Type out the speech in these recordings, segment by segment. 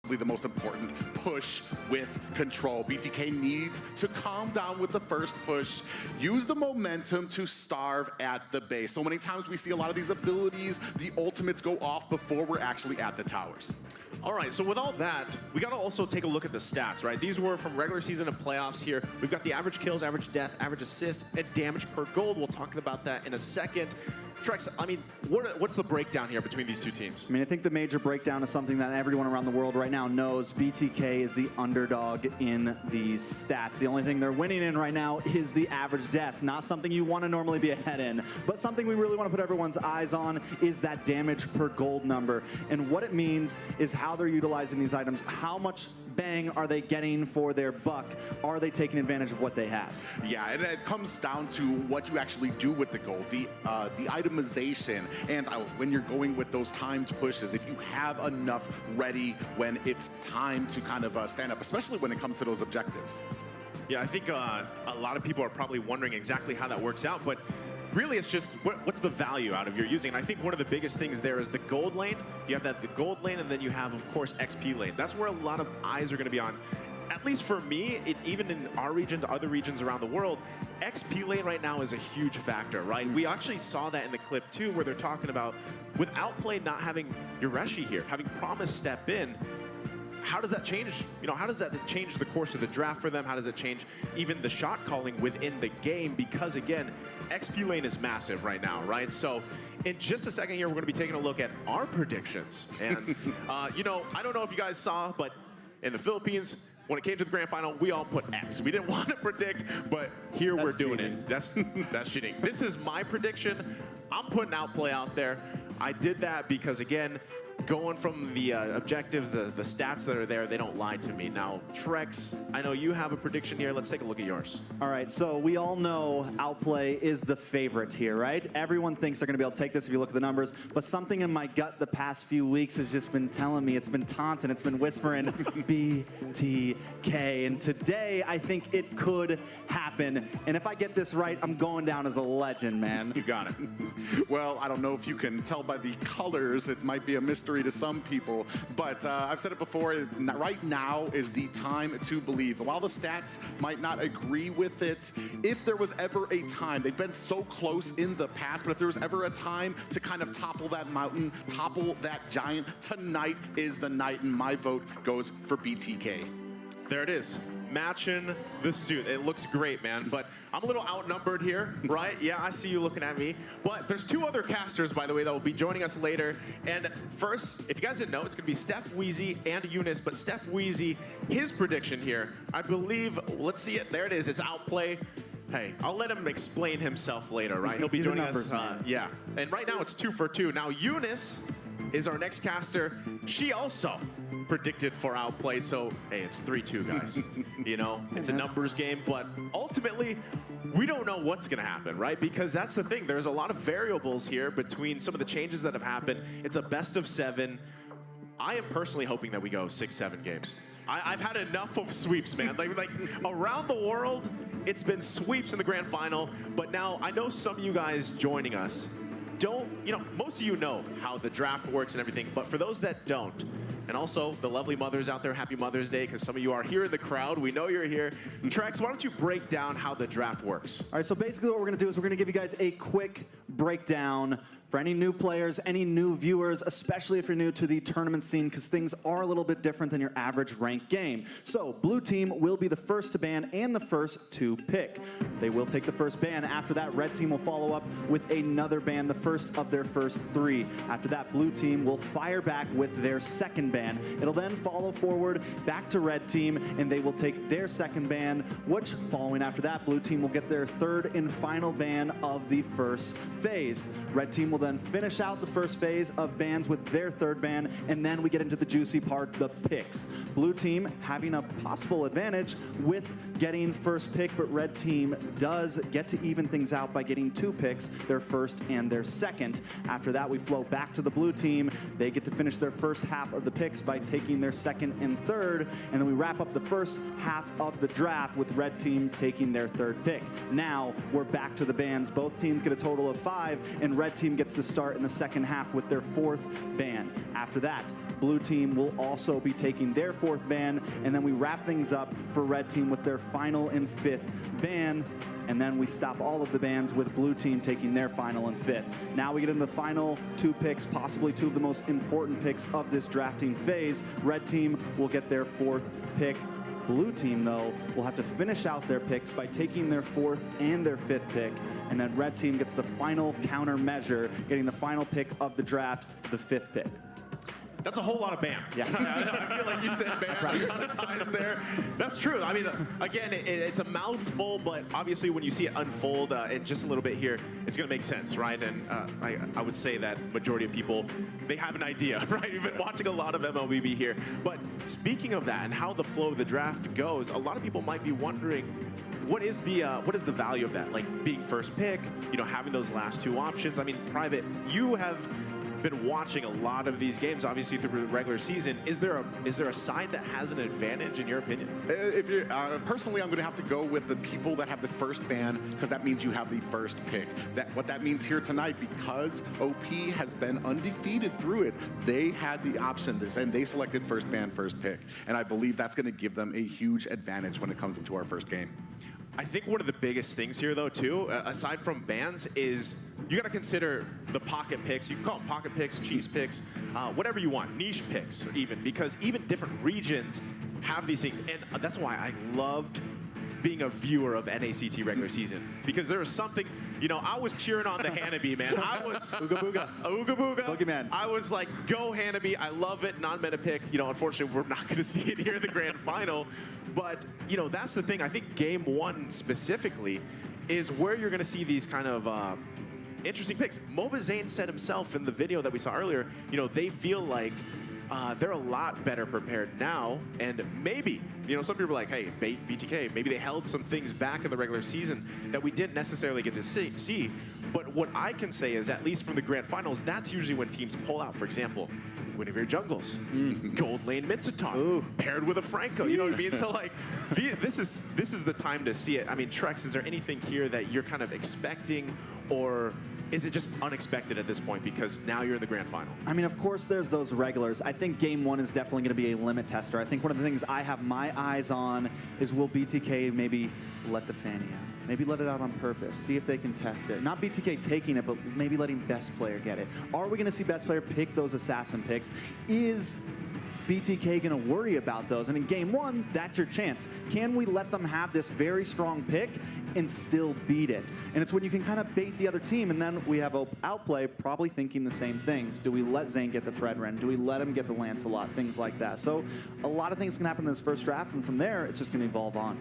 The most important push with control. BTK needs to calm down with the first push, use the momentum to starve at the base. So many times we see a lot of these abilities, the ultimates go off before we're actually at the towers. All right, so with all that, we got to also take a look at the stats, right? These were from regular season and playoffs here. We've got the average kills, average death, average assists, and damage per gold. We'll talk about that in a second. Trex, I mean, what's the breakdown here between these two teams? I mean, I think the major breakdown is something that everyone around the world right now knows. BTK is the underdog in these stats. The only thing they're winning in right now is the average death. Not something you want to normally be ahead in, but something we really want to put everyone's eyes on is that damage per gold number. And what it means is how they're utilizing these items. How much bang are they getting for their buck? Are they taking advantage of what they have? Yeah, and it comes down to what you actually do with the gold, the itemization, and when you're going with those timed pushes, if you have enough ready when it's time to kind of stand up, especially when it comes to those objectives. Yeah, I think a lot of people are probably wondering exactly how that works out, but really it's just what's the value out of your using. And I think one of the biggest things there is the gold lane. You have the gold lane, and then you have, of course, XP lane. That's where a lot of eyes are going to be on. At least for me, even in our region to other regions around the world, XP lane right now is a huge factor, right? We actually saw that in the clip too, where they're talking about with Outplay not having Yoreshi here, having Promise step in. How does that change? You know, how does that change the course of the draft for them? How does it change even the shot calling within the game? Because again, XP lane is massive right now, right? So in just a second here, we're going to be taking a look at our predictions. And you know, I don't know if you guys saw, but in the Philippines, when it came to the grand final, we all put X. We didn't want to predict, but here we're doing it. That's cheating. This is my prediction. I'm putting Outplay out there. I did that because, again, going from the objectives, the stats that are there, they don't lie to me. Now, Trex, I know you have a prediction here. Let's take a look at yours. All right, so we all know Outplay is the favorite here, right? Everyone thinks they're going to be able to take this if you look at the numbers, but something in my gut the past few weeks has just been telling me, it's been taunting, it's been whispering, BTK. And today, I think it could happen. And if I get this right, I'm going down as a legend, man. You got it. Well, I don't know if you can tell by the colors. It might be a mystery to some people, but I've said it before, right now is the time to believe. While the stats might not agree with it, if there was ever a time, they've been so close in the past, but if there was ever a time to kind of topple that mountain, topple that giant, tonight is the night, and my vote goes for BTK. There it is. Matching the suit. It looks great, man, but I'm a little outnumbered here, right? Yeah, I see you looking at me. But there's two other casters, by the way, that will be joining us later. And first, if you guys didn't know, it's going to be Steph Wheezy and Eunice, but Steph Wheezy, his prediction here, I believe, let's see it, there it is, it's Outplay. Hey, I'll let him explain himself later, right? He'll be joining us. Yeah, and right now it's 2 for 2. Now, Eunice is our next caster. She also predicted for Outplay, so hey, it's 3-2, guys. You know, it's a numbers game, but ultimately, we don't know what's gonna happen, right? Because that's the thing, there's a lot of variables here between some of the changes that have happened. It's a best of 7. I am personally hoping that we go 6-7 games. I've had enough of sweeps, man. Like around the world, it's been sweeps in the grand final, but now I know some of you guys joining us most of you know how the draft works and everything, but for those that don't, and also the lovely mothers out there, happy Mother's Day, because some of you are here in the crowd. We know you're here. Trex, why don't you break down how the draft works? All right, so basically what we're going to do is we're going to give you guys a quick breakdown for any new players, any new viewers, especially if you're new to the tournament scene, because things are a little bit different than your average ranked game. So blue team will be the first to ban and the first to pick. They will take the first ban. After that, red team will follow up with another ban, the first of their first 3. After that, blue team will fire back with their second ban. It'll then follow forward back to red team, and they will take their second ban, which following after that, blue team will get their third and final ban of the first phase. Red team will then finish out the first phase of bans with their third ban, and then we get into the juicy part, the picks. Blue team having a possible advantage with getting first pick, but red team does get to even things out by getting 2 picks, their first and their second. After that, we flow back to the blue team. They get to finish their first half of the picks by taking their second and third, and then we wrap up the first half of the draft with red team taking their third pick. Now, we're back to the bans. Both teams get a total of 5, and red team gets gets to start in the second half with their 4th ban. After that, blue team will also be taking their 4th ban, and then we wrap things up for red team with their final and 5th ban. And then we stop all of the bans with blue team taking their final and 5th. Now we get into the final 2 picks, possibly 2 of the most important picks of this drafting phase. Red team will get their 4th pick. Blue team, though, will have to finish out their picks by taking their 4th and their 5th pick. And then red team gets the final countermeasure, getting the final pick of the draft, the 5th pick. That's a whole lot of ban. Yeah. I feel like you said ban. Right. A ton of times there. That's true. I mean, again, it's a mouthful, but obviously when you see it unfold in just a little bit here, it's going to make sense, right? And I would say that majority of people, they have an idea, right? We've been watching a lot of MLBB here. But speaking of that and how the flow of the draft goes, a lot of people might be wondering, what is the value of that? Like being first pick, having those last 2 options. I mean, Private, you have been watching a lot of these games, obviously through the regular season. Is there a side that has an advantage in your opinion? If you personally, I'm going to have to go with the people that have the first ban, because that means you have the first pick. What that means here tonight, because OP has been undefeated through it, they had the option, and they selected first ban, first pick, and I believe that's going to give them a huge advantage when it comes into our first game. I think one of the biggest things here, though, too, aside from bans, is you got to consider the pocket picks. You can call them pocket picks, cheese picks, whatever you want, niche picks even, because even different regions have these things. And that's why I loved being a viewer of NACT regular season, because there was something, I was cheering on the Hanabi, man. I was Ooga booga. Ooga booga. Boogeyman. I was like, go Hanabi. I love it. Non-meta pick. Unfortunately, we're not going to see it here in the grand final. But, that's the thing. I think game 1 specifically is where you're going to see these kind of interesting picks. Moba Zane said himself in the video that we saw earlier, they feel like they're a lot better prepared now, and maybe, some people are like, hey, BTK, maybe they held some things back in the regular season that we didn't necessarily get to see. But what I can say is, at least from the grand finals, that's usually when teams pull out. For example, Winneveer Jungles, Gold Lane Mitsutar, paired with a Franco. You know what I mean? So like, this is the time to see it. I mean, Trex, is there anything here that you're kind of expecting, or is it just unexpected at this point because now you're in the grand final? I mean, of course, there's those regulars. I think game 1 is definitely going to be a limit tester. I think one of the things I have my eyes on is, will BTK maybe let the Fanny out? Maybe let it out on purpose. See if they can test it. Not BTK taking it, but maybe letting best player get it. Are we going to see best player pick those assassin picks? Is BTK going to worry about those? And in game 1, that's your chance. Can we let them have this very strong pick and still beat it? And it's when you can kind of bait the other team, and then we have Outplay probably thinking the same things. Do we let Zane get the Fredren? Do we let him get the Lancelot? Things like that. So a lot of things can happen in this first draft, and from there, it's just going to evolve on.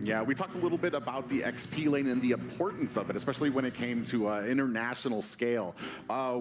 Yeah, we talked a little bit about the XP lane and the importance of it, especially when it came to international scale.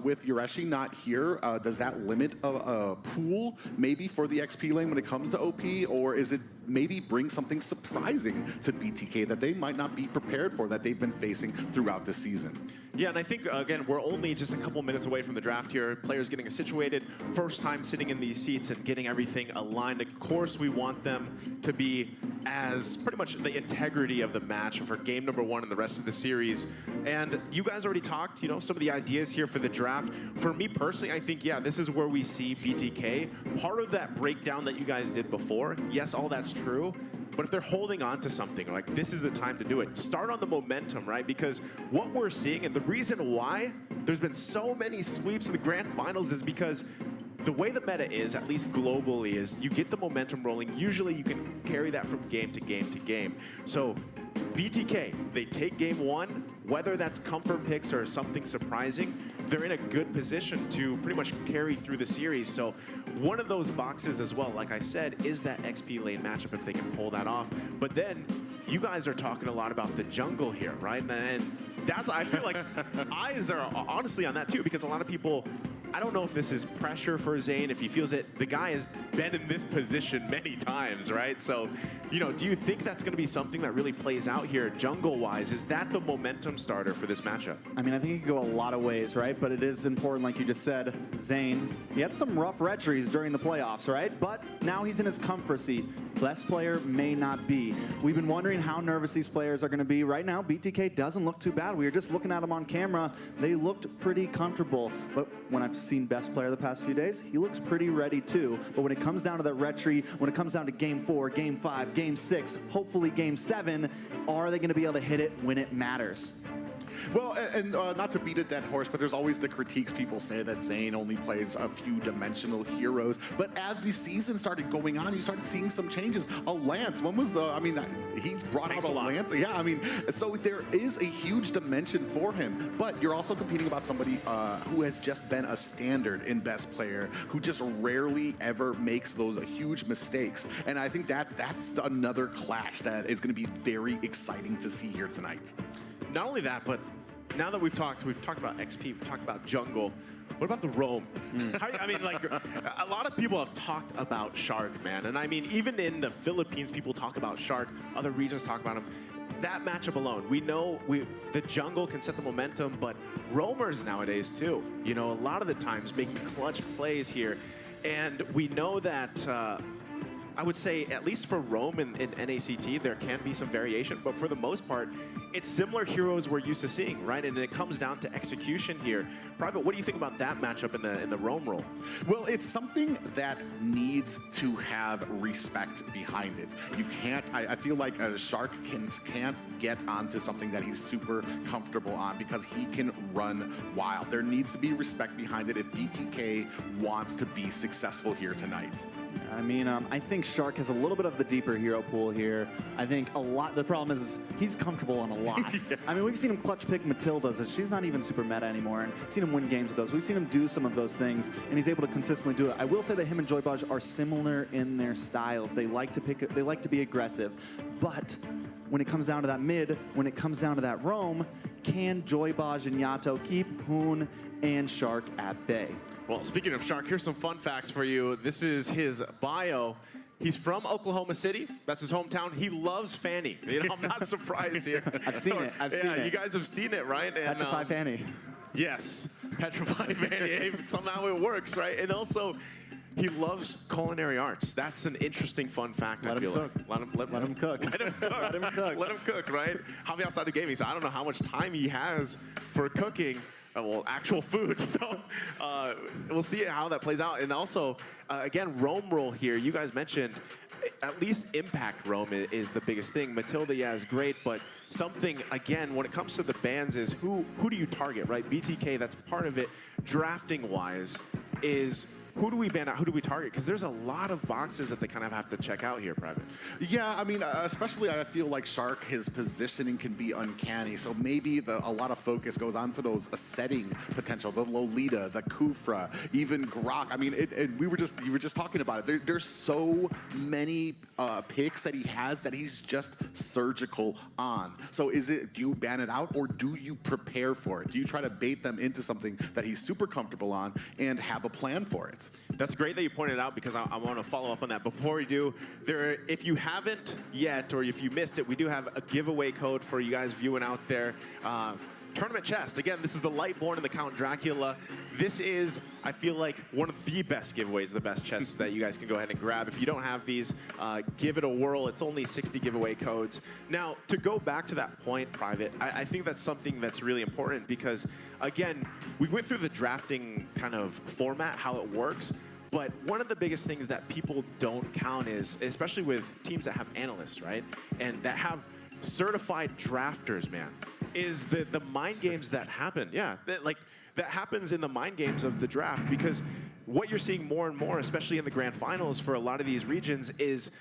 With Yureshi not here, does that limit a pool maybe for the XP lane when it comes to OP, or is it maybe bring something surprising to BTK that they might not be prepared for, that they've been facing throughout the season? Yeah, and I think, again, we're only just a couple minutes away from the draft here. Players getting situated, first time sitting in these seats and getting everything aligned. Of course, we want them to be as pretty much the integrity of the match for game number 1 and the rest of the series. And you guys already talked, some of the ideas here for the draft. For me personally, I think, yeah, this is where we see BTK. Part of that breakdown that you guys did before, yes, all that's true. But if they're holding on to something, like, this is the time to do it. Start on the momentum, right? Because what we're seeing, and the reason why there's been so many sweeps in the grand finals, is because the way the meta is, at least globally, is you get the momentum rolling. Usually you can carry that from game to game to game. So BTK, they take game 1, whether that's comfort picks or something surprising, they're in a good position to pretty much carry through the series. So one of those boxes as well, like I said, is that XP lane matchup if they can pull that off. But then you guys are talking a lot about the jungle here, right? And that's, I feel like eyes are honestly on that too, because a lot of people, I don't know if this is pressure for Zane, if he feels it. The guy has been in this position many times, right? So, do you think that's going to be something that really plays out here jungle-wise? Is that the momentum starter for this matchup? I mean, I think it could go a lot of ways, right? But it is important, like you just said, Zane, he had some rough retries during the playoffs, right? But now he's in his comfort seat. best player may not be. We've been wondering how nervous these players are going to be. Right now, BTK doesn't look too bad. We were just looking at them on camera. They looked pretty comfortable. But when I've seen best player the past few days, he looks pretty ready too. But when it comes down to that retry, when it comes down to game 4, game 5, game 6, hopefully game 7, are they going to be able to hit it when it matters? Well, and not to beat a dead horse, but there's always the critiques. People say that Zayn only plays a few dimensional heroes. But as the season started going on, you started seeing some changes. A Lance, when was the, I mean, he brought out a Lance. Yeah, I mean, so there is a huge dimension for him. But you're also competing about somebody who has just been a standard in best player, who just rarely ever makes those huge mistakes. And I think that's another clash that is going to be very exciting to see here tonight. Not only that, but now that we've talked about XP, we've talked about jungle. What about the roam? I mean, like, a lot of people have talked about Shark, man. And I mean, even in the Philippines, people talk about Shark. Other regions talk about him. That matchup alone, we know the jungle can set the momentum, but roamers nowadays too. You know, a lot of the times making clutch plays here. And we know that I would say, at least for Roam in NACT, there can be some variation, but for the most part, it's similar heroes we're used to seeing, right? And it comes down to execution here. Private, what do you think about that matchup in the Roam role? Well, it's something that needs to have respect behind it. You can't, I feel like a Shark can't get onto something that he's super comfortable on because he can run wild. There needs to be respect behind it if BTK wants to be successful here tonight. I mean, I think Shark has a little bit of the deeper hero pool here. I think the problem is he's comfortable on a lot. Yeah. I mean, we've seen him clutch pick Matilda's, and she's not even super meta anymore, and seen him win games with those. We've seen him do some of those things, and he's able to consistently do it. I will say that him and Joybaj are similar in their styles. They like to be aggressive, but when it comes down to that mid, when it comes down to that roam, can Joybaj and Yato keep Hoon and Shark at bay? Well, speaking of Shark, here's some fun facts for you. This is his bio. He's from Oklahoma City. That's his hometown. He loves Fanny. You know, I'm not surprised here. I've seen it. I've seen it. You guys have seen it, right? And, Petrify Fanny. Yes, Petrify Fanny. Somehow it works, right? And also, he loves culinary arts. That's an interesting fun fact. Let him cook. Let him cook. Let him cook. Let him cook, right? Hobby outside of gaming, so I don't know how much time he has for cooking. Well, actual food. So we'll see how that plays out. And also, again, roam role here. You guys mentioned at least impact roam is the biggest thing. Matilda, yeah, is great, but something, again, when it comes to the bans is who do you target, right? BTK, that's part of it. Drafting-wise is who do we ban out? Who do we target? Because there's a lot of boxes that they kind of have to check out here, Private. Yeah, I mean, especially I feel like Shark, his positioning can be uncanny. So maybe a lot of focus goes onto those setting potential, the Lolita, the Kufra, even Grok. I mean, you were just talking about it. There's so many picks that he has that he's just surgical on. So do you ban it out or do you prepare for it? Do you try to bait them into something that he's super comfortable on and have a plan for it? That's great that you pointed out because I want to follow up on that. Before we do, if you haven't yet or if you missed it, we do have a giveaway code for you guys viewing out there. Tournament chest. Again, this is the Lightborn and the Count Dracula. This is, I feel like, one of the best giveaways, the best chests that you guys can go ahead and grab. If you don't have these, give it a whirl. It's only 60 giveaway codes. Now, to go back to that point, Private, I think that's something that's really important because, again, we went through the drafting kind of format, how it works. But one of the biggest things that people don't count is, especially with teams that have analysts, right? And that have certified drafters, man, is the mind games that happen. Yeah, that happens in the mind games of the draft because what you're seeing more and more, especially in the grand finals for a lot of these regions, is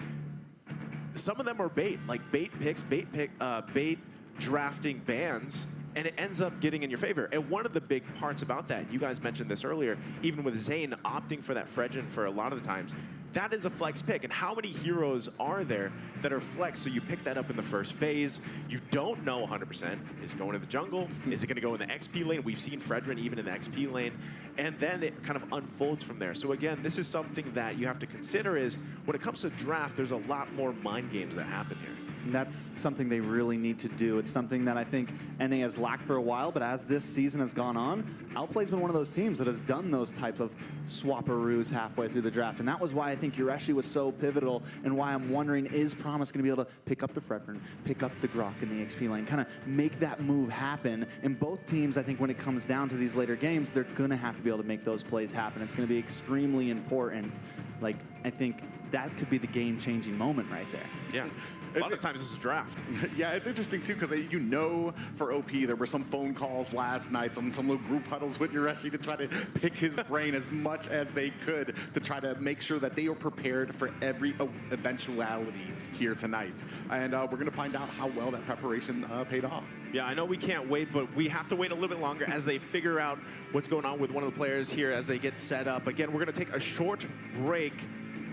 some of them are bait, like bait picks, bait drafting bans, and it ends up getting in your favor. And one of the big parts about that, you guys mentioned this earlier, even with Zayn opting for that Fredgen for a lot of the times, that is a flex pick. And how many heroes are there that are flex? So you pick that up in the first phase. You don't know 100%. Is it going to the jungle? Is it going to go in the XP lane? We've seen Fredren even in the XP lane. And then it kind of unfolds from there. So again, this is something that you have to consider is when it comes to draft, there's a lot more mind games that happen here. And that's something they really need to do. It's something that I think NA has lacked for a while, but as this season has gone on, Outplay's been one of those teams that has done those type of swapperoos halfway through the draft. And that was why I think Yureshi was so pivotal, and why I'm wondering, is Promise going to be able to pick up the Fredburn, pick up the Grok in the XP lane, kind of make that move happen? And both teams, I think when it comes down to these later games, they're going to have to be able to make those plays happen. It's going to be extremely important. Like, I think that could be the game-changing moment right there. Yeah. A lot of times this is a draft. Yeah, it's interesting too, because you know, for OP there were some phone calls last night, some little group huddles with Yureshi to try to pick his brain as much as they could to try to make sure that they are prepared for every eventuality here tonight. And we're going to find out how well that preparation paid off. Yeah, I know we can't wait, but we have to wait a little bit longer as they figure out what's going on with one of the players here as they get set up. Again, we're going to take a short break,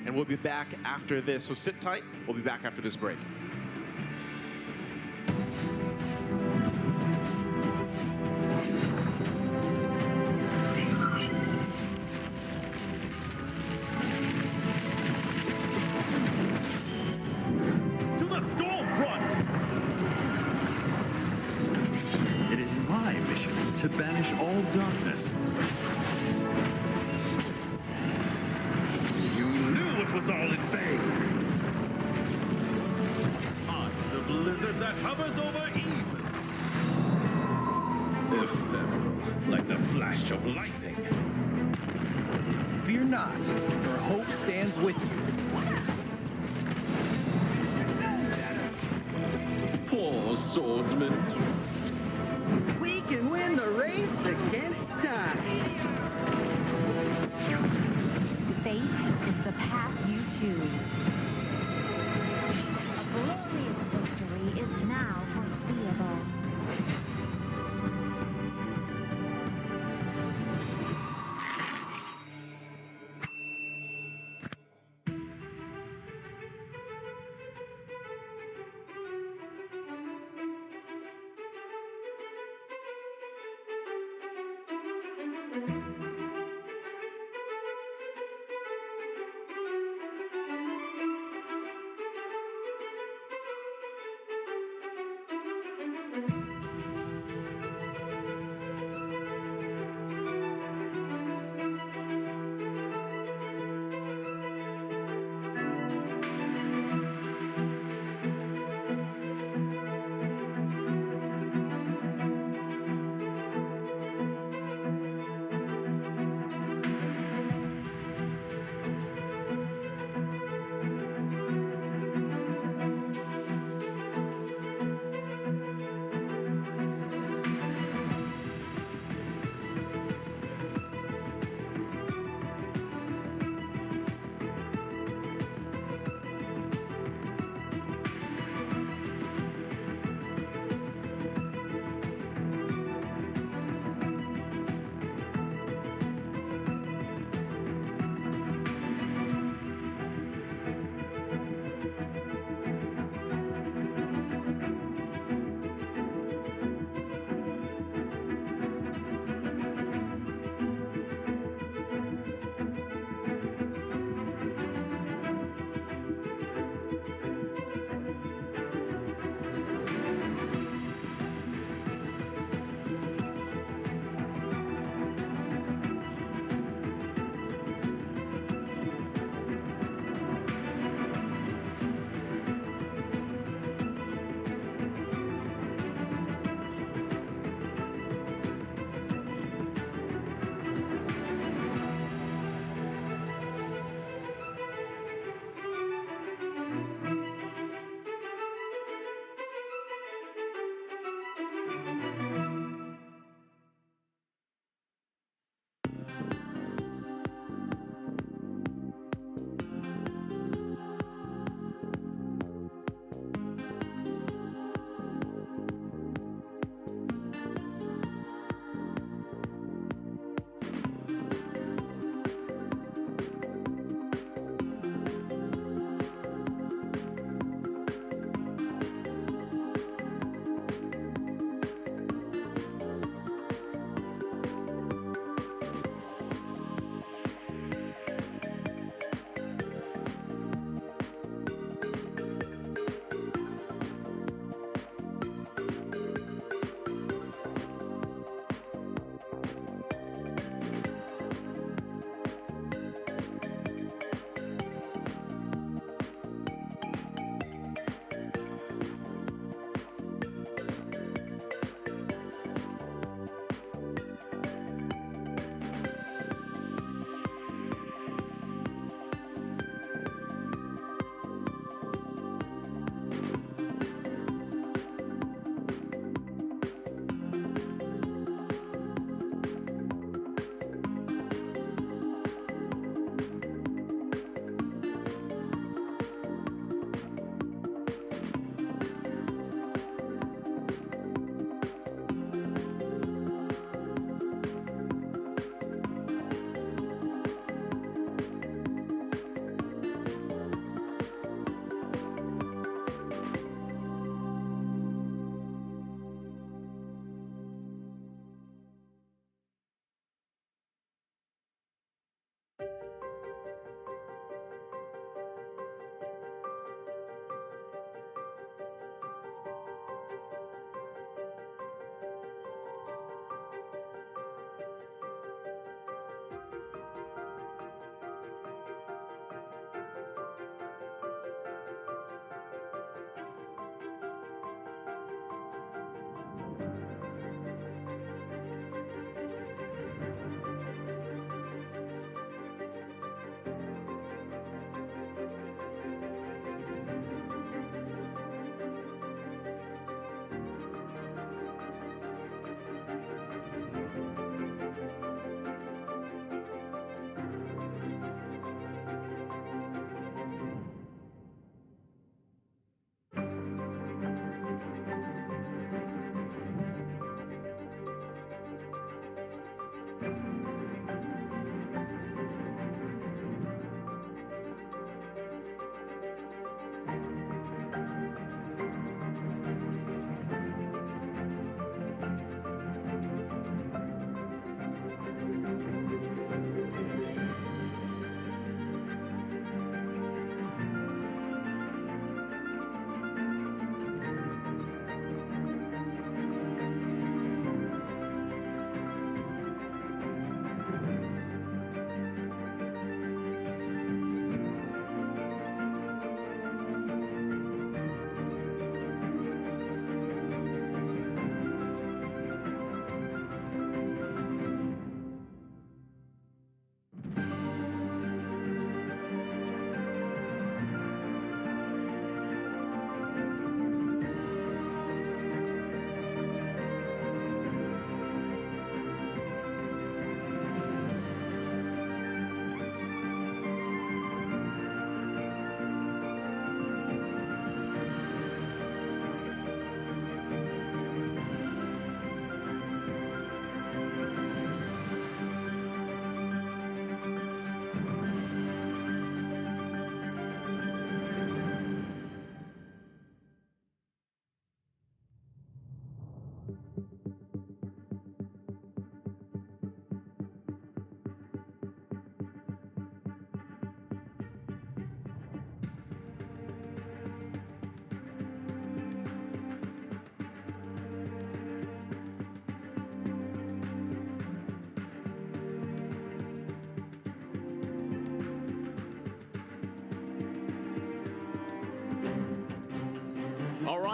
and we'll be back after this. So sit tight. We'll be back after this break. To the storm front! It is my mission to banish all darkness. It was all in vain. I'm the blizzard that hovers over evil. Ephemeral, like the flash of lightning. Fear not, for hope stands with you. Poor swordsman. We can win the race against time. Fate is the path you choose. A glorious victory is now foreseeable.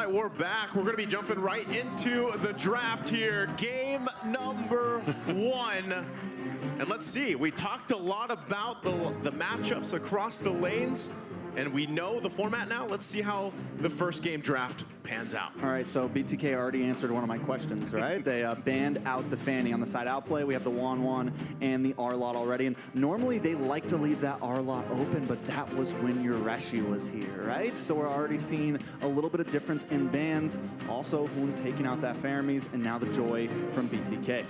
right, we're back. We're going to be jumping right into the draft here. Game number 1. And let's see, we talked a lot about the matchups across the lanes, and we know the format now. Let's see how the first game draft pans out. All right, so BTK already answered one of my questions, right? They banned out the Fanny. On the side Outplay, we have the Wan and the R-Lot already. And normally they like to leave that R-Lot open, but that was when Yureshi was here, right? So we're already seeing a little bit of difference in bans. Also, Hoon taking out that Faramis, and now the Joy from BTK.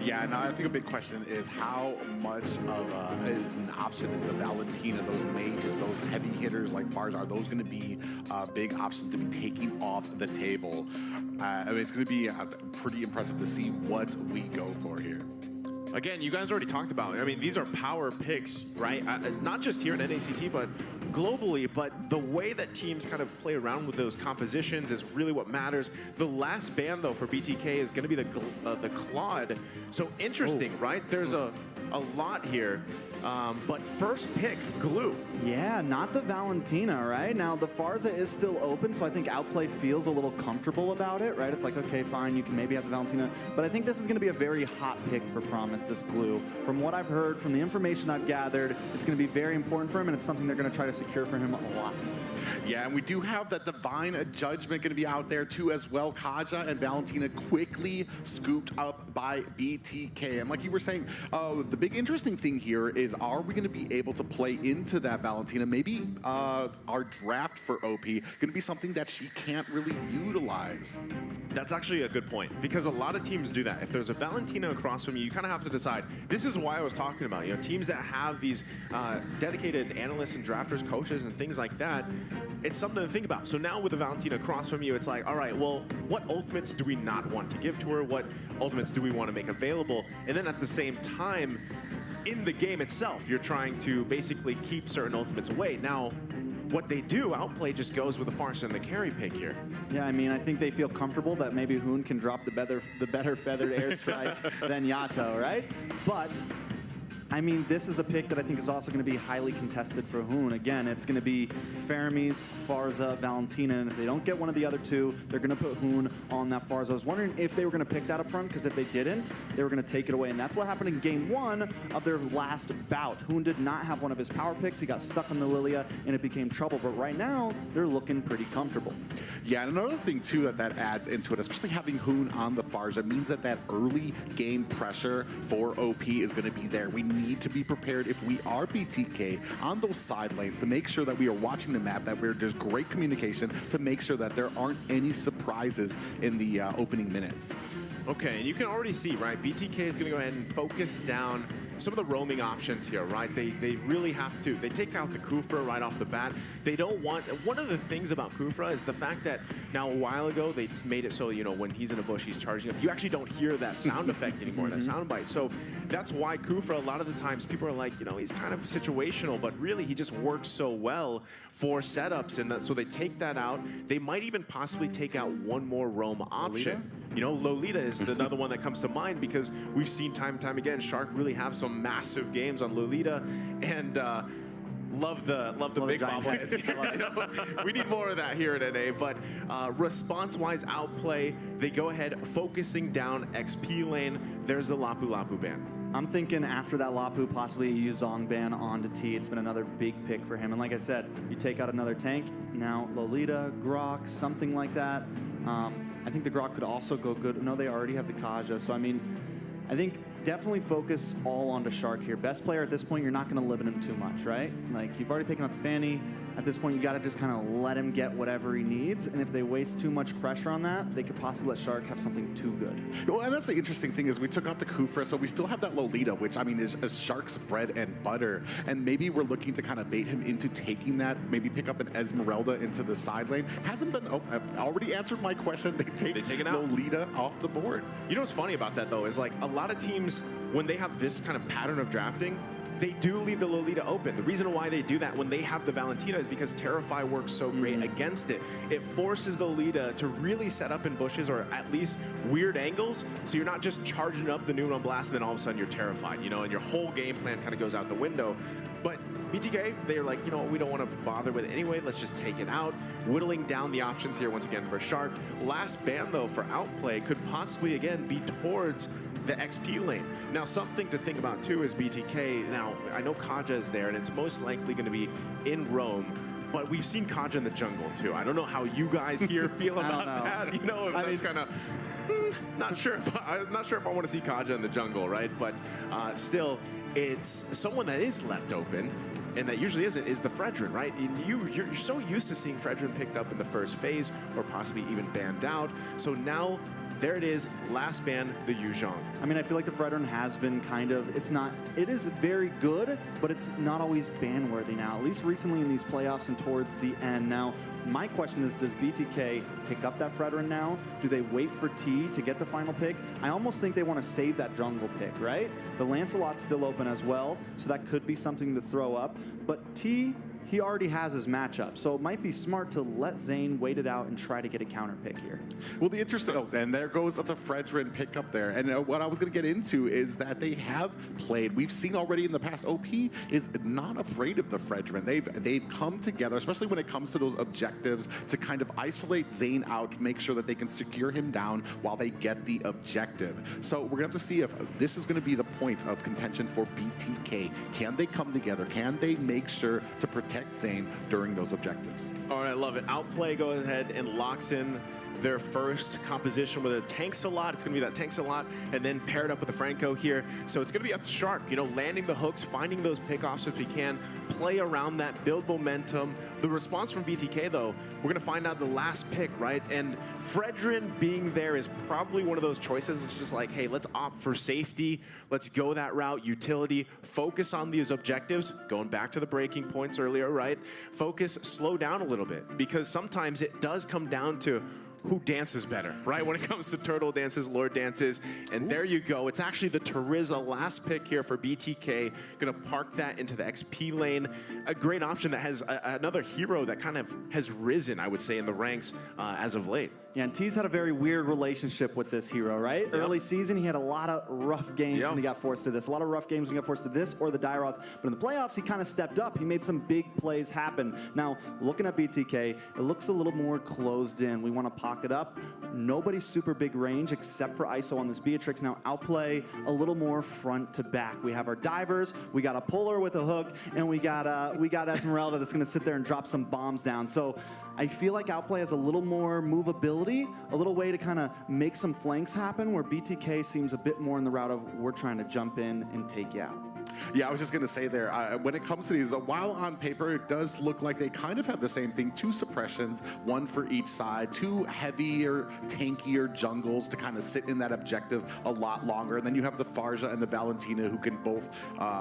Yeah, and I think a big question is how much of an option is the Valentina, those mages, those heavy hitters like Fars, are those going to be big options to be taking off the table? I mean, it's going to be pretty impressive to see what we go for here. Again, you guys already talked about it. I mean, these are power picks, right? Not just here in NACT, but globally. But the way that teams kind of play around with those compositions is really what matters. The last ban, though, for BTK is going to be the Claude. So interesting, right? There's a lot here. But first pick, Glue. Yeah, not the Valentina, right? Now, the Farza is still open, so I think Outplay feels a little comfortable about it, right? It's like, okay, fine, you can maybe have the Valentina. But I think this is going to be a very hot pick for Promise, this Glue. From what I've heard, from the information I've gathered, it's going to be very important for him, and it's something they're going to try to secure for him a lot. Yeah, and we do have that Divine Judgment going to be out there too as well. Kaja and Valentina quickly scooped up by BTK. And like you were saying, the big interesting thing here is, are we going to be able to play into that Valentina? Maybe our draft for OP going to be something that she can't really utilize. That's actually a good point, because a lot of teams do that. If there's a Valentina across from you, you kind of have to decide. This is why I was talking about, teams that have these dedicated analysts and drafters, coaches, and things like that. It's something to think about. So now with the Valentina across from you, it's like, all right, well, what ultimates do we not want to give to her? What ultimates do we want to make available? And then at the same time, in the game itself, you're trying to basically keep certain ultimates away. Now, what they do, Outplay just goes with the Farsa and the carry pick here. Yeah, I mean, I think they feel comfortable that maybe Hoon can drop the better feathered airstrike than Yato, right? But I mean, this is a pick that I think is also going to be highly contested for Hoon. Again, it's going to be Faramis, Farza, Valentina, and if they don't get one of the other two, they're going to put Hoon on that Farza. I was wondering if they were going to pick that up front, because if they didn't, they were going to take it away. And that's what happened in game 1 of their last bout. Hoon did not have one of his power picks. He got stuck on the Lilia, and it became trouble. But right now, they're looking pretty comfortable. Yeah, and another thing, too, that adds into it, especially having Hoon on the Farza, means that early game pressure for OP is going to be there. We need to be prepared if we are BTK on those side lanes to make sure that we are watching the map, that there's great communication to make sure that there aren't any surprises in the opening minutes. Okay, and you can already see, right, BTK is going to go ahead and focus down some of the roaming options here, right? They really have to. They take out the Kufra right off the bat. They don't want... One of the things about Kufra is the fact that now a while ago they made it so, when he's in a bush, he's charging up. You actually don't hear that sound effect anymore, that sound bite. So that's why Kufra, a lot of the times, people are like, he's kind of situational, but really he just works so well for setups, and so they take that out. They might even possibly take out one more roam option. Lolita is another one that comes to mind, because we've seen time and time again Shark really have some massive games on Lolita, and love the big bobbleheads. We need more of that here at NA. But response-wise, Outplay, they go ahead focusing down XP lane. There's the Lapu Lapu ban. I'm thinking after that Lapu, possibly a Yuzong ban onto T. It's been another big pick for him. And like I said, you take out another tank. Now Lolita, Grok, something like that. I think the Grok could also go good. No, they already have the Kaja. So, I mean, I think definitely focus all onto Shark here. Best player at this point, you're not going to limit him too much, right? Like, you've already taken out the Fanny. At this point, you got to just kind of let him get whatever he needs. And if they waste too much pressure on that, they could possibly let Shark have something too good. Well, and that's the interesting thing is we took out the Kufra, so we still have that Lolita, which, I mean, is Shark's bread and butter. And maybe we're looking to kind of bait him into taking that, maybe pick up an Esmeralda into the side lane. Hasn't been, I've already answered my question. They take it out. Lolita off the board. You know what's funny about that, though, is like a lot of teams, when they have this kind of pattern of drafting, they do leave the Lolita open. The reason why they do that when they have the Valentina is because Terrify works so great against it. It forces the Lolita to really set up in bushes, or at least weird angles, so you're not just charging up the Nuno Blast and then all of a sudden you're terrified, and your whole game plan kind of goes out the window. But BTK, they're like, you know, we don't want to bother with it anyway. Let's just take it out. Whittling down the options here once again for Shark. Last ban, though, for Outplay could possibly, again, be towards the XP lane. Now, something to think about, too, is BTK. Now, I know Kaja is there, and it's most likely going to be in Roam. But we've seen Kaja in the jungle, too. I don't know how you guys here feel about that. You know, if that's kind of... not sure if I want to see Kaja in the jungle, right? But still, it's someone that is left open, and that usually isn't, is the Fredrin, right? And you're so used to seeing Fredrin picked up in the first phase, or possibly even banned out. So now, there it is, last ban, the Yuzhong. I mean, I feel like the Fredrin has been kind of, it is very good, but it's not always ban-worthy now, at least recently in these playoffs and towards the end. Now, my question is, does BTK pick up that Fredrin now? Do they wait for T to get the final pick? I almost think they want to save that jungle pick, right? The Lancelot's still open as well, so that could be something to throw up. But T, he already has his matchup, so it might be smart to let Zane wait it out and try to get a counter pick here. Well, the interesting, and there goes the Fredrin pickup there. And what I was going to get into is that they have played. We've seen already in the past, OP is not afraid of the Fredrin. They've come together, especially when it comes to those objectives, to kind of isolate Zane out, make sure that they can secure him down while they get the objective. So we're going to have to see if this is going to be the point of contention for BTK. Can they come together? Can they make sure to protect Zane during those objectives? All right, I love it. Outplay goes ahead and locks in their first composition with a Tanks-a-Lot. It's going to be that Tanks-a-Lot, and then paired up with the Franco here. So it's going to be up to Shark, you know, landing the hooks, finding those pickoffs if we can, play around that, build momentum. The response from BTK, though, we're going to find out the last pick, right? And Fredrin being there is probably one of those choices. It's just like, hey, let's opt for safety. Let's go that route, utility, focus on these objectives. Going back to the breaking points earlier, right? Focus, slow down a little bit, because sometimes it does come down to who dances better, right? When it comes to turtle dances, lord dances. And there you go. It's actually the Terizla last pick here for BTK. Gonna park that into the XP lane. A great option that has another hero that kind of has risen, I would say, in the ranks as of late. Yeah, and T's had a very weird relationship with this hero, right? Yep. Early season, he had a lot of rough games when he got forced to this. A lot of rough games when he got forced to this or the Dairoth. But in the playoffs, he kind of stepped up. He made some big plays happen. Now, looking at BTK, it looks a little more closed in. We want to pocket up. Nobody's super big range except for ISO on this Beatrix. Now, Outplay a little more front to back. We have our divers, we got a puller with a hook, and we got Esmeralda that's going to sit there and drop some bombs down. So I feel like Outplay has a little more movability, a little way to kind of make some flanks happen, where BTK seems a bit more in the route of we're trying to jump in and take you out. Yeah, I was just going to say there, when it comes to these, while on paper it does look like they kind of have the same thing, 2 suppressions, 1 for each side, 2 heavier, tankier jungles to kind of sit in that objective a lot longer. And then you have the Farja and the Valentina who can both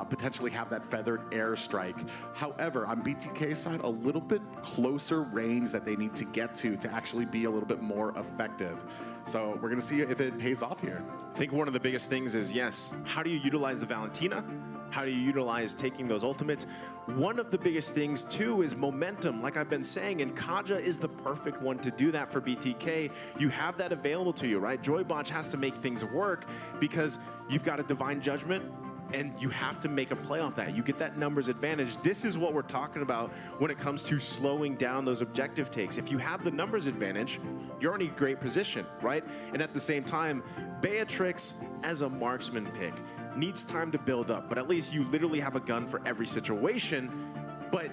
potentially have that feathered airstrike. However, on BTK's side, a little bit closer range that they need to get to actually be a little bit more effective. So we're going to see if it pays off here. I think one of the biggest things is, yes, how do you utilize the Valentina? How do you utilize taking those ultimates? One of the biggest things, too, is momentum, like I've been saying, and Kaja is the perfect one to do that for BTK. You have that available to you, right? Joybotch has to make things work because you've got a Divine Judgment, and you have to make a play off that. You get that numbers advantage. This is what we're talking about when it comes to slowing down those objective takes. If you have the numbers advantage, you're in a great position, right? And at the same time, Beatrix as a marksman pick needs time to build up, but at least you literally have a gun for every situation. But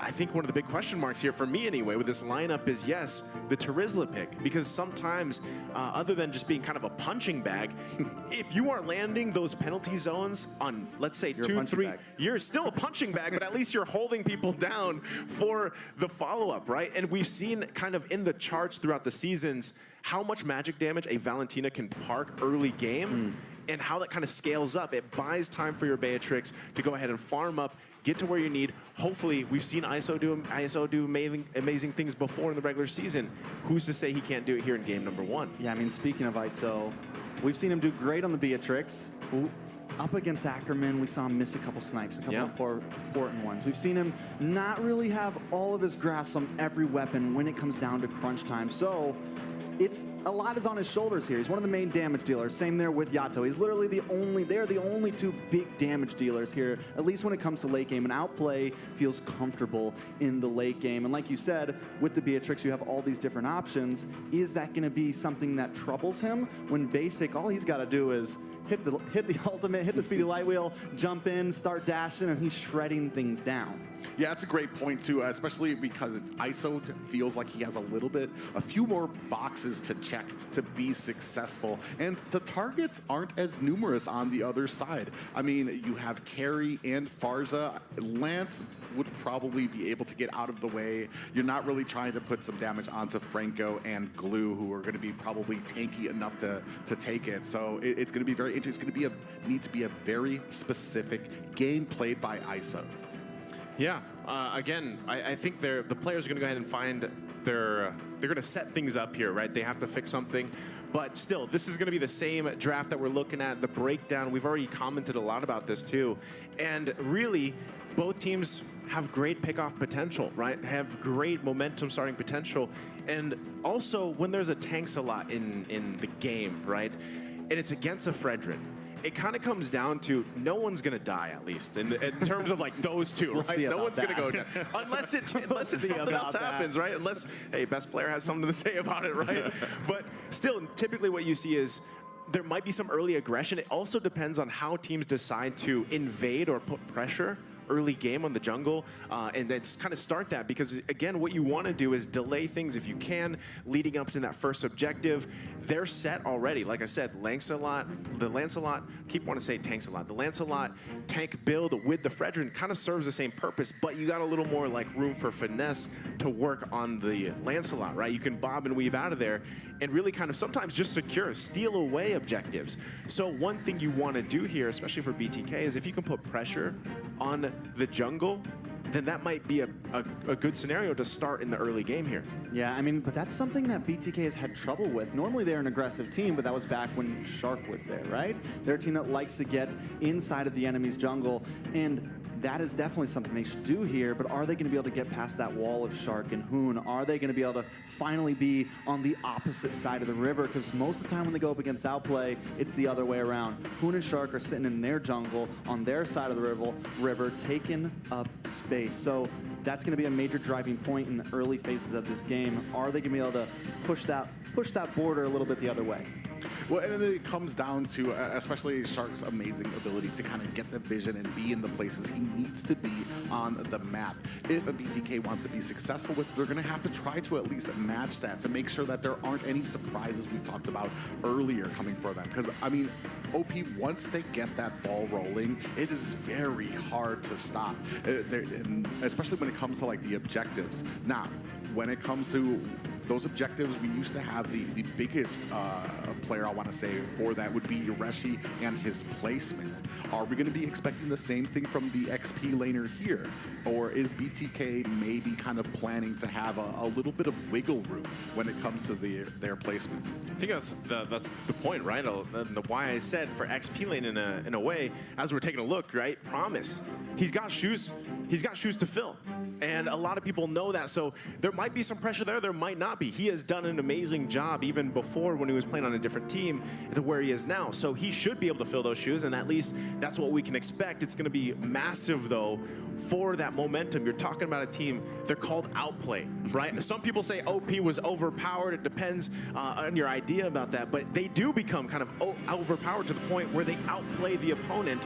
I think one of the big question marks here, for me anyway, with this lineup is, yes, the Terizla pick. Because sometimes, other than just being kind of a punching bag, if you are landing those penalty zones on, let's say, You're 2, 3, you're still a punching bag, but at least you're holding people down for the follow-up, right? And we've seen kind of in the charts throughout the seasons how much magic damage a Valentina can park early game. And how that kind of scales up. It buys time for your Beatrix to go ahead and farm up, get to where you need. Hopefully, we've seen ISO do amazing things before in the regular season. Who's to say he can't do it here in game number 1? Yeah, I mean, speaking of ISO, we've seen him do great on the Beatrix. Up against Ackerman, we saw him miss a couple snipes, a couple important ones. We've seen him not really have all of his grasp on every weapon when it comes down to crunch time. So a lot is on his shoulders here. He's one of the main damage dealers. Same there with Yato. He's literally they're the only two big damage dealers here, at least when it comes to late game. And Outplay feels comfortable in the late game. And like you said, with the Beatrix, you have all these different options. Is that going to be something that troubles him when basic, all he's got to do is hit the ultimate, hit the speedy light wheel, jump in, start dashing, and he's shredding things down. Yeah, that's a great point too, especially because ISO feels like he has a few more boxes to check to be successful, and the targets aren't as numerous on the other side. I mean, you have Carry and Farza. Lance would probably be able to get out of the way. You're not really trying to put some damage onto Franco and Glue, who are going to be probably tanky enough to take it. So it's going to be very interesting. It's going to need to be a very specific game played by ISO. Yeah. Again, I think the players are going to go ahead and find they're going to set things up here, right? They have to fix something. But still, this is going to be the same draft that we're looking at, the breakdown. We've already commented a lot about this too. And really, both teams have great pickoff potential, right? Have great momentum starting potential. And also, when there's a tanks a lot in the game, right? And it's against a Fredrin. It kind of comes down to no one's going to die, at least, in terms of like those two, right? No one's going to go down. Unless something else happens, right? Unless, hey, best player has something to say about it, right? But still, typically what you see is there might be some early aggression. It also depends on how teams decide to invade or put pressure early game on the jungle, and then kind of start that, because again, what you want to do is delay things if you can, leading up to that first objective. They're set already. Like I said, the Lancelot, keep wanting to say tanks a lot. The Lancelot tank build with the Fredrin kind of serves the same purpose, but you got a little more like room for finesse to work on the Lancelot, right? You can bob and weave out of there and really kind of sometimes just steal away objectives. So one thing you want to do here, especially for BTK, is if you can put pressure on the jungle, then that might be a good scenario to start in the early game here. Yeah, I mean, but that's something that BTK has had trouble with. Normally they're an aggressive team, but that was back when Shark was there, right? They're a team that likes to get inside of the enemy's jungle, and that is definitely something they should do here, but are they going to be able to get past that wall of Shark and Hoon? Are they going to be able to finally be on the opposite side of the river? Because most of the time when they go up against Outplay, it's the other way around. Hoon and Shark are sitting in their jungle on their side of the river taking up space. So that's going to be a major driving point in the early phases of this game. Are they going to be able to push that border a little bit the other way? Well, and then it comes down to, especially Shark's amazing ability to kind of get the vision and be in the places he needs to be on the map. If a BTK wants to be successful with, they're going to have to try to at least match that to make sure that there aren't any surprises we've talked about earlier coming for them. Because, I mean, OP, once they get that ball rolling, it is very hard to stop, especially when it comes to, like, the objectives. Now, when it comes to those objectives, we used to have the biggest player, I want to say, for that would be Yoreshi and his placement. Are we going to be expecting the same thing from the XP laner here? Or is BTK maybe kind of planning to have a little bit of wiggle room when it comes to their placement? I think that's the point, right? Why I said for XP lane in a way, as we're taking a look, right? Promise. He's got shoes to fill. And a lot of people know that. So there might be some pressure there might not be. He has done an amazing job even before when he was playing on a different team to where he is now. So he should be able to fill those shoes, and at least that's what we can expect. It's going to be massive, though, for that momentum. You're talking about a team, they're called Outplay, right? Some people say OP was overpowered. It depends on your idea about that, but they do become kind of overpowered to the point where they outplay the opponent.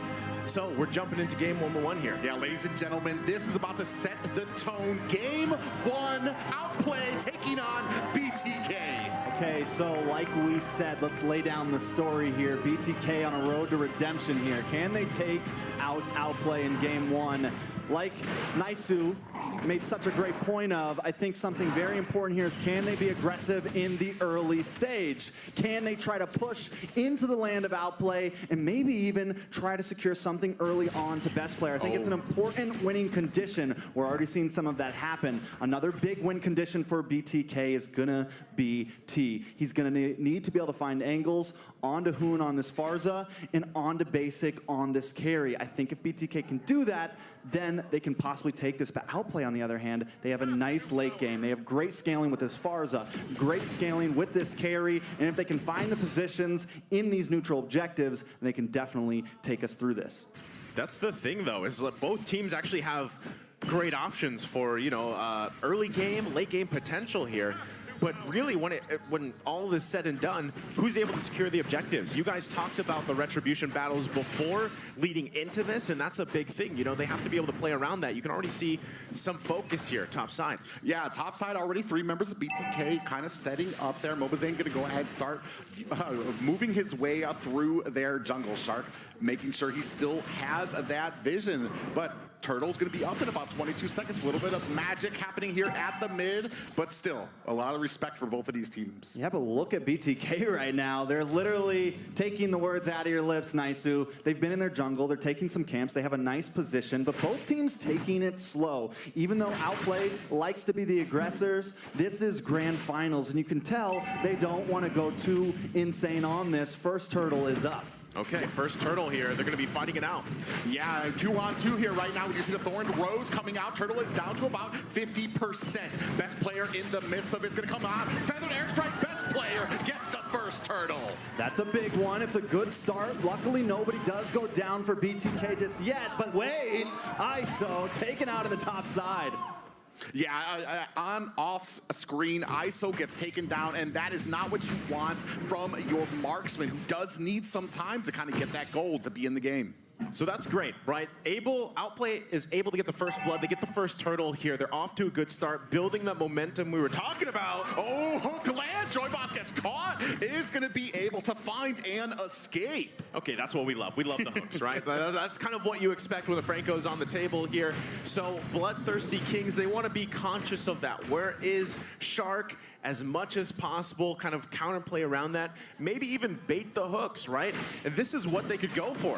So we're jumping into game number 1 here. Yeah, ladies and gentlemen, this is about to set the tone. Game 1, Outplay taking on BTK. Okay, so like we said, let's lay down the story here. BTK on a road to redemption here. Can they take out Outplay in game 1? Like Naisu made such a great point of, I think something very important here is, can they be aggressive in the early stage? Can they try to push into the land of Outplay and maybe even try to secure something early on to best player? I think it's an important winning condition. We're already seeing some of that happen. Another big win condition for BTK is gonna be T. He's gonna need to be able to find angles onto Hoon on this Farza and onto Basic on this carry. I think if BTK can do that, then they can possibly take this. But Outplay Outplay, on the other hand, they have a nice late game. They have great scaling with this Farza, great scaling with this carry, and if they can find the positions in these neutral objectives, they can definitely take us through this. That's the thing, though, is that both teams actually have great options for, early game, late game potential here. But really, when all is said and done, who's able to secure the objectives? You guys talked about the retribution battles before leading into this, and that's a big thing. They have to be able to play around that. You can already see some focus here, top side. Yeah, top side already 3 members of BTK kind of setting up there. Mobazane going to go ahead and start moving his way through their jungle shark, making sure he still has that vision. But Turtle's going to be up in about 22 seconds. A little bit of magic happening here at the mid, but still a lot of respect for both of these teams. Yeah, but look at BTK right now. They're literally taking the words out of your lips, Naisu. They've been in their jungle. They're taking some camps. They have a nice position, but both teams taking it slow. Even though Outplay likes to be the aggressors, this is grand finals, and you can tell they don't want to go too insane on this. First Turtle is up. Okay, first Turtle here. They're going to be fighting it out. Yeah, 2-on-2 here right now. You see the Thorned Rose coming out. Turtle is down to about 50%. Best player in the midst of it's going to come out. Feathered Airstrike, best player, gets the first Turtle. That's a big one. It's a good start. Luckily, nobody does go down for BTK just yet. But wait, ISO taken out of the top side. Yeah, on off screen, ISO gets taken down, and that is not what you want from your marksman, who does need some time to kind of get that gold to be in the game. So that's great, right? Outplay is able to get the first blood. They get the first Turtle here. They're off to a good start, building that momentum we were talking about. Oh, hook land. Joyboss gets caught. Is going to be able to find an escape. Okay, that's what we love. We love the hooks, right? That's kind of what you expect when the Franco's on the table here. So Bloodthirsty Kings, they want to be conscious of that. Where is Shark? As much as possible, kind of counterplay around that. Maybe even bait the hooks, right? And this is what they could go for.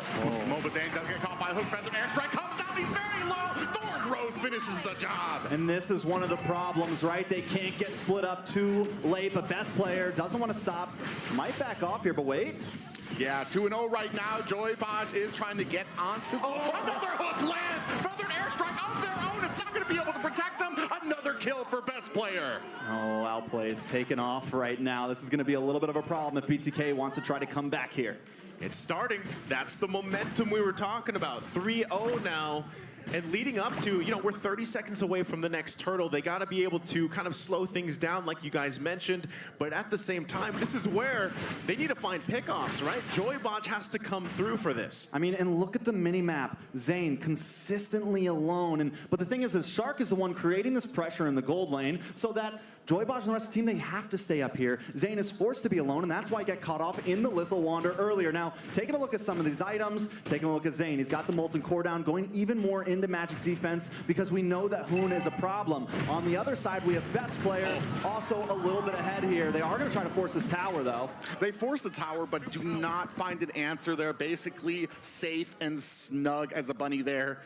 Mobazane does get caught by a hook. Feather Airstrike comes down. He's very low. Thorned Rose finishes the job. And this is one of the problems, right? They can't get split up too late, but best player doesn't want to stop. Might back off here, but wait. Yeah, 2-0 right now. Joyboss is trying to get onto the... Another hook lands. Feathered Airstrike of their own. It's not going to be able to protect them. Another kill for best player. Oh, Outplay is taking off right now. This is going to be a little bit of a problem if BTK wants to try to come back here. It's starting. That's the momentum we were talking about. 3-0 now. And leading up to, we're 30 seconds away from the next Turtle. They got to be able to kind of slow things down like you guys mentioned. But at the same time, this is where they need to find pickoffs, right? Joybotch has to come through for this. I mean, and look at the mini-map. Zane consistently alone. But the thing is Shark is the one creating this pressure in the gold lane so that Joybotch and the rest of the team, they have to stay up here. Zane is forced to be alone, and that's why he got caught off in the Lethal Wander earlier. Now, taking a look at some of these items, taking a look at Zane. He's got the Molten Core down, going even more into magic defense because we know that Hoon is a problem. On the other side, we have best player also a little bit ahead here. They are going to try to force this tower, though. They force the tower, but do not find an answer. They're basically safe and snug as a bunny there.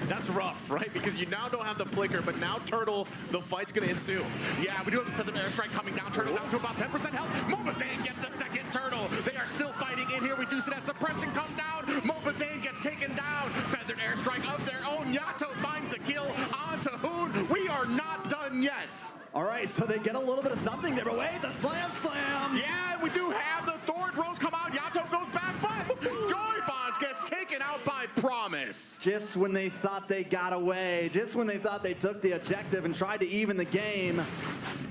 That's rough, right? Because you now don't have the flicker, but now Turtle, the fight's going to ensue. Yeah, we do have the Feather Airstrike coming down. Turtle down to about 10% health. Mobazane gets the second Turtle. They are still fighting in here. We do see that suppression come down. Mobazane gets taken down. Feathered Airstrike of their own. Yato finds the kill onto Hoon. We are not done yet. All right, so they get a little bit of something there, but wait, the slam! Yeah, and we do have the Thorned Rose come out. Yato goes back, but Joybotch gets taken out by Promise. Just when they thought they got away, just when they thought they took the objective and tried to even the game,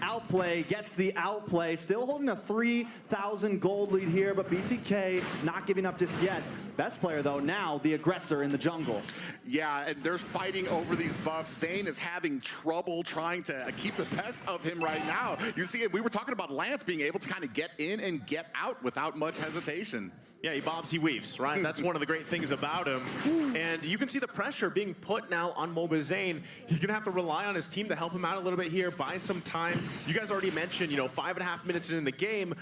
Outplay gets the outplay. Still holding a 3,000 gold lead here, but BTK not giving up just yet. Best player, though, now the aggressor in the jungle. Yeah, and they're fighting over these buffs. Zane is having trouble trying to keep the best of him right now. You see, we were talking about Lance being able to kind of get in and get out without much hesitation. Yeah, he bobs, he weaves, right? That's one of the great things about him. And you can see the pressure being put now on Mobazane. He's going to have to rely on his team to help him out a little bit here, buy some time. You guys already mentioned, 5.5 minutes in the game.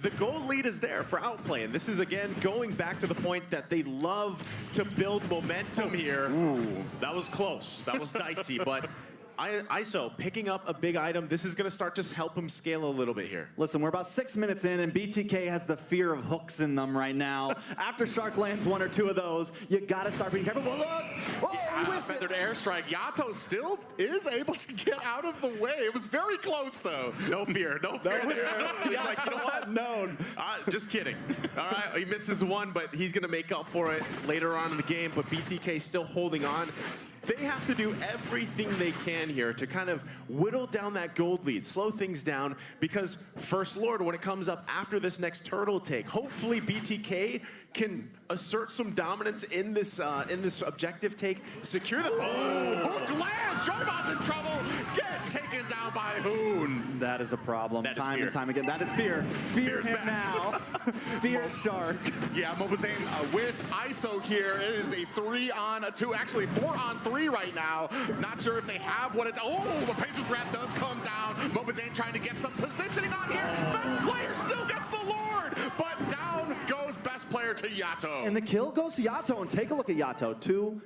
The goal lead is there for Outplay, and this is, again, going back to the point that they love to build momentum here. Ooh. That was close. That was dicey, but ISO picking up a big item. This is going to start to help him scale a little bit here. Listen, we're about 6 minutes in, and BTK has the fear of hooks in them right now. After Shark lands 1 or 2 of those, you gotta start being careful. Well, look! Oh, he whiffs it. Feathered airstrike. Yato still is able to get out of the way. It was very close, though. No fear, no fear. He's like, you know what? Known. Just kidding. All right, he misses 1, but he's going to make up for it later on in the game. But BTK still holding on. They have to do everything they can here to kind of whittle down that gold lead, slow things down, because First Lord, when it comes up after this next turtle take, hopefully BTK can assert some dominance in this objective take, secure the Hook lands! Joybot's in trouble! Gets taken down by Hoon. That is a problem. That is Time fear. and time again. That is fear. Fear Fear's him back. now. Fear Shark. Yeah, Mobazane with ISO here. It is a 3-on-2, actually 4-on-3 right now. Not sure if they have what it's. Oh, the Pages Wrap does come down. Mobazane trying to get some positioning on here. Best player still gets the Lord, but down goes best player to Yato. And the kill goes to Yato, and take a look at Yato.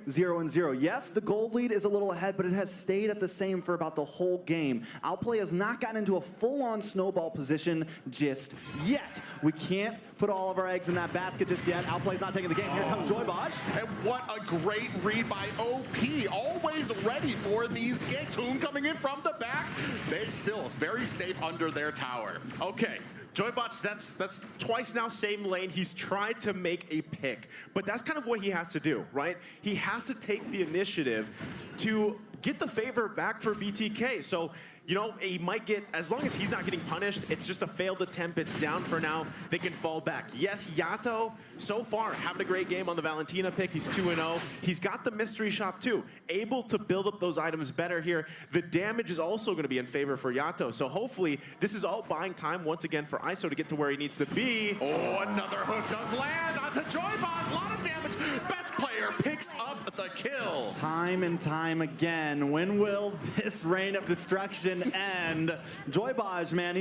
2-0-0. Yes, the gold lead is a little ahead, but it has stayed at the same for about the whole game. Outplay has not gotten into a full-on snowball position just yet. We can't put all of our eggs in that basket just yet. Outplay's not taking the game. Here comes Joybosh. And what a great read by OP. Always ready for these ganks. Hoon coming in from the back. They still very safe under their tower. Okay. Joybotch, that's twice now, same lane. He's tried to make a pick, but that's kind of what he has to do, right? He has to take the initiative to get the favor back for BTK. So, you know, he might get, as long as he's not getting punished, it's just a failed attempt. It's down for now. They can fall back. Yes, Yato, so far, having a great game on the Valentina pick. He's 2-0. He's got the mystery shop, too. Able to build up those items better here. The damage is also going to be in favor for Yato. So hopefully, this is all buying time once again for ISO to get to where he needs to be. Oh, another hook does land onto Joybot. A lot of damage. Best player picks up the kill. Time and time again. When will this reign of destruction end? Joybaj, man,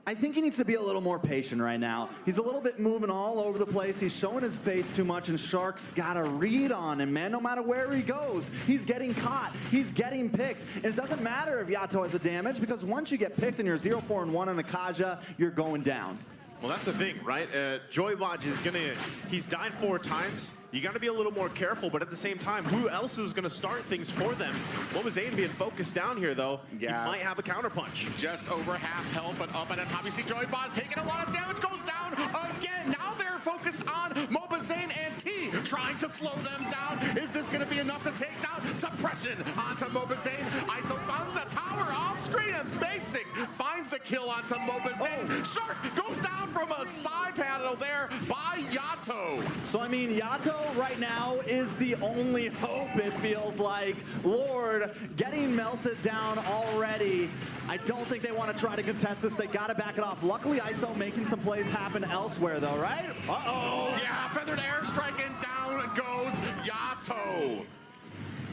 I think he needs to be a little more patient right now. He's a little bit moving all over the place. He's showing his face too much, and Shark's got a read on him, man. No matter where he goes, he's getting caught. He's getting picked. And it doesn't matter if Yato has the damage, because once you get picked and you're 0-4-1 on Akaja, you're going down. Well, that's the thing, right? Joybot is he's died 4 times. You got to be a little more careful, but at the same time, who else is going to start things for them? What was Zane being focused down here, though? Yeah. He might have a counterpunch. Just over half health, but up at the top, you see Joybot taking a lot of damage, goes down again. Now they're focused on Mobazane and T, trying to slow them down. Is this going to be enough to take down? Suppression onto Mobazane. ISO finds a tower off screen, and Basic finds the kill onto Mobazane. Shark goes down from a side panel there by Yato. So, I mean, Yato right now is the only hope, it feels like. Lord getting melted down already. I don't think they want to try to contest this. They got to back it off. Luckily, ISO making some plays happen elsewhere, though, right? Uh-oh. Yeah, feathered airstrike, and down goes Yato.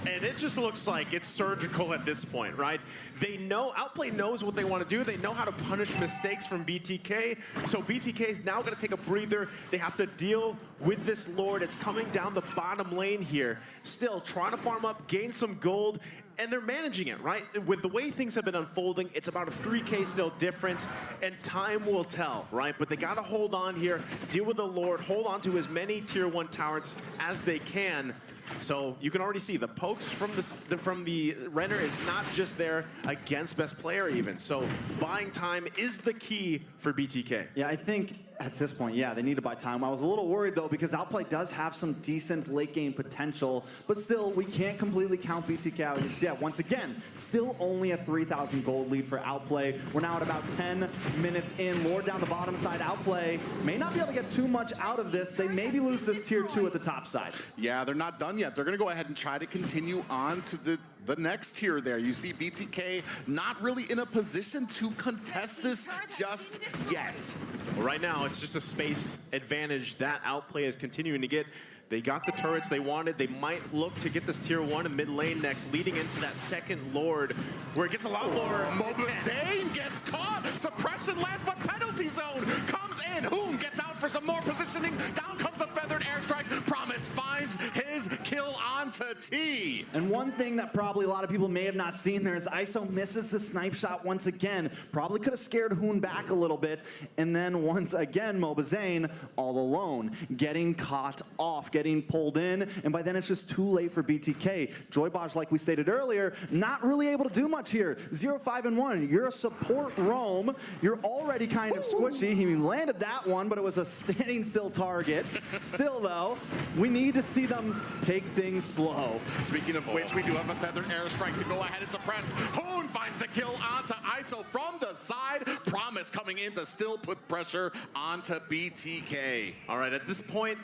And it just looks like it's surgical at this point, right? They know, Outplay knows what they want to do. They know how to punish mistakes from BTK. So BTK is now going to take a breather. They have to deal with this Lord. It's coming down the bottom lane here. Still trying to farm up, gain some gold, and they're managing it, right? With the way things have been unfolding, it's about a 3K still difference, and time will tell, right? But they got to hold on here, deal with the Lord, hold on to as many Tier 1 towers as they can. So you can already see the pokes from the Renner is not just there against best player even. So buying time is the key for BTK. Yeah, I think at this point, yeah, they need to buy time. I was a little worried, though, because Outplay does have some decent late game potential, but still, we can't completely count BTK out just yet. Once again, still only a 3,000 gold lead for Outplay. We're now at about 10 minutes in. Lord down the bottom side. Outplay may not be able to get too much out of this. They maybe lose this tier 2 at the top side. Yeah, they're not done yet. They're going to go ahead and try to continue on to the next tier there. You see BTK not really in a position to contest this just yet. Well, right now, it's just a space advantage that Outplay is continuing to get. They got the turrets they wanted. They might look to get this tier 1 in mid lane next, leading into that second Lord, where it gets a lot more. Mobazane gets caught. Suppression lands, but penalty zone comes in. Hoon gets out for some more positioning. Down comes the feathered airstrike. Promise finds his kill onto onto T. And one thing that probably a lot of people may have not seen there is ISO misses the snipe shot once again. Probably could have scared Hoon back a little bit. And then once again, Mobazane all alone, getting caught off, getting pulled in. And by then it's just too late for BTK. Joybaj, like we stated earlier, not really able to do much here. 0-5-1. You're a support roam. You're already kind of squishy. He landed that one, but it was a standing still target. Still, though, we need to see them take things slow. Speaking of which, we do have a feathered airstrike to go ahead and suppress. Hoon finds the kill onto ISO from the side. Promise coming in to still put pressure onto BTK. All right, at this point,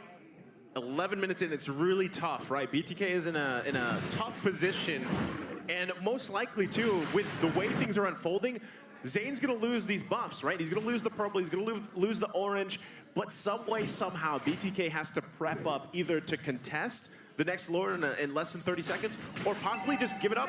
11 minutes in, it's really tough, right? BTK is in a tough position, and most likely, too, with the way things are unfolding, Zane's gonna lose these buffs, right? He's gonna lose the purple, he's gonna lose the orange, but some way, somehow, BTK has to prep up either to contest the next Lord in less than 30 seconds, or possibly just give it up,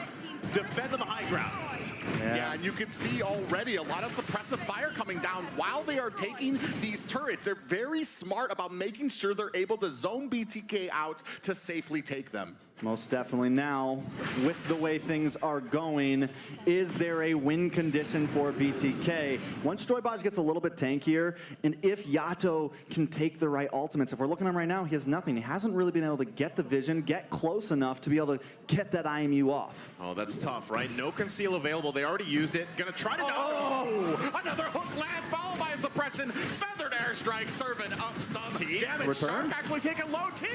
defend on the high ground. Yeah, and you can see already a lot of suppressive fire coming down while they are taking these turrets. They're very smart about making sure they're able to zone BTK out to safely take them. Most definitely. Now, with the way things are going, is there a win condition for BTK? Once Joybaj gets a little bit tankier, and if Yato can take the right ultimates, if we're looking at him right now, he has nothing. He hasn't really been able to get the vision, get close enough to be able to get that IMU off. Oh, that's tough, right? No conceal available. They already used it. Gonna try to... Oh! Another hook lands, followed by a suppression. Feathered airstrike serving up some damage. Return? Shark actually taking low T.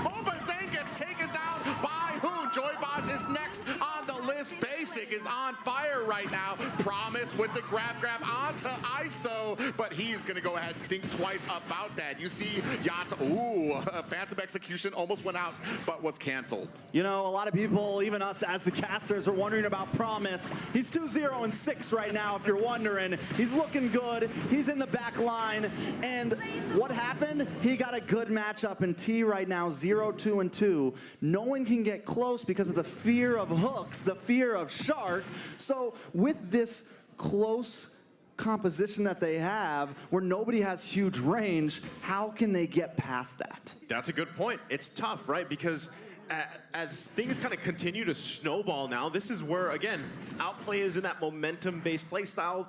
Mobazane gets taken down by Hoon. Joybaj is next on the list. Basic is on fire right now. Promise with the grab onto ISO, but he's going to go ahead and think twice about that. You see Yato, Phantom Execution almost went out, but was canceled. You know, a lot of people, even us as the casters, are wondering about Promise. He's 2-0-6 right now, if you're wondering. He's looking good. He's in the back line. And what happened? He got a good matchup in T right now, 0-2-2. No one can get close because of the fear of hooks, the fear of Shark. So with this close composition that they have, where nobody has huge range, how can they get past that? That's a good point. It's tough, right? Because as things kind of continue to snowball now, this is where, again, Outplay is in that momentum-based play style.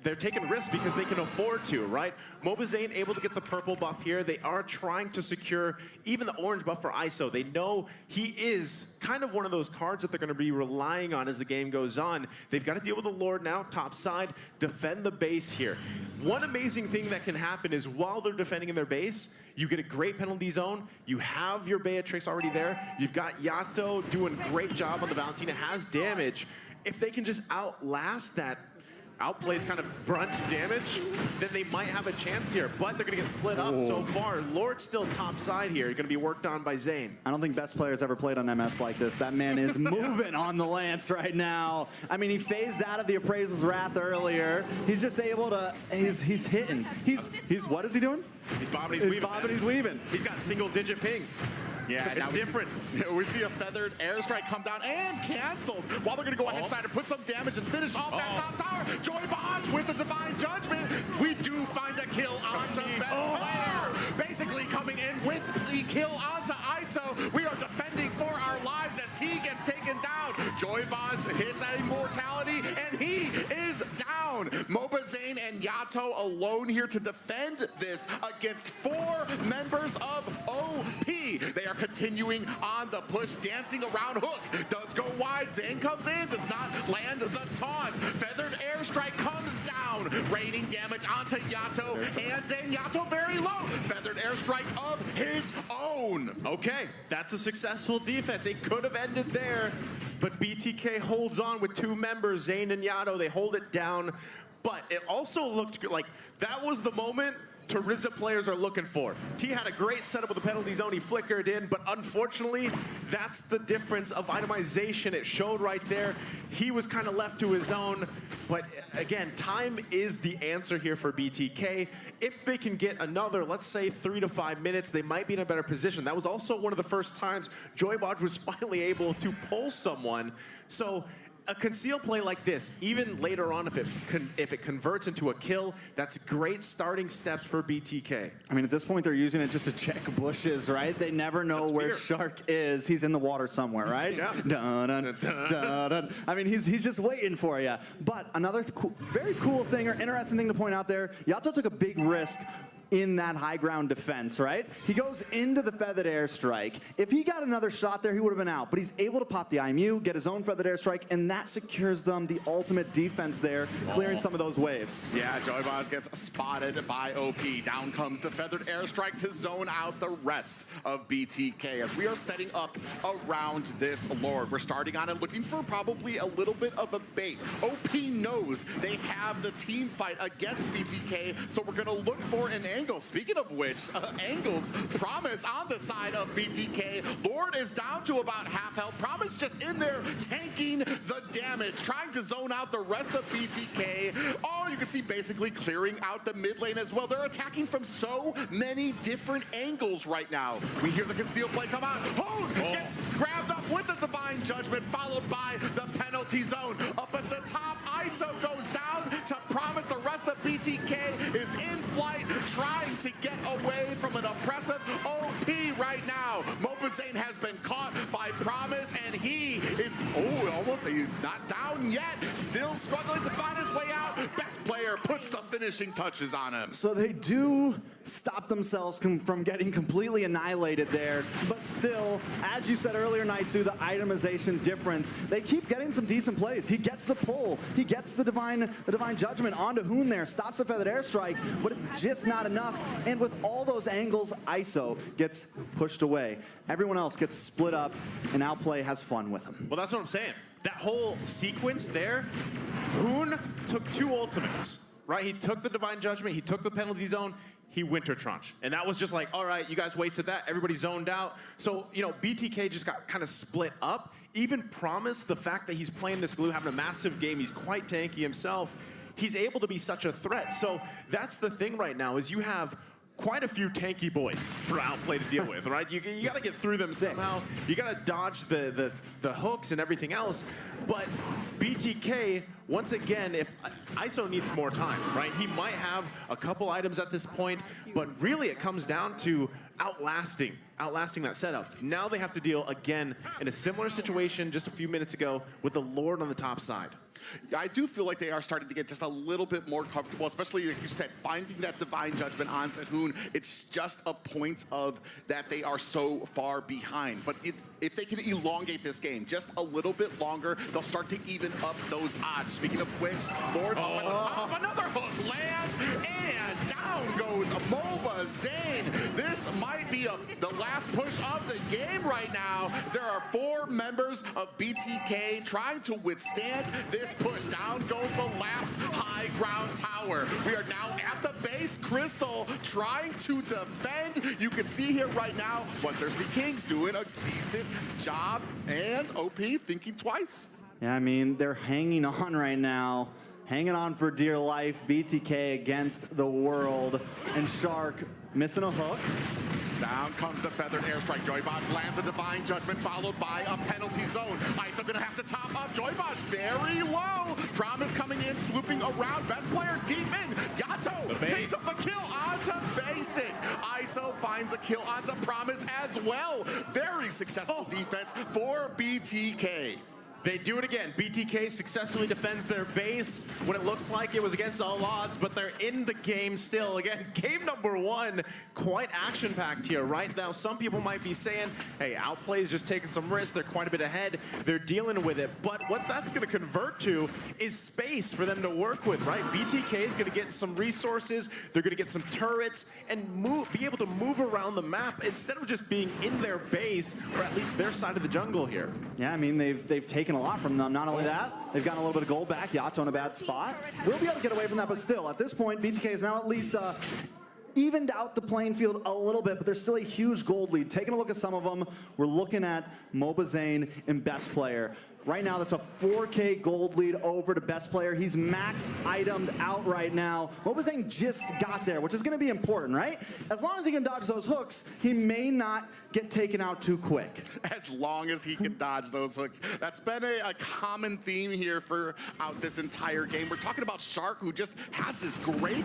They're taking risks because they can afford to, right? Mobazane able to get the purple buff here. They are trying to secure even the orange buff for ISO. They know he is kind of one of those cards that they're going to be relying on as the game goes on. They've got to deal with the Lord now, top side, defend the base here. One amazing thing that can happen is while they're defending in their base, you get a great penalty zone. You have your Beatrix already there. You've got Yato doing a great job on the Valentina, has damage. If they can just outlast that Outplay's kind of brunt damage, then they might have a chance here, but they're gonna get split up so far. Lord's still top side here, gonna be worked on by Zane. I don't think best players ever played on MS like this. That man is moving on the lance right now. I mean, he phased out of the Appraisal's Wrath earlier. He's just able to, he's hitting. He's what is he doing? He's bobbing, he's weaving. He's weaving. He's got single-digit ping. Yeah, it's different. We see a feathered airstrike come down and canceled. While they're going to go ahead inside and put some damage and finish off that top tower. Joybaj with the Divine Judgment. We do find a kill onto best player. Basically coming in with the kill onto ISO. We are defending for our lives as T gets taken down. Joybaj hits that immortality and he is down. Mobazane and Yato alone here to defend this against 4 members of OP. They are continuing on the push, dancing around Hook. Does go wide. Zane comes in, does not land the taunt. Feathered airstrike comes down, raining damage onto Yato, and Zane Yato very low. Feathered airstrike of his own. Okay, that's a successful defense. It could have ended there, but BTK holds on with 2 members, Zane and Yato. They hold it down, but it also looked like that was the moment Tariza players are looking for. T had a great setup with the penalty zone. He flickered in, but unfortunately, that's the difference of itemization. It showed right there. He was kind of left to his own. But again, time is the answer here for BTK. If they can get another, let's say 3 to 5 minutes, they might be in a better position. That was also one of the first times Joybaj was finally able to pull someone. So a concealed play like this, even later on, if it converts into a kill, that's great starting steps for BTK. I mean, at this point, they're using it just to check bushes, right? They never know That's where fear. Shark is. He's in the water somewhere, right? Yeah. Dun, dun, dun, dun. I mean, he's just waiting for you. But another very cool thing or interesting thing to point out there, Yato took a big risk in that high ground defense, right? He goes into the feathered airstrike. If he got another shot there, he would have been out. But he's able to pop the IMU, get his own feathered airstrike, and that secures them the ultimate defense there, clearing some of those waves. Yeah, Joyboz gets spotted by OP. Down comes the feathered airstrike to zone out the rest of BTK as we are setting up around this Lord. We're starting on it, looking for probably a little bit of a bait. OP knows they have the team fight against BTK, so we're gonna look for an angle. Speaking of which, Angle's Promise on the side of BTK. Lord is down to about half health. Promise just in there tanking the damage, trying to zone out the rest of BTK. Oh, you can see basically clearing out the mid lane as well. They're attacking from so many different angles right now. We hear the concealed play come out. Hone gets grabbed up with the Divine Judgment, followed by the penalty zone. Up at the top, ISO goes down to Promise. The rest of BTK is in flight, trying to get away from an oppressive OP right now. Mobazane has been caught by Promise, and he is, he's not down yet. Still struggling to find his way out. Best player puts the finishing touches on him. So they do stop themselves from getting completely annihilated there. But still, as you said earlier, Naisu, the itemization difference, they keep getting some decent plays. He gets the pull. He gets the Divine Judgment onto Hoon there, stops the feathered airstrike, but it's just not enough. And with all those angles, ISO gets pushed away. Everyone else gets split up, and Outplay has fun with him. Well, that's what I'm saying. That whole sequence there, Hoon took 2 ultimates, right? He took the Divine Judgment, he took the penalty zone, he Winter Tranche. And that was just like, all right, you guys wasted that, everybody zoned out. So, you know, BTK just got kind of split up. Even Promise, the fact that he's playing this glue, having a massive game, he's quite tanky himself, he's able to be such a threat. So that's the thing right now, is you have quite a few tanky boys for Outplay to deal with, right? You got to get through them somehow. You got to dodge the hooks and everything else. But BTK, once again, if ISO needs more time, right? He might have a couple items at this point, but really it comes down to outlasting that setup. Now they have to deal again in a similar situation just a few minutes ago with the Lord on the top side. I do feel like they are starting to get just a little bit more comfortable, especially like you said, finding that Divine Judgment onto Hoon. It's just a point of that they are so far behind. But if they can elongate this game just a little bit longer, they'll start to even up those odds. Speaking of which, Lord up at the top, another hook lands, and down goes Mobazane. This might be the last push of the game right now. There are 4 members of BTK trying to withstand this push. Down goes the last high ground tower. We are now at the base. Crystal trying to defend. You can see here right now, Bloodthirsty Kings doing a decent job, and OP thinking twice. Yeah, I mean, they're hanging on right now. Hanging on for dear life. BTK against the world. And Shark missing a hook. Down comes the feathered airstrike. Joybox lands a Divine Judgment, followed by a penalty zone. ISO gonna have to top up. Joybox very low. Promise coming in, swooping around. Best player deep in. Yato picks up a kill onto Basic. ISO finds a kill onto Promise as well. Very successful defense for BTK. They do it again. BTK successfully defends their base when it looks like it was against all odds, but they're in the game still. Again, game number 1, quite action-packed here. Right now, some people might be saying, hey, Outplay is just taking some risks. They're quite a bit ahead. They're dealing with it. But what that's going to convert to is space for them to work with, right? BTK is going to get some resources. They're going to get some turrets and be able to move around the map instead of just being in their base, or at least their side of the jungle here. Yeah, I mean, they've taken a lot from them. Not only that, they've gotten a little bit of gold back. Yato in a bad spot. We'll be able to get away from that, but still, at this point, BTK is now at least evened out the playing field a little bit, but there's still a huge gold lead. Taking a look at some of them, we're looking at Mobazane and Best Player. Right now, that's a 4K gold lead over to best player. He's max itemed out right now. Mobazane just got there, which is going to be important, right? As long as he can dodge those hooks, he may not get taken out too quick. As long as he can dodge those hooks. That's been a common theme here for this entire game. We're talking about Shark, who just has this great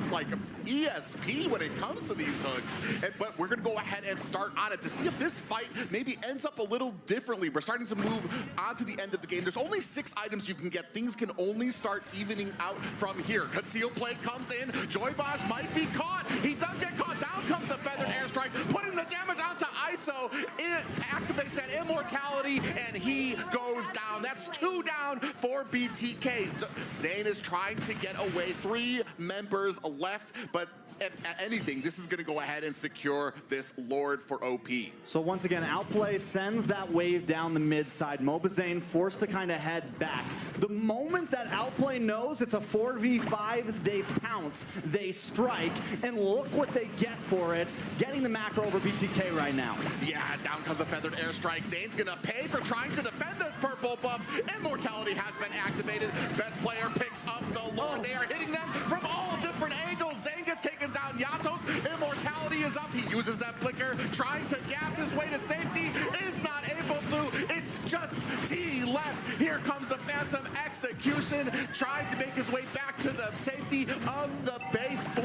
ESP when it comes to these hooks. But we're going to go ahead and start on it to see if this fight maybe ends up a little differently. We're starting to move on to the end of the game. There's only 6 items you can get. Things can only start evening out from here. Conceal plate comes in. Joybosh might be caught. He does get caught. Down comes the feathered airstrike, putting the damage onto ISO. It activates that immortality, and he goes down. That's 2 down for BTK. So Zane is trying to get away. 3 members left, but if anything, this is going to go ahead and secure this Lord for OP. So once again, Outplay sends that wave down the mid side. Mobazane forced to kind of head back. The moment that Outplay knows it's a 4v5, they pounce, they strike, and look what they get for it, getting the macro over BTK right now. Yeah, down comes a feathered airstrike. Zane's gonna pay for trying to defend this purple buff. Immortality has been activated. Best player picks up the Lord. They are hitting them from all different angles. Zane gets taken down. Yato's immortality is up. He uses that flicker, trying to gas his way to safety. Is not able to. It's just T left. Here comes the Phantom Execution, trying to make his way back to the safety of the base. 4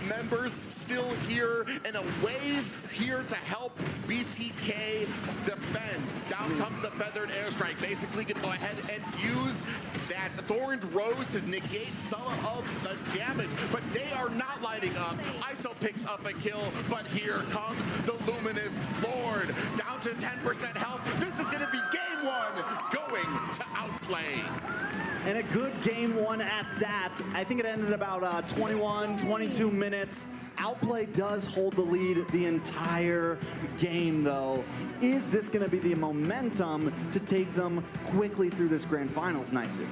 members still here, and a wave here to help BTK defend. Down comes the feathered airstrike. Basically gonna go ahead and use that Thorned Rose to negate some of the damage, but they are not lighting up. ISO picks up a kill, but here comes the Luminous Lord. Down to 10% health. This is gonna be game 1 going to Outplay. And a good game 1 at that. I think it ended about 21, 22 minutes. Outplay does hold the lead the entire game, though. Is this going to be the momentum to take them quickly through this grand finals, Nicey?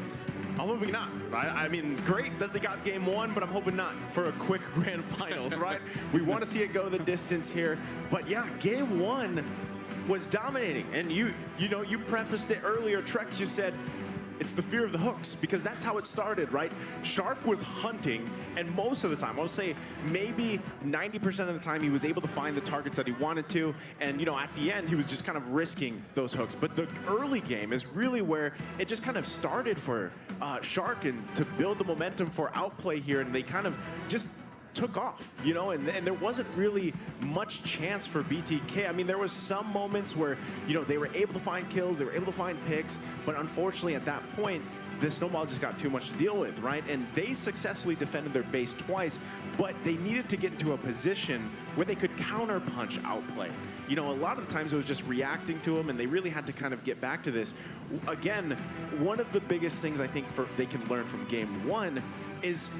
I'm hoping not. I mean, great that they got game 1, but I'm hoping not for a quick grand finals, right? We want to see it go the distance here. But yeah, game 1 was dominating. And you prefaced it earlier, Trex, you said, it's the fear of the hooks, because that's how it started, right? Shark was hunting, and most of the time, I'll say maybe 90% of the time, he was able to find the targets that he wanted to, and at the end, he was just kind of risking those hooks. But the early game is really where it just kind of started for Shark, and to build the momentum for Outplay here, and they kind of just took off, and there wasn't really much chance for BTK. I mean, there was some moments where, they were able to find kills, they were able to find picks, but unfortunately at that point, the snowball just got too much to deal with, right? And they successfully defended their base twice, but they needed to get into a position where they could counter-punch Outplay. A lot of the times it was just reacting to them, and they really had to kind of get back to this. Again, one of the biggest things I think they can learn from game 1 is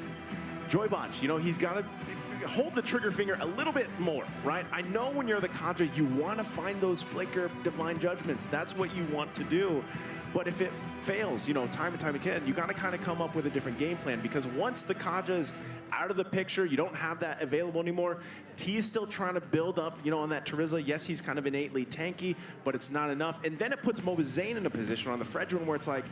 Joybosh. He's got to hold the trigger finger a little bit more, right? I know when you're the Kadra, you want to find those flicker divine judgments. That's what you want to do. But if it fails, time and time again, you got to kind of come up with a different game plan, because once the Kadra is out of the picture, you don't have that available anymore. T is still trying to build up, on that Terizla. Yes, he's kind of innately tanky, but it's not enough. And then it puts Mobazane in a position on the Fredrin where it's like,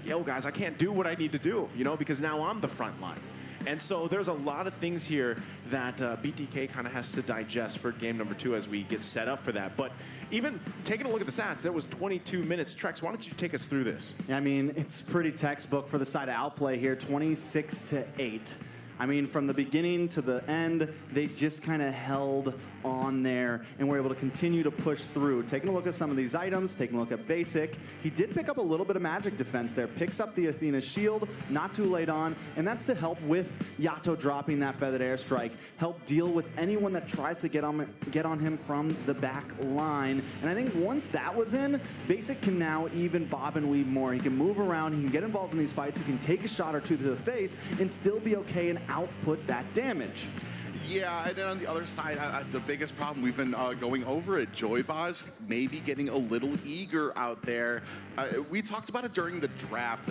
yo, guys, I can't do what I need to do, because now I'm the front line. And so there's a lot of things here that BTK kind of has to digest for game number 2 as we get set up for that. But even taking a look at the stats, there was 22 minutes. Trex, why don't you take us through this? I mean, it's pretty textbook for the side of Outplay here, 26-8. I mean, from the beginning to the end, they just kind of held on there and were able to continue to push through. Taking a look at some of these items, taking a look at basic. He did pick up a little bit of magic defense there. Picks up the Athena shield, not too late on, and that's to help with Yato dropping that feathered airstrike. Help deal with anyone that tries to get on him from the back line. And I think once that was in, basic can now even bob and weave more. He can move around, he can get involved in these fights, he can take a shot or two to the face and still be okay and output that damage. Yeah, and then on the other side, the biggest problem, we've been going over it, Joybosh maybe getting a little eager out there. We talked about it during the draft.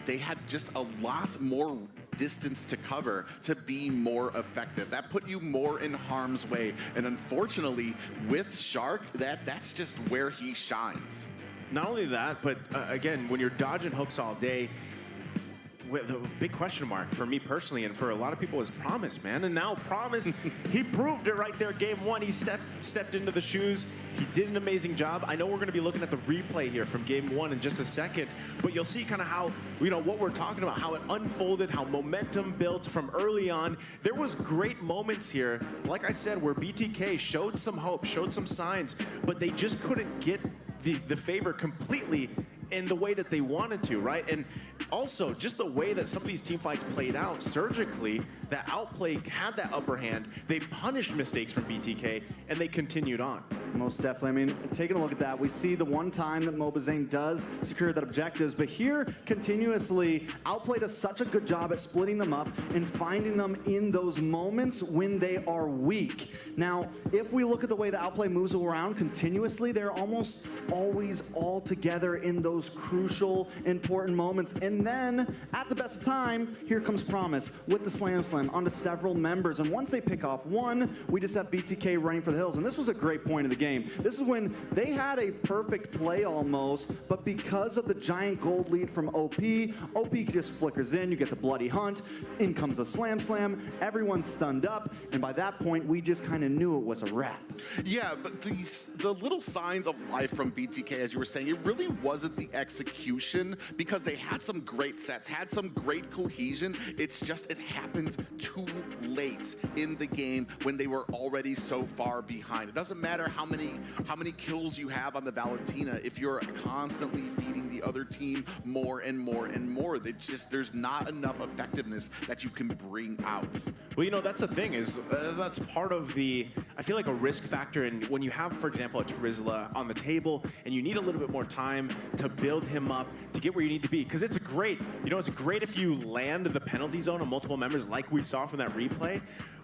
They had just a lot more distance to cover to be more effective. That put you more in harm's way. And unfortunately, with Shark, that's just where he shines. Not only that, but again, when you're dodging hooks all day, the big question mark for me personally and for a lot of people is Promise, man. And now Promise, he proved it right there. Game 1, he stepped into the shoes. He did an amazing job. I know we're going to be looking at the replay here from Game 1 in just a second, but you'll see kind of how, what we're talking about, how it unfolded, how momentum built from early on. There was great moments here, like I said, where BTK showed some hope, showed some signs, but they just couldn't get the favor completely in the way that they wanted to, right? And also, just the way that some of these team fights played out surgically, that Outplay had that upper hand. They punished mistakes from BTK, and they continued on. Most definitely. I mean, taking a look at that, we see the one time that Mobazane does secure that objectives, but here, continuously, Outplay does such a good job at splitting them up and finding them in those moments when they are weak. Now, if we look at the way that Outplay moves around continuously, they're almost always all together in those crucial, important moments. And then, at the best of time, here comes Promise with the Slam Slam onto several members. And once they pick off one, we just have BTK running for the hills. And this was a great point of the game. This is when they had a perfect play almost, but because of the giant gold lead from OP just flickers in, you get the bloody hunt, in comes a Slam Slam, everyone's stunned up, and by that point, we just kind of knew it was a wrap. Yeah, but the little signs of life from BTK, as you were saying, it really wasn't the execution, because they had some great sets, had some great cohesion. It's just it happened too late in the game when they were already so far behind. It doesn't matter how many kills you have on the Valentina if you're constantly feeding the other team more and more and more. It's just there's not enough effectiveness that you can bring out. Well, that's the thing is that's part of the, I feel like a risk factor. And when you have, for example, a Trizla on the table and you need a little bit more time to build him up to get where you need to be, because it's great, it's great if you land the penalty zone on multiple members like we saw from that replay.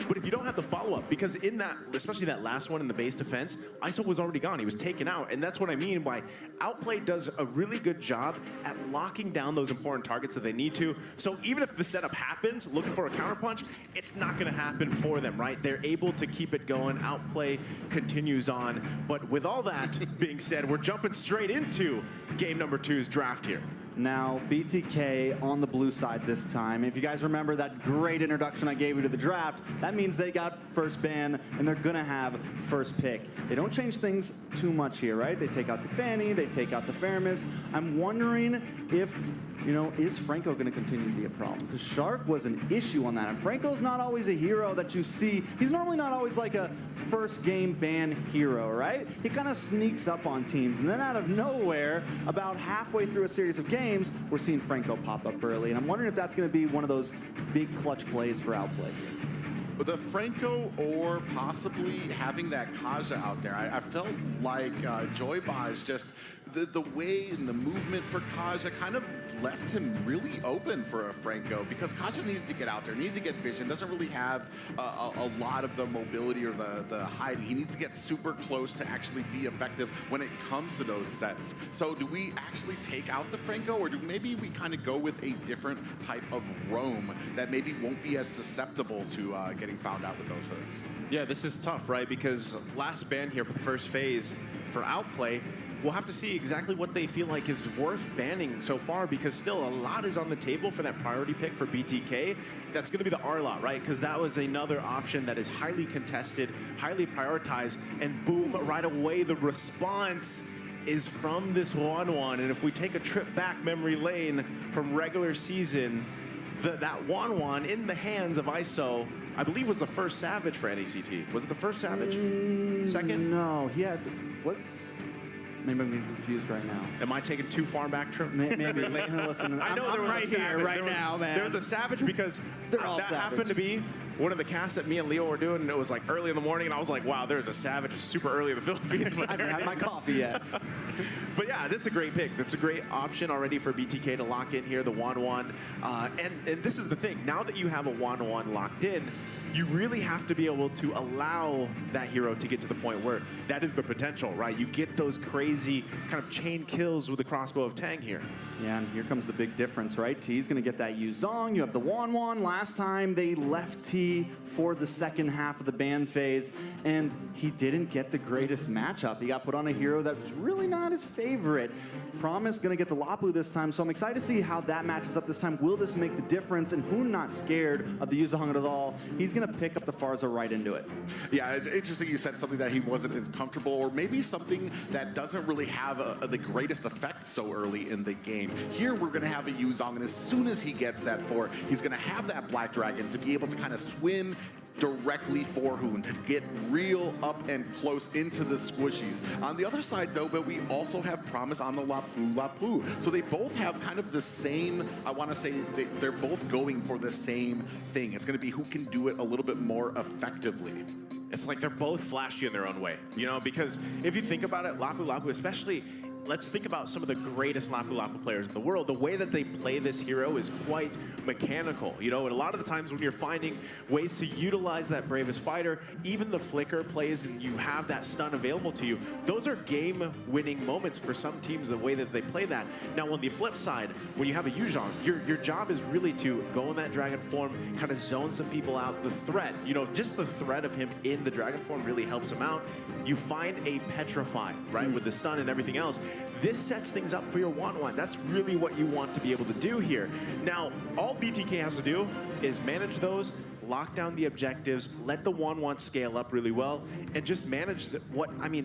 But if you don't have the follow-up, because in that, especially that last one in the base defense, ISO was already gone. He was taken out. And that's what I mean by Outplay does a really good job at locking down those important targets that they need to. So even if the setup happens, looking for a counterpunch, it's not going to happen for them, right? They're able to keep it going. Outplay continues on. But with all that being said, we're jumping straight into game number 2's draft here. Now, BTK on the blue side this time. If you guys remember that great introduction I gave you to the draft, that means they got first ban, and they're going to have first pick. They don't change things too much here, right? They take out the Fanny, they take out the Faramis. I'm wondering if, is Franco going to continue to be a problem? Because Shark was an issue on that. And Franco's not always a hero that you see. He's normally not always like a first game ban hero, right? He kind of sneaks up on teams. And then out of nowhere, about halfway through a series of games, we're seeing Franco pop up early. And I'm wondering if that's going to be one of those big clutch plays for Outplay. The Franco or possibly having that Kaja out there, I felt like Joybaj just, the way and the movement for Kaja kind of left him really open for a Franco, because Kaja needed to get out there, needed to get vision, doesn't really have a lot of the mobility or the hiding. He needs to get super close to actually be effective when it comes to those sets. So do we actually take out the Franco, or do maybe we kind of go with a different type of roam that maybe won't be as susceptible to getting found out with those hooks? Yeah, this is tough, right? Because last ban here for the first phase for Outplay, we'll have to see exactly what they feel like is worth banning so far, because still a lot is on the table for that priority pick for BTK. That's going to be the R-Lot, right? Because that was another option that is highly contested, highly prioritized, and boom, right away the response is from this 1-1. And if we take a trip back memory lane from regular season, that 1-1 in the hands of ISO, I believe, was the first Savage for NACT. Was it the first Savage? Second? No, he had, maybe I'm getting confused right now. Am I taking too far back trip? Maybe. Listen, I know I'm there was right a Savage. here, right now, man. There was a Savage because They're all that Savage. happened to be one of the casts that me and Leo were doing, and it was like early in the morning, and I was like, wow, there's a Savage super early in the Philippines. But I haven't had my coffee yet. But yeah, that's a great pick. That's a great option already for BTK to lock in here, the 1-1. And this is the thing. Now that you have a 1-1 locked in, you really have to be able to allow that hero to get to the point where that is the potential, right? You get those crazy kind of chain kills with the crossbow of Tang here. Yeah, and here comes the big difference, right? T's gonna get that Yuzong. You have the Wanwan. Last time they left T for the second half of the ban phase, and he didn't get the greatest matchup. He got put on a hero that was really not his favorite. Promise gonna get the Lapu this time, so I'm excited to see how that matches up this time. Will this make the difference? And Hoon not scared of the Yuzong at all. He's gonna pick up the Farza right into it. Yeah, it's interesting you said something that he wasn't comfortable, or maybe something that doesn't really have the greatest effect so early in the game. Here we're going to have a Yuzong, and as soon as he gets that 4, he's going to have that Black Dragon to be able to kind of swim directly for Hoon to get real up and close into the squishies. On the other side, though, but we also have Promise on the Lapu. So they both have kind of the same, I want to say, they're both going for the same thing. It's going to be who can do it a little bit more effectively. It's like they're both flashy in their own way, you know, because if you think about it, Lapu, especially, let's think about some of the greatest Lapu players in the world. The way that they play this hero is quite mechanical, you know, and a lot of the times when you're finding ways to utilize that bravest fighter, even the flicker plays and you have that stun available to you, those are game-winning moments for some teams, the way that they play that. Now, on the flip side, when you have a Yuzong, your job is really to go in that dragon form, kind of zone some people out. The threat, you know, just the threat of him in the dragon form really helps him out. You find a Petrify, right, with the stun and everything else. This sets things up for your 1-1. That's really what you want to be able to do here. Now, all BTK has to do is manage those, lock down the objectives, let the 1-1 scale up really well, and just manage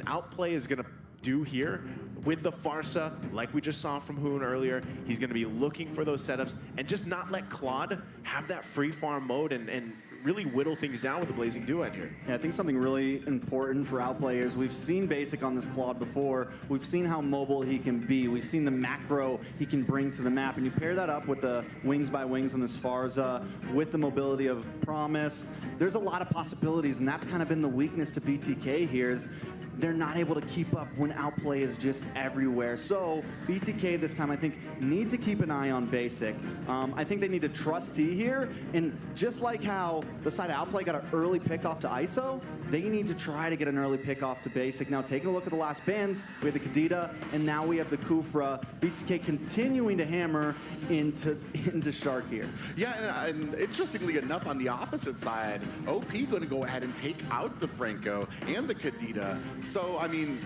Outplay is going to do here with the Farsa, like we just saw from Hoon earlier. He's going to be looking for those setups and just not let Claude have that free farm mode and really whittle things down with the Blazing Duet here. Yeah, I think something really important for Outplay is we've seen Basic on this Claude before. We've seen how mobile he can be. We've seen the macro he can bring to the map. And you pair that up with the wings by wings on this Farza, with the mobility of Promise. There's a lot of possibilities, and that's kind of been the weakness to BTK here is they're not able to keep up when Outplay is just everywhere. So BTK this time, I think, need to keep an eye on Basic. I think they need to trust T here, and just like how the side of Outplay got an early pick off to ISO, they need to try to get an early pick off to Basic. Now, taking a look at the last bans, we have the Kadita, and now we have the Kufra. BTK continuing to hammer into Shark here. Yeah, and interestingly enough, on the opposite side, OP going to go ahead and take out the Franco and the Kadita. So, I mean,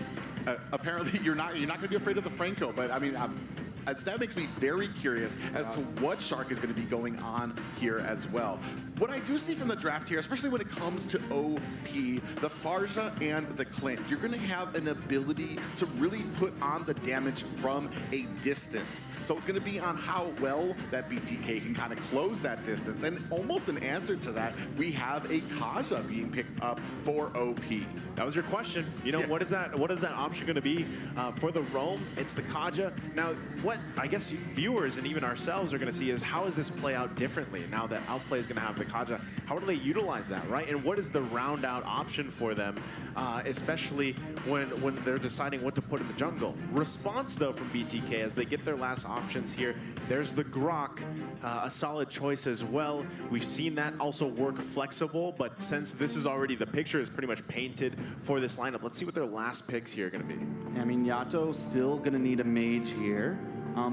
apparently you're not going to be afraid of the Franco, but I mean, that makes me very curious as to what Shark is going to be going on here as well. What I do see from the draft here, especially when it comes to OP, the Farza and the Clint, you're going to have an ability to really put on the damage from a distance. So it's going to be on how well that BTK can kind of close that distance. And almost an answer to that, we have a Kaja being picked up for OP. That was your question. You know, Yeah. what is that option going to be for the roam? It's the Kaja. Now, what I guess viewers and even ourselves are going to see is how does this play out differently now that Outplay is going to have the Kaja? How do they utilize that, right? And what is the round out option for them, especially when they're deciding what to put in the jungle? Response, though, from BTK as they get their last options here. There's the Grok, a solid choice as well. We've seen that also work flexible, but since this is already, the picture is pretty much painted for this lineup, let's see what their last picks here are going to be. I mean, Yato still going to need a mage here.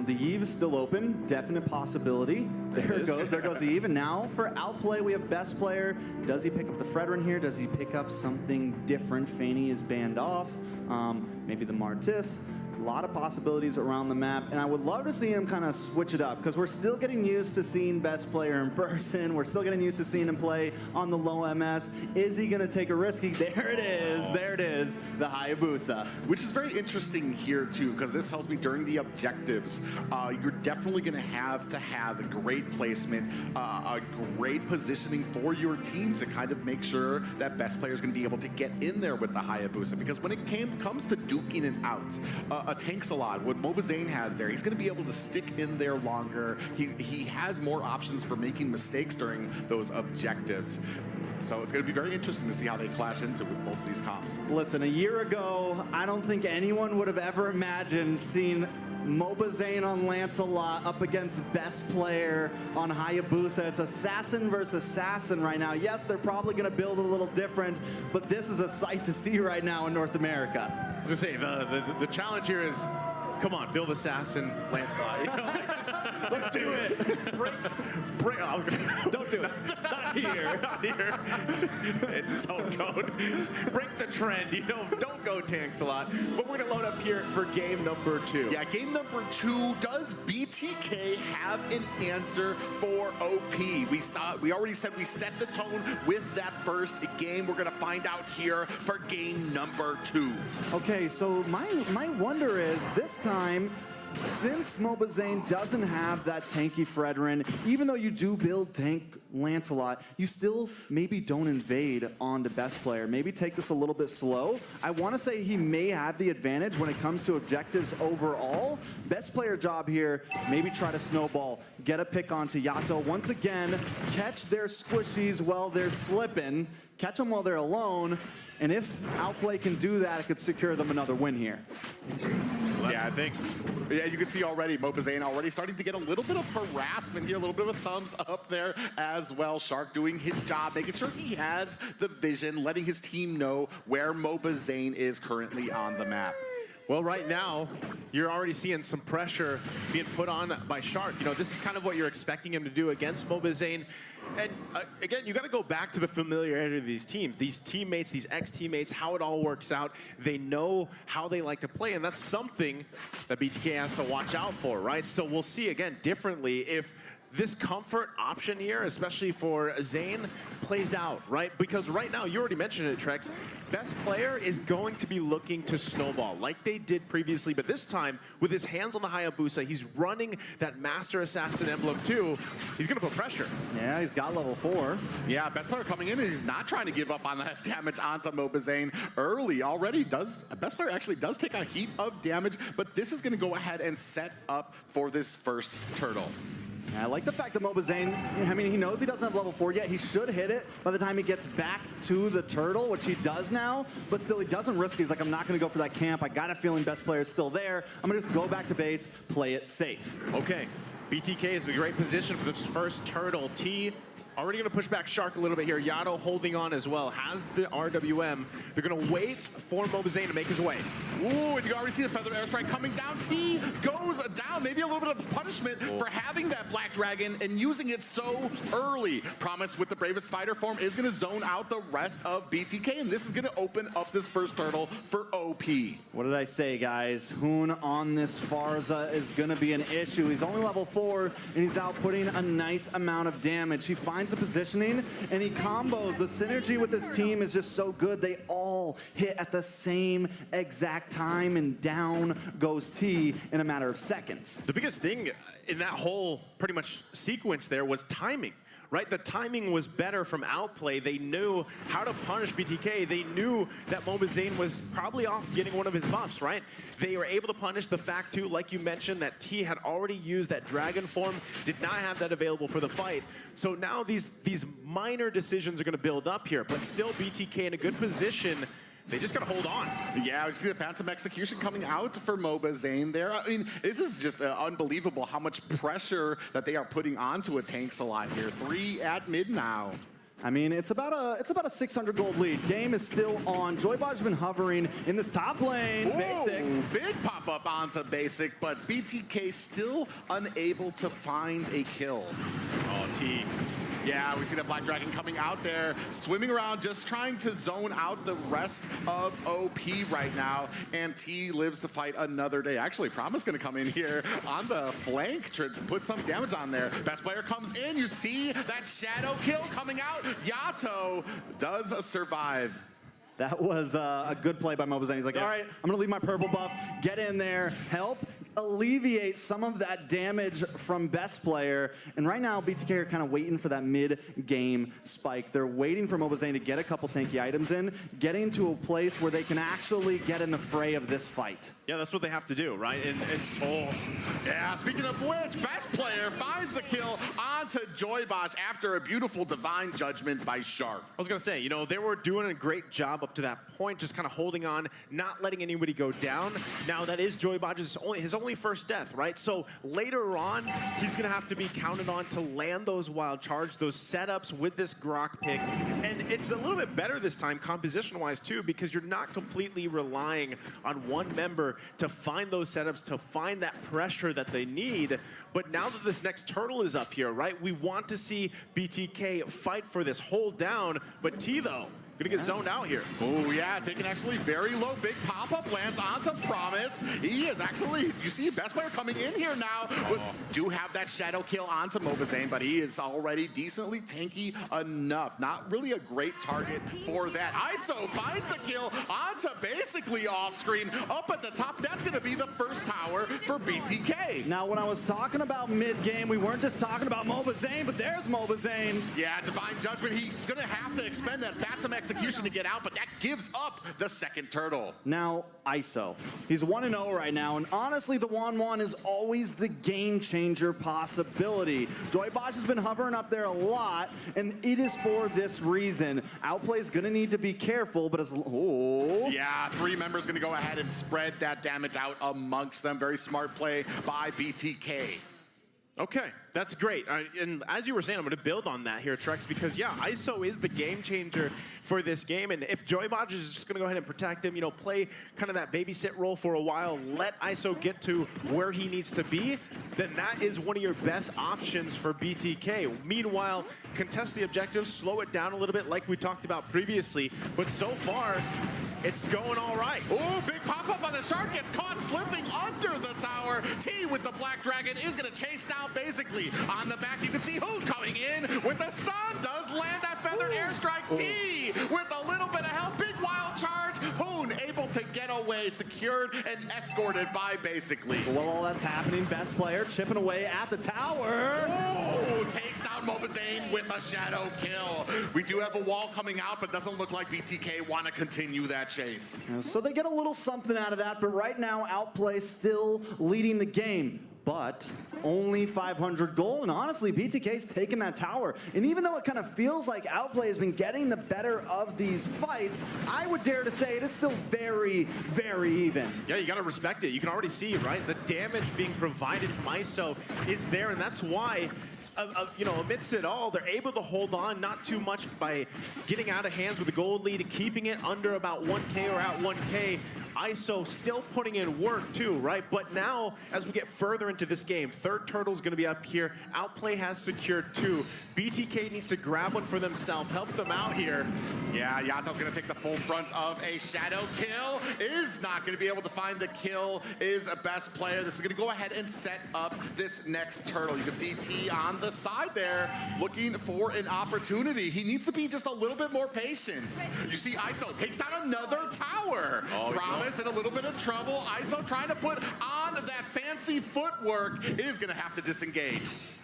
The Eve is still open, definite possibility. There it goes, there goes the Eve. And now for Outplay, we have best player. Does he pick up the Fredrin here? Does he pick up something different? Fanny is banned off. Maybe the Martis. A lot of possibilities around the map, and I would love to see him kind of switch it up because we're still getting used to seeing best player in person. We're still getting used to seeing him play on the low MS. Is he going to take a risky? There it is, the Hayabusa. Which is very interesting here too, because this tells me during the objectives, you're definitely going to have a great placement, a great positioning for your team to kind of make sure that best player is going to be able to get in there with the Hayabusa. Because when it comes to duking it out, a Tanks-a-Lot, what Mobazane has there, he's going to be able to stick in there longer. He has more options for making mistakes during those objectives. So it's going to be very interesting to see how they clash into with both of these comps. Listen, a year ago, I don't think anyone would have ever imagined seeing Mobazane on Lancelot up against best player on Hayabusa. It's assassin versus assassin right now. Yes, they're probably going to build a little different, but this is a sight to see right now in North America. I was going to say, the challenge here is come on, build assassin, Lancelot. You know, like, let's do it. Break. Oh, I was gonna, don't do it. Not here. Not here. It's its own code. Break the trend. You know, don't go tanks a lot. But we're gonna load up here for game number 2. Yeah, game number 2. Does BTK have an answer for OP? We already said we set the tone with that first game. We're gonna find out here for game number 2. Okay, so my wonder is this time, since Mobazane doesn't have that tanky Fredrin, even though you do build tank Lancelot, you still maybe don't invade onto best player. Maybe take this a little bit slow. I want to say he may have the advantage when it comes to objectives overall. Best player job here, maybe try to snowball, get a pick onto Yato. Once again, catch their squishies while they're slipping, catch them while they're alone, and if Outplay can do that, it could secure them another win here. Yeah, I think. Yeah, you can see already Mobazane already starting to get a little bit of harassment here, a little bit of a thumbs up there as well. Shark doing his job, making sure he has the vision, letting his team know where Mobazane is currently on the map. Well, right now, you're already seeing some pressure being put on by Shark. You know, this is kind of what you're expecting him to do against Mobazane. And again, you got to go back to the familiarity of these teams. These teammates, these ex-teammates, how it all works out. They know how they like to play, and that's something that BTK has to watch out for, right? So we'll see, again, differently if this comfort option here, especially for Zane, plays out, right? Because right now, you already mentioned it, Trex, best player is going to be looking to snowball like they did previously, but this time, with his hands on the Hayabusa, he's running that Master Assassin emblem too. He's gonna put pressure. Yeah, he's got level 4. Yeah, best player coming in, and he's not trying to give up on that damage onto Mobazane early. Already best player actually does take a heap of damage, but this is gonna go ahead and set up for this first turtle. I like the fact that Mobazane, I mean, he knows he doesn't have level 4 yet. He should hit it by the time he gets back to the turtle, which he does now, but still he doesn't risk it. He's like, I'm not gonna go for that camp. I got a feeling best player is still there. I'm gonna just go back to base, play it safe. Okay, BTK is in a great position for this first turtle. T already going to push back Shark a little bit here. Yato holding on as well, has the RWM. They're going to wait for Mobazane to make his way. Ooh, and you already see the Feather Airstrike coming down. T goes down. Maybe a little bit of punishment for having that Black Dragon and using it so early. Promise with the Bravest Fighter form is going to zone out the rest of BTK, and this is going to open up this first turtle for OP. What did I say, guys? Hoon on this Farza is going to be an issue. He's only level 4, and he's outputting a nice amount of damage. He finds the positioning, and he combos. The synergy with this team is just so good. They all hit at the same exact time, and down goes T in a matter of seconds. The biggest thing in that whole pretty much sequence there was timing. Right, the timing was better from Outplay. They knew how to punish BTK. They knew that Mobazane was probably off getting one of his buffs, right? They were able to punish the fact, too, like you mentioned, that T had already used that dragon form, did not have that available for the fight. So now these minor decisions are going to build up here, but still BTK in a good position. They just got to hold on. Yeah, we see the Phantom Execution coming out for Mobazane there. I mean, this is just unbelievable how much pressure that they are putting onto a Tanksalot here. 3 at mid now. I mean, it's about a 600 gold lead. Game is still on. Joybot's been hovering in this top lane. Whoa, Basic. big pop-up onto Basic, but BTK still unable to find a kill. Oh, T. Yeah, we see that Black Dragon coming out there, swimming around, just trying to zone out the rest of OP right now. And T lives to fight another day. Actually, Promise gonna come in here on the flank to put some damage on there. Best player comes in, you see that shadow kill coming out. Yato does survive. That was a good play by Mobazane. He's like, all right, I'm gonna leave my purple buff, get in there, help alleviate some of that damage from best player. And right now, BTK are kind of waiting for that mid-game spike. They're waiting for Mobazane to get a couple tanky items in, getting to a place where they can actually get in the fray of this fight. Yeah, that's what they have to do, right? And yeah, speaking of which, best player finds the kill onto Joybosh after a beautiful divine judgment by Shark. I was going to say, you know, they were doing a great job up to that point, just kind of holding on, not letting anybody go down. Now, that is Joybosh's his only only first death, right? So later on, he's going to have to be counted on to land those wild charge, those setups with this Grok pick. And it's a little bit better this time, composition-wise, too, because you're not completely relying on one member to find those setups, to find that pressure that they need. But now that this next turtle is up here, right, we want to see BTK fight for this hold down. But T, though, gonna get zoned out here. Oh, yeah, taking actually very low, big pop-up lands onto Promise. He is actually, you see, best player coming in here now. Do have that shadow kill onto Mobazane, but he is already decently tanky enough. Not really a great target for that. ISO finds a kill onto basically off-screen. Up at the top, that's gonna be the first tower for BTK. Now, when I was talking about mid-game, we weren't just talking about Mobazane, but there's Mobazane. Yeah, Divine Judgment, he's gonna have to expend that Phantom execution to get out, but that gives up the second turtle. Now, ISO. He's 1-0 right now, and honestly, the 1-1 is always the game-changer possibility. Joybosh has been hovering up there a lot, and it is for this reason. Outplay is gonna need to be careful, but as... Oh. Yeah, 3 members gonna go ahead and spread that damage out amongst them. Very smart play by BTK. Okay, that's great. And as you were saying, I'm going to build on that here, Trex, because, yeah, ISO is the game changer for this game. And if Joybodge is just going to go ahead and protect him, you know, play kind of that babysit role for a while, let ISO get to where he needs to be, then that is one of your best options for BTK. Meanwhile, contest the objectives, slow it down a little bit like we talked about previously. But so far, it's going all right. Oh, big pop-up on the shark, gets caught slipping under the tower. T with the Black Dragon is going to chase down basically on the back. You can see Hoon coming in with a stun. Does land that feathered airstrike. T with a little bit of help. Big wild charge. Hoon able to get away, secured and escorted by basically. While all that's happening, best player chipping away at the tower. Oh, takes down Mobazane with a shadow kill. We do have a wall coming out, but doesn't look like BTK want to continue that chase. So they get a little something out of that, but right now, Outplay still leading the game. But only 500 gold, and honestly, BTK's taking that tower. And even though it kind of feels like Outplay has been getting the better of these fights, I would dare to say it is still very, very even. Yeah, you got to respect it. You can already see, right? The damage being provided from ISO is there, and that's why, you know, amidst it all, they're able to hold on not too much by getting out of hands with the gold lead and keeping it under about 1K or at 1K. ISO still putting in work too, right? But now, as we get further into this game, third turtle's gonna be up here. Outplay has secured 2. BTK needs to grab one for themselves, help them out here. Yeah, Yato's gonna take the full front of a shadow kill. Is not gonna be able to find the kill, is a best player. This is gonna go ahead and set up this next turtle. You can see T on the side there, looking for an opportunity. He needs to be just a little bit more patient. You see ISO takes down another tower. Promise in a little bit of trouble. ISO trying to put on that fancy footwork, is gonna have to disengage.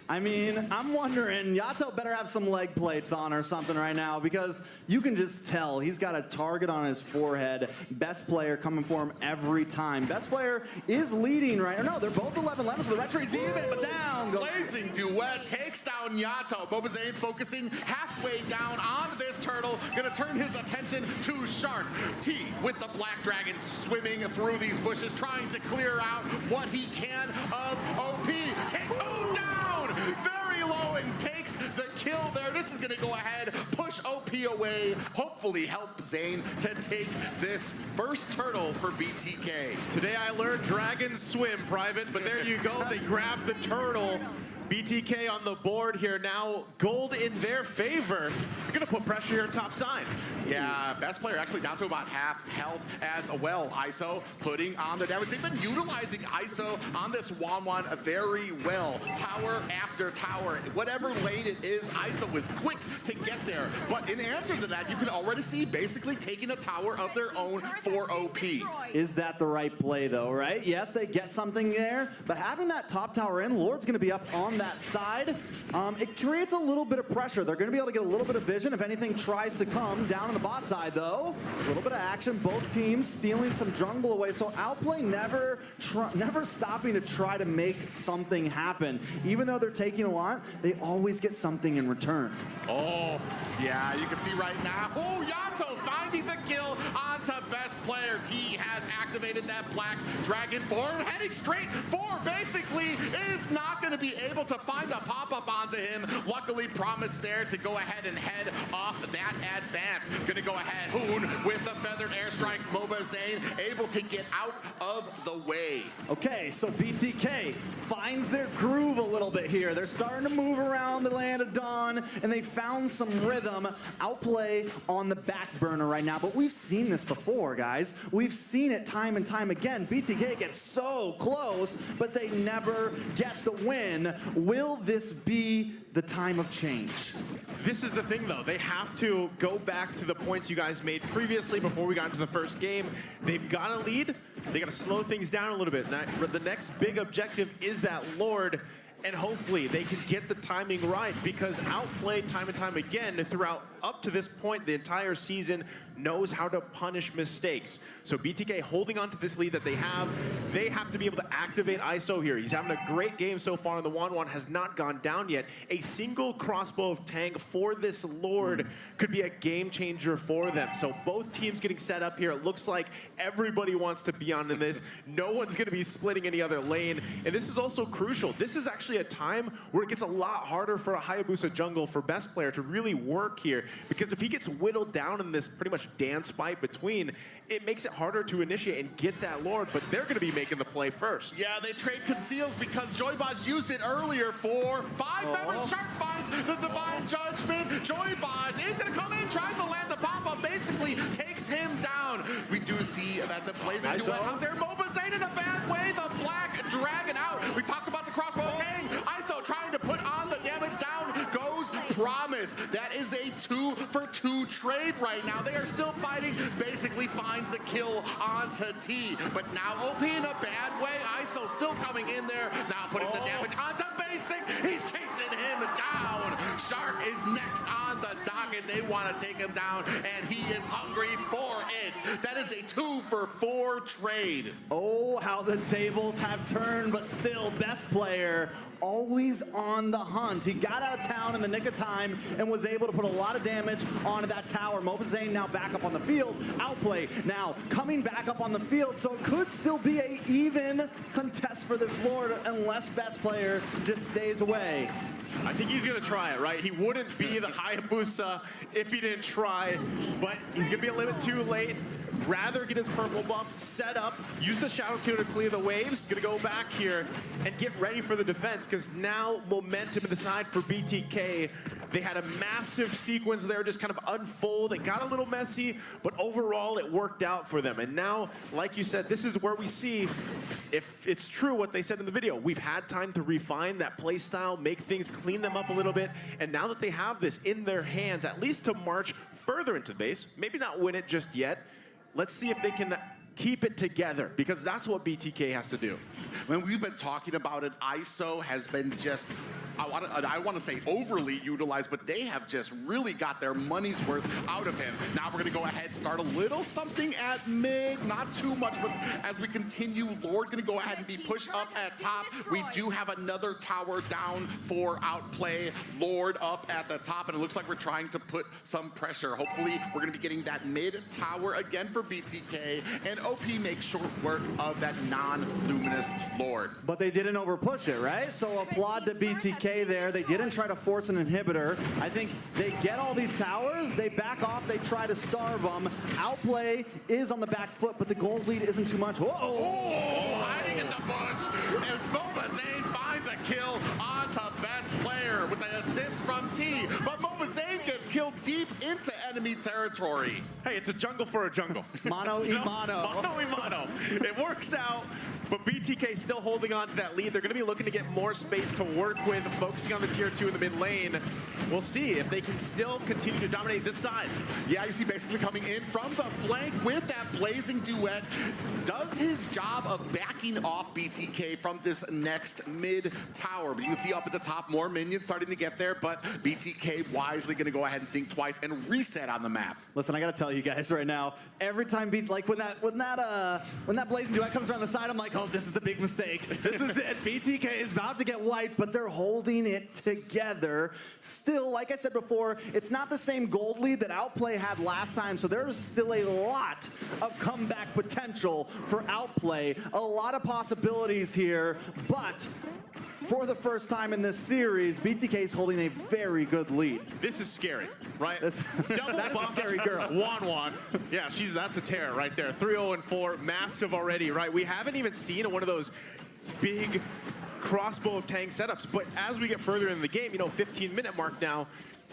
I mean, I'm wondering, Yato better have some leg plates on or something right now, because you can just tell he's got a target on his forehead. Best player coming for him every time. Best player is leading right now. No, they're both 11-11, so the retrade's even, but down. Blazing Duet takes down Yato. Mobazane focusing halfway down on this turtle. Gonna turn his attention to Shark. T with the Black Dragon swimming through these bushes, trying to clear out what he can of OP. Takes him down! Very low and takes the kill there. This is gonna go ahead, push OP away, hopefully help Zane to take this first turtle for BTK. Today I learned dragons swim, Private, but there you go, they grab the turtle. BTK on the board here now, gold in their favor. You're gonna put pressure here top side. Yeah, best player actually down to about half health as well. ISO putting on the damage. They've been utilizing ISO on this 1-1 very well. Tower after tower. Whatever lane it is, ISO is quick to get there. But in answer to that, you can already see basically taking a tower of their own for OP. Is that the right play though, right? Yes, they get something there, but having that top tower in, Lord's gonna be up on that side. It creates a little bit of pressure. They're gonna be able to get a little bit of vision if anything tries to come down on the bot side though. A little bit of action, both teams stealing some jungle away. So Outplay never stopping to try to make something happen. Even though they're taking a lot, they always get something in return. Oh, yeah, you can see right now. Oh, Yato finding the kill onto best player. T has activated that black dragon form, heading straight for basically is not going to be able to find a pop-up onto him. Luckily, Promise there to go ahead and head off that advance. Going to go ahead, Hoon with the feathered airstrike. Moba Zane able to get out of the way. Okay, so BTK finds their groove a little bit here. They're starting to move around the land of Dawn, and they found some rhythm. Outplay on the back burner right now, but we've seen this before, guys. We've seen it time and time again. BTK gets so close, but they never get the win. Will this be the time of change? This is the thing, though. They have to go back to the points you guys made previously before we got into the first game. They've got to lead. They got to slow things down a little bit. Now, the next big objective is that Lord, and hopefully they can get the timing right, because Outplay time and time again throughout up to this point the entire season knows how to punish mistakes. So BTK holding on to this lead that they have to be able to activate ISO here. He's having a great game so far, and the 1-1 has not gone down yet. A single crossbow of tank for this Lord could be a game changer for them. So both teams getting set up here. It looks like everybody wants to be on in this. No one's going to be splitting any other lane, and this is also crucial. This is actually a time where it gets a lot harder for a Hayabusa jungle for best player to really work here, because if he gets whittled down in this pretty much dance fight between, it makes it harder to initiate and get that Lord, but they're going to be making the play first. Yeah, they trade conceals because Joybaz used it earlier for 5-member Shark finds the Divine Judgment. Joybaz is going to come in, tries to land the pop-up, basically takes him down. We do see that the Blazing Duet out there. Moba Zane in a bad way, the Black Dragon out. We talked about the crossbow Kang. ISO trying to put on the damage, down goes Promise. That is a 2-for-2 trade right now. They are still fighting, basically finds the kill onto T. But now OP in a bad way. ISO still coming in there, now putting the damage onto Basic. He's chasing him down. Shark is next on the docket. They want to take him down, and he is hungry for it. That is a 2-for-4 trade. Oh, how the tables have turned, but still, best player always on the hunt. He got out of town in the nick of time and was able to put a lot of damage onto that tower. Moba Zane now back up on the field. Outplay now coming back up on the field, so it could still be a even contest for this Lord unless best player just stays away. I think he's going to try it, right? He wouldn't be the Hayabusa if he didn't try, but he's going to be a little bit too late. Rather get his purple buff set up, use the Shadow Q to clear the waves. Going to go back here and get ready for the defense, because now momentum in the side for BTK. They had a massive sequence there just kind of unfold. It got a little messy, but overall it worked out for them. And now, like you said, this is where we see if it's true what they said in the video. We've had time to refine that play style, make things, clean them up a little bit. And now that they have this in their hands, at least to march further into base, maybe not win it just yet, let's see if they can keep it together, because that's what BTK has to do. When we've been talking about it, ISO has been just, I want to say overly utilized, but they have just really got their money's worth out of him. Now we're going to go ahead, start a little something at mid, not too much, but as we continue, Lord going to go ahead and be pushed up at top. We do have another tower down for Outplay. Lord up at the top, and it looks like we're trying to put some pressure. Hopefully, we're going to be getting that mid tower again for BTK, and OP makes short work of that non-luminous Lord. But they didn't overpush it, right? So applaud to BTK there. They didn't try to force an inhibitor. I think they get all these towers, they back off, they try to starve them. Outplay is on the back foot, but the gold lead isn't too much. Whoa! Oh, hiding in the bush, and Moba Zane finds a kill onto best player with an assist from T. But Moba Zane gets killed deep into enemy territory. Hey, it's a jungle for a jungle. Mano y mano. Mano y mano. It works out, but BTK still holding on to that lead. They're going to be looking to get more space to work with, focusing on the tier 2 in the mid lane. We'll see if they can still continue to dominate this side. Yeah, you see basically coming in from the flank with that Blazing Duet. Does his job of backing off BTK from this next mid tower. But you can see up at the top, more minions starting to get there, but BTK wisely going to go ahead and think twice and reset on the map. Listen, I gotta tell you guys right now, every time when that blazing duet comes around the side, I'm like, oh, this is the big mistake. This is it. BTK is about to get wiped, but they're holding it together. Still, like I said before, it's not the same gold lead that Outplay had last time, so there's still a lot of comeback potential for Outplay. A lot of possibilities here, but for the first time in this series, BTK is holding a very good lead. This is scary, right? Double That's a buff. scary girl. Wan. Yeah, that's a terror right there. 3-0-4, massive already, right? We haven't even seen one of those big crossbow of tank setups, but as we get further in the game, 15-minute mark now,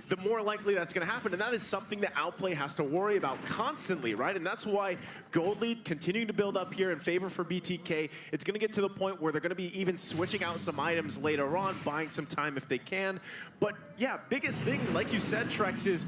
the more likely that's going to happen. And that is something that Outplay has to worry about constantly, right? And that's why gold lead continuing to build up here in favor for BTK. It's going to get to the point where they're going to be even switching out some items later on, buying some time if they can. But yeah, biggest thing, like you said, Trex, is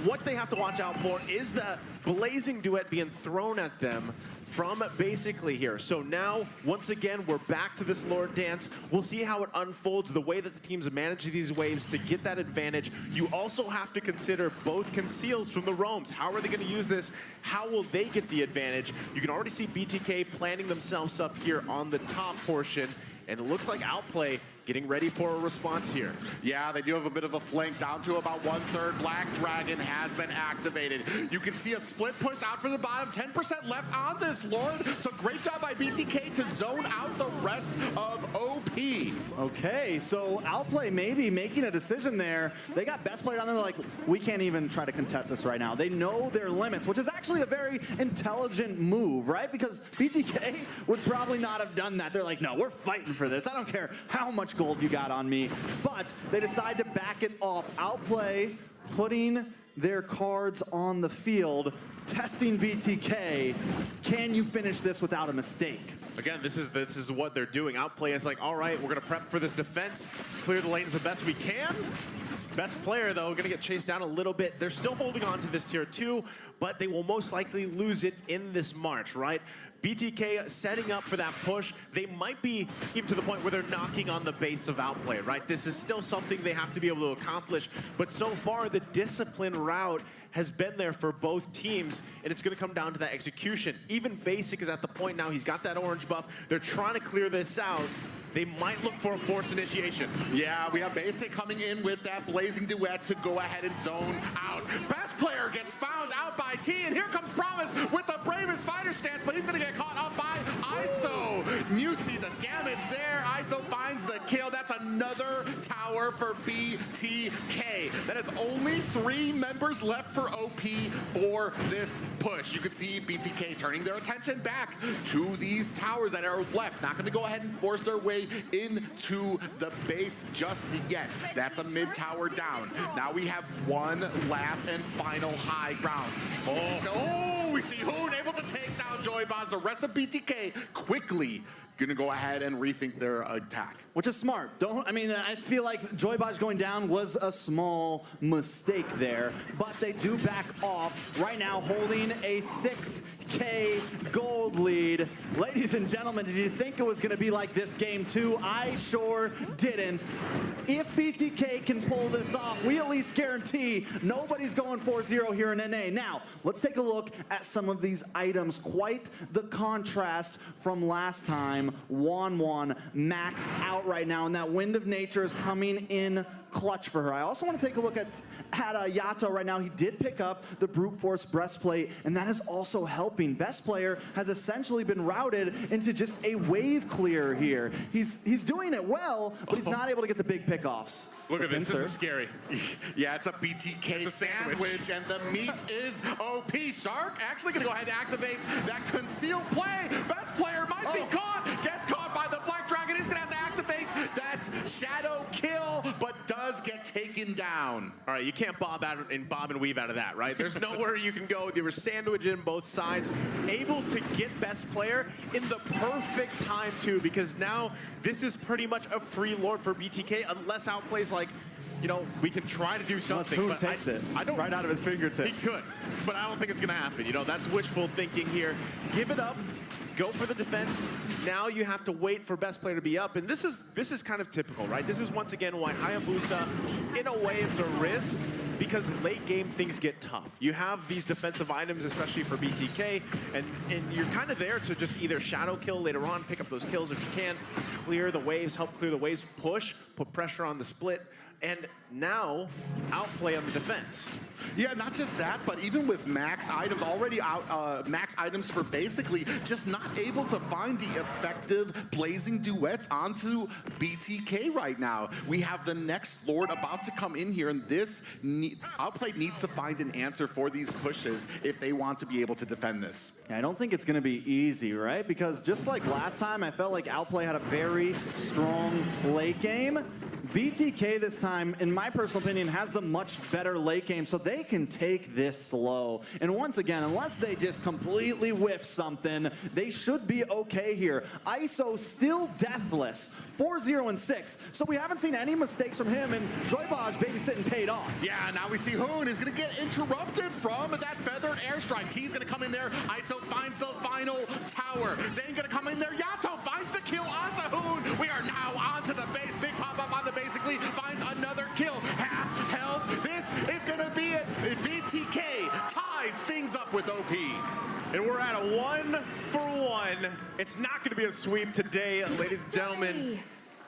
what they have to watch out for is that blazing duet being thrown at them from basically here. So now, once again, we're back to this Lord Dance. We'll see how it unfolds, the way that the teams manage these waves to get that advantage. You also have to consider both conceals from the roams. How are they going to use this? How will they get the advantage? You can already see BTK planning themselves up here on the top portion. And it looks like Outplay getting ready for a response here. Yeah, they do have a bit of a flank down to about 1/3. Black Dragon has been activated. You can see a split push out from the bottom. 10% left on this Lord. So great job by BTK to zone out the rest of OP. Okay, so Outplay maybe making a decision there. They got best player down there. They're like, we can't even try to contest this right now. They know their limits, which is actually a very intelligent move, right? Because BTK would probably not have done that. They're like, no, we're fighting for this. I don't care how much gold you got on me. But they decide to back it off. Outplay putting their cards on the field, testing BTK. Can you finish this without a mistake? Again, this is what they're doing. Outplay is like, all right, we're going to prep for this defense, clear the lanes the best we can. Best player, though, going to get chased down a little bit. They're still holding on to this tier 2, but they will most likely lose it in this March, right? BTK setting up for that push. They might be even to the point where they're knocking on the base of Outplay, right? This is still something they have to be able to accomplish, but so far the discipline route has been there for both teams, and it's going to come down to that execution. Even Basic is at the point now, he's got that orange buff. They're trying to clear this out. They might look for a forced initiation. Yeah, we have Basic coming in with that blazing duet to go ahead and zone out. Best player gets found out by T, and here comes Promise with the bravest fighter stance, but he's going to get caught up by ISO. You see the damage there. ISO finds the kill. That's another tower for BTK. That is only 3 members left for OP for this push. You can see BTK turning their attention back to these towers that are left. Not going to go ahead and force their way into the base just yet. That's a mid tower down. Now we have one last and final high ground. We see Hoon able to take down Joy Boz. The rest of BTK quickly gonna go ahead and rethink their attack. Which is smart. I feel like Joybaj going down was a small mistake there, but they do back off right now, holding a 6K gold lead. Ladies and gentlemen, did you think it was gonna be like this game 2? I sure didn't. If BTK can pull this off, we at least guarantee nobody's going 4-0 here in NA. Now, let's take a look at some of these items. Quite the contrast from last time. Wan maxed out right now, and that Wind of Nature is coming in clutch for her. I also want to take a look at Yato right now. He did pick up the Brute Force breastplate, and that is also helping. Best player has essentially been routed into just a wave clear here. He's doing it well, but he's not able to get the big pickoffs. Look at this. This is scary. Yeah, it's a BTK sandwich, and the meat is OP. Shark actually going to go ahead and activate that concealed play. Best player might be caught. Gets caught by the Black Dragon. He's going to have to activate that shadow kill, but does get taken down. All right, you can't bob and weave out of that, right? There's nowhere you can go. They were sandwiching both sides, able to get best player in the perfect time too, because now this is pretty much a free lord for BTK unless Outplay's like, we can try to do something. Unless Hoon takes it right out of his fingertips. He could, but I don't think it's going to happen. That's wishful thinking here. Give it up. go for the defense. Now you have to wait for best player to be up, and this is kind of typical, right? This is once again why Hayabusa, in a way, it's a risk because late game things get tough. You have these defensive items, especially for BTK, and you're kind of there to just either shadow kill later on, pick up those kills if you can, clear the waves, help clear the waves, push, put pressure on the split, and now outplay on the defense. Yeah, not just that, but even with max items already out, max items for basically just not able to find the effective blazing duets onto BTK right now. We have the next Lord about to come in here, and this Outplay needs to find an answer for these pushes if they want to be able to defend this. Yeah, I don't think it's going to be easy, right? Because just like last time, I felt like Outplay had a very strong late game. BTK this time, in my personal opinion, has the much better late game, so they can take this slow. And once again, unless they just completely whiff something, they should be okay here. ISO still deathless, 4-0 and 6. So we haven't seen any mistakes from him, and Joybaj babysitting paid off. Yeah, now we see Hoon is going to get interrupted from that feathered airstrike. T's going to come in there. ISO finds the final tower. Zane going to come in there. Yato finds the kill onto Hoon. We are now onto the base. Big pop-up on the basically finds another kill. Half health. This is going to be it. BTK ties things up with OP. And we're at a 1-for-1. It's not going to be a sweep today, ladies and gentlemen.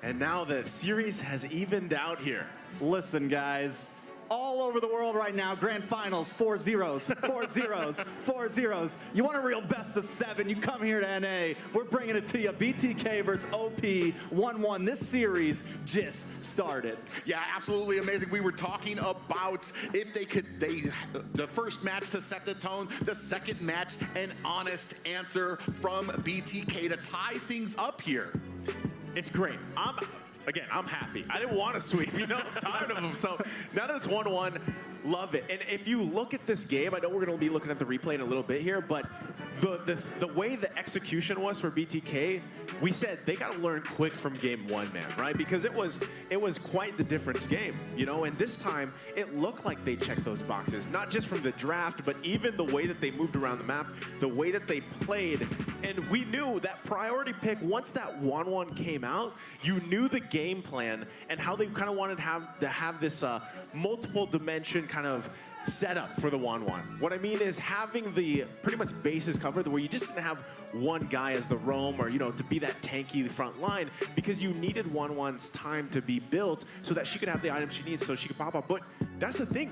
And now the series has evened out here. Listen, guys. All over the world right now, grand finals, 4 zeros, 4 zeros, 4 zeros. You want a real best of 7, you come here to NA. We're bringing it to you. BTK versus OP, 1-1. This series just started. Yeah, absolutely amazing. We were talking about if the first match to set the tone, the second match, an honest answer from BTK to tie things up here. It's great. Again, I'm happy. I didn't want to sweep, I'm tired of them. So now that it's 1-1, love it. And if you look at this game, I know we're going to be looking at the replay in a little bit here, but the way the execution was for BTK, we said they got to learn quick from game 1, man, right? Because it was quite the difference game, and this time it looked like they checked those boxes, not just from the draft, but even the way that they moved around the map, the way that they played. And we knew that priority pick, once that 1-1 came out, you knew the game plan and how they kind of wanted to have this multiple dimension kind of setup for the 1-1. What I mean is having the pretty much bases covered where you just didn't have one guy as the roam or, to be that tanky front line because you needed 1-1's time to be built so that she could have the items she needs so she could pop up. But that's the thing.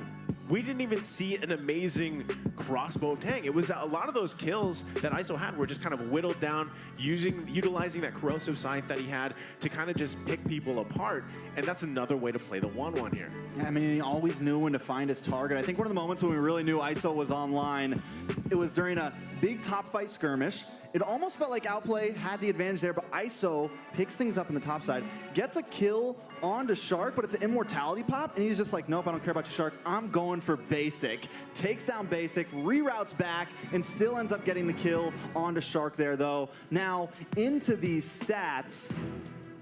We didn't even see an amazing crossbow tang. It was a lot of those kills that ISO had were just kind of whittled down, utilizing that corrosive scythe that he had to kind of just pick people apart. And that's another way to play the 1-1 here. I mean, he always knew when to find his target. I think one of the moments when we really knew ISO was online, it was during a big top fight skirmish. It almost felt like Outplay had the advantage there, but ISO picks things up in the top side, gets a kill onto Shark, but it's an immortality pop, and he's just like, nope, I don't care about you, Shark. I'm going for Basic. Takes down Basic, reroutes back, and still ends up getting the kill onto Shark there, though. Now, into these stats.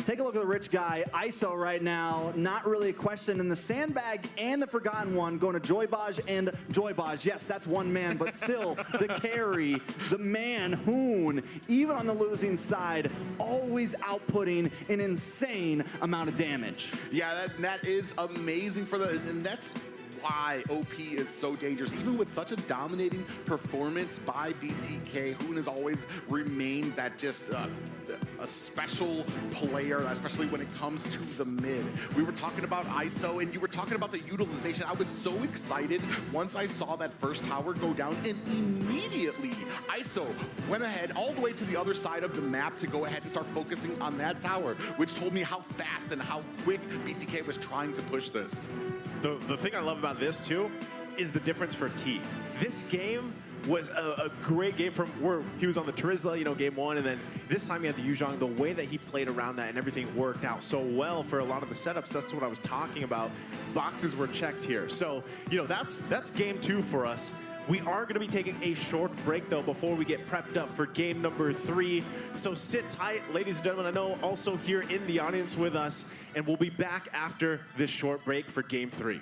Take a look at the rich guy, ISO right now, not really a question. And the Sandbag and the Forgotten One going to Joybaj and Joybaj. Yes, that's one man, but still the carry, the man, Hoon, even on the losing side, always outputting an insane amount of damage. Yeah, that is amazing and that's why OP is so dangerous. Even with such a dominating performance by BTK, Hoon has always remained that just a special player, especially when it comes to the mid. We were talking about ISO, and you were talking about the utilization. I was so excited once I saw that first tower go down, and immediately ISO went ahead all the way to the other side of the map to go ahead and start focusing on that tower, which told me how fast and how quick BTK was trying to push this. The thing I love about this, too, is the difference for T. This game was a great game from where he was on the Terizla, game 1, and then this time he had the Yuzhong. The way that he played around that and everything worked out so well for a lot of the setups. That's what I was talking about. Boxes were checked here. So, that's game 2 for us. We are going to be taking a short break, though, before we get prepped up for game number 3. So sit tight, ladies and gentlemen. I know also here in the audience with us, and we'll be back after this short break for game 3.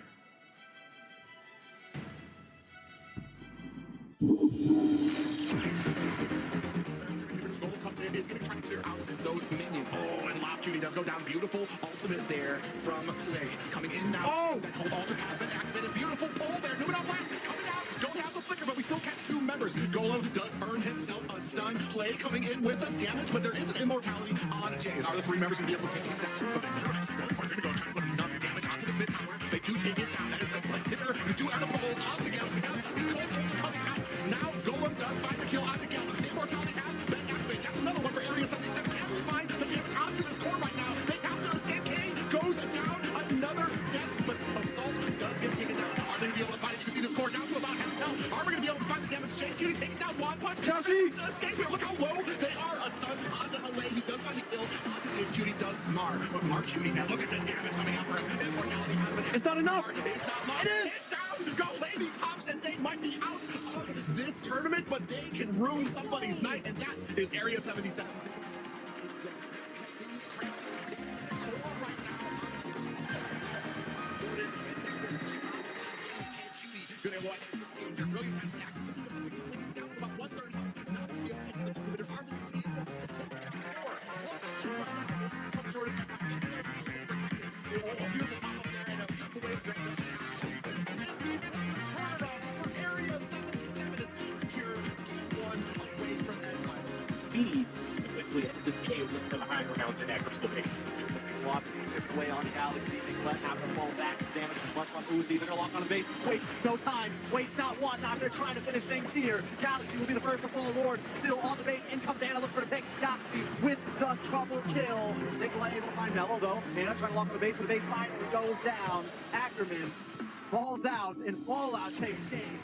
Cutie does go down. Beautiful ultimate there from Play. Coming in now. Oh! That cold altar has been activated. Beautiful pull there. Numenor Blast coming out. Don't have the flicker, but we still catch 2 members. Golem does earn himself a stun. Play coming in with the damage, but there is an immortality on Jays. Are the 3 members going to be able to take him down? But they are actually going to go try to put enough damage onto this mid tower. They do take it down. That is the play hitter. We do earn a pull on together. We have the cold altar coming out. Now Golem does find the kill on together. Immortality has been activated. That's another one for Area 77. Can we find the damage onto this core right now? They have to escape. K goes down. Another death, but Assault does get taken down. Are they going to be able to find it? You can see the score down to about half health. Are we going to be able to find the damage? Jace Cutie taking down one punch. Escape here. Look how low they are. A stun onto Allay. He does find a kill. Onto Jace Cutie does Mar. But Mar Cutie, now look at the damage coming out for him. Immortality has been It's not enough. It's not enough. It is. Down. Go Lady Thompson. They might be out of this tournament, but they can ruin somebody's night, and that is Area 77. Quickly at this game with the high ground in that crystal base. Watching away on Galaxy. They let have to fall back. Damage as much on Uzi. They're gonna lock on the base. Waste no time. Waste not one. Now they're trying to finish things here. Galaxy will be the first to fall Lord. Still on the base. In comes Anna. Look for the pick. Galaxy with the trouble kill. Nikolai able to find Mello though. Anna trying to lock on the base, but the base finally goes down. Ackerman falls out, and Fallout takes game.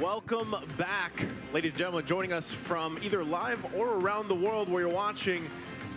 Welcome back, ladies and gentlemen, joining us from either live or around the world where you're watching.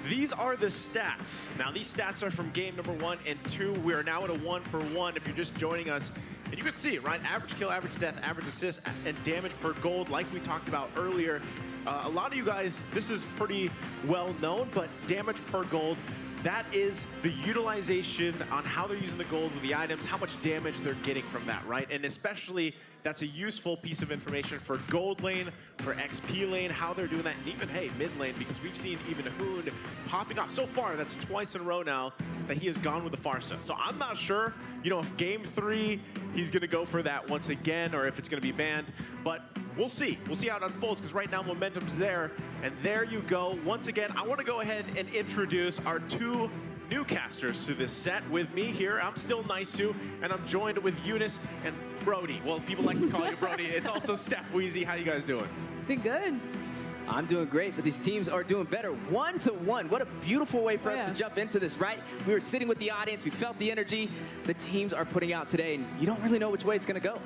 These are the stats. Now, these stats are from game number 1 and 2. We are now at a 1-for-1 if you're just joining us. And you can see, right, average kill, average death, average assist, and damage per gold, like we talked about earlier. A lot of you guys, this is pretty well known, but damage per gold, that is the utilization on how they're using the gold with the items, how much damage they're getting from that, right? And especially that's a useful piece of information for gold lane, for XP lane, how they're doing that, and even, hey, mid lane, because we've seen even Hoon popping off. So far, that's twice in a row now that he has gone with the Farsa. So I'm not sure, if game 3, he's going to go for that once again, or if it's going to be banned. But we'll see. We'll see how it unfolds, because right now momentum's there. And there you go. Once again, I want to go ahead and introduce our 2 new casters to this set. With me here, I'm still Naisu, and I'm joined with Eunice and Brody. Well, people like to call you Brody. It's also Steph Wheezy. How you guys doing? Doing good. I'm doing great, but these teams are doing better. 1-1. What a beautiful way for us to jump into this, right? We were sitting with the audience. We felt the energy the teams are putting out today, and you don't really know which way it's going to go.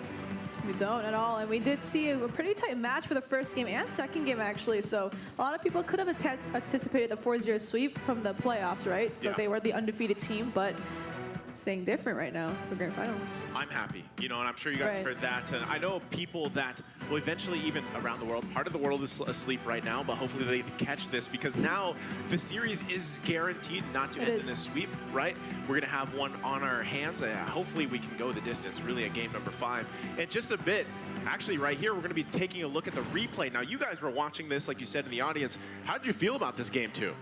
We don't at all, and we did see a pretty tight match for the first game and second game, actually. So a lot of people could have anticipated the 4-0 sweep from the playoffs, right? So they were the undefeated team, but it's staying different right now for grand finals. I'm happy, and I'm sure you guys heard that. And I know people that will eventually, even around the world, part of the world is asleep right now, but hopefully they catch this, because now the series is guaranteed not to end in a sweep, right? We're going to have one on our hands, and hopefully we can go the distance, really, at game number 5. And just a bit, actually right here, we're going to be taking a look at the replay. Now, you guys were watching this, like you said, in the audience. How did you feel about this game 2?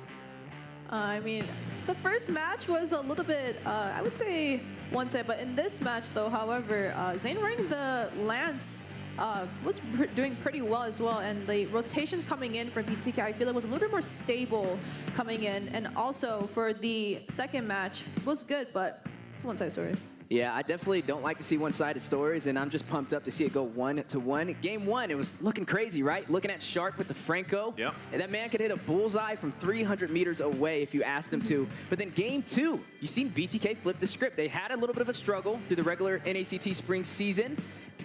I mean, the first match was a little bit, I would say, one-sided. But in this match, though, however, Zayn running the Lance was doing pretty well as well. And the rotations coming in for BTK, I feel it was a little bit more stable coming in. And also for the second match, was good, but it's a one-sided story. Yeah, I definitely don't like to see one-sided stories, and I'm just pumped up to see it go 1-1. Game 1, it was looking crazy, right? Looking at Shark with the Franco. Yep. And that man could hit a bullseye from 300 meters away if you asked him to. But then game 2, you seen BTK flip the script. They had a little bit of a struggle through the regular NACT spring season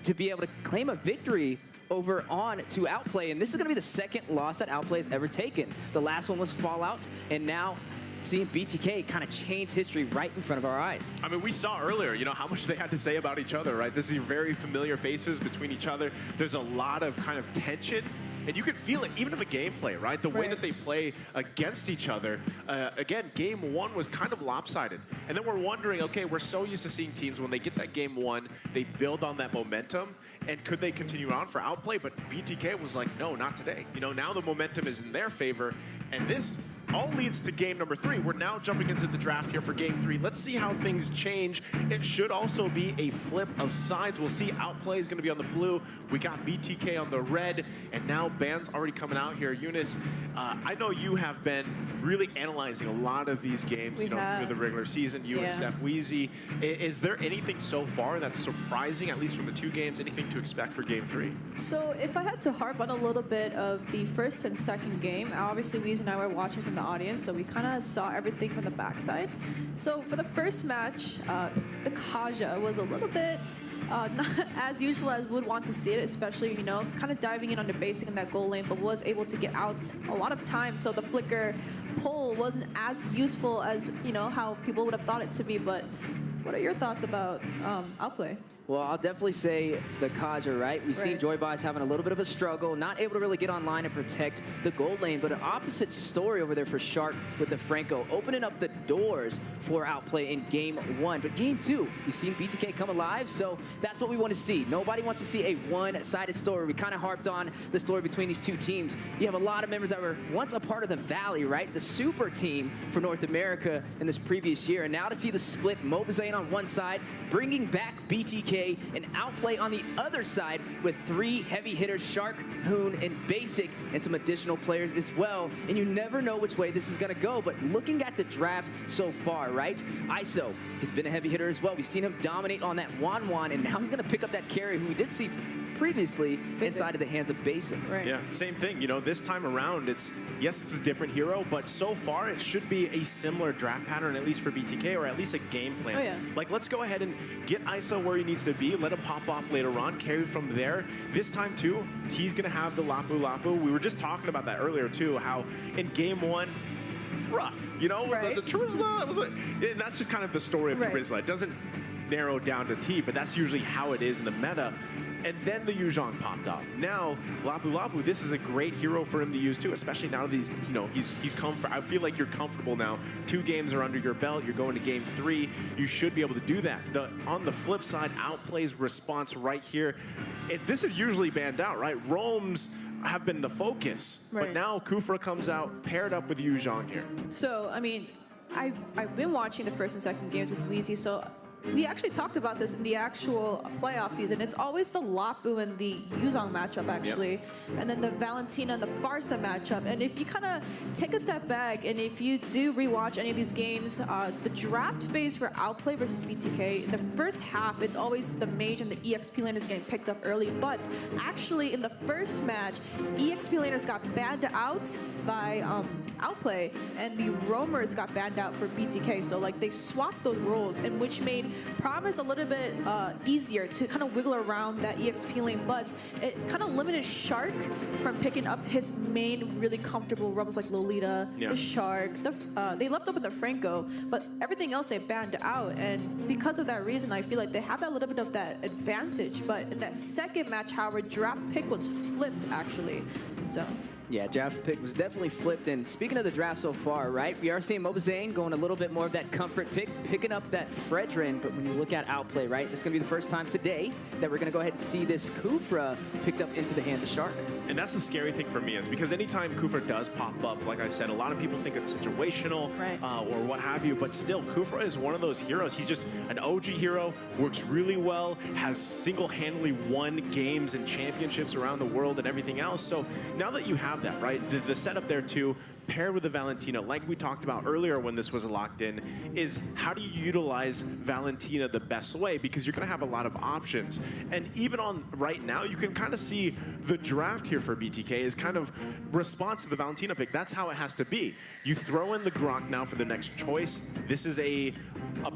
to be able to claim a victory over on to Outplay. And this is going to be the second loss that Outplay has ever taken. The last one was Fallout, and now seeing BTK kind of change history right in front of our eyes. I mean, we saw earlier, how much they had to say about each other, right? This is very familiar faces between each other. There's a lot of kind of tension, and you can feel it even in the gameplay, right? The way that they play against each other. Again, game 1 was kind of lopsided. And then we're wondering, okay, we're so used to seeing teams when they get that game 1, they build on that momentum, and could they continue on for Outplay? But BTK was like, no, not today. Now the momentum is in their favor, and this all leads to game number 3. We're now jumping into the draft here for game 3. Let's see how things change. It should also be a flip of sides. We'll see Outplay is going to be on the blue. We got BTK on the red, and now bans already coming out here. Eunice, I know you have been really analyzing a lot of these games, through the regular season. You and Steph Wheezy. Is there anything so far that's surprising, at least from the 2 games? Anything to expect for game 3? So if I had to harp on a little bit of the first and second game, obviously Wheezy and I were watching from the audience, so we kind of saw everything from the backside. So for the first match, the Kaja was a little bit not as usual as we would want to see it, especially, kind of diving in on the basic in that goal lane, but was able to get out a lot of time. So the flicker pull wasn't as useful as, how people would have thought it to be. But what are your thoughts about Outplay? Well, I'll definitely say the Kaja, right? We've seen Joybox having a little bit of a struggle, not able to really get online and protect the gold lane, but an opposite story over there for Shark with the Franco, opening up the doors for Outplay in game 1. But game 2, you've seen BTK come alive, so that's what we want to see. Nobody wants to see a one-sided story. We kind of harped on the story between these 2 teams. You have a lot of members that were once a part of the Valley, right? The super team for North America in this previous year. And now to see the split, Mobazane on one side, bringing back BTK and Outplay on the other side with 3 heavy hitters, Shark, Hoon, and Basic, and some additional players as well. And you never know which way this is going to go, but looking at the draft so far, right? ISO has been a heavy hitter as well. We've seen him dominate on that Wan, and now he's going to pick up that carry, who we did see previously inside of the hands of Basic. Yeah, same thing. This time around, it's a different hero, but so far it should be a similar draft pattern, at least for BTK, or at least a game plan. Like, let's go ahead and get ISO where he needs to be, let him pop off later on, carry from there. This time, too, T's going to have the Lapu. We were just talking about that earlier, too, how in game 1, rough, the Trizla, that's just kind of the story of Trizla. It doesn't narrow down to T, but that's usually how it is in the meta. and then the Yuzhong popped off. Now, Lapu Lapu, this is a great hero for him to use too, especially now that he's comfort. I feel like you're comfortable now. 2 games are under your belt. You're going to game 3. You should be able to do that. On the flip side, Outplay's response right here, this is usually banned out, right? Roams have been the focus, but now Kufra comes out paired up with Yuzhong here. So, I mean, I've been watching the first and second games with Wheezy, so we actually talked about this in the actual playoff season. It's always the Lapu and the Yuzhong matchup, actually, and then the Valentina and the Farsa matchup. And if you kind of take a step back, and if you do rewatch any of these games, the draft phase for Outplay versus BTK, in the first half, it's always the Mage and the EXP laners getting picked up early. But actually, in the first match, EXP laners got banned out by Outplay, and the roamers got banned out for BTK. So like they swapped those roles, and which made Promise a little bit easier to kind of wiggle around that EXP lane, but it kind of limited Shark from picking up his main really comfortable roams like Lolita, the Shark. They left open the Franco, but everything else they banned out, and because of that reason, I feel like they have that little bit of that advantage. But in that second match, however, draft pick was flipped actually. So. Yeah, draft pick was definitely flipped. And speaking of the draft so far, right, we are seeing Mobazane going a little bit more of that comfort pick, picking up that Fredrin. But when you look at Outplay, right, it's going to be the first time today that we're going to go ahead and see this Kufra picked up into the hands of Shark. And that's the scary thing for me, is because anytime Kufra does pop up, like I said, a lot of people think it's situational or what have you, but still, Kufra is one of those heroes. He's just an OG hero, works really well, has single-handedly won games and championships around the world and everything else. So now that you have that, right, the setup there too, paired with the Valentina, like we talked about earlier when this was locked in, is how do you utilize Valentina the best way? Because you're going to have a lot of options. And even on right now, you can kind of see the draft here for BTK is kind of response to the Valentina pick. That's how it has to be. You throw in the Grok now for the next choice. This is a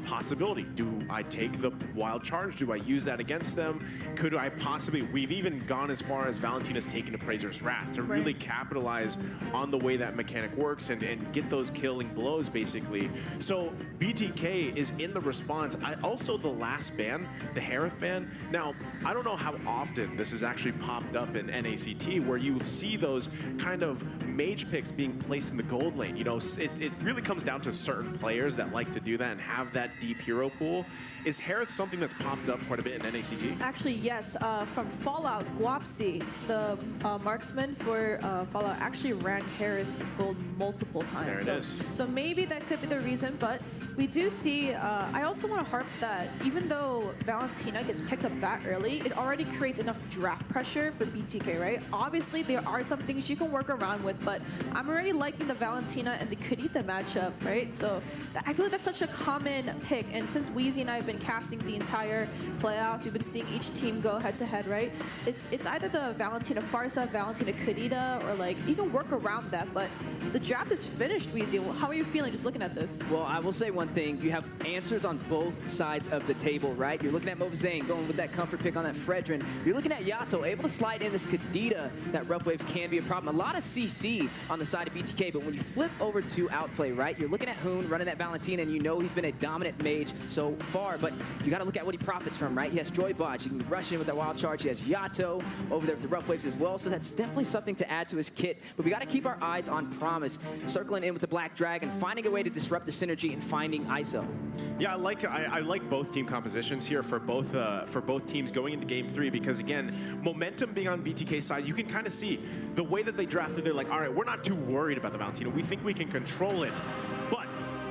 possibility. Do I take the Wild Charge? Do I use that against them? Could I possibly, we've even gone as far as Valentina's taken Appraiser's Wrath to really capitalize on the way that mechanic works and get those killing blows, basically. So BTK is in the response. Also the last ban, the Harith ban. Now, I don't know how often this has actually popped up in NACT, where you see those kind of mage picks being placed in the gold lane. You know, it really comes down to certain players that like to do that and have that deep hero pool. Is Harith something that's popped up quite a bit in NACT? Actually, yes. From Fallout, Guapsi, the marksman for Fallout, actually ran Harith gold multiple times. There it is. So maybe that could be the reason, but we do see, I also want to harp that even though Valentina gets picked up that early, it already creates enough draft pressure for BTK, right? Obviously, there are some things you can work around with, but I'm already liking the Valentina and the Kadita matchup, right? So I feel like that's such a common pick, and since Wheezy and I have been casting the entire playoffs, we've been seeing each team go head-to-head, right? It's either the Valentina Farsa, Valentina Kadita, or like, you can work around that, but the draft is finished, Wheezy. How are you feeling just looking at this? Well, I will say one thing. You have answers on both sides of the table, right? You're looking at Mobazane going with that comfort pick on that Fredrin. You're looking at Yato able to slide in this Kadita. That rough waves can be a problem. A lot of CC on the side of BTK, but when you flip over to Outplay, right? You're looking at Hoon running that Valentina, and you know he's been a dominant mage so far, but you got to look at what he profits from, right? He has Joy Bots. You can rush in with that Wild Charge. He has Yato over there with the rough waves as well, so that's definitely something to add to his kit. But we got to keep our eyes on Promise, circling in with the Black Dragon, finding a way to disrupt the synergy and finding ISO. Yeah, I like both team compositions here for both teams going into game 3, because again, momentum being on BTK's side, you can kind of see the way that they drafted. They're like, all right, we're not too worried about the Valentina. We think we can control it, but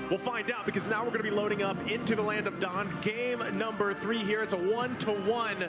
we'll find out, because now we're going to be loading up into the Land of Dawn. Game number 3 here. It's a 1-to-1,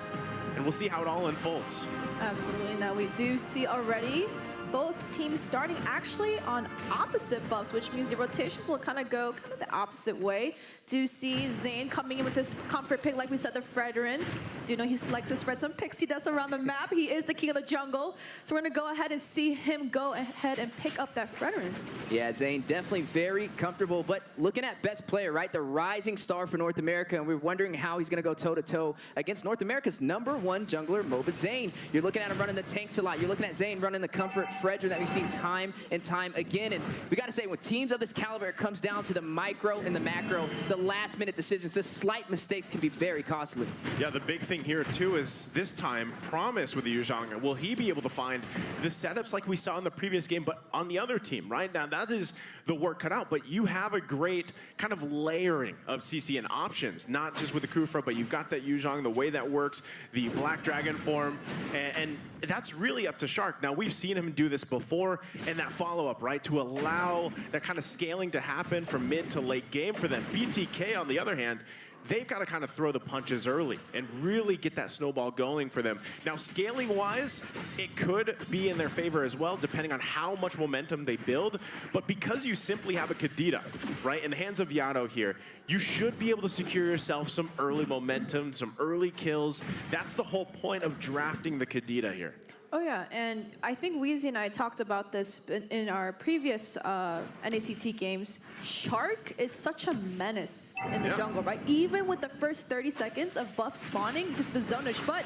and we'll see how it all unfolds. Absolutely. Now we do see already both teams starting actually on opposite buffs, which means the rotations will kind of go the opposite way. Do see Zane coming in with this comfort pick, like we said, the Fredrin. Do know he likes to spread some pixie dust around the map. He is the king of the jungle. So we're going to go ahead and see him go ahead and pick up that Fredrin. Yeah, Zane definitely very comfortable, but looking at best player, right? The rising star for North America, and we're wondering how he's going to go toe-to-toe against North America's #1 jungler, Mobazane. You're looking at him running the tanks a lot. You're looking at Zane running the comfort Fredrin that we've seen time and time again. And we got to say, with teams of this caliber, it comes down to the micro and the macro, the last-minute decisions. The slight mistakes can be very costly. Yeah, the big thing here, too, is this time, Promise with the Yuzhong. Will he be able to find the setups like we saw in the previous game, but on the other team, right? Now, that is the work cut out, but you have a great kind of layering of CC and options, not just with the Kufra, but you've got that Yuzhong, the way that works, the Black Dragon form, and that's really up to Shark. Now, we've seen him do this before, and that follow-up, right, to allow that kind of scaling to happen from mid to late game for them. BTK, on the other hand, they've got to kind of throw the punches early and really get that snowball going for them. Now, scaling-wise, it could be in their favor as well, depending on how much momentum they build. But because you simply have a Kadita, right, in the hands of Yato here, you should be able to secure yourself some early momentum, some early kills. That's the whole point of drafting the Kadita here. Oh yeah, and I think Weezy and I talked about this in our previous NACT games. Shark is such a menace in the jungle, right? Even with the first 30 seconds of buff spawning, just the zonish, but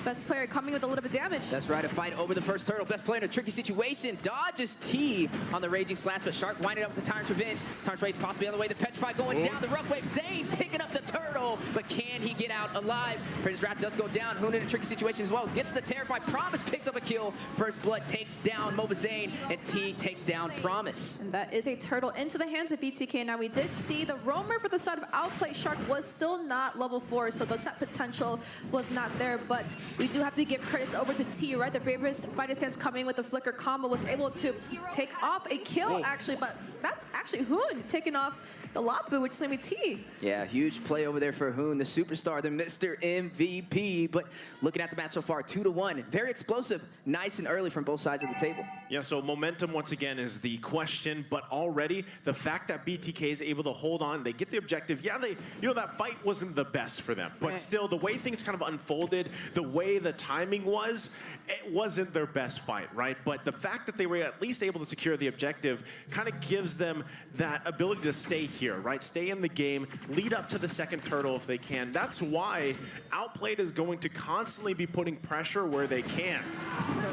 best player coming with a little bit of damage. That's right, a fight over the first turtle. Best player in a tricky situation. Dodges T on the Raging Slash, but Shark winding up with the Tyrant's Revenge. Tyrant's Rage possibly on the way. The Petrify going down. The Rough Wave. Zane picking up the turtle, but can he get out alive? Princess Wrath does go down. Hoon in a tricky situation as well. Gets the Terrify. Promise picks up a kill. First Blood takes down Mobazane, and T takes down Promise. And that is a turtle into the hands of BTK. Now we did see the roamer for the side of Outplay. Shark was still not level 4, so the set potential was not there, but we do have to give credits over to T, right? The bravest fighter stance coming with the flicker combo was able to take off a kill, actually, but that's actually Hoon taking off the Lapu, which is going to be T. Yeah, huge play over there for Hoon, the superstar, the Mr. MVP. But looking at the match so far, 2-1. Very explosive, nice and early from both sides of the table. Yeah, so momentum, once again, is the question. But already, the fact that BTK is able to hold on, they get the objective. Yeah, that fight wasn't the best for them. But still, the way things kind of unfolded, the way the timing was, it wasn't their best fight, right? But the fact that they were at least able to secure the objective kind of gives them that ability to stay here, right? Stay in the game, lead up to the second turtle if they can. That's why Outplayed is going to constantly be putting pressure where they can.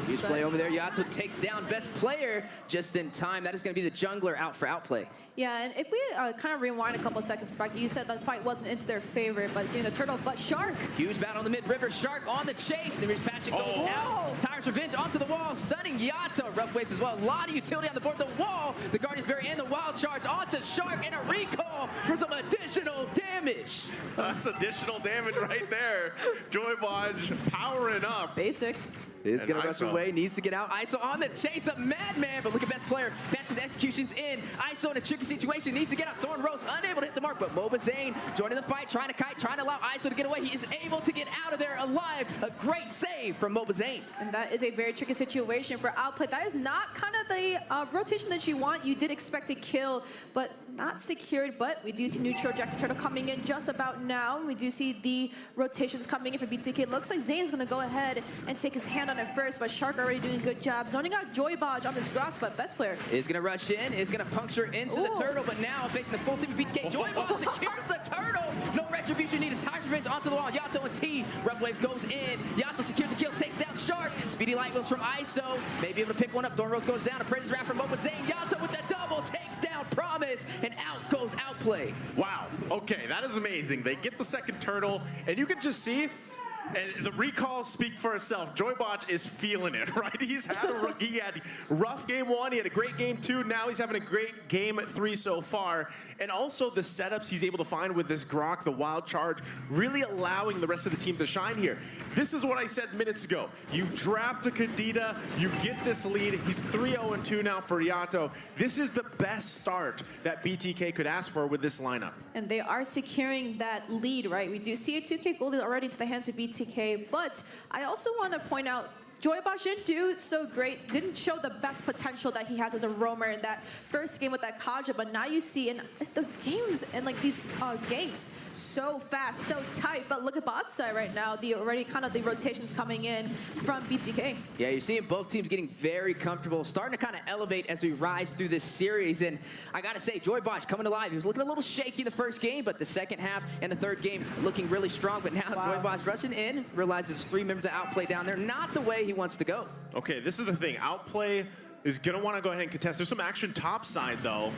Huge play over there. Yato takes down best player just in time. That is going to be the jungler out for Outplay. Yeah, and if we kind of rewind a couple seconds back, you said the fight wasn't into their favor, but getting the turtle, but Shark. Huge battle on the mid-river. Shark on the chase. The passion goes out. Tyrant's Revenge onto the wall. Stunning Yato. Rough Waves as well. A lot of utility on the board. The wall. The Guardian's Berry and the Wild Charge onto Shark, and a recall for some additional damage. That's additional damage right there. Joybodge powering up. Basic. Is going to rush away, needs to get out. ISO on the chase of Madman, but look at best player. Fastest executions in. ISO in a tricky situation, needs to get out. Thorn Rose unable to hit the mark, but Mobazane joining the fight, trying to kite, trying to allow ISO to get away. He is able to get out of there alive. A great save from Mobazane. And that is a very tricky situation for Outplay. That is not kind of the rotation that you want. You did expect a kill, but not secured, but we do see neutral Jack the Turtle coming in just about now. We do see the rotations coming in for BTK. Looks like Zane's going to go ahead and take his hand on it first, but Shark already doing a good job. Zoning out Joybodge on this Grok, but best player is going to rush in, is going to puncture into the turtle, but now facing the full team of BTK. Joybodge secures the turtle. No retribution needed. Tyrant's Revenge onto the wall. Yato and T. Rough Waves goes in. Yato secures the kill, takes down Shark. Speedy Light Wheels from ISO. Maybe able to pick one up. Thorn Rose goes down. A Princess Wrath from Mobazane. Yato with the double takes down Promise, and out goes Outplay. Wow. Okay, that is amazing. They get the second turtle, and you can just see, and the recalls speak for itself. Joybodge is feeling it, right? He had rough game 1, he had a great game 2, now he's having a great game 3 so far. And also the setups he's able to find with this Grok, the Wild Charge, really allowing the rest of the team to shine here. This is what I said minutes ago. You draft a Kadita, you get this lead. He's 3-0-2 now for Yato. This is the best start that BTK could ask for with this lineup. And they are securing that lead, right? We do see a 2K gold already into the hands of BTK, but I also want to point out Joybodge didn't do so great, didn't show the best potential that he has as a roamer in that first game with that Kaja, but now you see in the games and like these ganks so fast, so tight. But look at bot side right now, the rotations coming in from BTK. Yeah, you're seeing both teams getting very comfortable, starting to kind of elevate as we rise through this series. And I got to say, Joybodge coming alive. He was looking a little shaky the first game, but the second half and the third game looking really strong. But now Joybodge rushing in, realizes 3 members of Outplay down there, not the way he wants to go. Okay, this is the thing. Outplay is going to want to go ahead and contest. There's some action top side, though.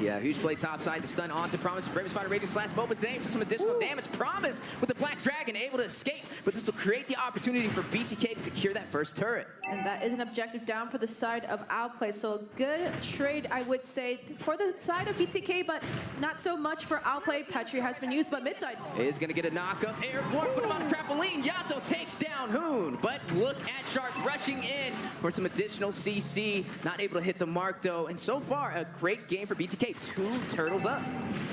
Yeah, huge play topside to stun onto Promise. Bravest Fighter Raging Slash Mobazane for some additional damage. Promise with the Black Dragon able to escape, but this will create the opportunity for BTK to secure that first turret. And that is an objective down for the side of Outplay. So a good trade, I would say, for the side of BTK, but not so much for Outplay. Petri has been used, but midside is going to get a knock-up. Airborne, put him on a trampoline. Yato takes down Hoon, but look at Shark rushing in for some additional CC. Not able to hit the mark, though. And so far, a great game for BTK. 2 turtles up.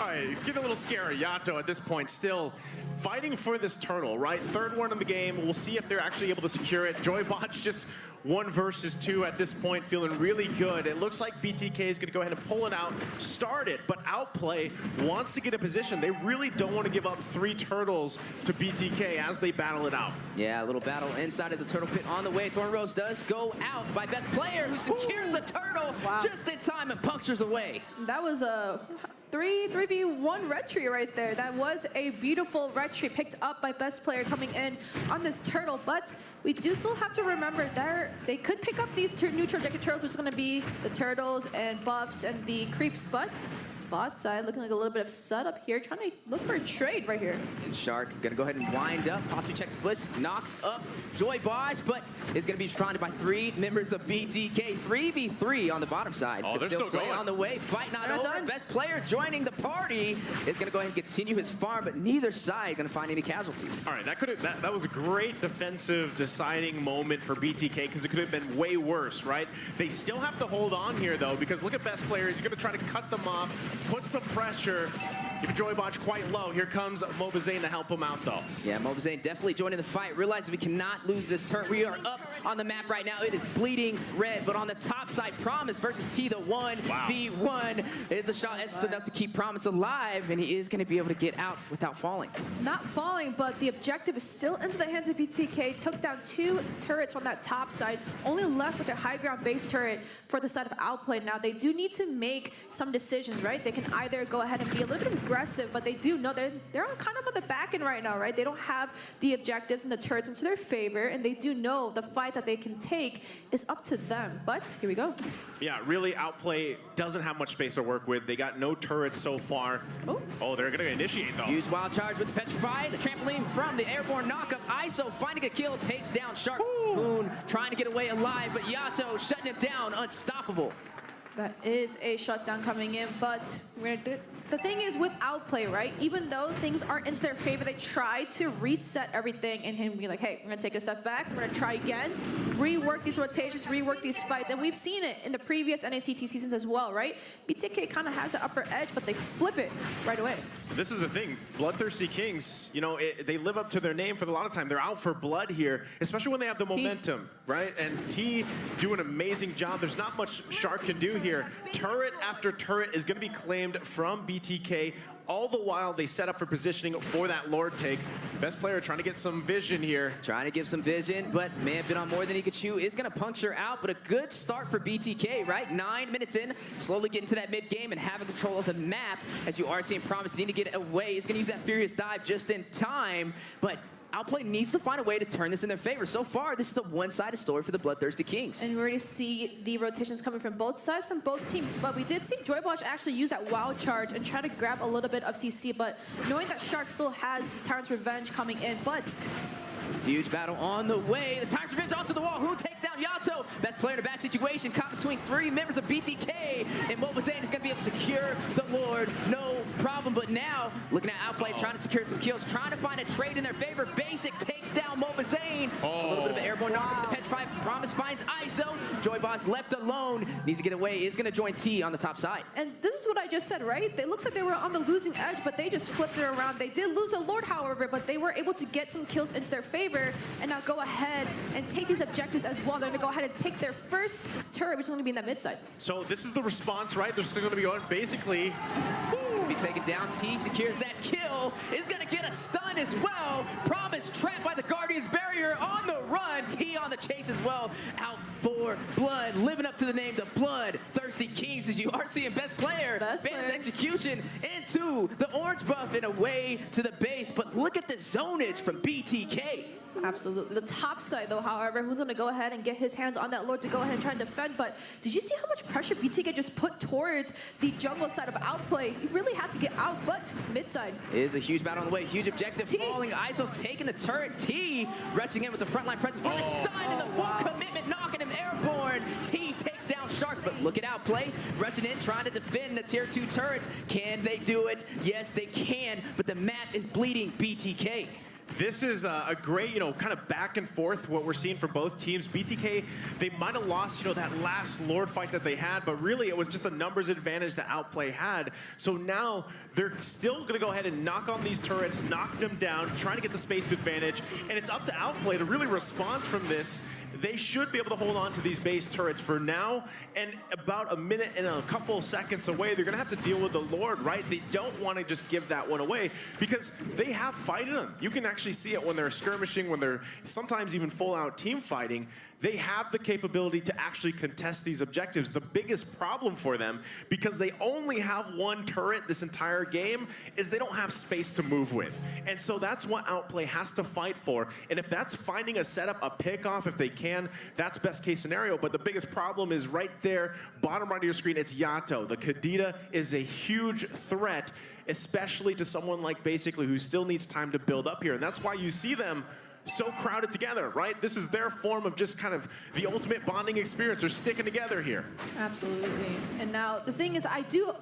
All right, it's getting a little scary. Yato at this point still fighting for this turtle, right? Third one in the game. We'll see if they're actually able to secure it. Joybotch just 1 versus 2 at this point, feeling really good. It looks like BTK is going to go ahead and pull it out, start it, but Outplay wants to get a position. They really don't want to give up 3 turtles to BTK as they battle it out. Yeah, a little battle inside of the turtle pit on the way. Thornrose does go out by best player who secures the turtle just in time and punctures away. That was a 3v1 retry right there. That was a beautiful retry picked up by best player coming in on this turtle, but we do still have to remember they could pick up these 2 new trajectory turtles, which is going to be the turtles and buffs and the creeps, but bot side looking like a little bit of setup here, trying to look for a trade right here. And Shark gonna go ahead and wind up, possibly check the bliss, knocks up Joybotch, but is gonna be surrounded by 3 members of BTK. 3v3 on the bottom side. Oh, but they're still play going on the way. Fight not over. done. Best player joining the party is gonna go ahead and continue his farm, but neither side gonna find any casualties. All right, that was a great defensive deciding moment for BTK because it could have been way worse, right? They still have to hold on here though, because look at best players. You're gonna try to cut them off, put some pressure. Give Joybotch quite low. Here comes Mobazane to help him out, though. Yeah, Mobazane definitely joining the fight. Realizes we cannot lose this turn. We are up on the map right now. It is bleeding red, but on the top side, Promise versus T, the 1v1 is a shot. It's enough to keep Promise alive, and he is going to be able to get out without falling. Not falling, but the objective is still into the hands of BTK. Took down 2 turrets from that top side. Only left with their high ground base turret for the side of Outplay. Now, they do need to make some decisions, right? They can either go ahead and be a little bit aggressive, but they do know they're kind of on the back end right now, right? They don't have the objectives and the turrets into their favor, and they do know the fight that they can take is up to them. But here we go. Yeah, really, Outplay doesn't have much space to work with. They got no turrets so far. Oh, they're going to initiate, though. Huge wild charge with the Petrify. The trampoline from the airborne knockup. ISO finding a kill, takes down Shark. Moon trying to get away alive, but Yato shutting him down, unstoppable. That is a shutdown coming in, but we're gonna do it. The thing is with Outplay, right? Even though things aren't into their favor, they try to reset everything and him be like, hey, we're gonna take a step back, we're gonna try again, rework these rotations, rework these fights, and we've seen it in the previous NACT seasons as well, right? BTK kind of has the upper edge, but they flip it right away. This is the thing, Bloodthirsty Kings, you know, they live up to their name for a lot of time. They're out for blood here, especially when they have the momentum, right? And T do an amazing job. There's not much Shark can do here. Turret after turret is gonna be claimed from BTK. All the while, they set up for positioning for that Lord take. Best player trying to get some vision here. Trying to give some vision, but may have been on more than he could chew. Is going to puncture out, but a good start for BTK, right? 9 minutes in, slowly getting to that mid-game and having control of the map. As you are seeing Promise need to get away. He's going to use that Furious Dive just in time, but Outplay needs to find a way to turn this in their favor. So far, this is a one-sided story for the Bloodthirsty Kings. And we already see the rotations coming from both sides, from both teams. But we did see Joybotch actually use that wild charge and try to grab a little bit of CC. But knowing that Shark still has the Tyrant's Revenge coming in, but huge battle on the way. The Tyrant's Revenge onto the wall. Who takes down Yato? Best player in a bad situation. Caught between 3 members of BTK. And Mobazane is going to be able to secure the Lord. No problem. But now, looking at Outplay, trying to secure some kills, trying to find a trade in their favor. Basic takes down Mobazane. A little bit of an airborne knock with the Petrify. Promise finds ISO. Joybotch left alone. Needs to get away. Is going to join T on the top side. And this is what I just said, right? It looks like they were on the losing edge, but they just flipped it around. They did lose a Lord, however, but they were able to get some kills into their favor and now go ahead and take these objectives as well. They're going to go ahead and take their first turret, which is going to be in that mid side. So this is the response, right? They're still going to be going basically. Be taken down. T secures that kill. Is going to get a stun as well. Promise trapped by the Guardian's barrier on the run. T on the chase as well. Out for blood. Living up to the name, the Bloodthirsty Kings. faces. You are seeing best player, Best Phantom's player. execution into the orange buff and away to the base. But look at the zonage from BTK. Absolutely. The top side, though, however, who's going to go ahead and get his hands on that Lord to go ahead and try and defend. But did you see how much pressure BTK just put towards the jungle side of Outplay? He really had to get out, but mid side. Is a huge battle on the way. Huge objective falling. ISO taking the turret. T rushing in with the frontline presence. For stun and the full commitment, knocking him airborne. T takes down Shark, but look at Outplay. Rushing in, trying to defend the tier 2 turret. Can they do it? Yes, they can, but the map is bleeding BTK. This is a great, kind of back and forth what we're seeing from both teams. BTK, they might have lost, that last Lord fight that they had, but really it was just the numbers advantage that Outplay had. So now they're still going to go ahead and knock on these turrets, knock them down, trying to get the space advantage, and it's up to Outplay to really respond from this. They should be able to hold on to these base turrets for now, and about a minute and a couple seconds away, they're going to have to deal with the Lord, right? They don't want to just give that one away because they have fight in them. You can actually see it when they're skirmishing, when they're sometimes even full-out team fighting. They have the capability to actually contest these objectives. The biggest problem for them, because they only have one turret this entire game, is they don't have space to move with. And so that's what Outplay has to fight for. And if that's finding a setup, a pickoff, if they can, that's best case scenario. But the biggest problem is right there, bottom right of your screen, it's Yato. The Kadita is a huge threat, especially to someone like basically who still needs time to build up here. And that's why you see them so crowded together, right? This is their form of just kind of the ultimate bonding experience. They're sticking together here. Absolutely. And now the thing is, you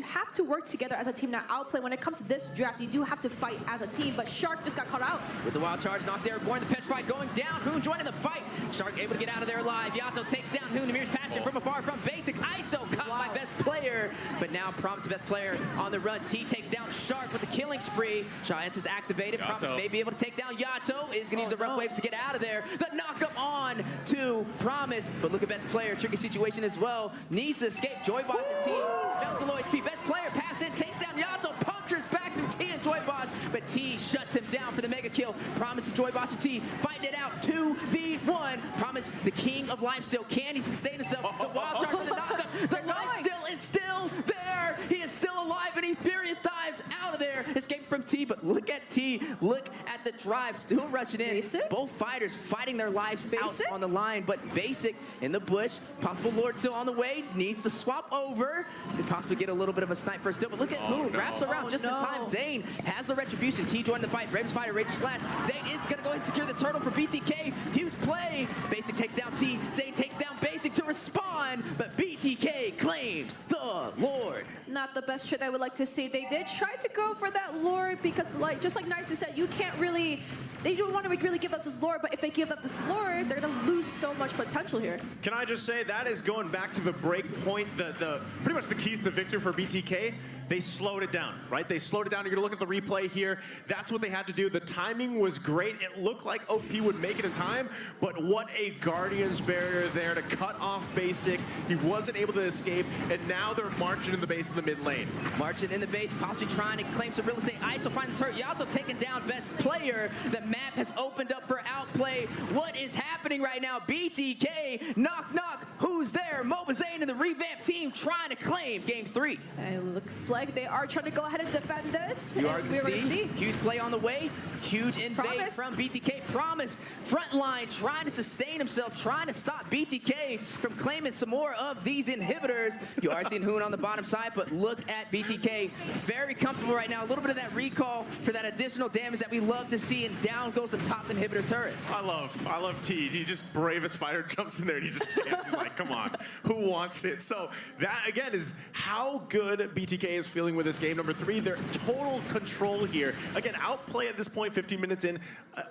have to work together as a team. Now, Outplay, when it comes to this draft, you do have to fight as a team, but Shark just got caught out. With the wild charge knocked there, Born the Petrified going down. Hoon joining the fight. Shark able to get out of there alive. Yato takes down Hoon. Namir's passion from afar from basic. ISO caught by best player, but now Promise best player on the run. T takes down Shark with the killing spree. Giants is activated. Yato. Promise may be able to take down Yato. Is going to use the rough waves to get out of there. The knockup on to Promise, but look at best player. Tricky situation as well. Needs to escape. Joyboss and T. Felt the low HP. Best player pass in, takes down Yato. Punctures back through T and Joyboss, but T shuts him down for the mega kill. Promise and Joyboss and T fighting it out 2v1. Promise, the king of life still. Can he sustain himself? The wild charge for the knockup. The life still is still there. He is still alive, and he furious dives out of there. Escape from T, but look at T. Look at the drive. Still rushing in. Basic? Both fighters fighting their lives Basic? out on the line, but Basic in the bush. Possible Lord still on the way. Needs to swap over. Could possibly get a little bit of a snipe first still, but look at Hoon. Wraps around just in time. Zane has the retribution. T joined the fight. Bravest fighter, Rage Slash. Zane is going to go ahead and secure the turtle for BTK. Huge play. Basic takes down T. Zane takes down Basic to respond, but BTK claims the Lord. Not the best trick I would like to see. They did try to go for that Lord because, just like Nice said, you can't really, they don't want to really give up this Lord, but if they give up this Lord, they're going to lose so much potential here. Can I just say that is going back to the break point, pretty much the keys to victory for BTK. They slowed it down, right? They slowed it down. You're going to look at the replay here. That's what they had to do. The timing was great. It looked like OP would make it in time, but what a Guardian's barrier there to cut off Basic. He wasn't able to escape, and now they're marching in the base in the mid lane. Marching in the base, possibly trying to claim some real estate. ISO finds the turret. Yato taking down best player. The map has opened up for Outplay. What is happening right now? BTK, knock, knock. Who's there? Moba Zane and the revamped team trying to claim game 3. It looks like they are trying to go ahead and defend this. You are and going we're to gonna see huge play on the way. Huge invade Promise. from BTK. Promise, front line, trying to sustain himself, trying to stop BTK from claiming some more of these inhibitors. You are seeing Hoon on the bottom side, but look at BTK. Very comfortable right now. A little bit of that recall for that additional damage that we love to see, and down goes the top inhibitor turret. I love T. He just bravest fighter jumps in there and he just stands. He's like, come on, who wants it? So that again is how good BTK is feeling with this game. Number 3, they're total control here. Again, Outplay at this point, 15 minutes in,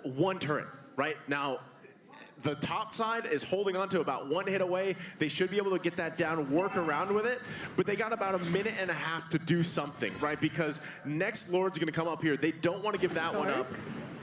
one turret, right? Now, the top side is holding on to about 1 hit away. They should be able to get that down, work around with it, but they got about a minute and a half to do something, right? Because next Lord's gonna come up here. They don't want to give that one up.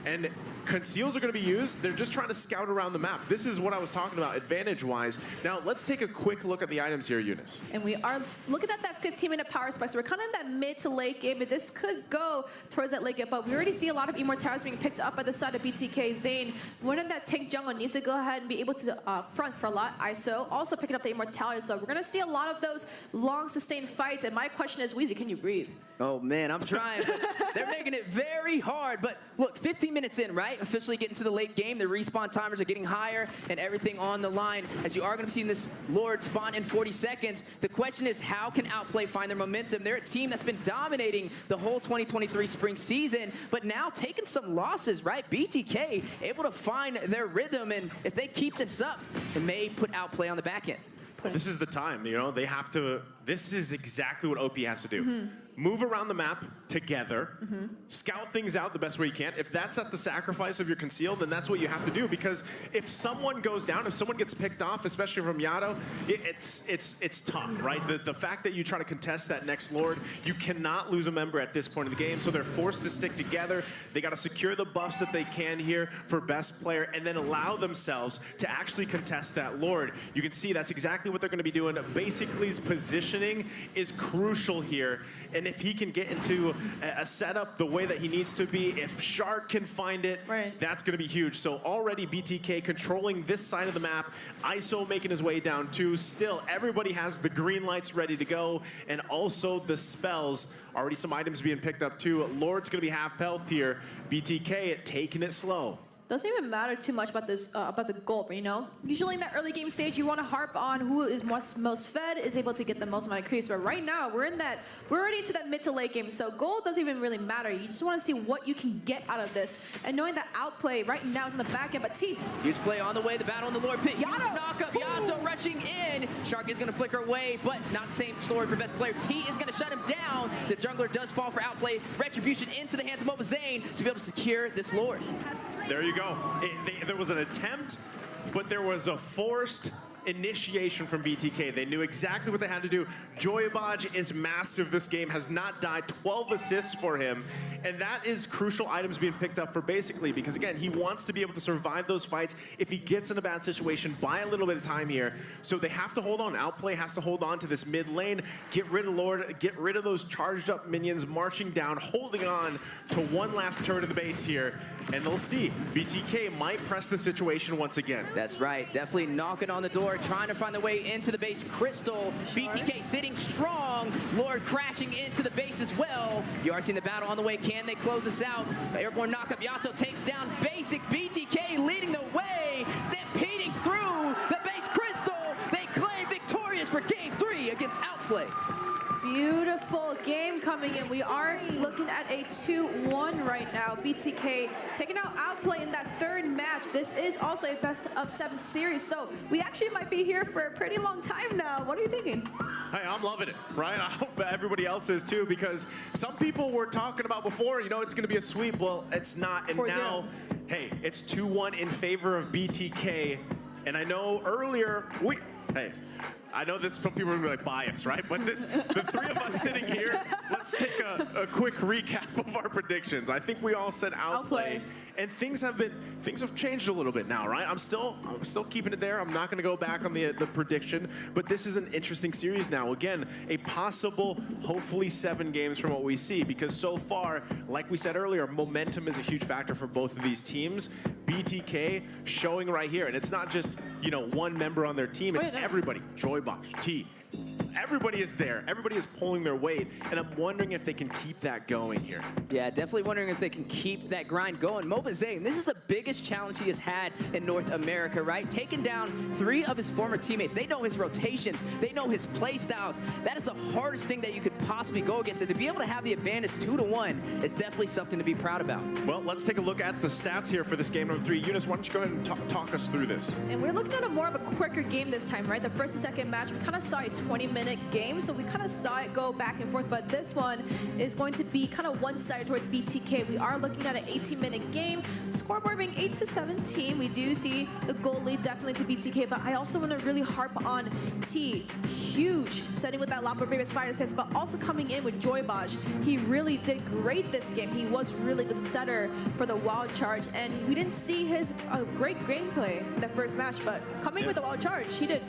And conceals are going to be used. They're just trying to scout around the map. This is what I was talking about, advantage-wise. Now, let's take a quick look at the items here, Eunice. And we are looking at that 15-minute power spike. So we're kind of in that mid to late game, but this could go towards that late game. But we already see a lot of Immortals being picked up by the side of BTK. Zane, one of that tank jungle needs to go ahead and be able to front for a lot. ISO also picking up the Immortality. So we're going to see a lot of those long, sustained fights. And my question is, Weezy, can you breathe? Oh, man, I'm trying. But they're making it very hard. But look, 15 minutes in, right? Officially getting to the late game. The respawn timers are getting higher and everything on the line. As you are going to see this Lord spawn in 40 seconds. The question is, how can Outplay find their momentum? They're a team that's been dominating the whole 2023 spring season, but now taking some losses, right? BTK able to find their rhythm, and if they keep this up, it may put Outplay on the back end. This is the time, you know, they have to, this is exactly what OP has to do. Move around the map together, scout things out the best way you can. If that's at the sacrifice of your conceal, then that's what you have to do, because if someone goes down, if someone gets picked off, especially from Yato, it's tough, right? The fact that you try to contest that next Lord, you cannot lose a member at this point of the game, so they're forced to stick together. They got to secure the buffs that they can here for best player, and then allow themselves to actually contest that Lord. You can see that's exactly what they're going to be doing. Basically, his positioning is crucial here, and if he can get into a setup the way that he needs to be, if Shark can find it, that's going to be huge. So already BTK controlling this side of the map, ISO making his way down too. Still, everybody has the green lights ready to go, and also the spells. Already some items being picked up too. Lord's going to be half health here. BTK taking it slow. Doesn't even matter too much about this about the gold, you know? Usually in that early game stage, you want to harp on who is most fed, is able to get the most amount of creeps. But right now, we're already into that mid to late game, so gold doesn't even really matter. You just want to see what you can get out of this. And knowing that Outplay right now is in the back end, but T. Huge play on the way, the battle on the Lord pit. Yato knock up, Yato rushing in. Shark is going to flicker away, but not same story for best player. T is going to shut him down. The jungler does fall for Outplay. Retribution into the hands of Mova Zane to be able to secure this Lord. There you go. There was an attempt, but there was a forced initiation from BTK. They knew exactly what they had to do. Joybaj is massive this game, has not died, 12 assists for him, and that is crucial items being picked up for basically, because again, he wants to be able to survive those fights if he gets in a bad situation, buy a little bit of time here. So they have to hold on. Outplay has to hold on to this mid lane, get rid of Lord, get rid of those charged up minions, marching down, holding on to one last turn of the base here, and they'll see. BTK might press the situation once again. That's right, definitely knocking on the door, trying to find their way into the base. Crystal, BTK sitting strong. Lord crashing into the base as well. You are seeing the battle on the way. Can they close this out? Airborne knockup. Yato takes down Basic. BTK leading the way. Stampeding through the base. Crystal, they claim victorious for game 3 against Outplay. Beautiful game coming in. We are looking at a 2-1 right now. BTK taking out Outplay in that third match. This is also a best of 7 series, so we actually might be here for a pretty long time now. What are you thinking? Hey, I'm loving it, right? I hope everybody else is too, because some people were talking about before, you know, it's going to be a sweep. Well, it's not, and now, hey, it's 2-1 in favor of BTK. And I know earlier, I know this, some people are going to be like biased, right? But the three of us sitting here, let's take a quick recap of our predictions. I think we all said Outplay, and things have changed a little bit now, right? I'm still keeping it there. I'm not going to go back on the prediction, but this is an interesting series now. Again, a possible, hopefully 7 games from what we see, because so far, like we said earlier, momentum is a huge factor for both of these teams. BTK showing right here, and it's not just, you know, one member on their team, it's everybody. Joybaj, T. Everybody is there. Everybody is pulling their weight, and I'm wondering if they can keep that going here. Yeah, definitely wondering if they can keep that grind going. Mova Zane, this is the biggest challenge he has had in North America, right? Taking down 3 of his former teammates. They know his rotations. They know his play styles. That is the hardest thing that you could possibly go against. And to be able to have the advantage 2-1 is definitely something to be proud about. Well, let's take a look at the stats here for this game number 3. Eunice, why don't you go ahead and talk us through this? And we're looking at a more of a quicker game this time, right? The first and second match, we kind of saw a 20-minute game, so we kind of saw it go back and forth, but this one is going to be kind of one-sided towards BTK. We are looking at an 18-minute game, scoreboard being 8-17. We do see the goal lead definitely to BTK, but I also want to really harp on T. Huge setting with that Lambo Bravest Fire stance, but also coming in with Joybosh, he really did great this game. He was really the setter for the wild charge, and we didn't see his great gameplay in the first match, but coming with the wild charge, he did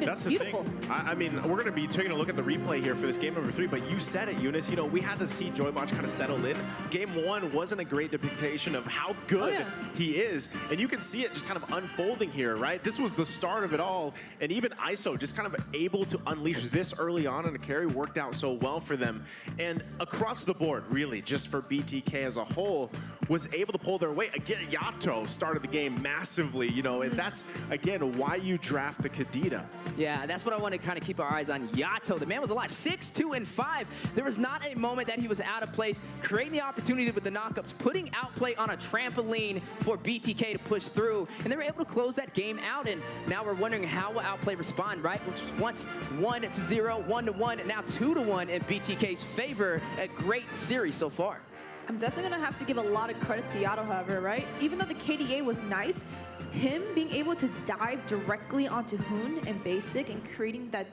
That's beautiful. the thing. I mean, we're going to be taking a look at the replay here for this game number 3, but you said it, Eunice. You know, we had to see Joybosh kind of settle in. Game 1 wasn't a great depiction of how good he is, and you can see it just kind of unfolding here, right? This was the start of it all, and even ISO just kind of able to unleash this early on in a carry worked out so well for them. And across the board, really, just for BTK as a whole, was able to pull their weight. Again, Yato started the game massively, you know, and that's, again, why you draft the Kadita. Yeah, that's what I want to kind of keep our eyes on. Yato, the man was alive, 6, 2, and 5. There was not a moment that he was out of place, creating the opportunity with the knockups, putting Outplay on a trampoline for BTK to push through, and they were able to close that game out, and now we're wondering how will Outplay respond, right? Which was once 1-0, 1-1, and now 2-1 in BTK's favor. A great series so far. I'm definitely going to have to give a lot of credit to Yato, however, right? Even though the KDA was nice, him being able to dive directly onto Hoon and Basic and creating that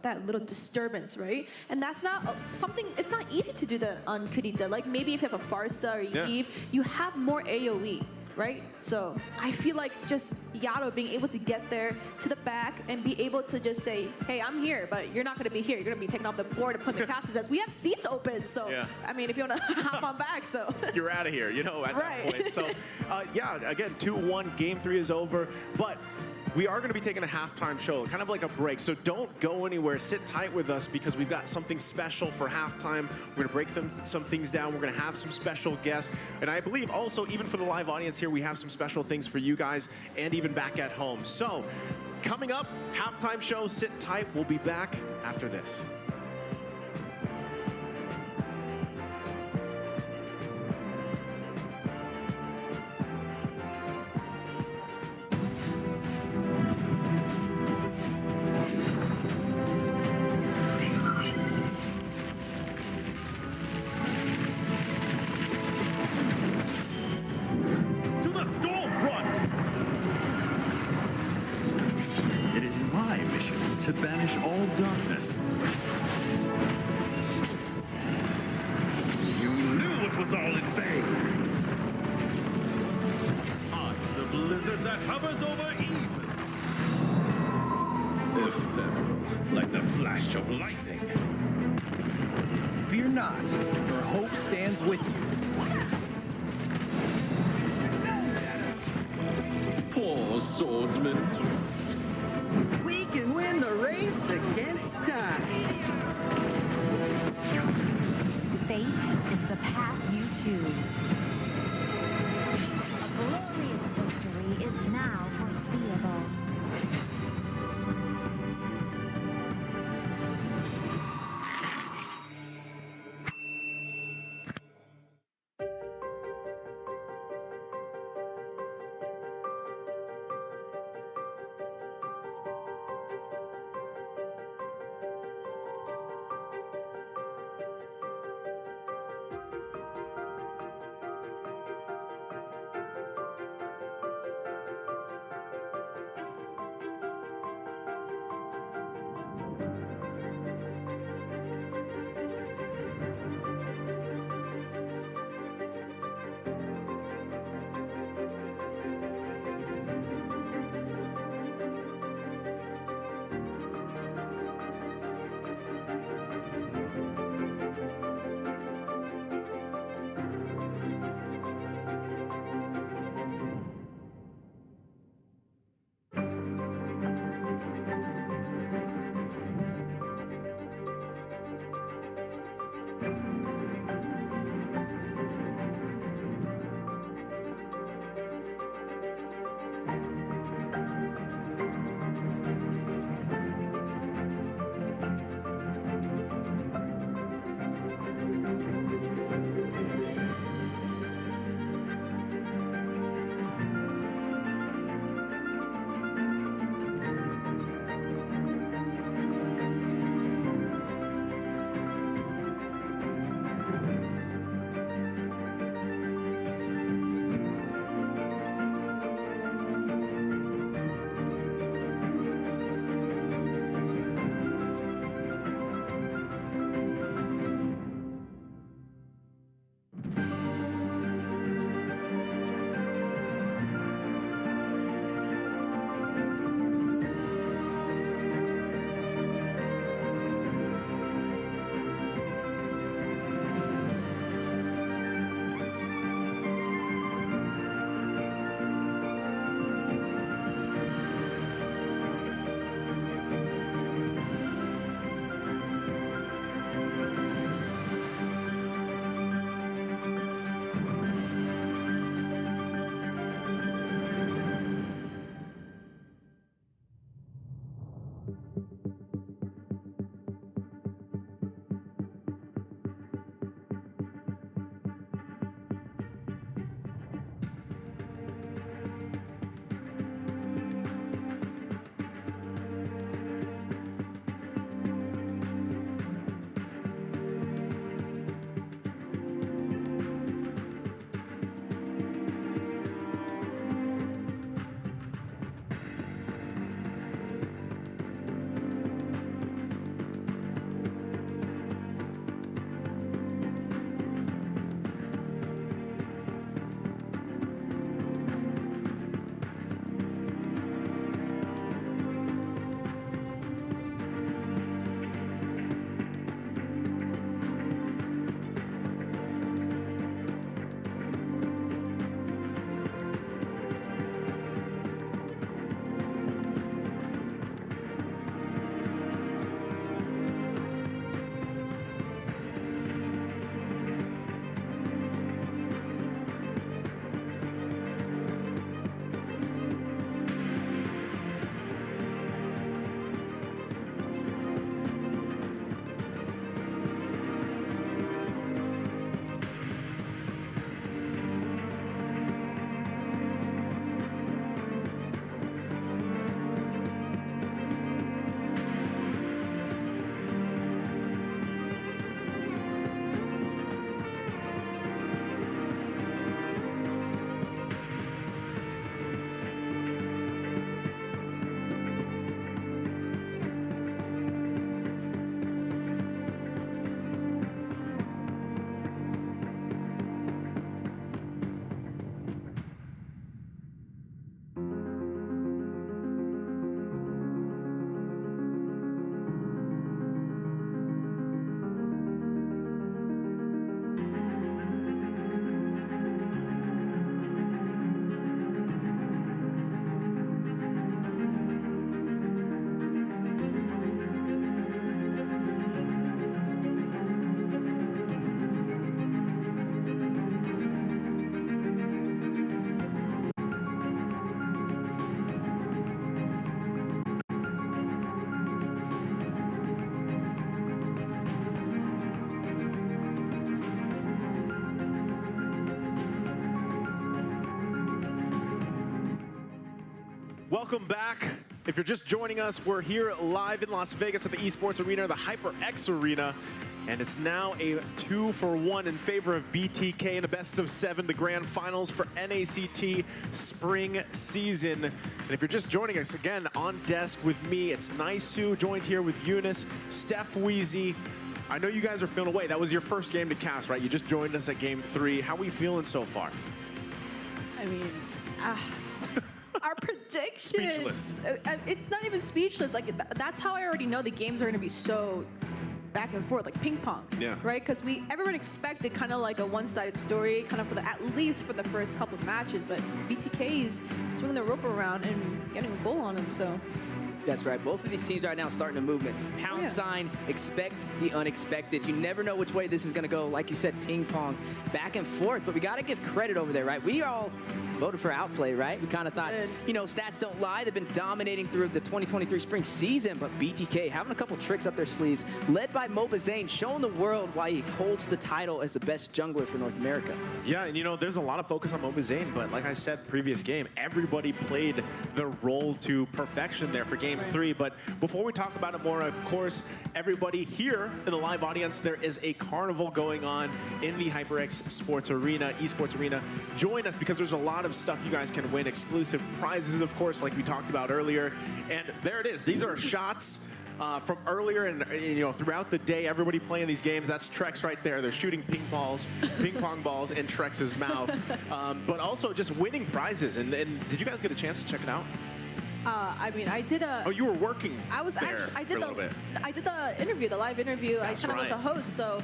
that little disturbance, right? And that's not something, it's not easy to do that on Kadita. Like maybe if you have a Farsa or Eve, you have more AoE. Right? So I feel like just Yato being able to get there to the back and be able to just say, hey, I'm here, but you're not going to be here. You're going to be taken off the board and put in the casters as we have seats open. So, I mean, if you want to hop on back, so. You're out of here, you know, at that point. So, yeah, again, 2-1, game 3 is over. But we are going to be taking a halftime show, kind of like a break. So don't go anywhere. Sit tight with us because we've got something special for halftime. We're going to break some things down. We're going to have some special guests. And I believe also, even for the live audience here, we have some special things for you guys and even back at home. So coming up, halftime show. Sit tight. We'll be back after this. To banish all darkness. You knew it was all in vain. I'm the blizzard that hovers over evil. Ephemeral, like the flash of lightning. Fear not, for hope stands with you. Poor swordsman. We can win the race against time. Fate is the path you choose. A glorious victory is now foreseeable. Welcome back. If you're just joining us, we're here live in Las Vegas at the Esports Arena, the HyperX Arena. And it's now a 2-for-1 in favor of BTK in a best-of-7, the grand finals for NACT spring season. And if you're just joining us, again, on desk with me, it's Naisu, joined here with Eunice, Steph Weezy. I know you guys are feeling away. That was your first game to cast, right? You just joined us at Game 3. How are we feeling so far? I mean, our predictions. Speechless. It's not even speechless. Like, that's how I already know the games are going to be so back and forth, like ping pong. Yeah. Right? Because everyone expected kind of like a one-sided story, kind of for at least for the first couple of matches. But BTK's swinging the rope around and getting a goal on him. So. That's right. Both of these teams right now starting a movement. Pound sign, expect the unexpected. You never know which way this is going to go. Like you said, ping pong, back and forth. But we got to give credit over there, right? We all voted for Outplay, right? We kind of thought, you know, stats don't lie. They've been dominating through the 2023 spring season. But BTK having a couple tricks up their sleeves, led by Mobazane, showing the world why he holds the title as the best jungler for North America. Yeah, and you know, there's a lot of focus on Mobazane, but like I said, previous game, everybody played the role to perfection there for Game 3. But before we talk about it more, of course, everybody here in the live audience, there is a carnival going on in the HyperX Sports Arena, Esports Arena. Join us because there's a lot of stuff you guys can win, exclusive prizes, of course, like we talked about earlier. And there it is. These are shots from earlier, and you know, throughout the day, everybody playing these games. That's Trex right there. They're shooting ping pong balls in Trex's mouth, but also just winning prizes. And did you guys get a chance to check it out? I mean, I did a. Oh, you were working. I was there actually. I did the interview, the live interview. That's I kind of was a host, so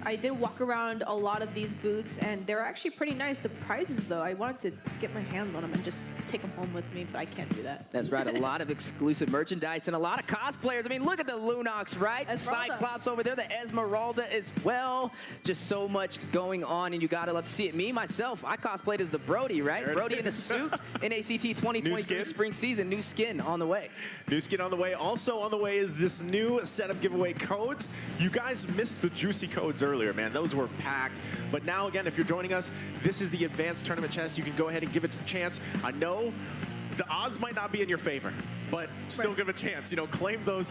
I did walk around a lot of these booths, and they're actually pretty nice. The prizes, though, I wanted to get my hands on them and just take them home with me, but I can't do that. That's right. A lot of exclusive merchandise and a lot of cosplayers. I mean, look at the Lunox, right? Esmeralda. Cyclops over there, the Esmeralda as well. Just so much going on, and you gotta love to see it. Me, myself, I cosplayed as the Brody, right? Brody in a suit. NACT 2023 spring season. New skin on the way. New skin on the way. Also on the way is this new set of giveaway codes. You guys missed the juicy codes earlier, man. Those were packed. But now, again, if you're joining us, this is the advanced tournament chest. You can go ahead and give it a chance. I know the odds might not be in your favor, but still give it a chance. You know, claim those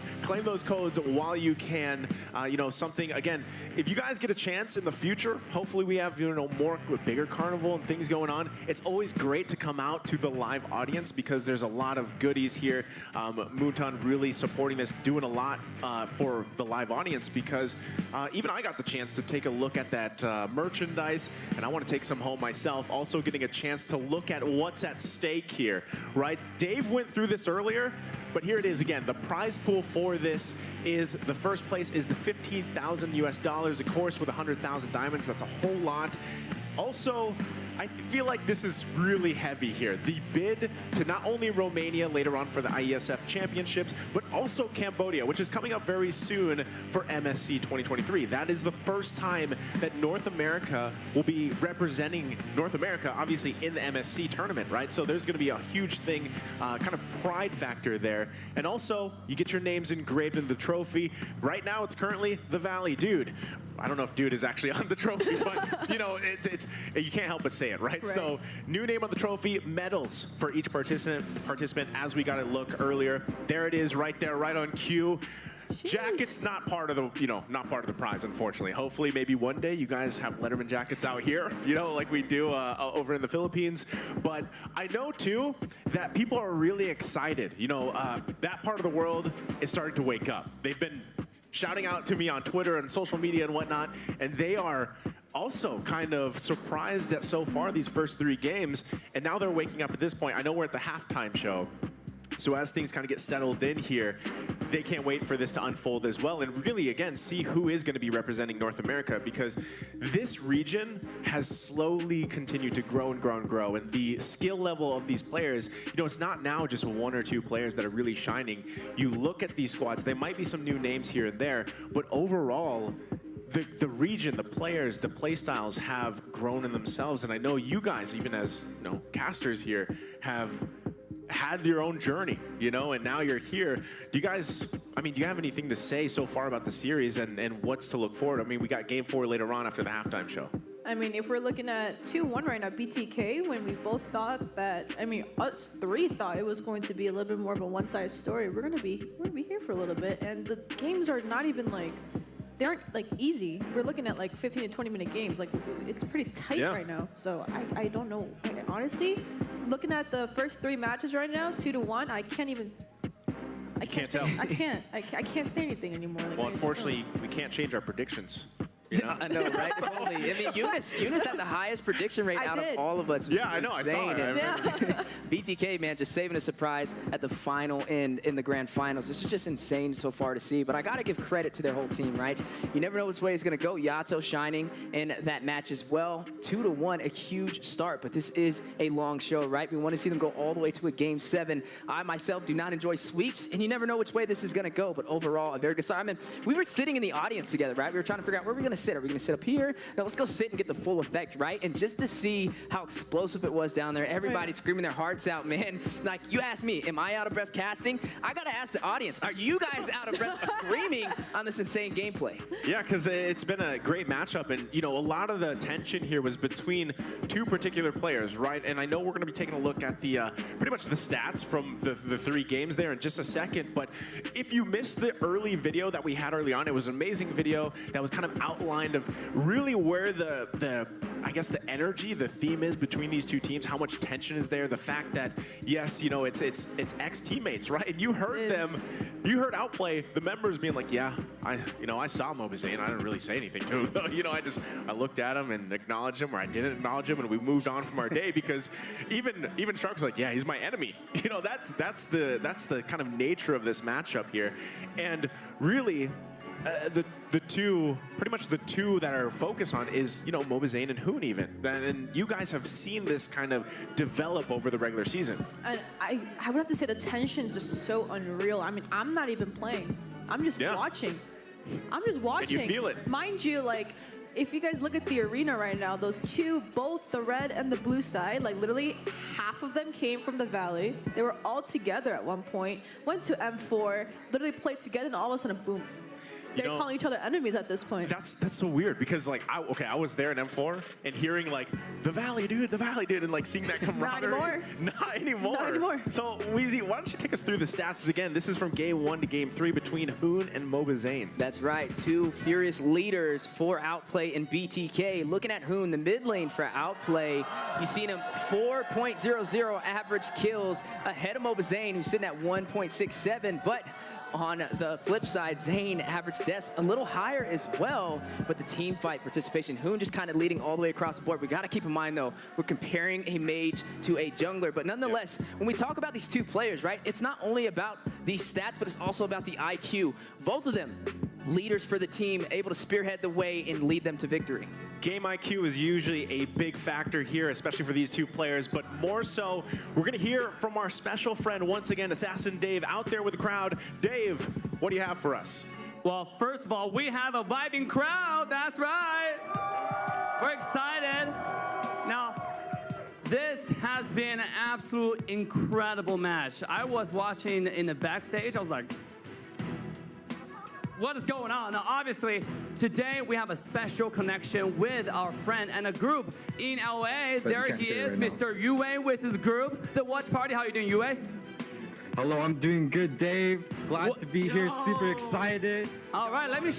codes while you can. You know, something, again, if you guys get a chance in the future, hopefully we have, you know, more bigger carnival and things going on. It's always great to come out to the live audience because there's a lot of goodies here. Muton really supporting this, doing a lot for the live audience because even I got the chance to take a look at that merchandise, and I want to take some home myself. Also getting a chance to look at what's at stake here. Right, Dave went through this earlier, but here it is again. The prize pool for this is the first place is the $15,000 US, of course, with 100,000 diamonds. That's a whole lot. Also, I feel like this is really heavy here. The bid to not only Romania later on for the IESF championships, but also Cambodia, which is coming up very soon for MSC 2023. That is the first time that North America will be representing North America, obviously, in the MSC tournament, right? So there's going to be a huge thing, kind of pride factor there. And also, you get your names engraved in the trophy. Right now, it's currently the Valley Dude. I don't know if Dude is actually on the trophy, but you know, it's you can't help but say it, right? So new name on the trophy, medals for each participant as we got it look earlier. There it is, right there, right on cue. Jackets not part of the, not part of the prize, unfortunately. Hopefully, maybe one day you guys have Letterman jackets out here, like we do over in the Philippines. But I know too that people are really excited. That part of the world is starting to wake up. They've been shouting out to me on Twitter and social media and whatnot, and they are also kind of surprised at so far these first 3 games, and now they're waking up at this point. I know we're at the halftime show, so as things kind of get settled in here, they can't wait for this to unfold as well and really, again, see who is going to be representing North America, because this region has slowly continued to grow and grow and grow, and the skill level of these players, it's not now just 1 or 2 players that are really shining. You look at these squads, there might be some new names here and there, but overall, the region, the players, the play styles have grown in themselves, and I know you guys, even as casters here, have had your own journey, and now you're here. Do you guys, do you have anything to say so far about the series and what's to look forward? We got Game 4 later on after the halftime show. I mean, if we're looking at 2-1 right now, BTK, when we both thought that, I mean, us three thought it was going to be a little bit more of a one-sided story. We're gonna be here for a little bit, and the games are not even like, they aren't like easy. We're looking at like 15 to 20 minute games. Like it's pretty tight right now. So I don't know. Honestly, looking at the first 3 matches right now, 2-1, I can't even. I can't say, I can't say anything anymore. Like, Well, unfortunately, we can't change our predictions. You know? I know, right? I mean, Eunice had the highest prediction rate out of all of us. Yeah, I know. I saw it. BTK, man, just saving a surprise at the final in the grand finals. This is just insane so far to see, but I got to give credit to their whole team, right? You never know which way it's going to go. Yato shining in that match as well. 2-1, a huge start, but this is a long show, right? We want to see them go all the way to a Game 7. I, myself, do not enjoy sweeps, and you never know which way this is going to go, but overall, a very good start. I mean, we were sitting in the audience together, right? We were trying to figure out where we're going to sit. Are we going to sit up here? No, let's go sit and get the full effect, right? And just to see how explosive it was down there, everybody screaming their hearts out, man. Like, you asked me, am I out of breath casting? I got to ask the audience, are you guys out of breath screaming on this insane gameplay? Yeah, because it's been a great matchup, and, you know, a lot of the tension here was between 2 particular players, right? And I know we're going to be taking a look at the pretty much the stats from the 3 games there in just a second, but if you missed the early video that we had early on, it was an amazing video that was kind of outlined of really where the I guess the energy, the theme is between these 2 teams, how much tension is there, the fact that, yes, you know, it's ex-teammates, right? And you heard them, you heard Outplay, the members being like, yeah, I saw Mobazane, I didn't really say anything to him. You know, I looked at him and acknowledged him, or I didn't acknowledge him, and we moved on from our day, because even Shark's like, yeah, he's my enemy. You know, that's the kind of nature of this matchup here. And really, the two that are focused on is, you know, Mobazane and Hoon even. And you guys have seen this kind of develop over the regular season. And I would have to say the tension is just so unreal. I mean, I'm not even playing. I'm just watching. I'm just watching. And you feel it. Mind you, like, if you guys look at the arena right now, those 2, both the red and the blue side, like literally half of them came from the Valley. They were all together at one point, went to M4, literally played together, and all of a sudden, boom. They're calling each other enemies at this point. That's so weird, because like I was there in M4 and hearing like the Valley dude, and like seeing that camaraderie. Not anymore. So Weezy, why don't you take us through the stats again? This is from Game 1 to Game 3 between Hoon and Mobazane. That's right, 2 furious leaders for Outplay and BTK. Looking at Hoon, the mid lane for Outplay, you've seen him 4.00 average kills ahead of Mobazane, who's sitting at 1.67, but on the flip side, Zane average deaths a little higher as well, but the team fight participation, Hoon just kind of leading all the way across the board. We got to keep in mind, though, we're comparing a mage to a jungler, but nonetheless, when we talk about these 2 players, right, it's not only about these stats, but it's also about the IQ. Both of them, leaders for the team, able to spearhead the way and lead them to victory. Game IQ is usually a big factor here, especially for these 2 players, but more so, we're going to hear from our special friend once again, Assassin Dave, out there with the crowd. Dave, what do you have for us? Well, first of all, we have a vibing crowd. That's right. We're excited. Now, this has been an absolute incredible match. I was watching in the backstage. I was like, what is going on? Now, obviously, today we have a special connection with our friend and a group in LA. There he is, Mr. Yue with his group. The Watch Party. How are you doing, Yue? Hello, I'm doing good, Dave. Glad to be here, super excited. All right, let me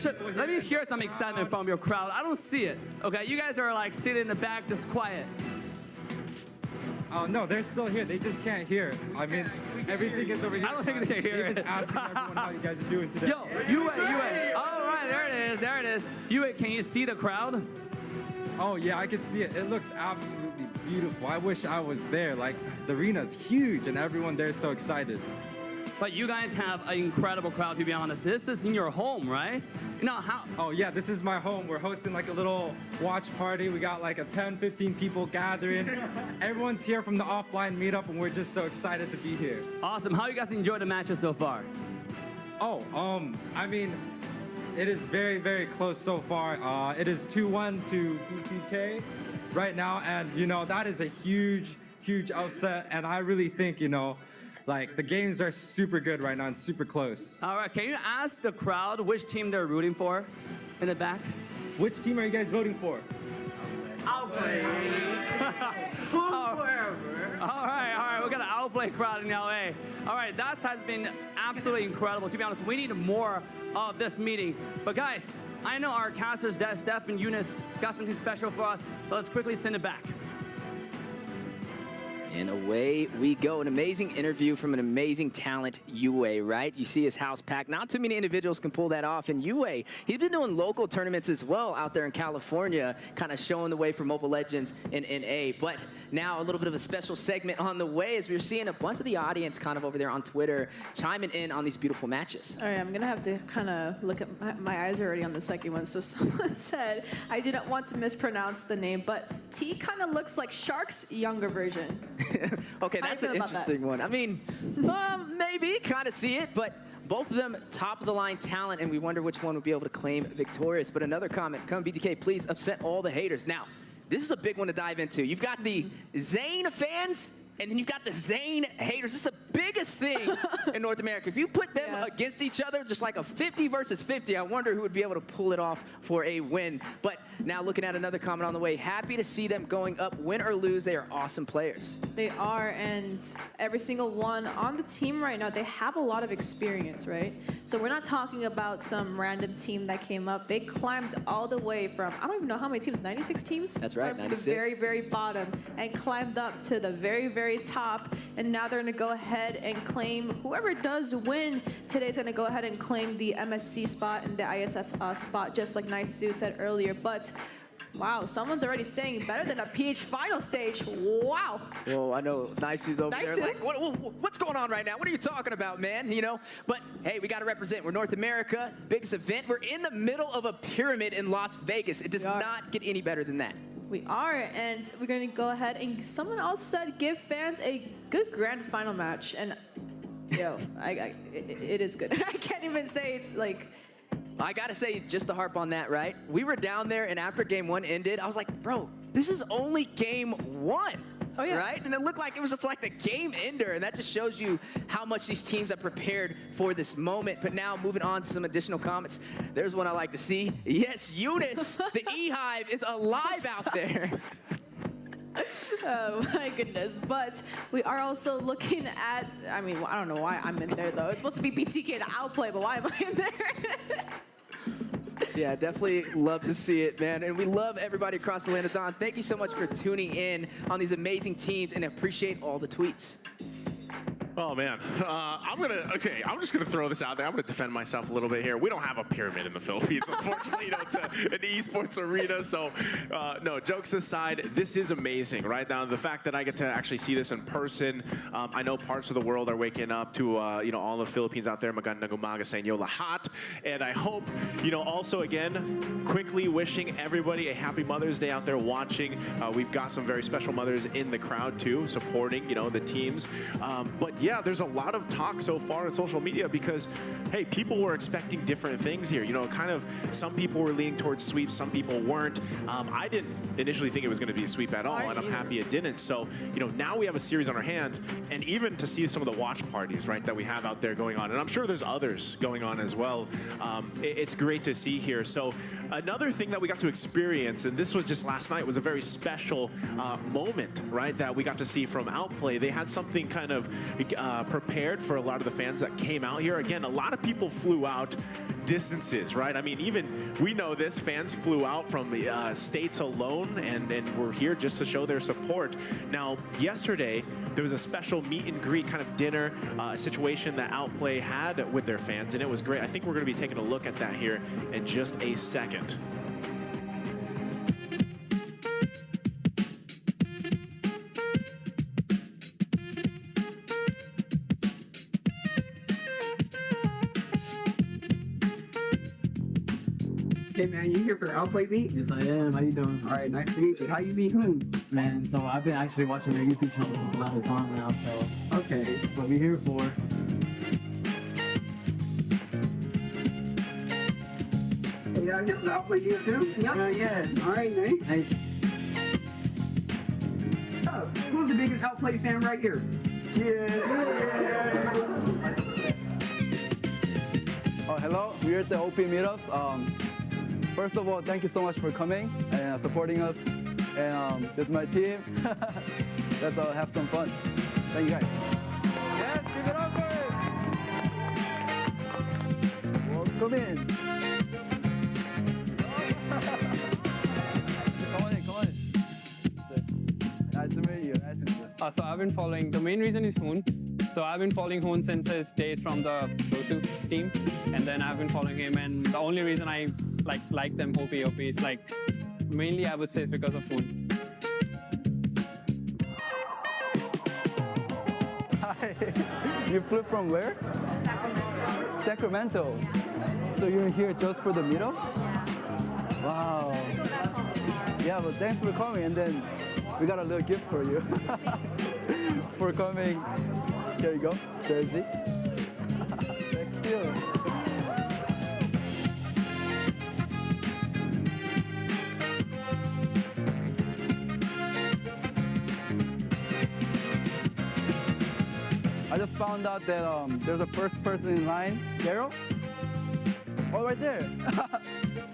hear some excitement from your crowd. I don't see it. Okay, you guys are like sitting in the back, just quiet. Oh no, they're still here. They just can't hear. I mean, everything is over here. I don't think they can hear it. Asking everyone how you guys are doing today. Yo, Yue. All right, there it is. Yue, can you see the crowd? Oh yeah, I can see it. It looks absolutely beautiful. I wish I was there. Like, the arena's huge and everyone there is so excited. But you guys have an incredible crowd, to be honest. This is in your home, right? You know how? Oh yeah, this is my home. We're hosting like a little watch party. We got like a 10, 15 people gathering. Everyone's here from the offline meetup and we're just so excited to be here. Awesome. How you guys enjoyed the matches so far? Oh, I mean, it is very, very close so far. It is 2-1 to BTK right now, and you know that is a huge, huge upset. And I really think, you know, like the games are super good right now and super close. All right, can you ask the crowd which team they're rooting for in the back? Which team are you guys voting for? Outplay. All right, we got an Outplay crowd in LA. All right, that has been absolutely incredible. To be honest, we need more of this meeting. But guys, I know our casters, Steph and Eunice, got something special for us, so let's quickly send it back. And away we go. An amazing interview from an amazing talent, Yue, right? You see his house packed. Not too many individuals can pull that off. And Yue, he's been doing local tournaments as well out there in California, kind of showing the way for Mobile Legends in NA. But now a little bit of a special segment on the way as we're seeing a bunch of the audience kind of over there on Twitter chiming in on these beautiful matches. All right, I'm going to have to kind of look at my eyes are already on the second one. So someone said, I do not want to mispronounce the name, but T kind of looks like Shark's younger version. Okay, that's an interesting one. I mean, maybe kind of see it, but both of them top of the line talent, and we wonder which one would be able to claim victorious. But another comment, come BTK, please upset all the haters. Now, this is a big one to dive into. You've got the Zayn fans, and then you've got the Zayn haters. This is the biggest thing in North America. If you put them against each other, just like a 50 versus 50, I wonder who would be able to pull it off for a win. But now looking at another comment on the way, happy to see them going up, win or lose. They are awesome players. They are, and every single one on the team right now, they have a lot of experience, right? So we're not talking about some random team that came up. They climbed all the way from, I don't even know how many teams, 96 teams? That's right, 96. From the very, very bottom and climbed up to the very, very top. And now they're going to go ahead and claim, whoever does win today is going to go ahead and claim the MSC spot and the ISF spot, just like Nice said earlier. But wow, someone's already saying better than a PH final stage. Wow. Well, I know Nice's over there. Like, what's going on right now? What are you talking about, man? You know, but hey, we got to represent. We're North America, biggest event. We're in the middle of a pyramid in Las Vegas. It does not get any better than that. We are, and we're going to go ahead and someone else said give fans a good grand final match. And yo, it is good. I can't even say it's like. I gotta say, just to harp on that, right? We were down there, and after game one ended, I was like, bro, this is only game one. Oh, yeah. Right? And it looked like it was just like the game ender, and that just shows you how much these teams have prepared for this moment. But now, moving on to some additional comments. There's one I like to see. Yes, Eunice, the E-Hive, is alive out there. Oh my goodness, but we are also looking at, I mean, I don't know why I'm in there though. It's supposed to be BTK to Outplay, but why am I in there? Yeah, definitely love to see it, man. And we love everybody across the land of Dawn. Thank you so much for tuning in on these amazing teams and appreciate all the tweets. Oh man, I'm just gonna throw this out there. I'm gonna defend myself a little bit here. We don't have a pyramid in the Philippines, unfortunately, an esports arena. So, no, jokes aside, this is amazing, right? Now, the fact that I get to actually see this in person, I know parts of the world are waking up to, all the Philippines out there, magandang umaga sa inyo lahat. And I hope, also again, quickly wishing everybody a happy Mother's Day out there watching. We've got some very special mothers in the crowd too, supporting, the teams. But yeah, there's a lot of talk so far on social media because, hey, people were expecting different things here. Kind of some people were leaning towards sweeps, some people weren't. I didn't initially think it was going to be a sweep at all, and I'm happy it didn't. So, now we have a series on our hand, and even to see some of the watch parties, right, that we have out there going on, and I'm sure there's others going on as well. It's great to see here. So another thing that we got to experience, and this was just last night, was a very special moment, right, that we got to see from Outplay. They had something kind of prepared for a lot of the fans that came out here. Again, a lot of people flew out distances, right? I mean, even we know this, fans flew out from the states alone and were here just to show their support. Now, yesterday, there was a special meet and greet kind of dinner situation that Outplay had with their fans, and it was great. I think we're going to be taking a look at that here in just a second. Hey man, you here for the Outplay beat? Yes, I am. How you doing? All right, nice to meet you. How you meet whom? Man, so I've been actually watching their YouTube channel for a lot of time now, so. Okay. What we here for. Hey, y'all here for the Outplay gear too? Yep. Yeah. All right, nice. Oh, who's the biggest Outplay fan right here? Yes. Oh, hello. We're at the OP meetups. First of all, thank you so much for coming and supporting us. And this is my team. Let's all have some fun. Thank you guys. Yes, give it up for it. Welcome in. Come on in, come on in. Nice to meet you. Nice to meet you. So I've been following, the main reason is Hoon. So I've been following Hoon since his days from the Rosu team. And then I've been following him. And the only reason I like them, OP, is like, mainly I would say it's because of Hoon. Hi. You flew from where? Sacramento. Sacramento. So you're here just for the meetup? Yeah. Wow. Yeah, well, thanks for coming. And then we got a little gift for you for coming. Here you go, jersey. Thank you. I just found out that there's a first person in line, Daryl. Oh, right there.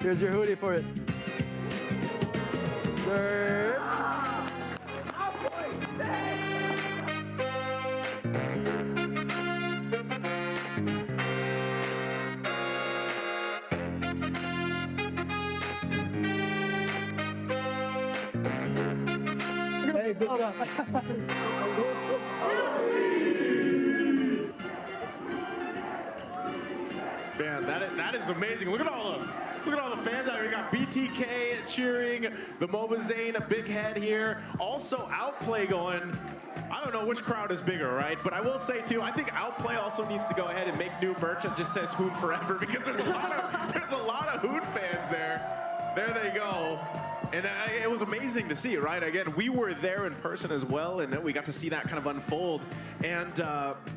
Here's your hoodie for it. Sir. Hey, good job. Man, that is amazing. Look at all the fans out here. We got BTK cheering, the MOBA Zane, a big head here. Also Outplay going. I don't know which crowd is bigger, right? But I will say too, I think Outplay also needs to go ahead and make new merch that just says Hoon Forever, because there's a lot of Hoon fans there. There they go. And it was amazing to see, right? Again, we were there in person as well, and we got to see that kind of unfold. And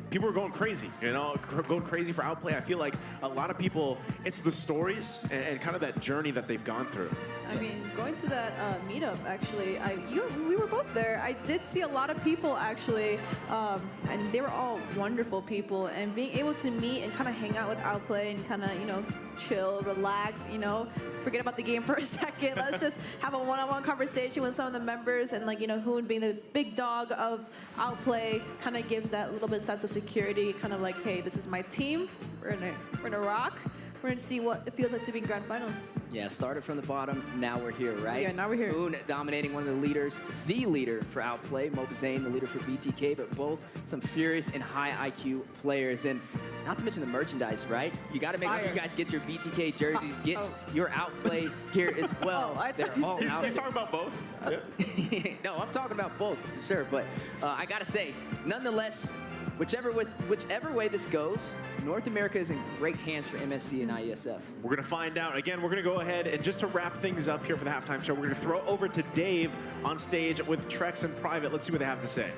people were going crazy, going crazy for Outplay. I feel like a lot of people, it's the stories and kind of that journey that they've gone through. I mean, going to that meetup, actually, we were both there. I did see a lot of people, actually, and they were all wonderful people. And being able to meet and kind of hang out with Outplay and kind of, chill, relax, forget about the game for a second. Let's just have a one-on-one conversation with some of the members, and Hoon being the big dog of Outplay kind of gives that little bit of sense of security, kind of like, hey, this is my team. We're gonna rock. We're gonna see what it feels like to be in grand finals. Yeah, started from the bottom, now we're here, right? Yeah, now we're here. Hoon dominating one of the leaders, the leader for Outplay, MOBA Zane, the leader for BTK, but both some furious and high IQ players. And not to mention the merchandise, right? You gotta make sure you guys get your BTK jerseys, get your Outplay gear as well. They're all out. He's talking about both? Yeah. No, I'm talking about both, for sure. But I gotta say, nonetheless, whichever way this goes, North America is in great hands for MSC and IESF. We're going to find out. Again, we're going to go ahead and just to wrap things up here for the halftime show, we're going to throw over to Dave on stage with Trex and Private. Let's see what they have to say.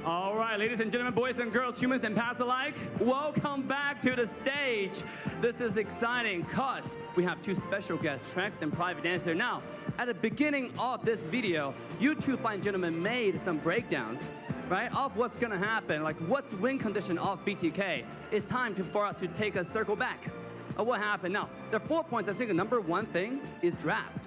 All right, ladies and gentlemen, boys and girls, humans and pets alike, welcome back to the stage. This is exciting because we have two special guests, Trex and Private Dancer. Now, at the beginning of this video, you two fine gentlemen made some breakdowns, right, of what's gonna happen, like what's win condition of BTK. It's time for us to take a circle back of what happened. Now, there are 4 points. I think the number one thing is draft.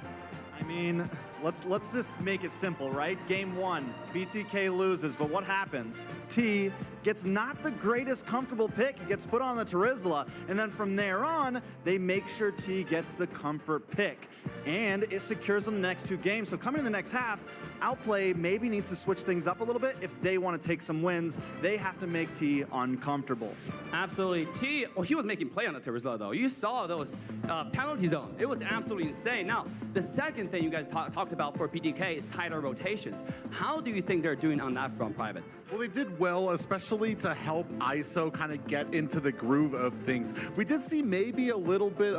I mean, let's just make it simple, right? Game one, BTK loses, but what happens? T gets not the greatest comfortable pick. He gets put on the Terizla, and then from there on, they make sure T gets the comfort pick. And it secures them the next two games. So coming in the next half, Outplay maybe needs to switch things up a little bit. If they want to take some wins, they have to make T uncomfortable. Absolutely. T, he was making play on the Terizla, though. You saw those penalty zone. It was absolutely insane. Now, the second thing you guys talked about for BTK is tighter rotations. How do you think they're doing on that front, Private? Well, they did well, especially to help ISO kind of get into the groove of things. We did see maybe a little bit,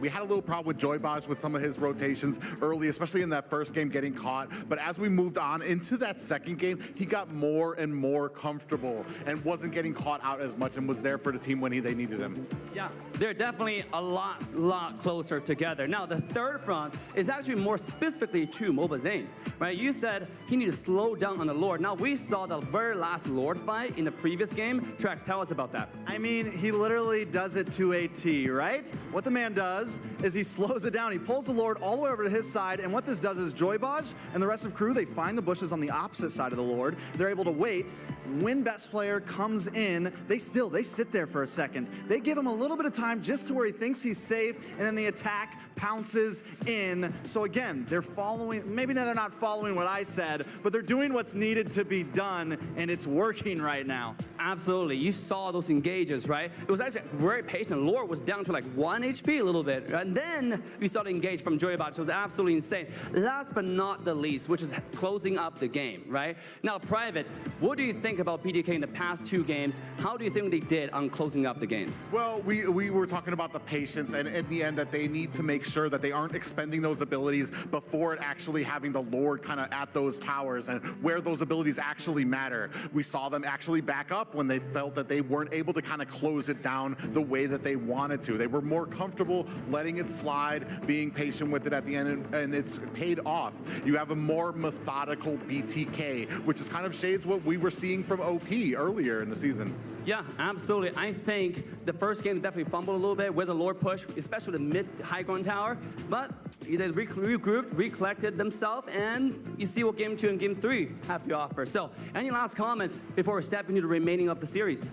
we had a little problem with Joybosh with some of his rotations early, especially in that first game getting caught. But as we moved on into that second game, he got more and more comfortable and wasn't getting caught out as much and was there for the team when they needed him. Yeah, they're definitely a lot closer together. Now, the third front is actually more specific specifically to Mobile Zane, right? You said he needed to slow down on the Lord. Now, we saw the very last Lord fight in the previous game. Trax, tell us about that. I mean, he literally does it to a T, right? What the man does is he slows it down. He pulls the Lord all the way over to his side, and what this does is Joybaj and the rest of crew, they find the bushes on the opposite side of the Lord. They're able to wait. When best player comes in, they sit there for a second. They give him a little bit of time just to where he thinks he's safe, and then the attack pounces in. So again, they're following, maybe they're not following what I said, but they're doing what's needed to be done, and it's working right now. Absolutely. You saw those engages, right? It was actually very patient. Lord was down to like 1 HP a little bit. And then we started to engage from Joybot. So it was absolutely insane. Last but not the least, which is closing up the game, right? Now, Private, what do you think about BTK in the past 2 games? How do you think they did on closing up the games? Well, we were talking about the patience, and in the end that they need to make sure that they aren't expending those abilities before it actually having the Lord kind of at those towers and where those abilities actually matter. We saw them actually back up when they felt that they weren't able to kind of close it down the way that they wanted to. They were more comfortable letting it slide, being patient with it at the end, and it's paid off. You have a more methodical BTK, which is kind of shades what we were seeing from OP earlier in the season. Yeah, absolutely. I think the first game definitely fumbled a little bit with the Lord push, especially the mid-high ground tower, but they regrouped, recollected themselves, and you see what Game 2 and Game 3 have to offer. So, any last comments before we step into the remaining of the series?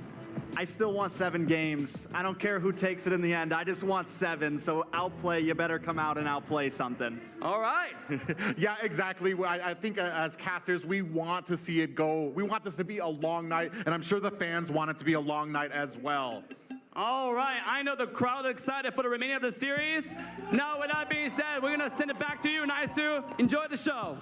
I still want 7 games. I don't care who takes it in the end. I just want 7. So Outplay, you better come out and outplay something. All right. Yeah, exactly. I think as casters, we want to see it go. We want this to be a long night, and I'm sure the fans want it to be a long night as well. All right, I know the crowd is excited for the remaining of the series. Now, with that being said, we're going to send it back to you, Naisu. Enjoy the show.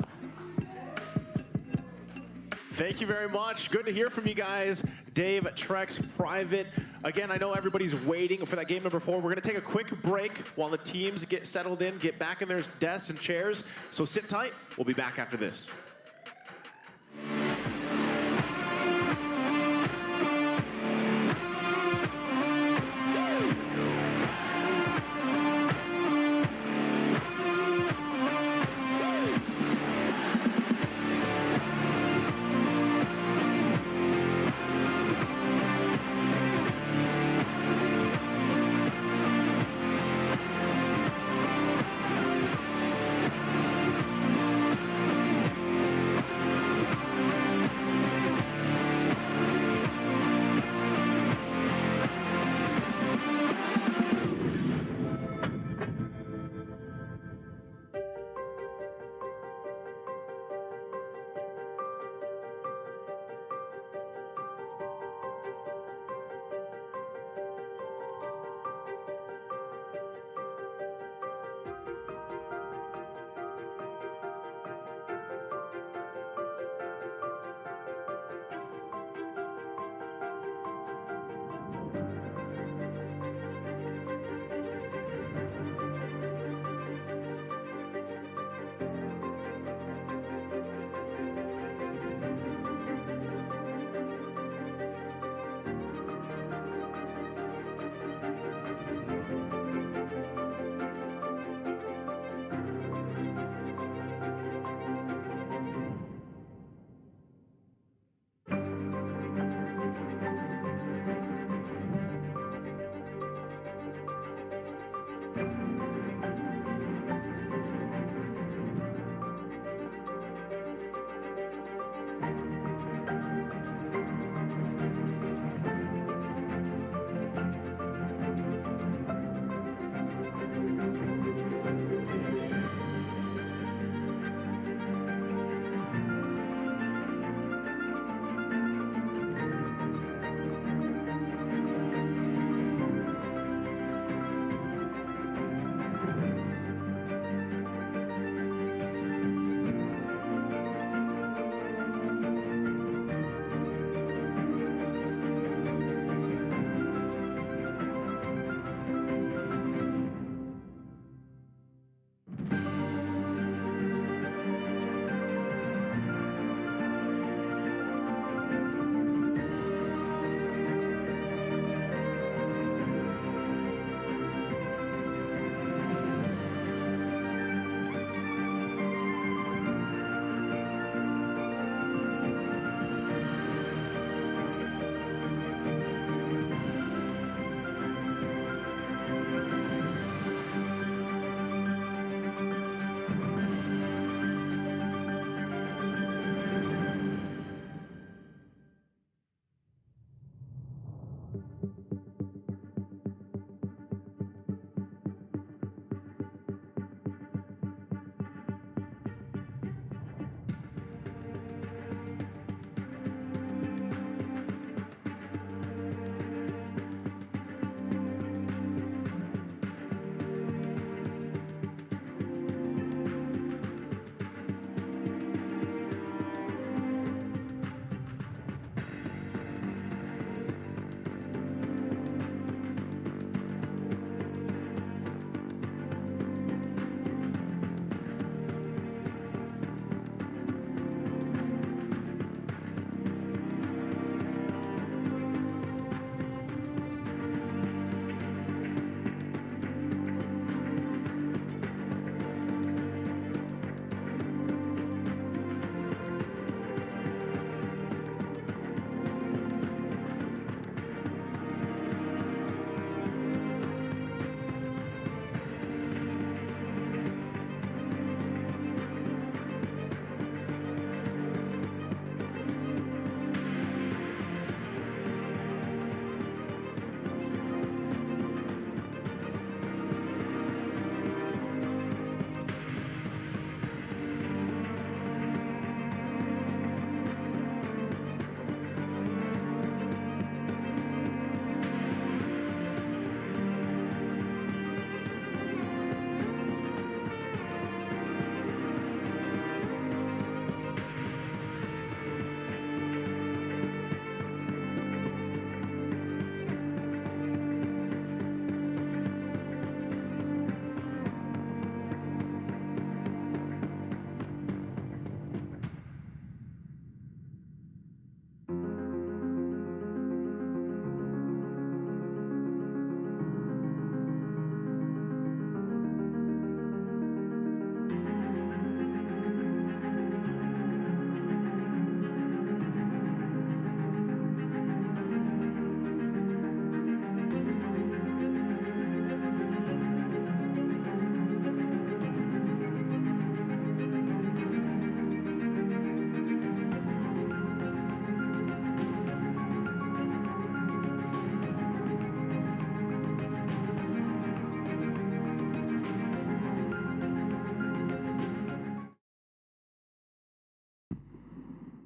Thank you very much. Good to hear from you guys. Dave, Trex, Private. Again, I know everybody's waiting for that game number 4. We're going to take a quick break while the teams get settled in, get back in their desks and chairs. So sit tight. We'll be back after this.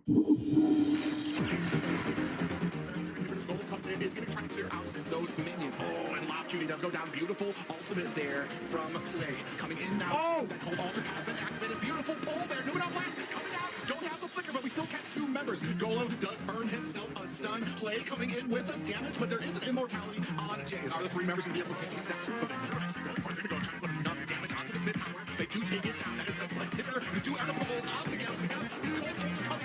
Golden comes in, is going to try to clear out those minions. Oh, and Lob Cutie does go down. Beautiful ultimate there from Clay. Coming in now. Oh! That cold altar has been activated. Beautiful pull there. Moving on last. Coming out. Don't have the flicker, but we still catch 2 members. Golem does earn himself a stun. Clay coming in with the damage, but there is an immortality on Jays. Are the 3 members going to be able to take it down? But they're going to go try to put enough damage onto this mid tower. They do take it down. That is the hitter. You do earn a pull onto Gale. The cold altar coming out.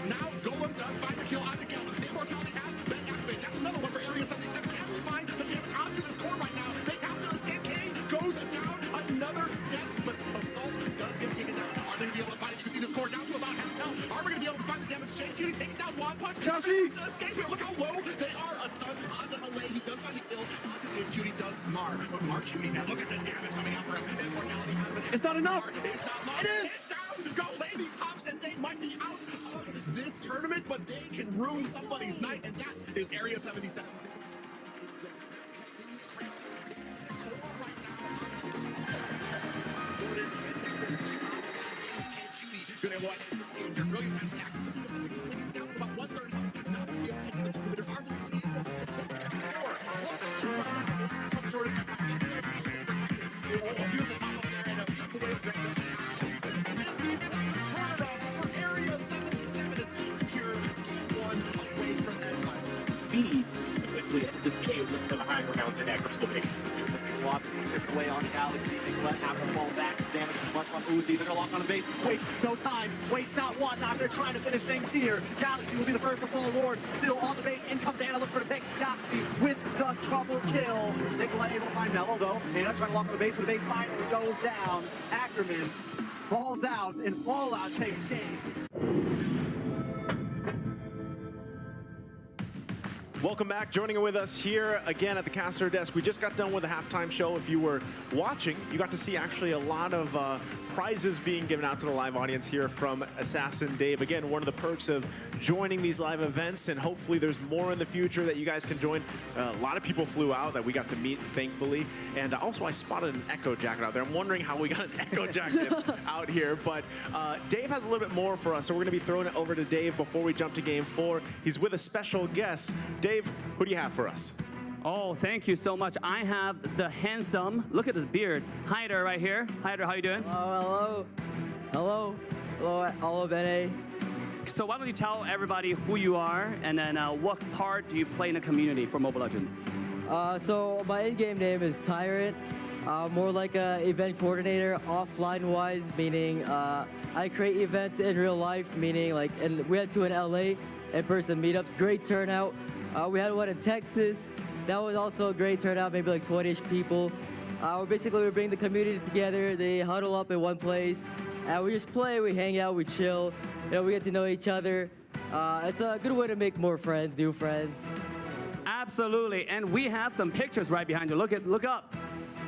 Now Golem does find the kill onto Gale. The immortality has been activated. That's another one for Area 77. Can't find the damage onto this core right now. They have to escape. K goes down. Another death, but Assault does get taken down. Are they going to be able to find it? You can see this core down to about half health. Are we going to be able to find the damage? Jace Cutie taking down one punch. Escape here. Look how low they are. A stun onto Allay. He does find a kill onto Jace Cutie. Does Mar. But Mar Cutie now. Look at the damage coming out for him. Immortality has been It's not enough. It's not enough. It is. Down. Go Lady Thompson. They might be out of this tournament, but they can ruin somebody's night, and that is Area 77. Gonna what? Their brilliance has acted. He's down to about 130. Now they'll be able to take this inhibitor. Arms is able to take that power. From short attack. He's going to be protected. Oh, beautiful pop up there and a way of dragging. This is the turnaround for Area 77 as they secure game 1 away from Empire. Speed quickly at this cave with the high ground in that crystal base. Lob tipped away on Galaxy. Neglect have to fall back. Damage as much on Uzi. They're gonna lock on the base. Waste no time. Waste not one. Now they're trying to finish things here. Galaxy will be the first to fall Lord. Still on the base. In comes Anna. Look for the pick. Galaxy with the trouble kill. Nicolette able to find Mello though. Anna trying to lock on the base, but the base finally goes down. Ackerman falls out, and Fallout takes game. Welcome back. Joining with us here again at the caster desk. We just got done with the halftime show. If you were watching, you got to see actually a lot of prizes being given out to the live audience here from Assassin Dave. Again, one of the perks of joining these live events, and hopefully there's more in the future that you guys can join. A lot of people flew out that we got to meet, thankfully. And also I spotted an Echo jacket out there. I'm wondering how we got an Echo jacket out here. But Dave has a little bit more for us, so we're going to be throwing it over to Dave before we jump to game 4. He's with a special guest. Dave, who do you have for us? Oh, thank you so much. I have the handsome, look at this beard, Hyder right here. Hyder, how you doing? Hello. Hello. Hello, hello, NA. So why don't you tell everybody who you are, and then what part do you play in the community for Mobile Legends? So my in-game name is Tyrant. More like a event coordinator, offline-wise, meaning I create events in real life, meaning like, and we had 2 in LA, in-person meetups, great turnout. We had one in Texas. That was also a great turnout, maybe like 20-ish people. Basically, we bring the community together. They huddle up in one place. We just play, we hang out, we chill. You know, we get to know each other. It's a good way to make more friends, new friends. Absolutely, and we have some pictures right behind you. Look up.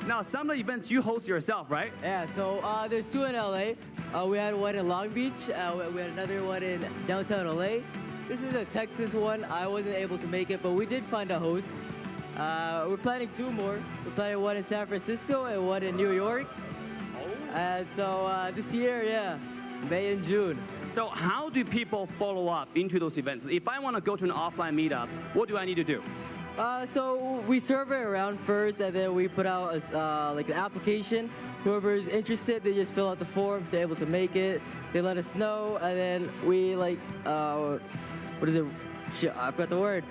Now, some of the events you host yourself, right? Yeah, so there's 2 in LA. We had one in Long Beach. We had another one in downtown LA. This is a Texas one. I wasn't able to make it, but we did find a host. We're planning 2 more. We're planning one in San Francisco and one in New York. And so this year, yeah, May and June. So how do people follow up into those events? If I want to go to an offline meetup, what do I need to do? So we survey around first, and then we put out like an application. Whoever is interested, they just fill out the forms. They're able to make it. They let us know, and then we like, what is it? Shit, I forgot the word.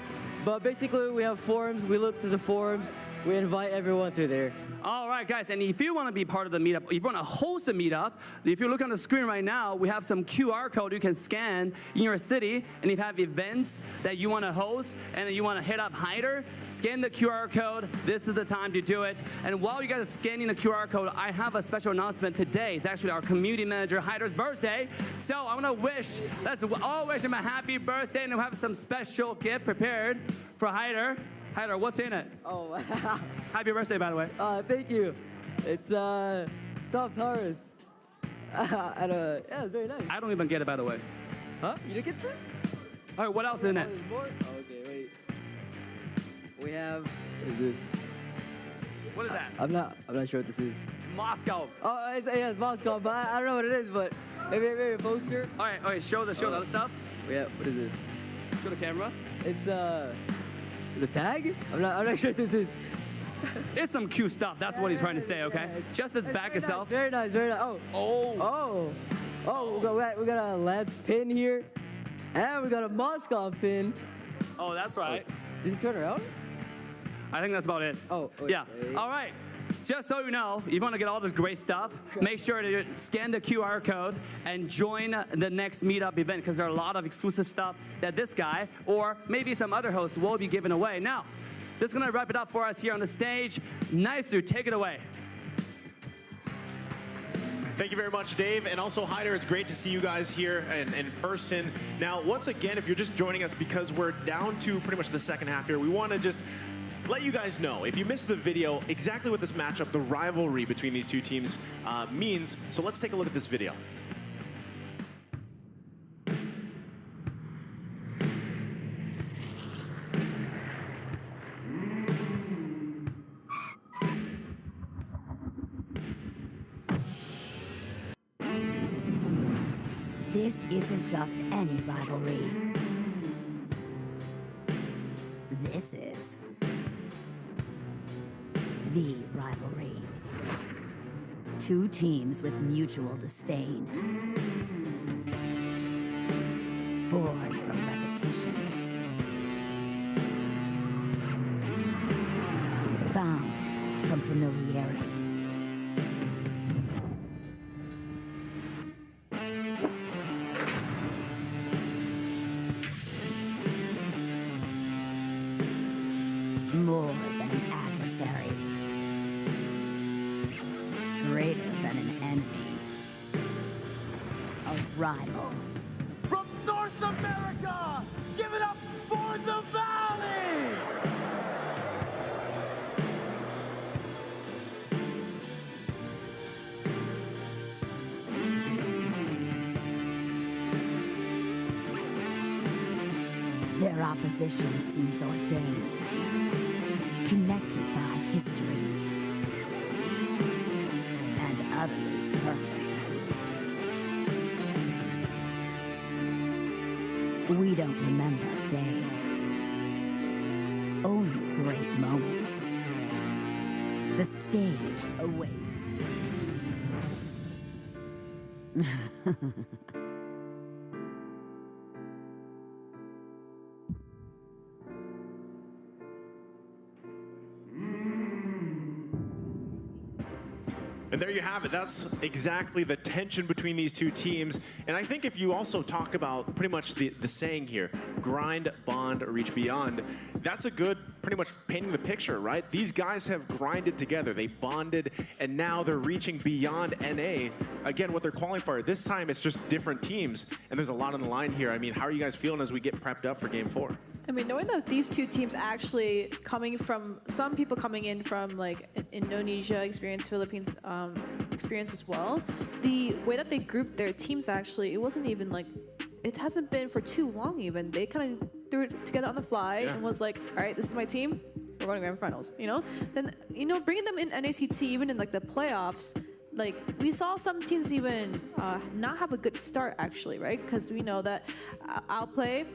But basically, we have forums. We look through the forums. We invite everyone through there. All right, guys, and if you want to be part of the meetup, if you want to host a meetup, if you look on the screen right now, we have some QR code you can scan in your city, and if you have events that you want to host and you want to hit up Hyder, scan the QR code. This is the time to do it. And while you guys are scanning the QR code, I have a special announcement today. It's actually our community manager, Hyder's birthday. So I want to let's all wish him a happy birthday, and we have some special gift prepared for Hyder. Hyder, what's in it? Oh, happy birthday, by the way. Thank you. It's soft harvest. And yeah, it's very nice. I don't even get it, by the way. Huh? You didn't get this? All right, what else is in it? There's more? Oh, okay, wait. We have. What is this? What is that? I'm not sure what this is. It's Moscow. Oh, it's Moscow, but I don't know what it is. But Maybe a poster. All right, show the other stuff. Yeah, what is this? Show the camera. It's the tag? I'm not sure what this is. It's some cute stuff. That's what he's trying to say, okay? Just as back itself. Very nice, very nice. We got a Lance pin here. And we got a Moscow pin. Oh, that's right. Does he turn around? I think that's about it. Oh, yeah. All right. Just so you know, if you want to get all this great stuff, make sure to scan the QR code and join the next meetup event because there are a lot of exclusive stuff that this guy or maybe some other hosts will be giving away. Now, this is going to wrap it up for us here on the stage. Nicer, take it away. Thank you very much, Dave. And also, Hyder, it's great to see you guys here in person. Now, once again, if you're just joining us because we're down to pretty much the second half here, we want to just let you guys know, if you missed the video, exactly what this matchup, the rivalry between these two teams means. So let's take a look at this video. This isn't just any rivalry. This is the rivalry. Two teams with mutual disdain. Born from repetition. Bound from familiarity. More than an adversary. Greater than an enemy. A rival. From North America, give it up for the Valley! Their opposition seems ordained. Connected by history. And utterly perfect. We don't remember days. Only great moments. The stage awaits. And there you have it. That's exactly the tension between these two teams. And I think if you also talk about pretty much the saying here, grind, bond, reach beyond, that's a good, pretty much painting the picture, right? These guys have grinded together. They bonded, and now they're reaching beyond NA. Again, what they're qualifying for. This time, it's just different teams, and there's a lot on the line here. I mean, how are you guys feeling as we get prepped up for Game 4? I mean, knowing that these two teams actually coming from, some people coming in from like Indonesia experience, Philippines experience as well, the way that they grouped their teams actually, it wasn't even like, it hasn't been for too long even. They kind of threw it together on the fly and was like, all right, this is my team, we're going to Grand Finals, you know? Then, you know, bringing them in NACT, even in like the playoffs, like we saw some teams even not have a good start actually, right? Because we know that Outplay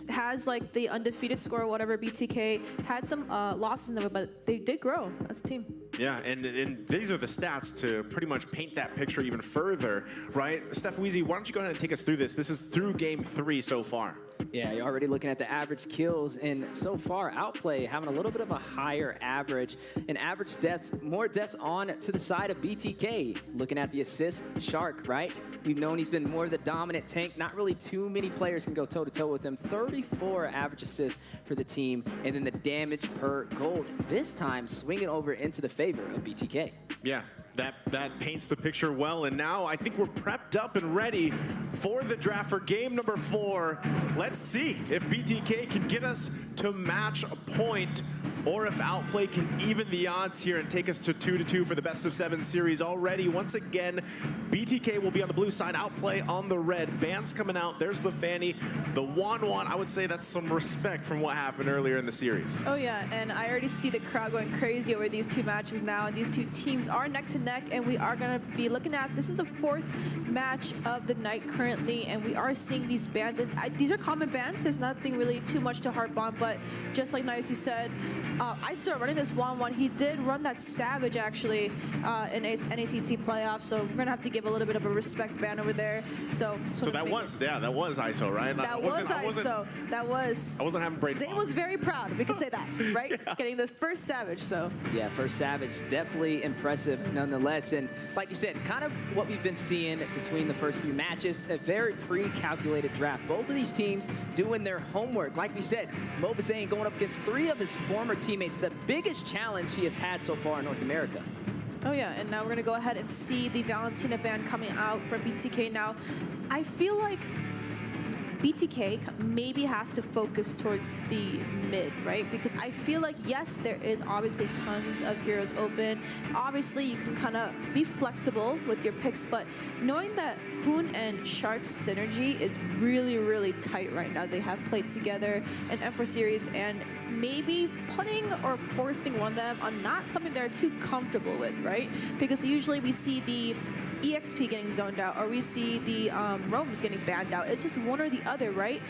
has like the undefeated score or whatever, BTK had some losses in them, but they did grow as a team. Yeah, and these are the stats to pretty much paint that picture even further, right? Steph Weezy, why don't you go ahead and take us through this? This is through Game 3 so far. Yeah, you're already looking at the average kills, and so far, Outplay having a little bit of a higher average, and average deaths, more deaths on to the side of BTK. Looking at the assist, Shark, right? We've known he's been more the dominant tank. Not really too many players can go toe-to-toe with him. 34 average assists for the team, and then the damage per gold. This time, swinging over into the favor of BTK. Yeah, that paints the picture well, and now I think we're prepped up and ready for the draft for game number 4. Let's see if BTK can get us to match point or if Outplay can even the odds here and take us to 2-2 for the best of 7 series already. Once again, BTK will be on the blue side, Outplay on the red. Bands coming out. There's the Fanny, the 1-1. I would say that's some respect from what happened earlier in the series. Oh yeah, and I already see the crowd going crazy over these two matches now, and these two teams are neck to neck, and we are going to be looking at, this is the 4th match of the night currently, and we are seeing these bands, and these are common bands. There's nothing really too much to harp on, but just like Nice, you said, I started running this 1-1. He did run that Savage actually in NACT playoffs, so we're gonna have to give a little bit of a respect band over there. So that was ISO, right? That was ISO. That was. I wasn't having brain Zane fog. was very proud. We could say that, right? Yeah. Getting the first Savage. So yeah, first Savage, definitely impressive nonetheless. And like you said, kind of what we've been seeing between the first few matches, a very pre-calculated draft. Both of these teams doing their homework. Like we said, Mobazane going up against 3 of his former teammates, the biggest challenge he has had so far in North America. oh yeah, and now we're gonna go ahead and see the Valentina band coming out from BTK now. I feel like BTK maybe has to focus towards the mid, right? Because I feel like, yes, there is obviously tons of heroes open. Obviously, you can kind of be flexible with your picks, but knowing that Hoon and Shark's synergy is really, really tight right now. They have played together in M4 series, and maybe putting or forcing one of them on not something they're too comfortable with, right? Because usually we see the EXP getting zoned out, or we see the roams getting banned out. It's just one or the other, right?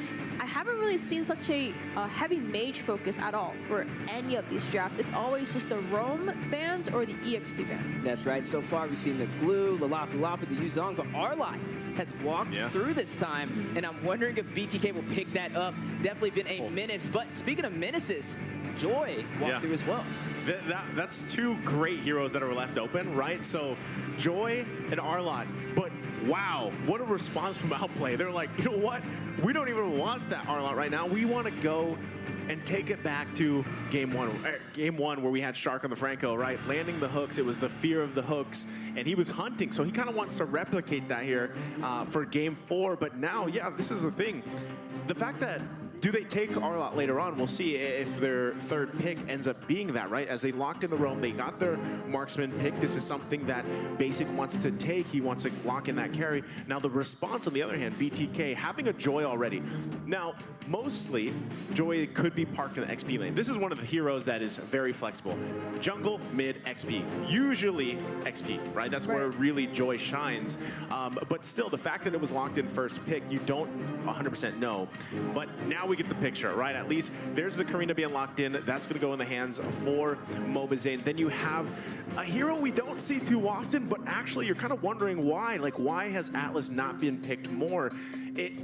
I haven't really seen such a heavy mage focus at all for any of these drafts. It's always just the roam bans or the EXP bans. That's right. So far, we've seen the Glue, the Lapu Lapu, the Yuzong, but Arlot has walked through this time, and I'm wondering if BTK will pick that up. Definitely been a menace. But speaking of menaces, Joy walked through as well. That's 2 great heroes that are left open, right? So Joy and Arlot, but wow, what a response from Outplay. They're like, you know what? We don't even want that Arlot right now. We want to go and take it back to game one where we had Shark on the Franco, right? Landing the hooks, it was the fear of the hooks, and he was hunting, so he kind of wants to replicate that here for game 4, but now, yeah, this is the thing. The fact that do they take Arlot later on? We'll see if their 3rd pick ends up being that, right? As they locked in the roam, they got their marksman pick. This is something that Basic wants to take. He wants to lock in that carry. Now, the response, on the other hand, BTK, having a Joy already. Now, mostly, Joy could be parked in the XP lane. This is one of the heroes that is very flexible. Jungle, mid, XP. Usually XP, right? That's where really Joy shines. But still, the fact that it was locked in first pick, you don't 100% know. But now we get the picture, right? At least there's the Karina being locked in. That's going to go in the hands for Mobazane. Then you have a hero we don't see too often, but actually you're kind of wondering why. Like, why has Atlas not been picked more?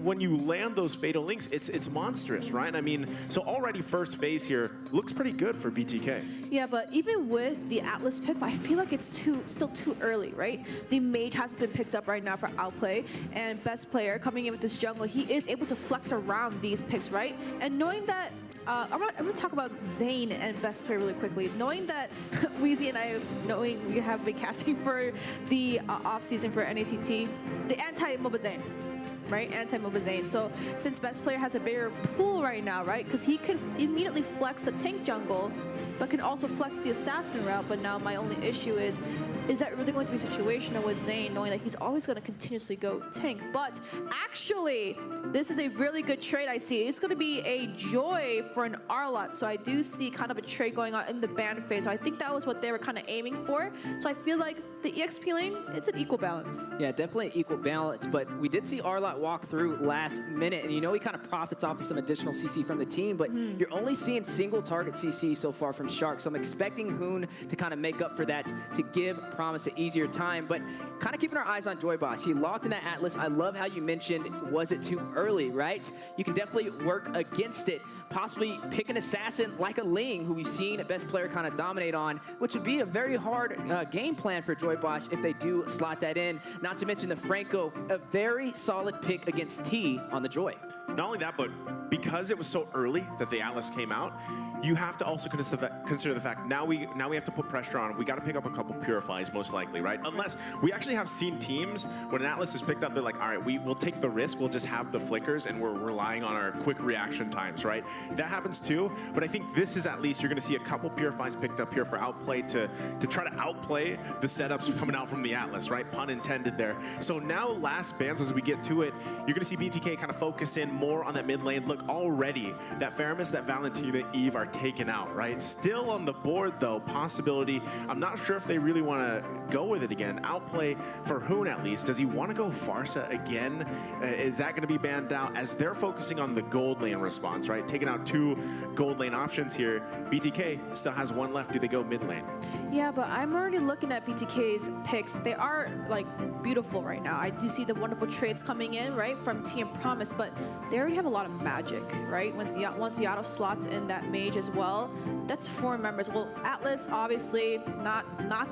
When you land those Fatal Links, it's monstrous, right? I mean, so already first phase here looks pretty good for BTK. Yeah, but even with the Atlas pick, I feel like it's still too early, right? The Mage hasn't been picked up right now for Outplay, and Best Player coming in with this jungle, he is able to flex around these picks, right? And knowing that, I'm gonna talk about Zane and Best Player really quickly. Knowing that Weezy and I, knowing we have been casting for the off-season for NACT, the anti-Mobazane. Right, anti-Mobazane. So since Best Player has a bigger pool right now, right, because he can immediately flex the tank jungle, but can also flex the assassin route. But now my only issue is that really going to be situational with Zane, knowing that he's always going to continuously go tank? But actually, this is a really good trade I see. It's going to be a Joy for an Arlot. So I do see kind of a trade going on in the ban phase. So I think that was what they were kind of aiming for. So I feel like the EXP lane, it's an equal balance. Yeah, definitely an equal balance, but we did see Arlot walk through last minute, and you know he kind of profits off of some additional CC from the team, but you're only seeing single target CC so far from Shark, so I'm expecting Hoon to kind of make up for that, to give Promise an easier time, but kind of keeping our eyes on Joy Boss. He locked in that Atlas. I love how you mentioned, was it too early, right? You can definitely work against it, possibly pick an assassin like a Ling, who we've seen a Best Player kind of dominate on, which would be a very hard game plan for Joy Boss if they do slot that in. Not to mention the Franco, a very solid pick against T on the Joy. Not only that, but because it was so early that the Atlas came out, you have to also consider consider the fact now we have to put pressure on. We got to pick up a couple purifies most likely, right? Unless we actually have seen teams when an Atlas is picked up, they're like, all right, we'll take the risk. We'll just have the flickers, and we're relying on our quick reaction times, right? That happens too. But I think this is at least you're going to see a couple purifies picked up here for Outplay to try to outplay the setups coming out from the Atlas, right? Pun intended there. So now last bans as we get to it, you're going to see BTK kind of focus in more on that mid lane. Look, already that Faramis, that Valentina, Eve are taken out, right? Still on the board though, possibility. I'm not sure if they really want to go with it again. Outplay for Hoon at least. Does he want to go Farsa again? Is that going to be banned out as they're focusing on the gold lane response, right? Taking out 2 gold lane options here. BTK still has 1 left. Do they go mid lane? Yeah, but I'm already looking at BTK's picks. They are like beautiful right now. I do see the wonderful trades coming in, right, from Team Promise, but they already have a lot of magic, right? Once Yato slots in that mage as well, that's 4 members. Well, Atlas, obviously, not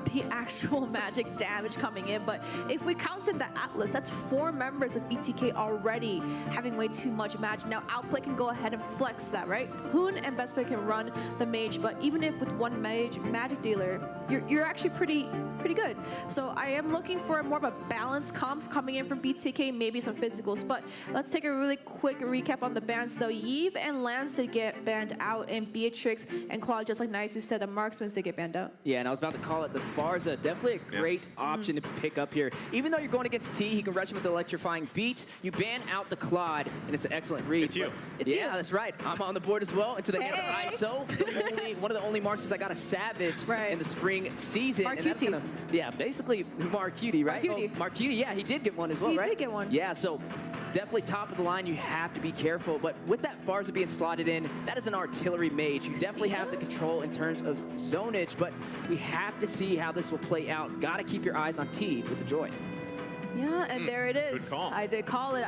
the actual magic damage coming in, but if we counted the Atlas, that's 4 members of BTK already having way too much magic. Now, Outplay can go ahead and flex that, right? Hoon and Best Play can run the mage, but even if with 1 magic dealer, you're actually pretty good. So I am looking for more of a balanced comp coming in from BTK, maybe some physicals. But let's take a really quick recap on the bans though. Yves and Lance did get banned out, and Beatrix and Claude, just like Nice, who said the marksmen did get banned out. Yeah, and I was about to call it the Farsa. Definitely a great option to pick up here. Even though you're going against T, he can rush him with the electrifying beats. You ban out the Claude, and it's an excellent read. It's you. Yeah, that's right. I'm on the board as well. Into the ISO. One of the only marks because I got a Savage in the spring season. Marcuti. Yeah, basically Marcuti, right? Marcuti. Oh, Marcuti, yeah, he did get one as well, right? He did get one. Yeah, so definitely top of the line. You have to be careful. But with that Farsa being slotted in, that is an artillery mage. You definitely have the control in terms of zonage, but we have to see how this will play out. Got to keep your eyes on T with the Joy. Yeah, and there it is. Good call. I did call it.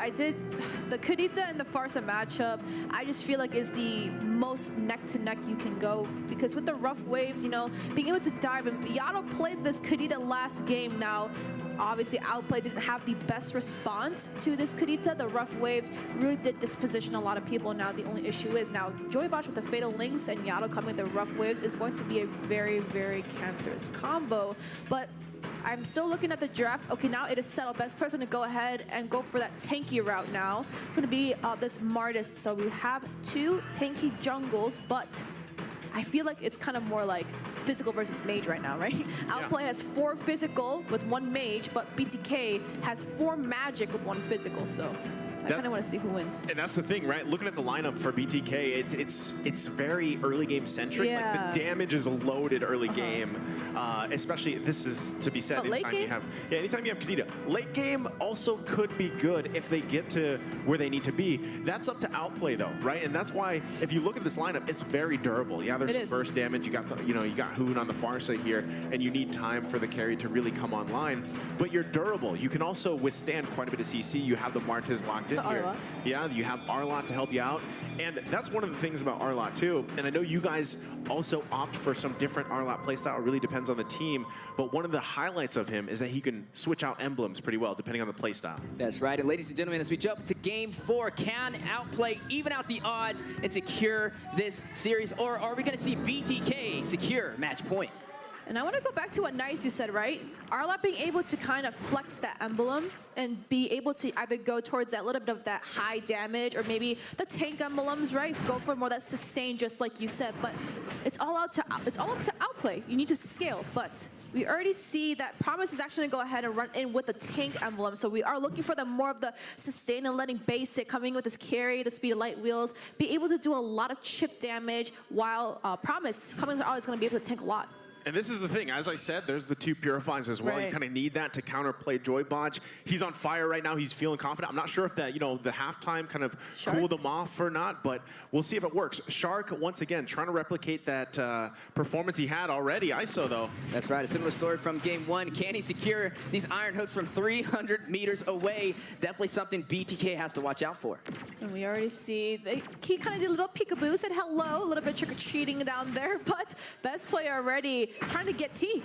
The Kadita and the Farsa matchup, I just feel like is the most neck-to-neck you can go, because with the rough waves, you know, being able to dive, and Yato played this Kadita last game now. Obviously, Outplay didn't have the best response to this Kadita. The rough waves really did disposition a lot of people. Now, the only issue is now Joybosh with the Fatal Links and Yato coming with the rough waves is going to be a very, very cancerous combo. But I'm still looking at the draft. Okay, now it is settled. Best person to go ahead and go for that tanky route now. It's going to be this Martis. So we have 2 tanky jungles, but I feel like it's kind of more like physical versus mage right now, right? Outplay has 4 physical with 1 mage, but BTK has 4 magic with 1 physical, so I kind of want to see who wins. And that's the thing, right? Looking at the lineup for BTK, it's very early game centric. Yeah. Like the damage is loaded early game, especially this is to be said. But late game? Anytime you have Kadita. Late game also could be good if they get to where they need to be. That's up to Outplay though, right? And that's why if you look at this lineup, it's very durable. Yeah, there's some burst damage. You got you got Hoon on the Farsa here, and you need time for the carry to really come online. But you're durable. You can also withstand quite a bit of CC. You have the Martis locked in here. Arlott. Yeah, you have Arlott to help you out. And that's one of the things about Arlott too. And I know you guys also opt for some different Arlott playstyle. It really depends on the team. But one of the highlights of him is that he can switch out emblems pretty well depending on the playstyle. That's right. And ladies and gentlemen, as we jump to game 4, can Outplay even out the odds and secure this series? Or are we going to see BTK secure match point? And I want to go back to what Nice you said, right? Arlott being able to kind of flex that emblem and be able to either go towards that little bit of that high damage or maybe the tank emblems, right? Go for more that sustain, just like you said. But it's all up to Outplay. You need to scale, but we already see that Promise is actually going to go ahead and run in with the tank emblem. So we are looking for more of the sustain and letting basic coming with his carry, the speed of light wheels, be able to do a lot of chip damage while Promise coming out is going to be able to tank a lot. And this is the thing, as I said, there's the 2 purifies as well. Right. You kind of need that to counterplay Joybotch. He's on fire right now. He's feeling confident. I'm not sure if that, the halftime kind of cooled him off or not, but we'll see if it works. Shark, once again, trying to replicate that performance he had already. ISO, though. That's right. A similar story from game 1. Can he secure these iron hooks from 300 meters away? Definitely something BTK has to watch out for. And we already see, he kind of did a little peekaboo, said hello, a little bit trick-or-treating down there, but best player already trying to get T.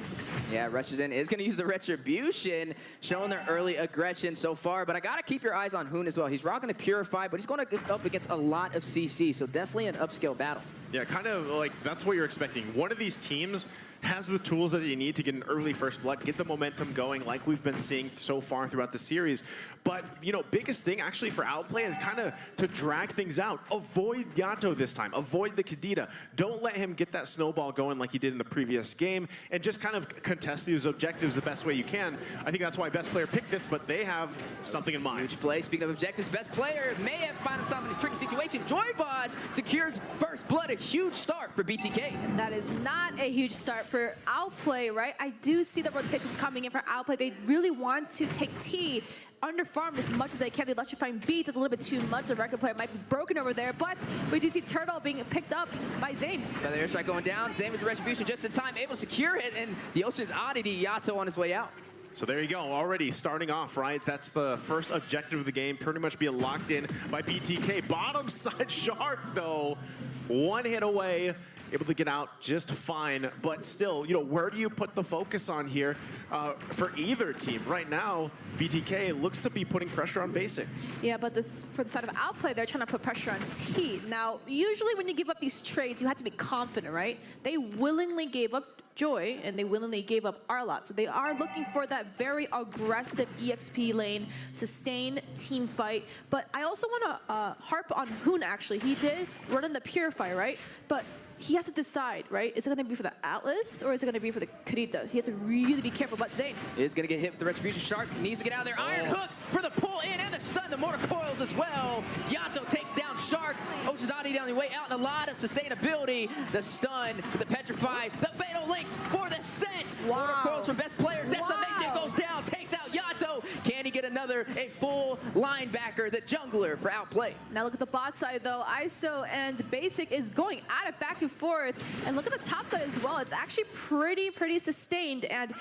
Yeah, rushes in, is going to use the Retribution, showing their early aggression so far. But I got to keep your eyes on Hoon as well. He's rocking the Purify, but he's going to go up against a lot of CC, so definitely an upscale battle. Yeah, kind of like that's what you're expecting. One of these teams has the tools that you need to get an early first blood, get the momentum going like we've been seeing so far throughout the series. But, you know, biggest thing actually for Outplay is kind of to drag things out. Avoid Yato this time. Avoid the Kadita. Don't let him get that snowball going like he did in the previous game, and just kind of contest these objectives the best way you can. I think that's why best player picked this, but they have something in mind. Huge play. Speaking of objectives, best player may have found himself in a tricky situation. Joybot secures first blood. A huge start for BTK. And that is not a huge start for Outplay, right? I do see the rotations coming in for Outplay. They really want to take T underfarmed as much as they can. The electrifying beats is a little bit too much. The record player might be broken over there, but we do see Turtle being picked up by Zane. Got the airstrike going down. Zane with the Retribution just in time, able to secure it, and the Ocean's Oddity Yato on his way out. So there you go, already starting off, right? That's the first objective of the game, pretty much being locked in by BTK. Bottom side Shark, though, one hit away, able to get out just fine. But still, you know, where do you put the focus on here for either team? Right now, BTK looks to be putting pressure on Basic. Yeah, but for the side of Outplay, they're trying to put pressure on T. Now, usually when you give up these trades, you have to be confident, right? They willingly gave up Joy, and they willingly gave up Arlot. So they are looking for that very aggressive EXP lane, sustain team fight. But I also want to harp on Hoon, actually. He did run in the Purify, right? But he has to decide, right? Is it going to be for the Atlas or is it going to be for the Kurita? He has to really be careful. But Zane is going to get hit with the Retribution. Shark needs to get out of there. Iron Hook for the pull in and the stun. The mortar coils as well. Yato takes down Shark. Ocean's Oddity on the way out, and a lot of sustainability. The stun, the Petrify, the Fatal Links for the set. Wow. Mortar coils from best player. Decimation goes down, takes out Yato. Can he get a full linebacker, the jungler for Outplay? Now look at the bot side though. ISO and Basic is going at it back and forth. And look at the top side as well. It's actually pretty sustained. And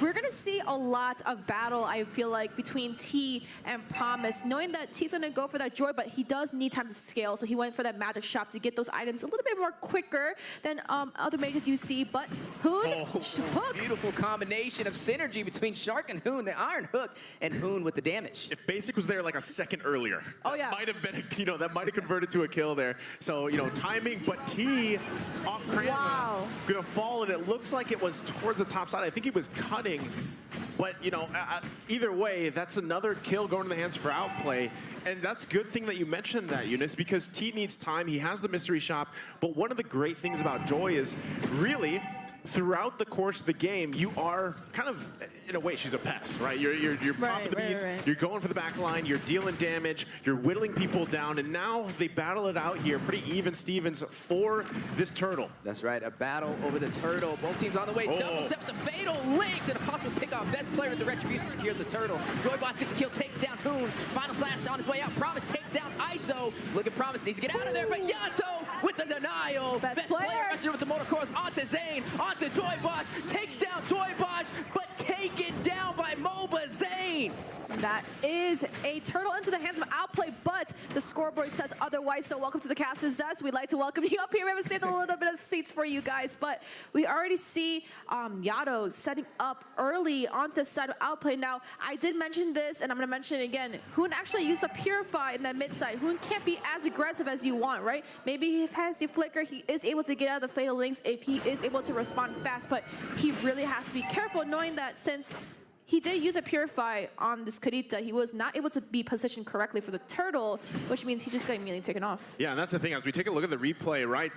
we're gonna see a lot of battle, I feel like, between T and Promise. Knowing that T's gonna go for that Joy, but he does need time to scale. So he went for that magic shop to get those items a little bit more quicker than other mages you see. But Hoon, Hook. Beautiful combination of synergy between Shark and Hoon, the Iron Hook, and Hoon with the damage. If Basic was there like a second earlier, yeah, might have been, you know, that might have converted to a kill there. So, you know, timing, but T off Cranma gonna fall, and it looks like it was towards the top side. I think he was cutting, but, you know, either way, that's another kill going to the hands for Outplay. And that's a good thing that you mentioned that, Eunice, because T needs time. He has the mystery shop, but one of the great things about Joy is really, throughout the course of the game, you are kind of, in a way, she's a pest, right? You're popping the beats, you're going for the back line, you're dealing damage, you're whittling people down, and now they battle it out here, pretty even Stevens for this turtle. That's right, a battle over the turtle. Both teams on the way, double set with the Fatal Links, and a possible pick-off. Best player with the Retribution secures the turtle. Joybot gets a kill, takes down Hoon. Final slash on his way out. Promise takes down ISO. Look at Promise, needs to get out of there, but Yato with the denial. Best player with the motor course onto Zane, onto Joybot, takes down Joybot, but taken down by MOBA Zane. That is a turtle into the hands of Outplay, but the scoreboard says otherwise. So welcome to the Caster's Desk. We'd like to welcome you up here. We haven't saved a little bit of seats for you guys, but we already see Yato setting up early onto the side of Outplay. Now, I did mention this, and I'm going to mention it again. Hoon actually used a Purify in that mid side. Hoon can't be as aggressive as you want, right? Maybe he has the flicker. He is able to get out of the Fatal Links if he is able to respond fast, but he really has to be careful, knowing that since he did use a Purify on this Kurita, he was not able to be positioned correctly for the turtle, which means he just got immediately taken off. Yeah, and that's the thing. As we take a look at the replay, right,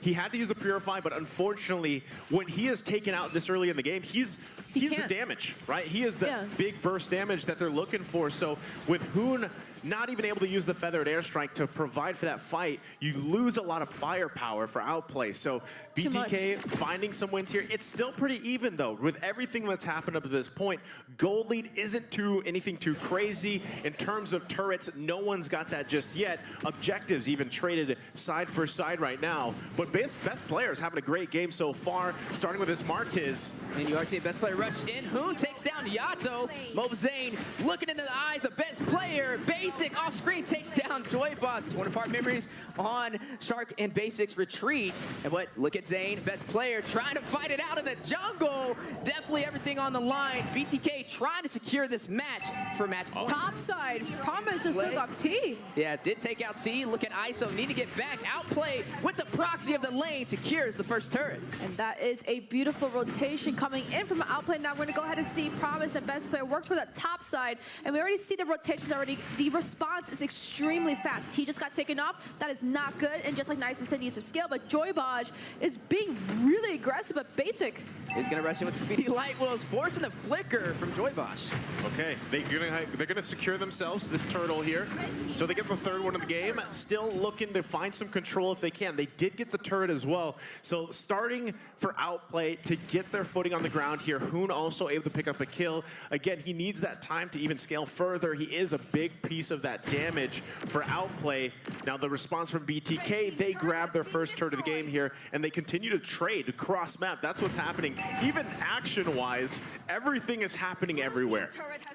he had to use a Purify, but unfortunately, when he is taken out this early in the game, he's the damage, right? He is the big burst damage that they're looking for. So with Hoon not even able to use the feathered airstrike to provide for that fight, you lose a lot of firepower for Outplay. So BTK finding some wins here. It's still pretty even, though, with everything that's happened up to this point. Gold lead isn't anything too crazy. In terms of turrets, no one's got that just yet. Objectives even traded side for side right now. But best players having a great game so far, starting with this Martiz. And you are seeing best player rush in. Hoon takes down Yato. Mobile Zane looking into the eyes of best player. Basic off screen takes down Joybox. One apart memories on Shark and Basic's retreat. And look at Zane, best player, trying to fight it out in the jungle. Definitely everything on the line. BTK trying to secure this match for match one. Top side, Promise just took off T. Yeah, did take out T. Look at ISO, need to get back. Outplay with the proxy of the lane secures the first turret. And that is a beautiful rotation coming in from Outplay. Now we're going to go ahead and see Promise and best player work for that top side. And we already see the rotations already. The response is extremely fast. T just got taken off. That is not good. And just like Nice said, needs to scale. But Joybaj is being really aggressive, but Basic is going to rush in with the speedy light wheels, forcing the flicker from Joybosh. Okay, they're gonna secure themselves this turtle here. So they get the third one of the game. Still looking to find some control if they can. They did get the turret as well. So starting for Outplay to get their footing on the ground here. Hoon also able to pick up a kill. Again, he needs that time to even scale further. He is a big piece of that damage for Outplay. Now the response from BTK, they grab their first turret of the game here, and they continue to trade cross map. That's what's happening. Even action-wise, everything is happening everywhere.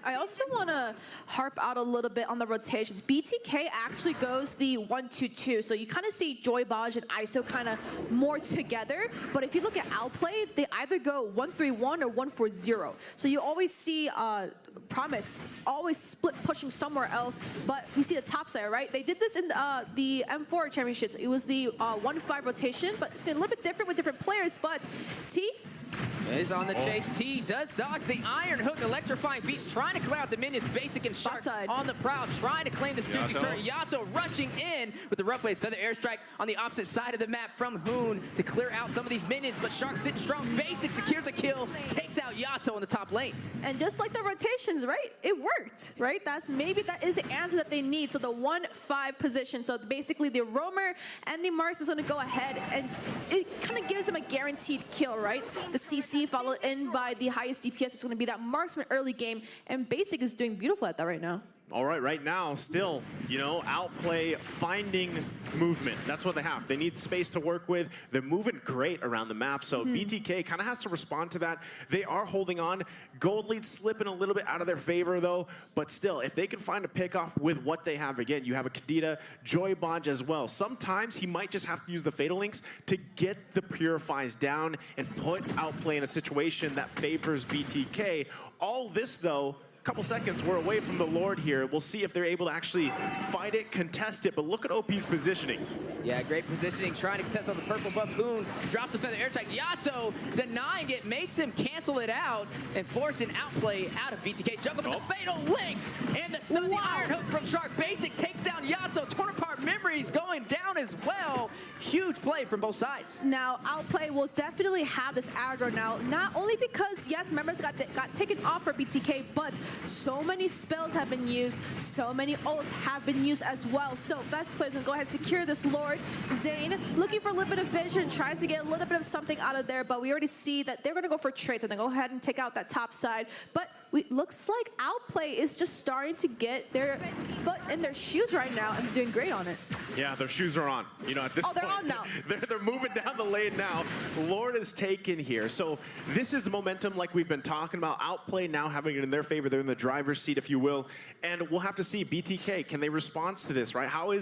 I also want to harp out a little bit on the rotations. BTK actually goes the 1-2-2, so you kind of see Joybaj and ISO kind of more together. But if you look at Outplay, they either go 1-3-1 or 1-4-0. So you always see Promise always split pushing somewhere else, but we see the top side, right? They did this in the M4 championships. It was the 1-5 rotation, but it's a little bit different with different players. But T is on the chase. T does dodge the Iron Hook, electrifying beats, trying to clear out the minions. Basic and Shark on the prowl, trying to claim the Stussy turret. Yato rushing in with the rough waves. Feather airstrike on the opposite side of the map from Hoon to clear out some of these minions, but Shark sitting strong. Basic secures a kill, takes out Yato in the top lane. And just like the rotations, right? It worked, right? Maybe that is the answer that they need. So the 1-5 position. So basically the roamer and the marksman's going to go ahead, and it kind of gives them a guaranteed kill, right? The CC followed in by the highest DPS, which is going to be that marksman early game, and Basic is doing beautiful at that right now. All right now, still, Outplay finding movement. That's what they have. They need space to work with. They're moving great around the map, so BTK kind of has to respond to that. They are holding on. Gold lead slipping a little bit out of their favor, though, but still, if they can find a pickoff with what they have, again, you have a Kadita, Joybaj as well. Sometimes he might just have to use the Fatal Links to get the Purifies down and put Outplay in a situation that favors BTK. All this, though, couple seconds, we're away from the Lord here. We'll see if they're able to actually fight it, contest it, but look at OP's positioning. Yeah, great positioning, trying to contest on the purple buff. Hoon drops the feather airstrike. Yato denying it, makes him cancel it out and forcing Outplay out of BTK. Jungle with the fatal links and the snub, the Iron Hook from Shark. Basic takes down Yato. Torn apart memories going down as well. Huge play from both sides. Now, Outplay will definitely have this aggro now, not only because, yes, members got taken off for BTK, but so many spells have been used, so many ults have been used as well. So best players will go ahead and secure this Lord. Zane looking for a little bit of vision, tries to get a little bit of something out of there, but we already see that they're going to go for trades, so they're going to go ahead and take out that top side. But looks like Outplay is just starting to get their foot in their shoes right now, and they're doing great on it. Yeah, their shoes are on. At this point, they're on now. They're moving down the lane now. Lord is taken here. So this is momentum like we've been talking about. Outplay now having it in their favor. They're in the driver's seat, if you will. And we'll have to see, BTK, can they respond to this, right? How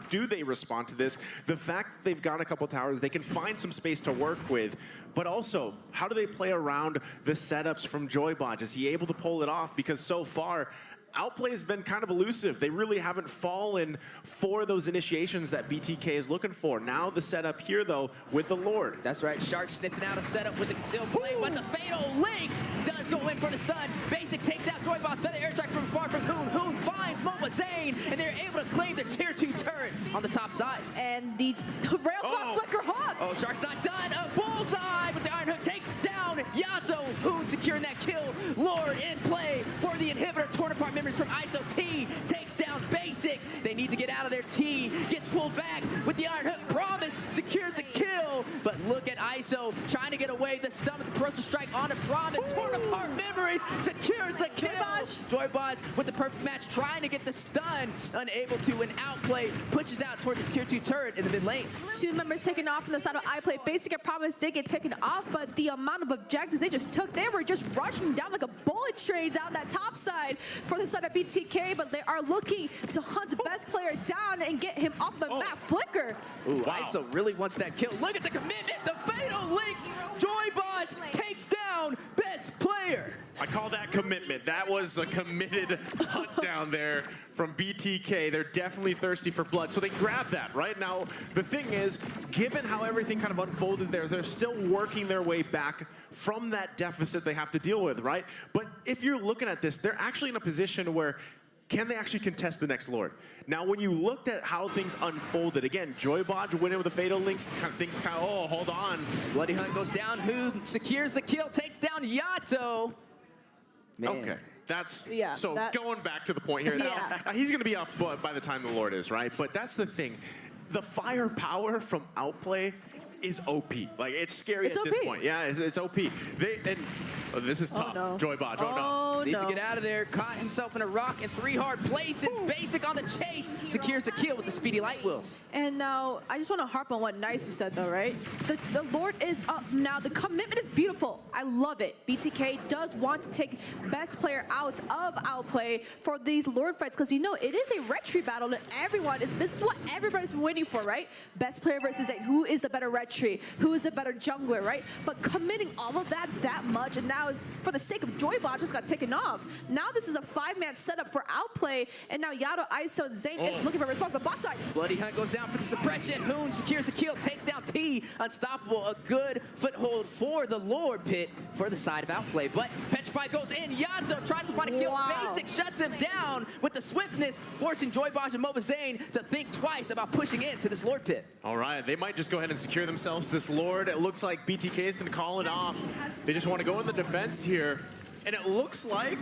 do they respond to this? The fact that they've got a couple towers, they can find some space to work with. But also, how do they play around the setups from Joybaj? Is he able to pull it off? Because so far, Outplay has been kind of elusive. They really haven't fallen for those initiations that BTK is looking for. Now the setup here, though, with the Lord. That's right. Shark sniffing out a setup with the concealed play, but the Fatal Links does go in for the stun. Basic takes out Joybaj. Feather airstrike from far from Hoon. Hoon finds Mova Zane, and they're able to claim their tier 2 turret on the top side. And the rail clock flicker hawk. Oh, Shark's not done. A bullseye with the Iron Hook takes down Yato. Hoon securing that kill. Lord in play for the inhibitor. Torn apart memories from ISO. T takes down Basic. They need to get out of there. T gets pulled back with the Iron Hook. Promise secures the kill. But look at ISO trying to get away. The stun with the corrosive strike on a Promise. Torn apart memories secures kill. Joybaj with the perfect match, trying to get the stun, unable to, and Outplay pushes out toward the tier 2 turret in the mid lane. 2 members taken off from the side of Outplay. Basic and Promise did get taken off, but the amount of objectives they just took, they were just rushing down like a bullet train down that top side for the side of BTK, but they are looking to hunt the best player down and get him off the map. Flicker. Ooh, ISO really wants that kill. Look at the commitment, the fatal links. Joybaj takes down best player. I call that commitment. That was a committed hunt down there from BTK. They're definitely thirsty for blood, so they grab that, right? Now, the thing is, given how everything kind of unfolded there, they're still working their way back from that deficit they have to deal with, right? But if you're looking at this, they're actually in a position where can they actually contest the next Lord? Now, when you looked at how things unfolded, again, Joybaj winning with the Fatal Links, oh, hold on. Bloody Hunt goes down. Who secures the kill, takes down Yato. Man. Okay. That's that, going back to the point here. Yeah. Now, he's going to be up by the time the Lord is, right? But that's the thing. The firepower from Outplay is OP. Like, it's scary at this point. Yeah, it's OP. This is tough. No. Joybaj, Needs to get out of there. Caught himself in a rock in 3 hard places. Basic on the chase. Secures the kill with the speedy light wheels. And now, I just want to harp on what Nice you said, though, right? The Lord is up now. The commitment is beautiful. I love it. BTK does want to take best player out of Outplay for these Lord fights, because you know it is a retry battle that this is what everybody's been waiting for, right? Best player versus 8. Who is the better retry? Who is the better jungler, right? But committing all of that much, and now for the sake of Joybaj just got taken off. Now this is a 5-man setup for Outplay, and now Yato, ISO, and Zane is looking for a response, but bot side. Bloody Hunt goes down for the suppression. Hoon secures the kill, takes down T. Unstoppable, a good foothold for the Lord pit for the side of Outplay. But Petrify goes in. Yato tries to find a kill. Basic shuts him down with the swiftness, forcing Joybaj and Mobazane to think twice about pushing into this Lord pit. All right, they might just go ahead and secure themselves this Lord. It looks like BTK is going to call it off. They just want to go in the defense here. And it looks like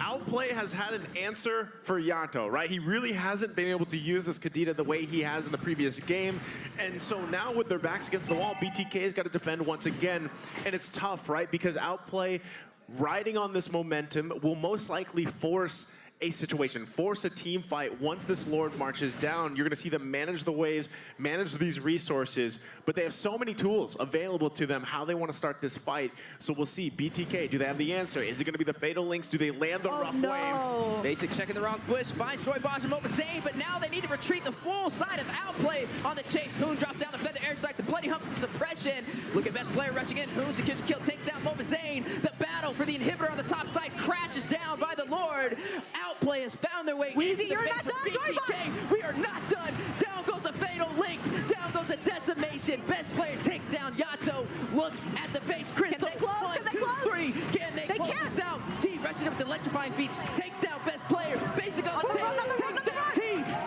Outplay has had an answer for Yato, right? He really hasn't been able to use this Kadita the way he has in the previous game. And so now with their backs against the wall, BTK has got to defend once again. And it's tough, right? Because Outplay, riding on this momentum, will most likely force a situation, force a team fight. Once this Lord marches down, you're going to see them manage the waves, manage these resources, but they have so many tools available to them how they want to start this fight. So we'll see. BTK, do they have the answer? Is it going to be the Fatal Links? Do they land the rough waves? Basic checking the wrong bush, finds Joybaj and Mobazane, but now they need to retreat the full side of Outplay on the chase. Hoon drops down the feather airstrike, the Bloody Hump suppression. Look at best player rushing in. Hoon secures the kill, takes down Mobazane. The battle for the inhibitor on the top side crashes down by the Lord. Outplay has found their way. Weezy, you're not done, BTK. We are not done. Down goes the Fatal Links. Down goes the Decimation. Best player takes down Yato. Look at the base. Crystal. Can they close? 1, Can they 2, close? 3. Can they close this out? T wretched with electrifying beats. Takes down best player. Basic on the takes down T.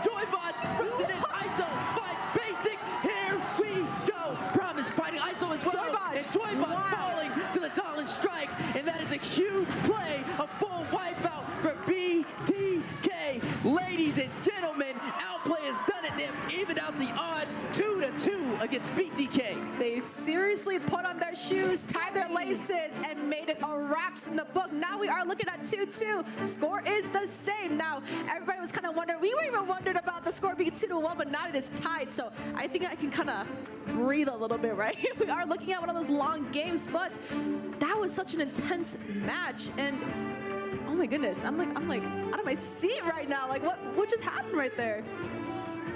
Joybaj rushes in. ISO fights Basic. Here we go. Promise fighting ISO as well. And Joybaj falling to the Dawn Strike. And that is a huge play. A full wipeout for BTK. Ladies and gentlemen, Outplay has done it. They have evened out the odds 2-2 against BTK. They seriously put on their shoes, tied their laces, and made it a wraps in the book. Now we are looking at 2-2. Score is the same. Now, everybody was kind of wondering, we were even wondering about the score being 2-1, but now it is tied. So I think I can kind of breathe a little bit, right? We are looking at one of those long games, but that was such an intense match. And oh my goodness, I'm like out of my seat right now. Like what just happened right there?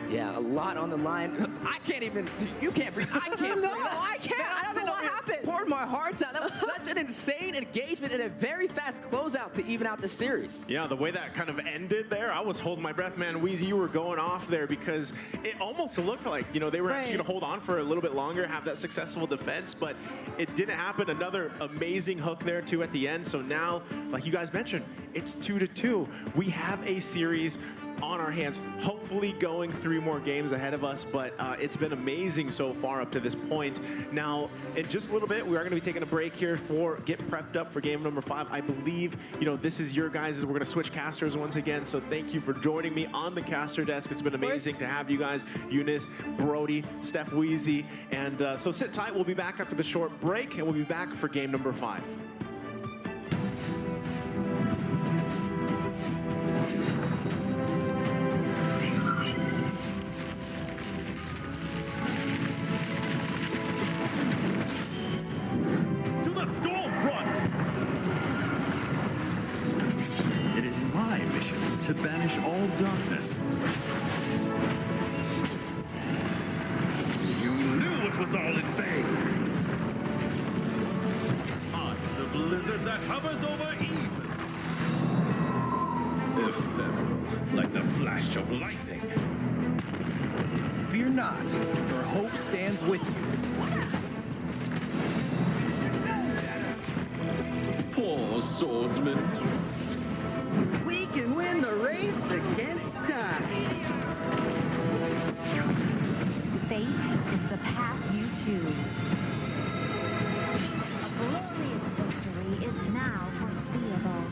Yeah, a lot on the line. I can't even, you can't breathe. I can't No, breathe. I can't. I don't know what happened. Poured my heart out. That was such an insane engagement and a very fast closeout to even out the series. Yeah, the way that kind of ended there, I was holding my breath, man. Weezy, you were going off there because it almost looked like, you know, they were actually going to hold on for a little bit longer, have that successful defense, but it didn't happen. Another amazing hook there, too, at the end. So now, like you guys mentioned, it's 2-2. We have a series on our hands, hopefully going 3 more games ahead of us, but it's been amazing so far up to this point. Now, in just a little bit, we are going to be taking a break here for get prepped up for game number 5. I believe, you know, this is your guys', we're going to switch casters once again, so thank you for joining me on the caster desk. It's been amazing to have you guys, Eunice, Brody, Steph Weezy, and so sit tight. We'll be back after the short break, and we'll be back for game number 5. was all in vain. I'm the blizzard that hovers over evil. Ephemeral, like the flash of lightning. Fear not, for hope stands with you. Poor swordsman. We can win the race against time. Fate is the path you choose. A glorious victory is now foreseeable.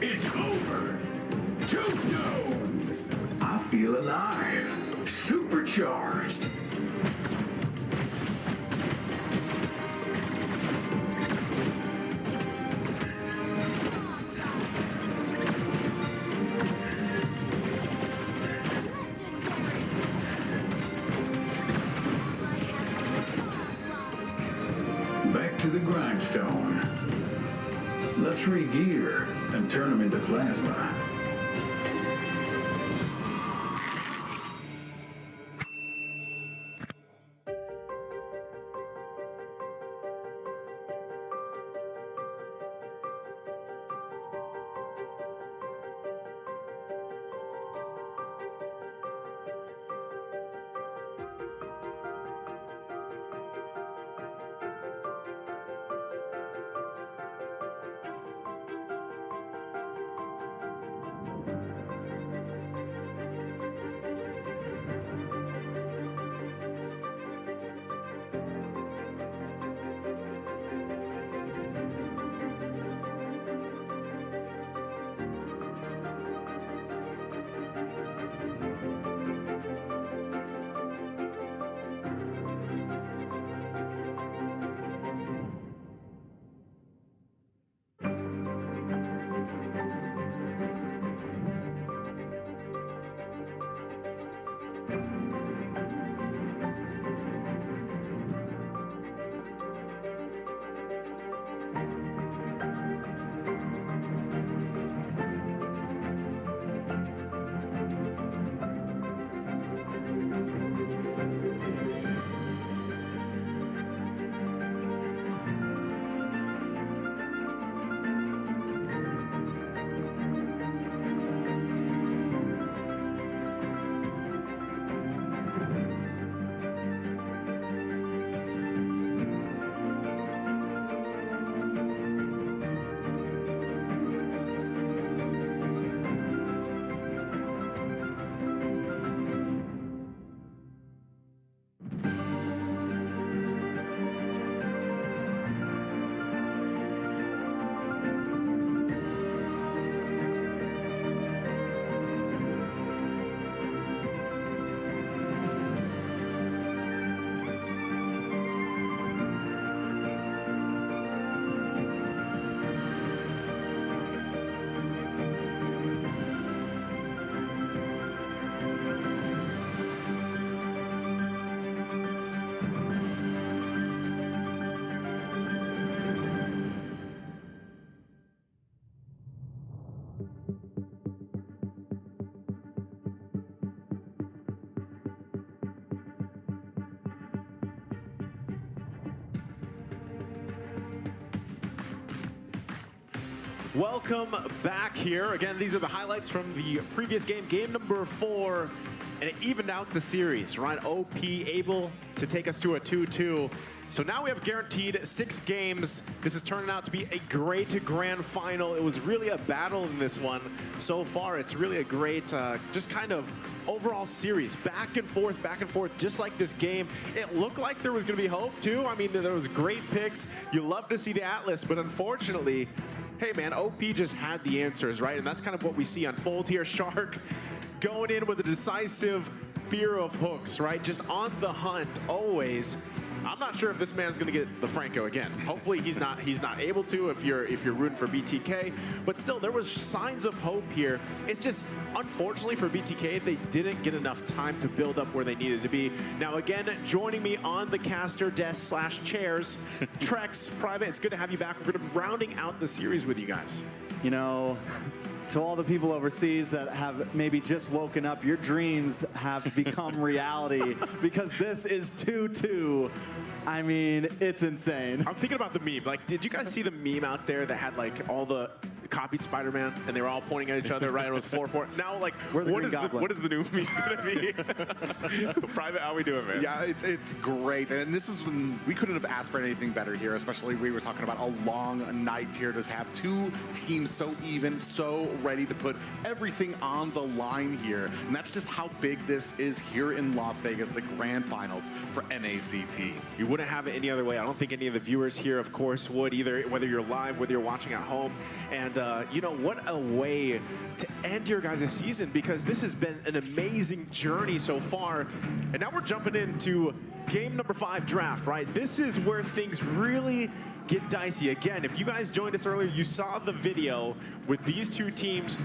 It's over. Tombstone. I feel alive. Supercharged. Back to the grindstone. Let's re-gear and turn them into plasma. Welcome back here. Again, these are the highlights from the previous game, game number 4, and it evened out the series, right? OP able to take us to a 2-2. So now we have guaranteed 6 games. This is turning out to be a great grand final. It was really a battle in this one. So far, it's really a great, just kind of overall series. Back and forth, just like this game. It looked like there was going to be hope, too. I mean, there was great picks. You love to see the Atlas, but unfortunately, hey, man, OP just had the answers, right? And that's kind of what we see unfold here. Shark going in with a decisive fear of hooks, right? Just on the hunt, always. I'm not sure if this man's going to get the Franco again. Hopefully he's not able to if you're rooting for BTK. But still, there was signs of hope here. It's just, unfortunately for BTK, they didn't get enough time to build up where they needed to be. Now, again, joining me on the caster desk / chairs, Trex, Private, it's good to have you back. We're going to be rounding out the series with you guys. You know, to all the people overseas that have maybe just woken up, your dreams have become reality because this is 2-2. I mean, it's insane. I'm thinking about the meme. Like, did you guys see the meme out there that had like all the copied Spider-Man and they were all pointing at each other, right? It was 4-4. Now, like, what is the new meme gonna be? Private, how we doing, man? Yeah, it's great. And this is when we couldn't have asked for anything better here, especially we were talking about a long night here to have 2 teams so even, so ready to put everything on the line here. And that's just how big this is here in Las Vegas, the grand finals for NACT. You wouldn't have it any other way. I don't think any of the viewers here, of course, would either, whether you're live, whether you're watching at home. And, you know, what a way to end your guys' season, because this has been an amazing journey so far. And now we're jumping into game number 5 draft, right? This is where things really get dicey. Again, if you guys joined us earlier, you saw the video with these 2 teams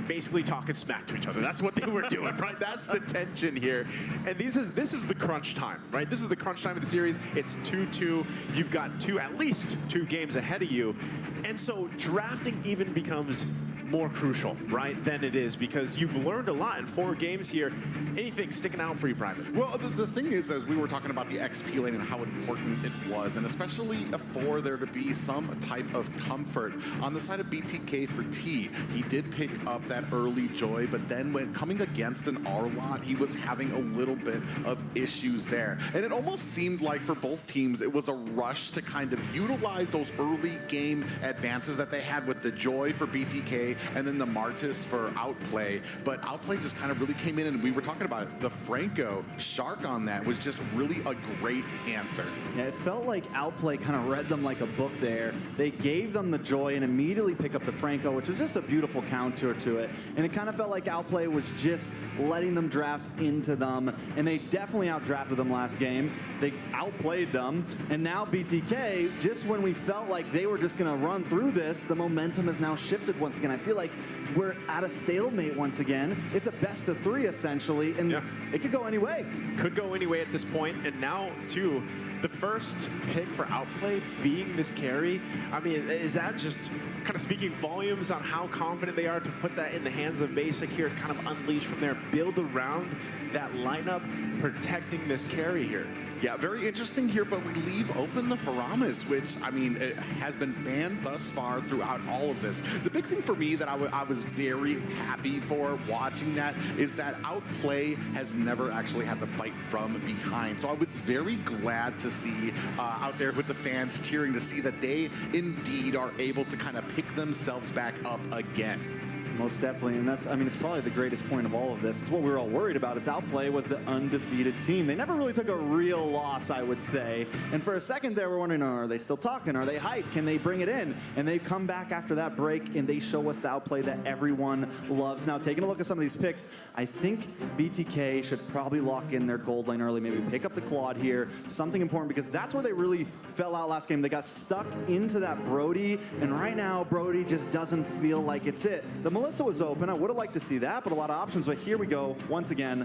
basically talking smack to each other. That's what they were doing, right? That's the tension here. And this is the crunch time, right? This is the crunch time of the series. It's 2-2. You've got at least 2 games ahead of you. And so drafting even becomes more crucial, right, than it is, because you've learned a lot in 4 games here. Anything sticking out for you, Private? Well, the thing is, as we were talking about the XP lane and how important it was, and especially for there to be some type of comfort on the side of BTK for T. He did pick up that early joy, but then when coming against an R-Lot, he was having a little bit of issues there. And it almost seemed like for both teams, it was a rush to kind of utilize those early game advances that they had with the joy for BTK and then the Martis for Outplay. But Outplay just kind of really came in, and we were talking about it. The Franco Shark on that was just really a great answer. Yeah, it felt like Outplay kind of read them like a book there. They gave them the joy and immediately pick up the Franco, which is just a beautiful counter to it. And it kind of felt like Outplay was just letting them draft into them, and they definitely outdrafted them last game. They outplayed them, and now BTK, just when we felt like they were just going to run through this, the momentum has now shifted once again. I feel like we're at a stalemate once again. It's a best of 3 essentially, and it could go any way. Could go any way at this point, and now too, the first pick for Outplay being this carry, I mean, is that just kind of speaking volumes on how confident they are to put that in the hands of Basic here, kind of unleash from there, build around that lineup, protecting this carry here? Yeah, very interesting here, but we leave open the Faramis, which, I mean, it has been banned thus far throughout all of this. The big thing for me that I was very happy for watching that is that Outplay has never actually had to fight from behind. So I was very glad to see out there with the fans cheering to see that they indeed are able to kind of pick themselves back up again. Most definitely, and that's, I mean, it's probably the greatest point of all of this. It's what we were all worried about. It's Outplay was the undefeated team. They never really took a real loss, I would say. And for a second there, we're wondering, are they still talking? Are they hyped? Can they bring it in? And they come back after that break, and they show us the Outplay that everyone loves. Now, taking a look at some of these picks, I think BTK should probably lock in their gold lane early, maybe pick up the Claude here, something important, because that's where they really fell out last game. They got stuck into that Brody, and right now, Brody just doesn't feel like it's it. The The Melissa was open. I would have liked to see that, but a lot of options. But here we go. Once again,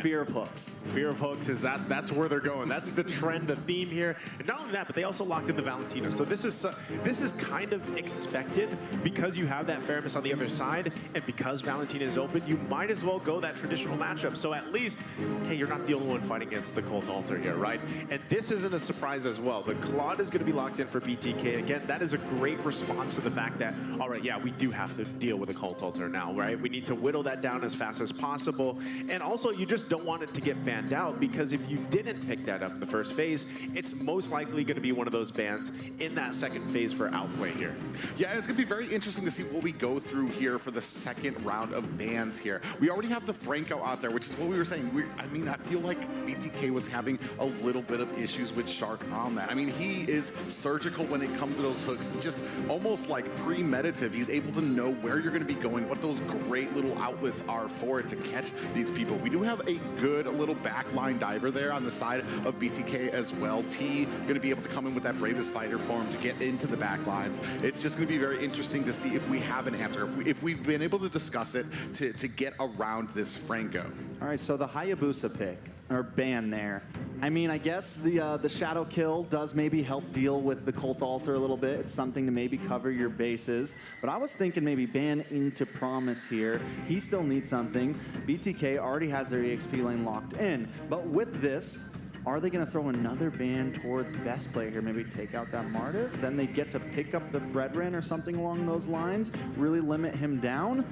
fear of hooks. Fear of hooks is that's where they're going. That's the trend, the theme here. And not only that, but they also locked in the Valentino. So this is kind of expected because you have that Faramis on the other side, and because Valentina is open, you might as well go that traditional matchup. So at least, hey, you're not the only one fighting against the Cult Altar here, right? And this isn't a surprise as well. The Claude is going to be locked in for BTK. Again, that is a great response to the fact that, all right, yeah, we do have to deal with a Cult Altar now, right? We need to whittle that down as fast as possible. And also, you just don't want it to get banned out, because if you didn't pick that up in the first phase, it's most likely going to be one of those bans in that second phase for Outplay here. Yeah, and it's going to be very interesting to see what we go through here for the second round of bans here. We already have the Franco out there, which is what we were saying. I mean, I feel like BTK was having a little bit of issues with Shark on that. I mean, he is surgical when it comes to those hooks, just almost like premeditative. He's able to know where you're going to be going, what those great little outlets are for it to catch these people. We do have a good little backline diver there on the side of BTK as well. T going to be able to come in with that Bravest Fighter form to get into the backlines. It's just going to be very interesting to see if we have an answer, if we've been able to discuss it to get around this Franco. All right, so the Hayabusa pick, or ban there. I mean, I guess the Shadow Kill does maybe help deal with the Cult Altar a little bit. It's something to maybe cover your bases. But I was thinking maybe ban into Promise here. He still needs something. BTK already has their EXP lane locked in. But with this, are they going to throw another ban towards best player here? Maybe take out that Martis? Then they get to pick up the Fredrin or something along those lines, really limit him down.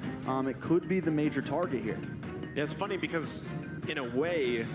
It could be the major target here. Yeah, it's funny because, in a way,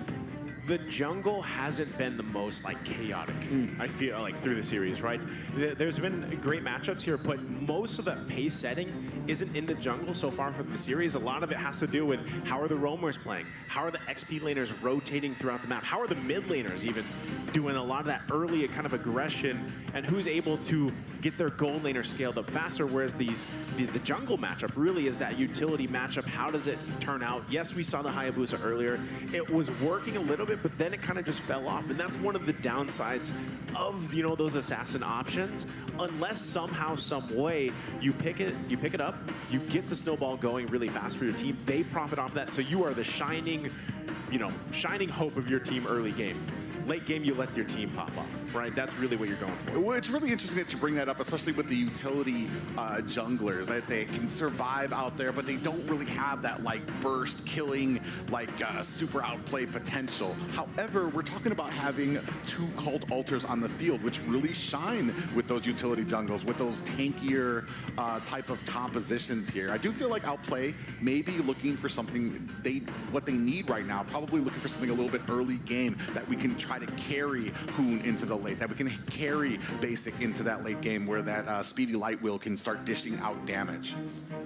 the jungle hasn't been the most like chaotic, I feel like, through the series, right? There's been great matchups here, but most of the pace setting isn't in the jungle so far from the series. A lot of it has to do with how are the roamers playing? How are the XP laners rotating throughout the map? How are the mid laners even doing a lot of that early kind of aggression, and who's able to get their gold laner scaled up faster, whereas the jungle matchup really is that utility matchup. How does it turn out? Yes, we saw the Hayabusa earlier. It was working a little bit, but then it kind of just fell off, and that's one of the downsides of, you know, those assassin options. Unless somehow, some way, you pick it up, you get the snowball going really fast for your team. They profit off that, so you are the shining hope of your team early game. Late game, you let your team pop off, right? That's really what you're going for. Well, it's really interesting that you bring that up, especially with the utility junglers, that they can survive out there, but they don't really have that like burst killing, like super outplay potential. However, we're talking about having two Cult Altars on the field, which really shine with those utility jungles, with those tankier type of compositions here. I do feel like Outplay may be looking for something what they need right now, probably looking for something a little bit early game that we can try to carry Hoon into the late, that we can carry Basic into that late game where that Speedy Light Wheel can start dishing out damage.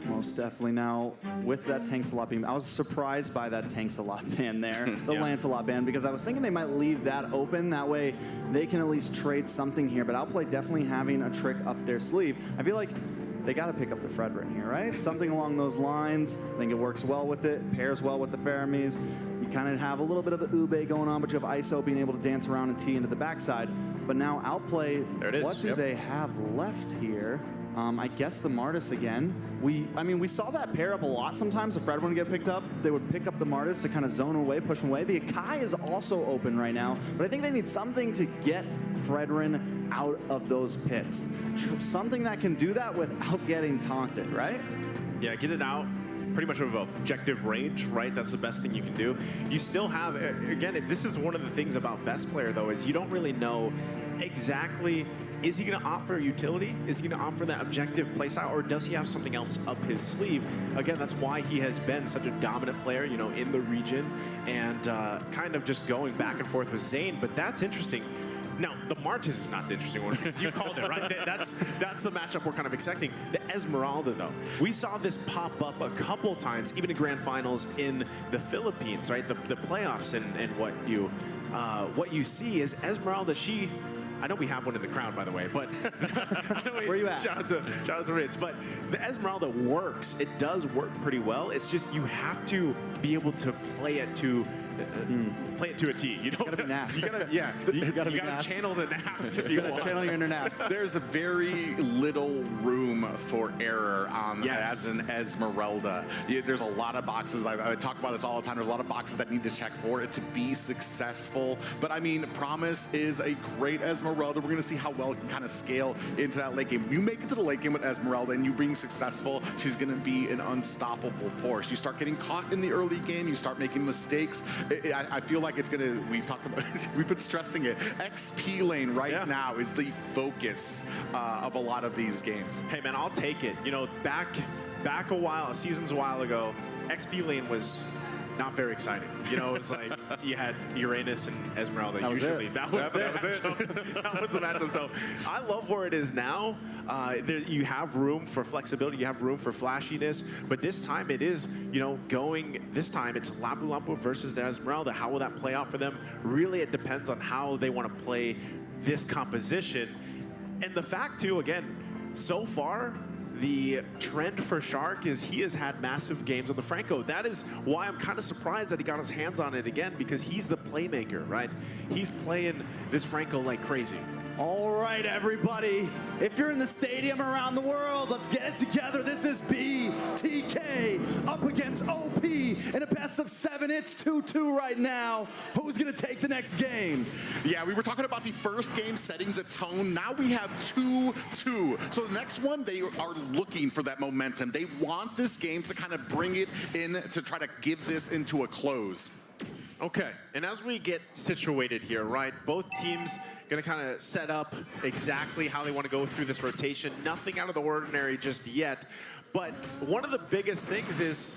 Most definitely. Now, with that Tanks-a-Lot beam, I was surprised by that Tanks-a-Lot ban there, the Lancelot ban, because I was thinking they might leave that open. That way, they can at least trade something here. But Outplay definitely having a trick up their sleeve. I feel like they got to pick up the Fredrin here, right? Something along those lines. I think it works well with it, pairs well with the Faramis. You kind of have a little bit of the Ube going on, but you have ISO being able to dance around and tee into the backside. But now Outplay, what do they have left here? I guess the Martis again. I mean, we saw that pair up a lot sometimes. The Fred would get picked up. They would pick up the Martis to kind of zone away, push him away. The Akai is also open right now, but I think they need something to get Fredrin out of those pits. Something that can do that without getting taunted, right? Yeah, get it out. Pretty much of objective range, right? That's the best thing you can do. You still have, again, this is one of the things about best player, though, is you don't really know exactly, is he going to offer utility? Is he going to offer that objective playstyle, or does he have something else up his sleeve? Again, that's why he has been such a dominant player, you know, in the region, and kind of just going back and forth with Zane. But that's interesting. Now, the Martis is not the interesting one, because you called it, right? That's the matchup we're kind of expecting. The Esmeralda, though. We saw this pop up a couple times, even in Grand Finals in the Philippines, right? The playoffs, and what you see is Esmeralda, I know we have one in the crowd, by the way, but where you at? Shout out to Ritz. But the Esmeralda works. It does work pretty well. It's just you have to be able to play it to play it to a T. You know, Gotta be NACT. You gotta, yeah, You gotta be you gotta NACT. channel the NACTs if you want. Channel your inner NACTs. There's a very little room for error on as an Esmeralda. There's a lot of boxes. I talk about this all the time. There's a lot of boxes that need to check for it to be successful. But I mean, Promise is a great Esmeralda. We're going to see how well it can kind of scale into that late game. You make it to the late game with Esmeralda and you being successful, she's going to be an unstoppable force. You start getting caught in the early game, you start making mistakes. I feel like it's going to, we've talked about, we've been stressing it. XP lane right now is the focus of a lot of these games. Hey man, I'll take it. You know, back seasons a while ago, XP lane was not very exciting. You know, it was like you had Uranus and Esmeralda. That was usually it. that was the matchup. That was the matchup. So I love where it is now. You have room for flexibility. You have room for flashiness. But this time it is, you know, this time it's Lapu Lapu versus the Esmeralda. How will that play out for them? Really, it depends on how they want to play this composition. And the fact too, again, so far, the trend for Shark is he has had massive games on the Franco. That is why I'm kind of surprised that he got his hands on it again, because he's the playmaker, right? He's playing this Franco like crazy. All right, everybody. If you're in the stadium around the world, let's get it together. This is BTK up against OP in a best of 7. It's 2-2 right now. Who's going to take the next game? Yeah, we were talking about the first game setting the tone. Now we have 2-2. So the next one, they are looking for that momentum. They want this game to kind of bring it in to try to give this into a close. Okay, and as we get situated here, right, both teams going to kind of set up exactly how they want to go through this rotation. Nothing out of the ordinary just yet. But one of the biggest things is,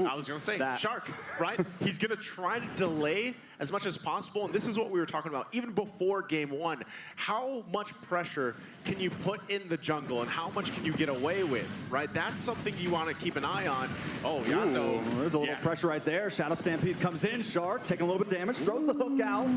I was going to say, Shark, right? He's going to try to delay as much as possible. And this is what we were talking about even before game one. How much pressure can you put in the jungle and how much can you get away with, right? That's something you want to keep an eye on. Oh, Yato. There's a little pressure right there. Shadow Stampede comes in. Shark taking a little bit of damage, throws the hook out.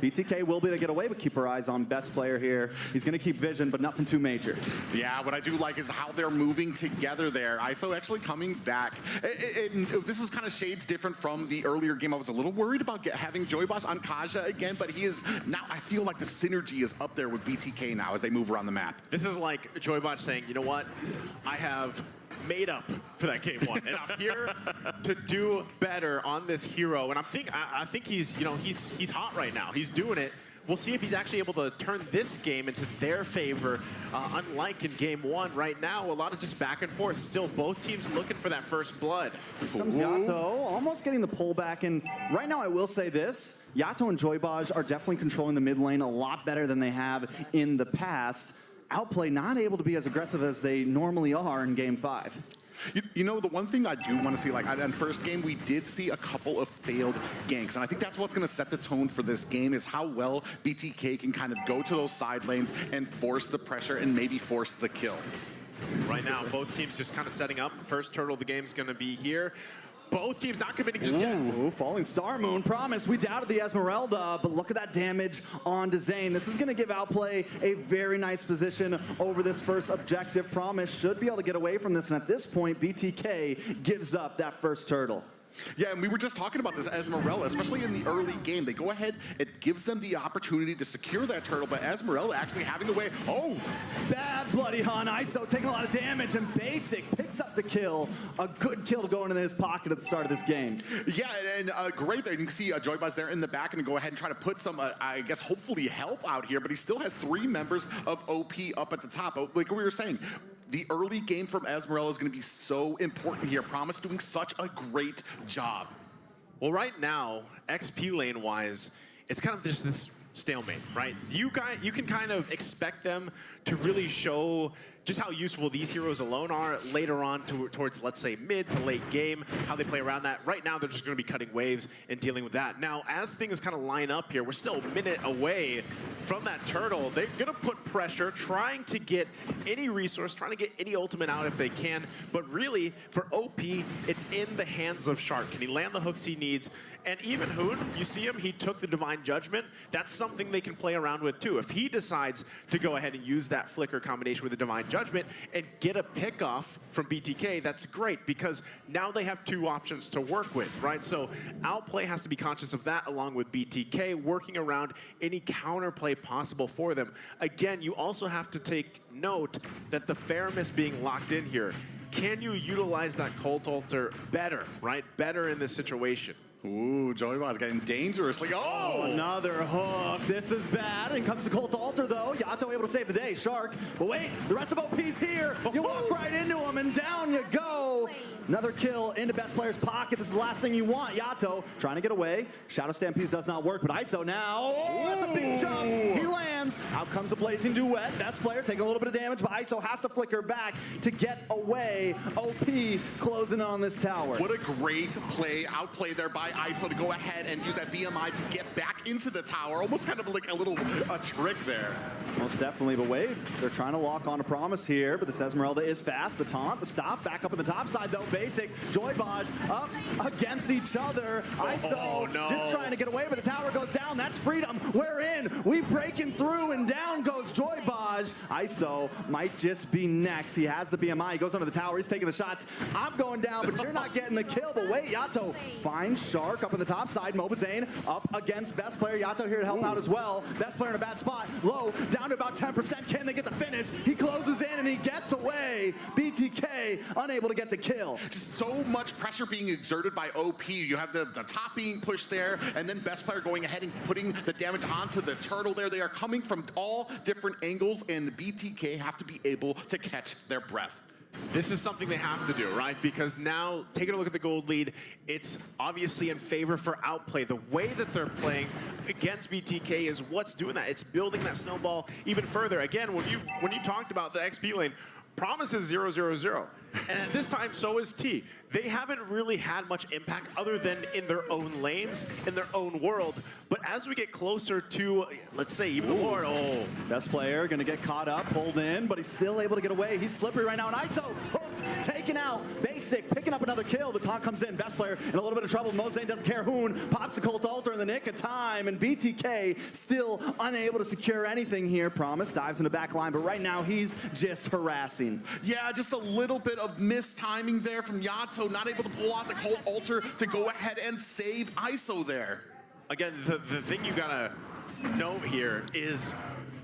BTK will be able to get away, but keep her eyes on best player here. He's going to keep vision, but nothing too major. Yeah, what I do like is how they're moving together there. ISO actually coming back. This is kind of shades different from the earlier game. I was a little worried about having Joyboss on Kaja again, but he is now, I feel like the synergy is up there with BTK now as they move around the map. This is like Joybot saying, you know what? I have made up for that game one, and I'm here to do better on this hero. And I think he's, you know, he's hot right now. He's doing it. We'll see if he's actually able to turn this game into their favor. Unlike in game one, right now, a lot of just back and forth. Still, both teams looking for that first blood. Here comes Yato, almost getting the pull back. And right now, I will say this. Yato and Joybaj are definitely controlling the mid lane a lot better than they have in the past. Outplay not able to be as aggressive as they normally are in game 5. You know, the one thing I do want to see, like in first game, we did see a couple of failed ganks. And I think that's what's going to set the tone for this game is how well BTK can kind of go to those side lanes and force the pressure and maybe force the kill. Right now, both teams just kind of setting up. First turtle of the game is going to be here. Both teams not committing just yet. Falling Star Moon. Promise, we doubted the Esmeralda, but look at that damage on Zane. This is going to give Outplay a very nice position over this first objective. Promise should be able to get away from this, and at this point, BTK gives up that first turtle. Yeah, and we were just talking about this Esmeralda, especially in the early game. They go ahead, it gives them the opportunity to secure that turtle, but Esmeralda actually having the way. Oh! Bad Bloody Hun. ISO taking a lot of damage, and Basic picks up the kill. A good kill to go into his pocket at the start of this game. Yeah, and great there. You can see Joybuzz there in the back and go ahead and try to put some, I guess, hopefully help out here, but he still has 3 members of OP up at the top. Like we were saying, the early game from Esmeralda is going to be so important here. Promise doing such a great job. Well, right now, XP lane-wise, it's kind of just this stalemate, right? You can kind of expect them to really show just how useful these heroes alone are later on towards, let's say, mid to late game, how they play around that. Right now, they're just going to be cutting waves and dealing with that. Now, as things kind of line up here, we're still a minute away from that turtle. They're going to put pressure, trying to get any resource, trying to get any ultimate out if they can. But really, for OP, it's in the hands of Shark. Can he land the hooks he needs? And even Hoon, you see him, he took the Divine Judgment. That's something they can play around with, too. If he decides to go ahead and use that flicker combination with the Divine Judgment, Judgment and get a pick off from BTK, that's great because now they have two options to work with, right? So Outplay has to be conscious of that along with BTK, working around any counterplay possible for them. Again, you also have to take note that the Faramis being locked in here, can you utilize that Cult Altar better, right? Better in this situation. Ooh, Joybo's getting dangerously. Oh, another hook. This is bad. And comes the Cult Altar, though. Yato able to save the day. Shark. But wait, the rest of OP's here. You walk right into him, and down you go. Another kill into best player's pocket. This is the last thing you want. Yato trying to get away. Shadow Stampede does not work, but ISO now. Oh, that's a big jump. He lands. Out comes a blazing duet. Best player taking a little bit of damage, but ISO has to flicker back to get away. OP closing on this tower. What a great play, outplay there by ISO to go ahead and use that BMI to get back into the tower. Almost kind of like a little trick there. Most definitely, but wait, they're trying to lock on a promise here, but this Esmeralda is fast. The taunt, the stop, back up on the top side though. Basic, Joybaj up against each other. ISO just trying to get away, but the tower goes down. That's freedom. We're in. We breaking through, and down goes Joybaj. ISO might just be next. He has the BMI. He goes under the tower. He's taking the shots. I'm going down, but you're not getting the kill. But wait, Yato finds Shark up on the top side. Mobazane up against best player. Yato here to help out as well. Best player in a bad spot. Low, down to about 10%. Can they get the finish? He closes in, and he gets away. BTK unable to get the kill. Just so much pressure being exerted by OP. You have the top being pushed there, and then best player going ahead and putting the damage onto the turtle there. They are coming from all different angles, and BTK have to be able to catch their breath. This is something they have to do, right? Because now, taking a look at the gold lead, it's obviously in favor for Outplay. The way that they're playing against BTK is what's doing that. It's building that snowball even further. Again, when you talked about the XP lane, Promise is 0-0-0. And at this time, so is T. They haven't really had much impact other than in their own lanes, in their own world. But as we get closer to, let's say, even more, best player gonna get caught up, pulled in, but he's still able to get away. He's slippery right now, and ISO hooked, taken out. Basic picking up another kill. The taunt comes in. Best player in a little bit of trouble. Mozane doesn't care. Hoon pops the Cult Altar in the nick of time, and BTK still unable to secure anything here. Promise dives in the back line, but right now he's just harassing. Yeah, just a little bit of missed timing there from Yato, not able to pull out the Cult Altar to go ahead and save ISO there. Again, the thing you gotta note here is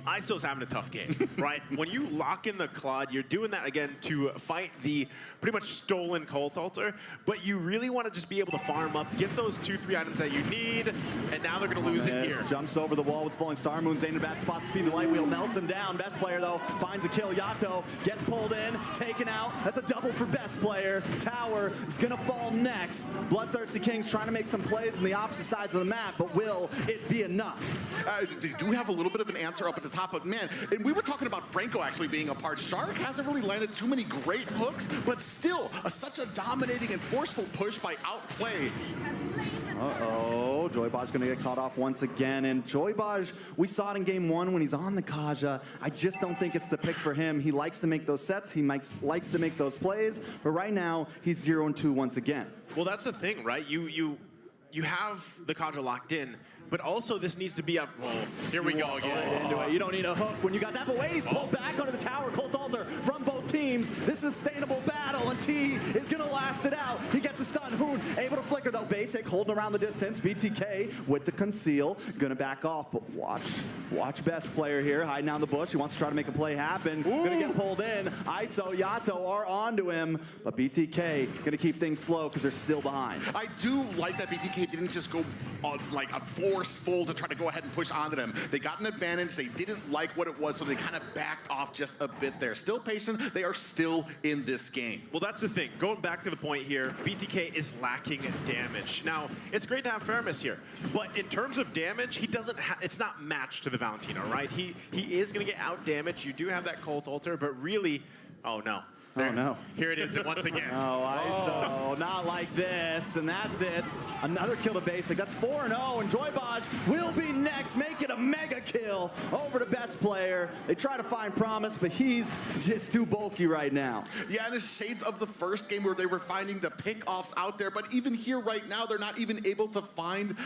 ISO's having a tough game, right? When you lock in the Claude, you're doing that again to fight the pretty much stolen Cult Altar, but you really want to just be able to farm up, get those 2-3 items that you need, and now they're going to lose it here. Jumps over the wall with Falling Star Moon. Zane in a bad spot. Speed the light wheel melts him down. Best player, though, finds a kill. Yato gets pulled in, taken out. That's a double for best player. Tower is going to fall next. Bloodthirsty Kings trying to make some plays on the opposite sides of the map, but will it be enough? They do have a little bit of an answer up at the top, but man, and we were talking about Franco actually being a part. Shark hasn't really landed too many great hooks, but still such a dominating and forceful push by Outplay. Uh-oh, Joybaj gonna get caught off once again, and Joybaj, we saw it in game one when he's on the Kaja. I just don't think it's the pick for him. He likes to make those sets, he likes to make those plays, but right now, he's 0-2 once again. Well, that's the thing, right? You have the Kaja locked in, but also this needs to be up. Oh, here we go again. Into it. You don't need a hook when you got that, but wait, he's pulled back onto the tower. Cult Altar from both teams. This is a sustainable battle, and T is going to last it out. He gets a stun. Hoon able to flicker, though. Basic holding around the distance. BTK with the conceal. Going to back off, but watch best player here. Hiding down the bush. He wants to try to make a play happen. Going to get pulled in. ISO, Yato are onto him, but BTK going to keep things slow because they're still behind. I do like that BTK didn't just go like a forceful to try to go ahead and push onto them. They got an advantage. They didn't like what it was, so they kind of backed off just a bit there. Still patient. They are still in this game. Well, that's the thing. Going back to the point here, BTK is lacking damage. Now, it's great to have Faramis here, but in terms of damage, he doesn't. It's not matched to the Valentino, right? He is going to get out damage. You do have that Cult Altar, but really, oh no. Oh, no. Here it is once again. Oh, ISO, not like this, and that's it. Another kill to basic. That's 4-0, and Joybaj will be next. Make it a mega kill over to best player. They try to find Promise, but he's just too bulky right now. Yeah, and it's shades of the first game where they were finding the pick-offs out there, but even here right now, they're not even able to find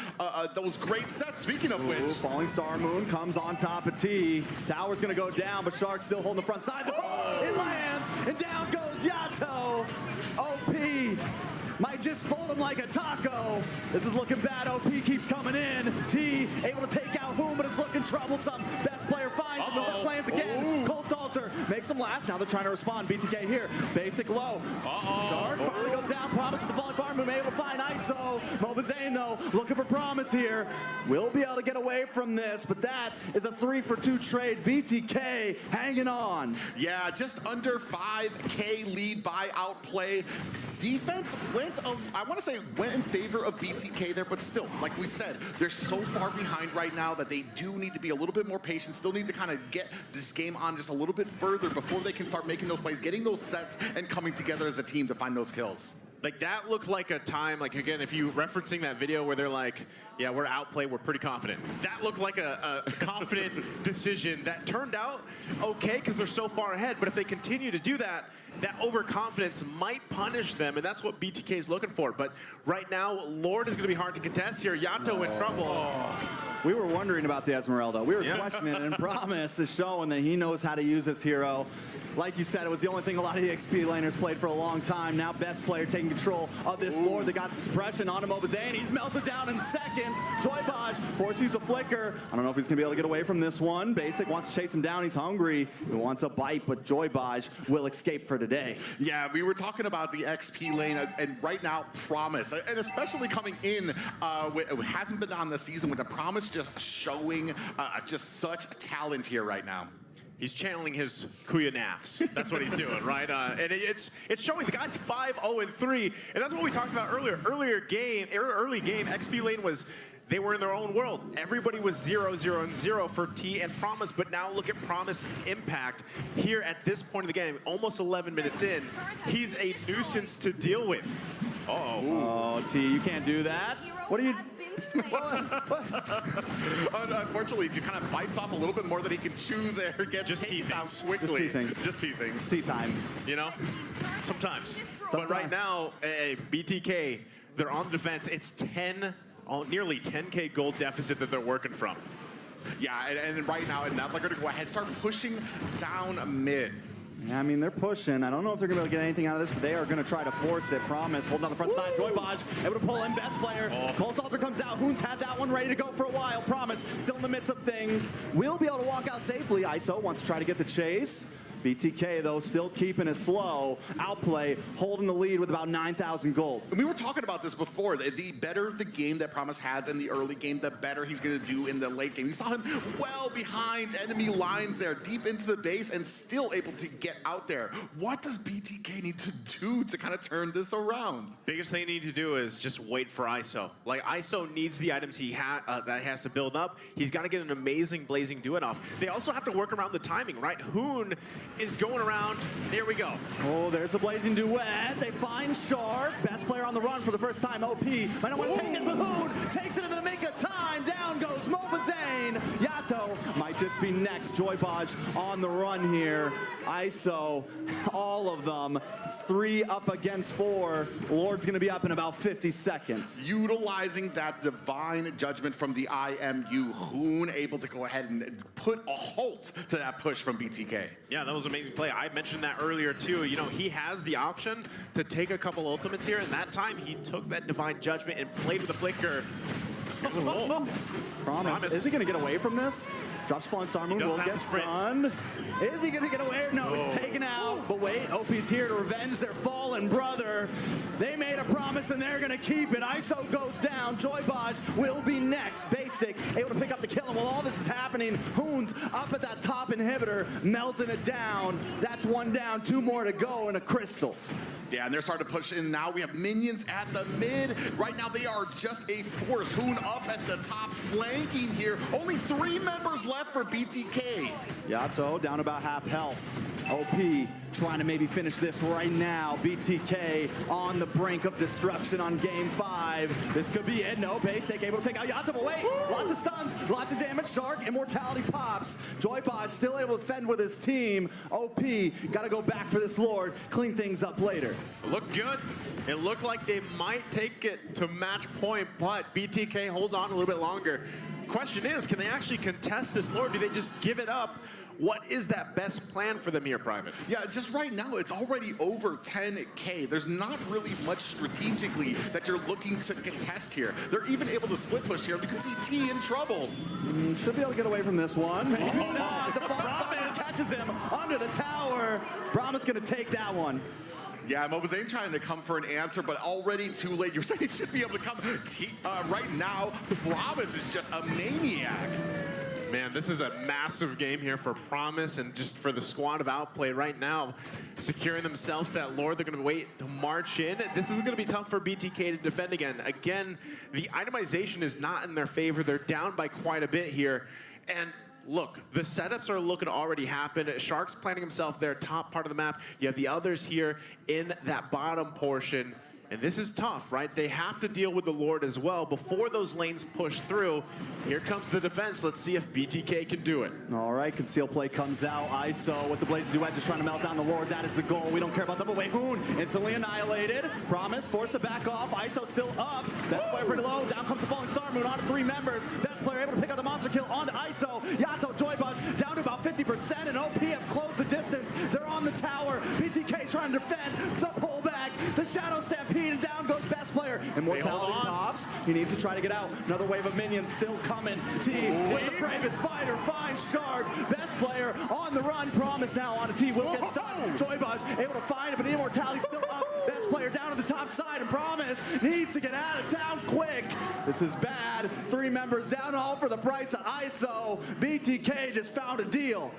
those great sets. Speaking of which. Falling Star Moon comes on top of T. Tower's gonna go down, but Shark's still holding the front side. It lands, and down goes Yato. OP might just fold him like a taco. This is looking bad. OP keeps coming in. T able to take out Hoon, but it's looking troublesome. Best player finds him. The lands again. Colt Alter makes him last. Now they're trying to respond. BTK here. Basic low. Shark finally goes down. Promise with the falling farm move. Able to find ISO. Mobazane though looking for Promise here. Will be able to get away from this, but that is a 3-for-2 trade. BTK hanging on. Yeah, just under 5K lead by Outplay. Defense I want to say went in favor of BTK there, but still, like we said, they're so far behind right now that they do need to be a little bit more patient, still need to kind of get this game on just a little bit further before they can start making those plays, getting those sets, and coming together as a team to find those kills. Like, that looked like a time, like, again, if you referencing that video where they're like, yeah, we're Outplay, we're pretty confident. That looked like a confident decision that turned out okay because they're so far ahead. But if they continue to do that, that overconfidence might punish them, and that's what BTK is looking for. But right now, Lord is going to be hard to contest here. Yato in trouble. We were wondering about the Esmeralda. We were questioning it, and Promise is showing that he knows how to use this hero. Like you said, it was the only thing a lot of the XP laners played for a long time. Now best player taking control of this Lord. They got the suppression on him. Mobazane. He's melted down in seconds. Joybaj forced to use a flicker. I don't know if he's going to be able to get away from this one. Basic wants to chase him down. He's hungry. He wants a bite, but Joybaj will escape for today. Yeah, we were talking about the XP lane, and right now, Promise, and especially coming in, it hasn't been on the season with the Promise just showing just such talent here right now. He's channeling his Kuya Naths. That's what he's doing, right? And it's showing the guy's 5-0-3, and that's what we talked about earlier. Early game, XP lane was, they were in their own world. Everybody was 0-0-0 for T and Promise, but now look at Promise impact here at this point of the game, almost 11 minutes in. He's a nuisance to deal with. Oh, T, you can't do that. What are you? Unfortunately, he kind of bites off a little bit more than he can chew there. Get just T things. Quickly. Just T things. Tea time. You know, sometimes. But right now, BTK, they're on the defense. It's nearly 10K gold deficit that they're working from. Yeah, and right now, and now they're going to go ahead and start pushing down mid. Yeah, I mean, they're pushing. I don't know if they're going to be able to get anything out of this, but they are going to try to force it. Promise, holding on the front side. Joybaj able to pull in best player. Colt Alter comes out. Hoon's had that one ready to go for a while. Promise still in the midst of things. Will be able to walk out safely. ISO wants to try to get the chase. BTK, though, still keeping it slow. Outplay holding the lead with about 9,000 gold. We were talking about this before. The better the game that Promise has in the early game, the better he's going to do in the late game. We saw him well behind enemy lines there, deep into the base, and still able to get out there. What does BTK need to do to kind of turn this around? Biggest thing they need to do is just wait for ISO. Like, ISO needs the items that he has to build up. He's got to get an amazing blazing do-it off. They also have to work around the timing, right? Hoon is going around. Here we go. Oh, there's a blazing duet. They find Shark. Best player on the run for the first time. OP might not want to take it, but Hoon takes it into the make of time. Down goes Mobazane. Yato might just be next. Joybaj on the run here. ISO, all of them. It's 3 up against 4. Lord's going to be up in about 50 seconds. Utilizing that divine judgment from the IMU, Hoon able to go ahead and put a halt to that push from BTK. Yeah, that was an amazing play. I mentioned that earlier too. You know, he has the option to take a couple ultimates here, and that time he took that divine judgment and played with the flicker. Promise. Is he going to get away from this? Drops Falling Star Moon, will get stunned. Is he going to get away? No, he's taken out. But wait, OP's here to revenge their fallen brother. They made a promise and they're going to keep it. ISO goes down. Joybaj will be next. Basic, able to pick up the kill. And while all this is happening, Hoon's up at that top inhibitor, melting it down. That's 1 down, 2 more to go, and a crystal. Yeah, and they're starting to push in now. We have minions at the mid. Right now, they are just a force. Hoon up at the top, flanking here. Only 3 members left for BTK. Yato down about half health. OP trying to maybe finish this right now. BTK on the brink of destruction on game 5. This could be it. No, Basic able to take out Yato, but wait, lots of stuns, lots of damage. Shark, immortality pops. Joybot still able to defend with his team. OP gotta go back for this Lord, clean things up later. It looked good. It looked like they might take it to match point, but BTK holds on a little bit longer. Question is, can they actually contest this Lord? Do they just give it up? What is that best plan for them here, Private? Yeah, just right now, it's already over 10K. There's not really much strategically that you're looking to contest here. They're even able to split push here. You can see T in trouble. Should be able to get away from this one. Maybe not. The Promise catches him under the tower. Promise gonna take that one. Yeah, Mobazane trying to come for an answer, but already too late. You're saying he should be able to come. Right now, Promise is just a maniac. Man, this is a massive game here for Promise and just for the squad of Outplay right now. Securing themselves that Lord, they're going to wait to march in. This is going to be tough for BTK to defend again. Again, the itemization is not in their favor. They're down by quite a bit here. And look, the setups are looking to already happen. Shark's planting himself there, top part of the map. You have the others here in that bottom portion. And this is tough, right? They have to deal with the Lord as well before those lanes push through. Here comes the defense. Let's see if BTK can do it. All right, Conceal Play comes out. ISO with the Blaze Duet just trying to melt down the Lord. That is the goal. We don't care about double. Wait, Hoon instantly annihilated. Promise, force to back off. ISO still up. Best player pretty low. Down comes the Falling Star Moon on to 3 members. Best player able to pick up the monster kill onto ISO. Yato, Joybudge down to about 50%, and OP have closed the distance. They're on the tower. BTK trying to defend. The pullback. The Shadow Stampede, and down goes best player. Immortality pops. He needs to try to get out. Another wave of minions still coming. T with the bravest fighter. Finds Shark. Best player on the run. Promise now on a T. Will get stunned. Joybudge able to find it, but the immortality still up. Best player down to the top side, and Promise needs to get out of town quick. This is bad. 3 members down, all for the price of ISO. BTK just found a deal.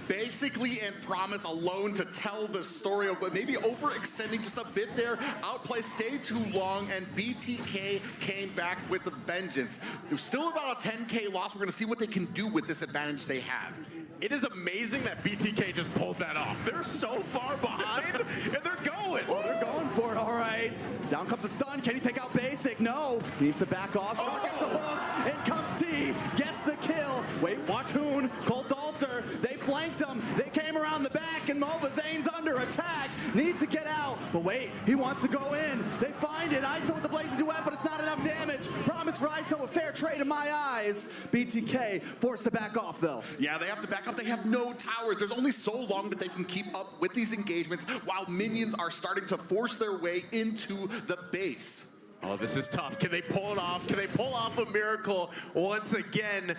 Basically, and Promise alone to tell the story of maybe overextending just a bit there. Outplay stayed too long, and BTK came back with a vengeance. There's still about a 10K loss. We're going to see what they can do with this advantage they have. It is amazing that BTK just pulled that off. They're so far behind, and they're going. Oh, they're going for it, all right. Down comes a stun. Can he take out Basic? No. Needs to back off. Shark gets a hook. In comes T. Gets the kill. Wait, watch Hoon. Colt Alter. They flanked him. They came around the back, and Mobazane's under attack. Needs to get out. But wait, he wants to go in. They find it. ISO with the Blazing Duet, but it's not enough damage. Promise for ISO, a fair trade in my eyes. BTK forced to back off, though. Yeah, they have to back up. They have no towers. There's only so long that they can keep up with these engagements while minions are starting to force their way into the base. Oh, this is tough. Can they pull it off? Can they pull off a miracle once again?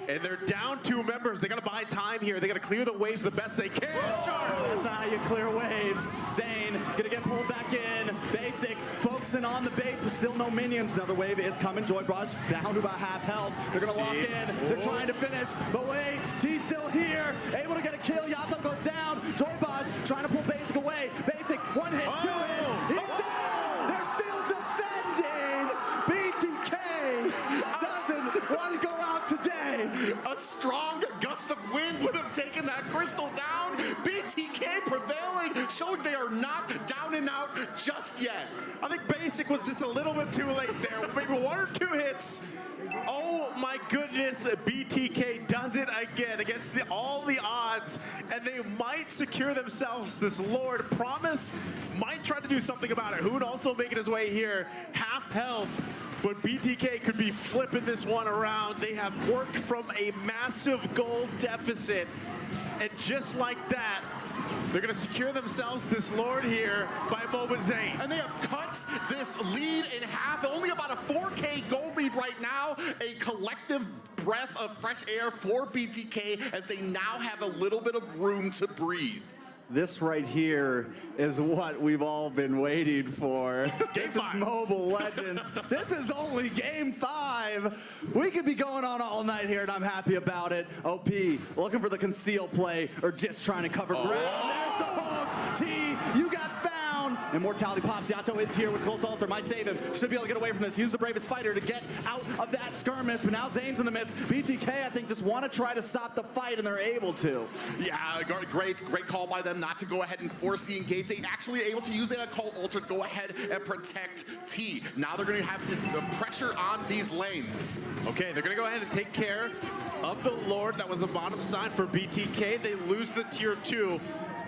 And they're down 2 members. They gotta buy time here. They gotta clear the waves the best they can. That's how you clear waves. Zane gonna get pulled back in. Basic focusing on the base, but still no minions. Another wave is coming. Joybudge down to about half health. They're gonna lock in. They're trying to finish, but wait, T's still here. Able to get a kill. Yato goes down. Joybudge trying to pull Basic away. Basic, 1 hit, 2 hit. He's down. They're still defending. BTK doesn't want to go out today. A strong gust of wind would have taken that crystal down. BTK prevailing, showing they are not down and out just yet. I think Basic was just a little bit too late there. Maybe 1 or 2 hits. Oh my goodness, BTK does it again against all the odds, and they might secure themselves this Lord. Promise might try to do something about it. Hoon also making his way here, half health. But BTK could be flipping this one around. They have worked from a massive gold deficit. And just like that, they're going to secure themselves this Lord here by Mobazane. And they have cut this lead in half. Only about a 4K gold lead right now. A collective breath of fresh air for BTK as they now have a little bit of room to breathe. This right here is what we've all been waiting for. This is Mobile Legends. This is only game 5. We could be going on all night here, and I'm happy about it. OP looking for the conceal play or just trying to cover ground. There's the hook. T, you got found. Immortality pops. Yato is here with Colt Alter. Might save him. Should be able to get away from this. Use the bravest fighter to get out of that skirmish. But now Zane's in the midst. BTK, I think, just want to try to stop the fight, and they're able to. Yeah, great call by them not to go ahead and force the engage. They actually able to use that Colt Alter to go ahead and protect T. Now they're going to have the pressure on these lanes. Okay, they're going to go ahead and take care of the Lord. That was the bottom side for BTK. They lose the tier 2.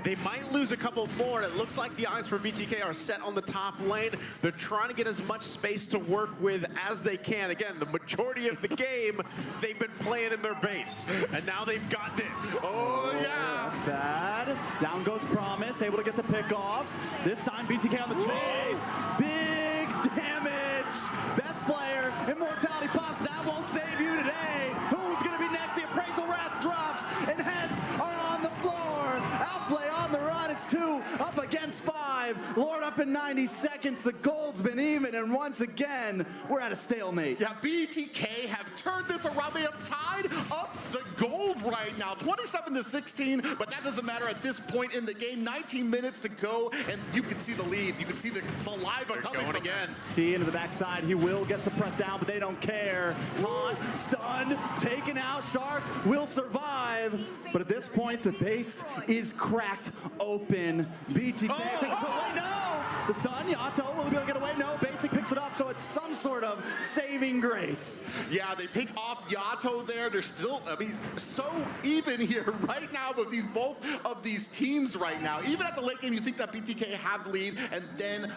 They might lose a couple more. It looks like the eyes for BTK are set on the top lane. They're trying to get as much space to work with as they can. Again, the majority of the game, they've been playing in their base. And now they've got this. Oh, yeah. That's bad. Down goes Promise, able to get the pick off. This time, BTK on the chase. Big damage. Best player. Immortality pops. That won't save you today. Who's going to be next? The Appraisal Wrath drops, and heads are on the floor. Outplay on the run. It's 2 up against 5. Lord up in 90 seconds. The gold's been even, and once again, we're at a stalemate. Yeah, BTK have turned this around. They have tied up the gold right now, 27-16, but that doesn't matter at this point in the game. 19 minutes to go, and you can see the lead. You can see the saliva coming going from again. T into the backside. He will get suppressed down, but they don't care. Taunt, stunned, taken out. Shark will survive, but at this point, the base is cracked open. BTK, wait, no! The stun, Yato will be able to get away. No, Basic picks it up, so it's some sort of saving grace. Yeah, they pick off Yato there. They're still, I mean, so even here right now with both of these teams right now. Even at the late game, you think that BTK have the lead, and then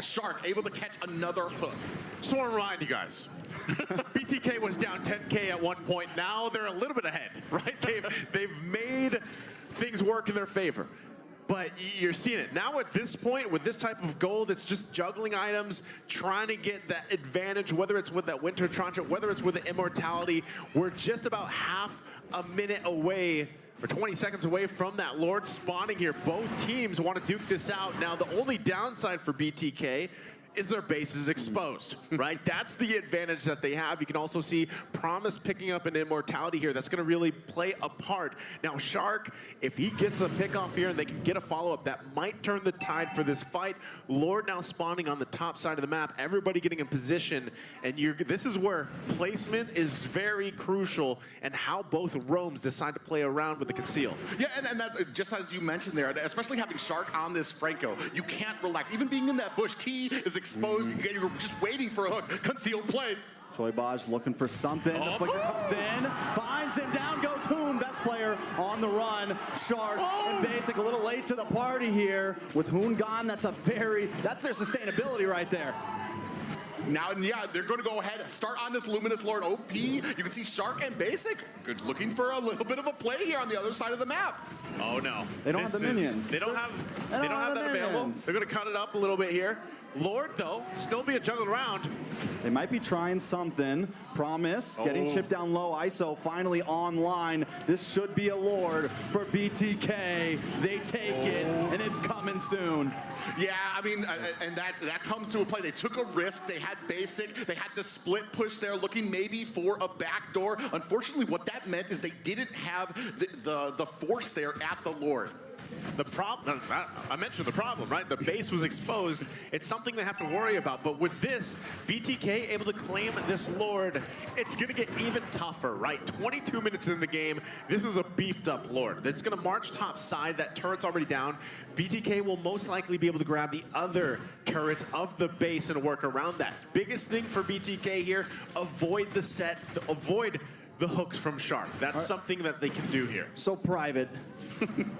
Shark able to catch another hook. Just want to remind you guys, BTK was down 10K at one point. Now they're a little bit ahead, right? They've made things work in their favor. But you're seeing it. Now at this point, with this type of gold, it's just juggling items, trying to get that advantage, whether it's with that Winter Tranche, whether it's with the Immortality. We're just about half a minute away, or 20 seconds away from that Lord spawning here. Both teams want to duke this out. Now, the only downside for BTK is their base is exposed, right? That's the advantage that they have. You can also see Promise picking up an Immortality here. That's going to really play a part. Now, Shark, if he gets a pick off here and they can get a follow-up, that might turn the tide for this fight. Lord now spawning on the top side of the map, everybody getting in position, and this is where placement is very crucial and how both roams decide to play around with the conceal. Yeah, and that, just as you mentioned there, especially having Shark on this Franco, you can't relax. Even being in that bush, T is exposed. You're just waiting for a hook. Concealed play. Joybaj looking for something. The flicker comes in, finds him. Down goes Hoon, best player on the run. Shark and Basic a little late to the party here. With Hoon gone, that's their sustainability right there. Now, yeah, they're going to go ahead and start on this Luminous Lord OP. You can see Shark and Basic looking for a little bit of a play here on the other side of the map. Oh, no. They don't have the minions. They don't have that available. They're going to cut it up a little bit here. Lord, though, still being juggled around. They might be trying something. Promise, getting chipped down low. ISO finally online. This should be a Lord for BTK. They take it, and it's coming soon. Yeah, I mean, and that comes to a play. They took a risk. They had Basic. They had the split push there, looking maybe for a backdoor. Unfortunately, what that meant is they didn't have the force there at the Lord. The problem, I mentioned the problem, right? The base was exposed. It's something they have to worry about. But with this, BTK able to claim this Lord, it's going to get even tougher, right? 22 minutes in the game. This is a beefed up Lord. It's going to march top side. That turret's already down. BTK will most likely be able to grab the other turrets of the base and work around that. Biggest thing for BTK here, avoid the set, avoid the hooks from Shark. That's something that they can do here. So private.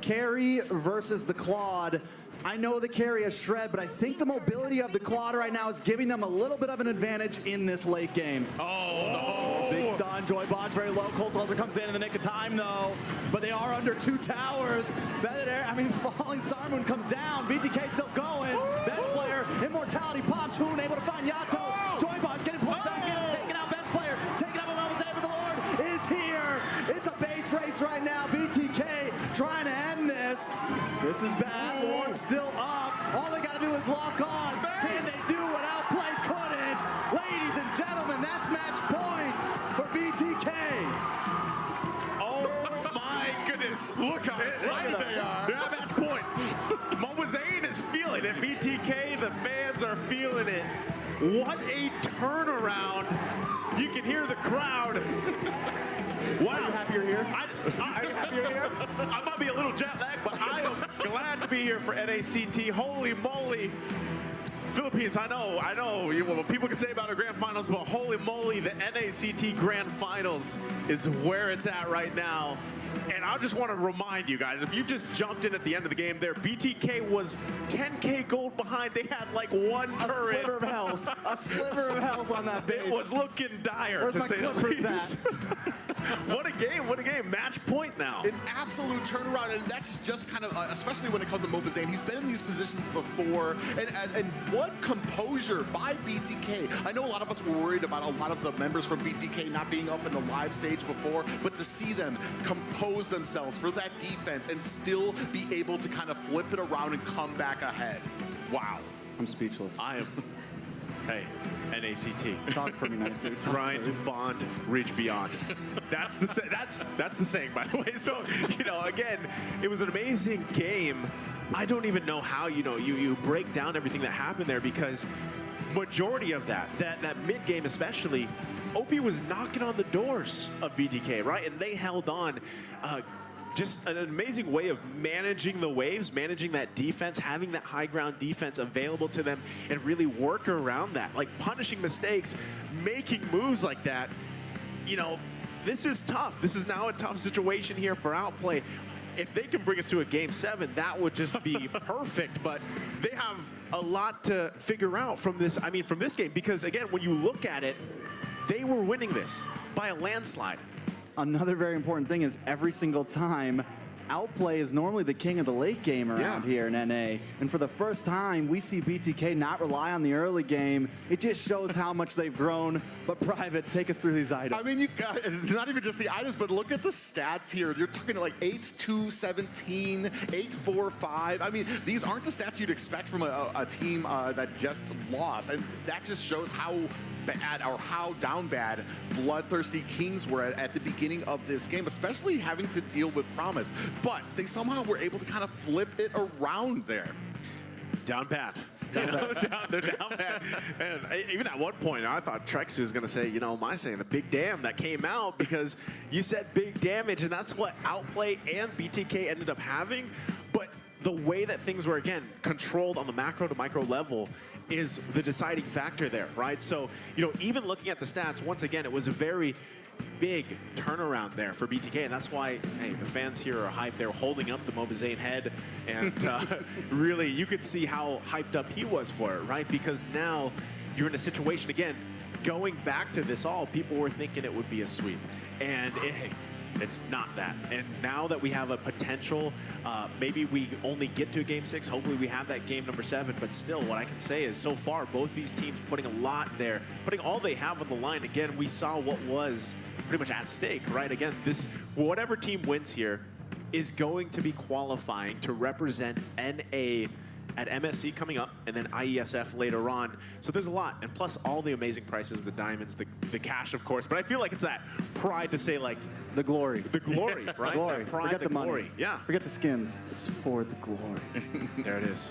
Carry versus the Claude. I know the carry has shred, but I think the mobility of the Claude right now is giving them a little bit of an advantage in this late game. Big stun. Joybaj very low. Colt Alter comes in the nick of time, though. But they are under 2 towers. Falling Star Moon comes down. BTK still going. Best player. Immortality pops. Hoon able to find Yato. Joybaj getting pulled back in. Taking out best player. Taking out Mama's Aim, but the Lord is here. It's a base race right now. BTK trying to end this. This is bad. The Lord's still up. All they got to do is lock on. Can they do what Outplay couldn't? Ladies and gentlemen, that's match point for BTK. Oh my goodness. Look how excited they are. They're at match point. Mobazane is feeling it. BTK, the fans are feeling it. What a turnaround. You can hear the crowd. Wow. Are you happy you're here? Are you happy you're here? I might be a little jet lagged, but I am glad to be here for NACT. Holy moly. Philippines, I know what people can say about our grand finals, but holy moly, the NACT grand finals is where it's at right now. And I just want to remind you guys, if you just jumped in at the end of the game there, BTK was 10K gold behind. They had like one turret. A sliver of health. A sliver of health on that base. It was looking dire. Where's to my say the clippers least. What a game, what a game. Match point now. An absolute turnaround, and that's just kind of, especially when it comes to Mobazane, he's been in these positions before, and what composure by BTK. I know a lot of us were worried about a lot of the members from BTK not being up in the live stage before, but to see them compose themselves for that defense and still be able to kind of flip it around and come back ahead. Wow. I'm speechless. I am. Hey, NACT. Talk for me nicely. Grind, bond, reach beyond. That's the saying, by the way. So, again, it was an amazing game. I don't even know how, you break down everything that happened there, because majority of that mid game especially, OP was knocking on the doors of BTK, right? And they held on. Just an amazing way of managing the waves, managing that defense, having that high ground defense available to them, and really work around that. Like punishing mistakes, making moves like that. This is tough. This is now a tough situation here for Outplay. If they can bring us to a game 7, that would just be perfect. But they have a lot to figure out from this. I mean, from this game, because again, when you look at it, they were winning this by a landslide. Another very important thing is every single time, Outplay is normally the king of the late game around here in NA. And for the first time, we see BTK not rely on the early game. It just shows how much they've grown. But Private, take us through these items. I mean, it's not even just the items, but look at the stats here. You're talking like 8-2-17, 8-4-5. I mean, these aren't the stats you'd expect from a team that just lost. And that just shows how bad or how down bad Bloodthirsty Kings were at the beginning of this game, especially having to deal with Promise. But they somehow were able to kind of flip it around there. Down bad. They're down bad. And even at one point, I thought Trexu was going to say, my saying the big damn that came out, because you said big damage, and that's what Outplay and BTK ended up having. But the way that things were, again, controlled on the macro to micro level is the deciding factor there, right? So, even looking at the stats, once again, it was a very big turnaround there for BTK, and that's why, hey, the fans here are hyped. They're holding up the Mobazane head, and really, you could see how hyped up he was for it, right? Because now you're in a situation, again, going back to this all, people were thinking it would be a sweep, and it's not that. And now that we have a potential, maybe we only get to a game 6. Hopefully we have that game number 7. But still, what I can say is so far, both these teams putting a lot there, putting all they have on the line. Again, we saw what was pretty much at stake, right? Again, whatever team wins here is going to be qualifying to represent NA at MSC coming up, and then IESF later on. So there's a lot, and plus all the amazing prices, the diamonds, the cash, of course. But I feel like it's that pride to say, like, the glory. The glory, right? Glory. That pride, Forget the glory. money. Yeah. Forget the skins. It's for the glory. There it is.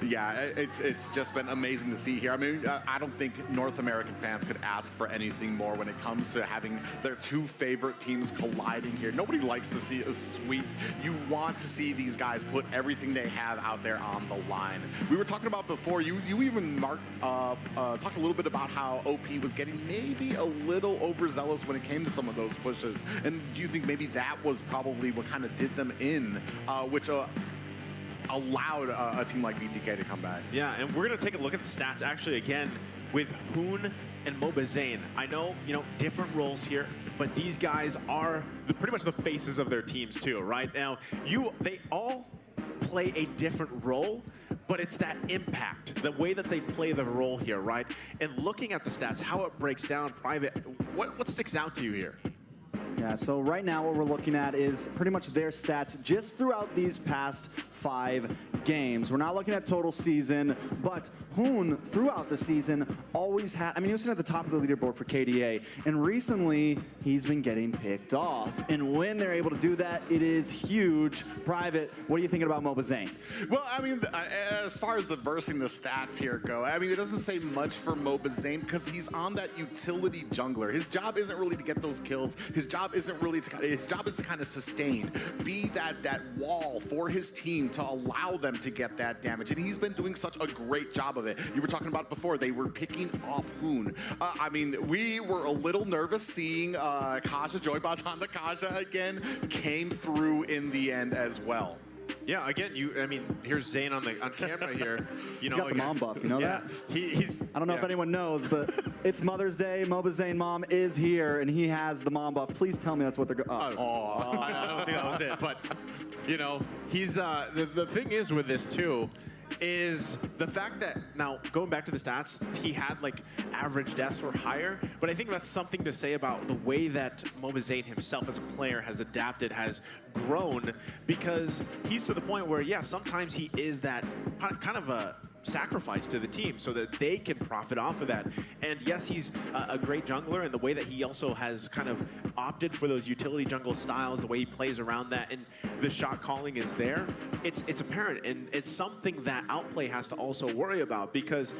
Yeah, it's just been amazing to see here. I mean, I don't think North American fans could ask for anything more when it comes to having their two favorite teams colliding here. Nobody likes to see a sweep. You want to see these guys put everything they have out there on the line. We were talking about before, you even talked a little bit about how OP was getting maybe a little overzealous when it came to some of those pushes. And do you think maybe that was probably what kind of did them in, which allowed a team like BTK to come back? Yeah, and we're going to take a look at the stats actually again with Hoon and Mobazane. I know, different roles here, but these guys are pretty much the faces of their teams too, right? Now, they all play a different role, but it's that impact, the way that they play the role here, right? And looking at the stats, how it breaks down, Private, what sticks out to you here? Yeah, so right now what we're looking at is pretty much their stats just throughout these past 5 games. We're not looking at total season, but Hoon, throughout the season, always had, I mean, he was sitting at the top of the leaderboard for KDA, and recently he's been getting picked off. And when they're able to do that, it is huge. Private, what are you thinking about Mobazane? Well, I mean, as far as the versing the stats here go, I mean, it doesn't say much for Mobazane because he's on that utility jungler. His job isn't really to get those kills. His job isn't really to, his job is to kind of sustain, be that wall for his team to allow them to get that damage. And he's been doing such a great job of it. You were talking about it before, they were picking off Hoon. I mean, we were a little nervous seeing Kaja, Joybots on the Kaja again, came through in the end as well. Yeah, again, I mean, here's Zane on camera here. He's got the mom buff, you know that? He's. I don't know if anyone knows, but it's Mother's Day. Mobazane mom is here, and he has the mom buff. Please tell me that's what they're going. I don't think that was it, but you know, he's the thing is with this too. Is the fact that, now going back to the stats, he had like average deaths or higher, but I think that's something to say about the way that Mobazane himself as a player has adapted, has grown, because he's to the point where, yeah, sometimes he is that kind of a sacrifice to the team so that they can profit off of that. And yes, he's a great jungler, and the way that he also has kind of opted for those utility jungle styles, the way he plays around that, and the shot calling is there, it's apparent, and it's something that Outplay has to also worry about, because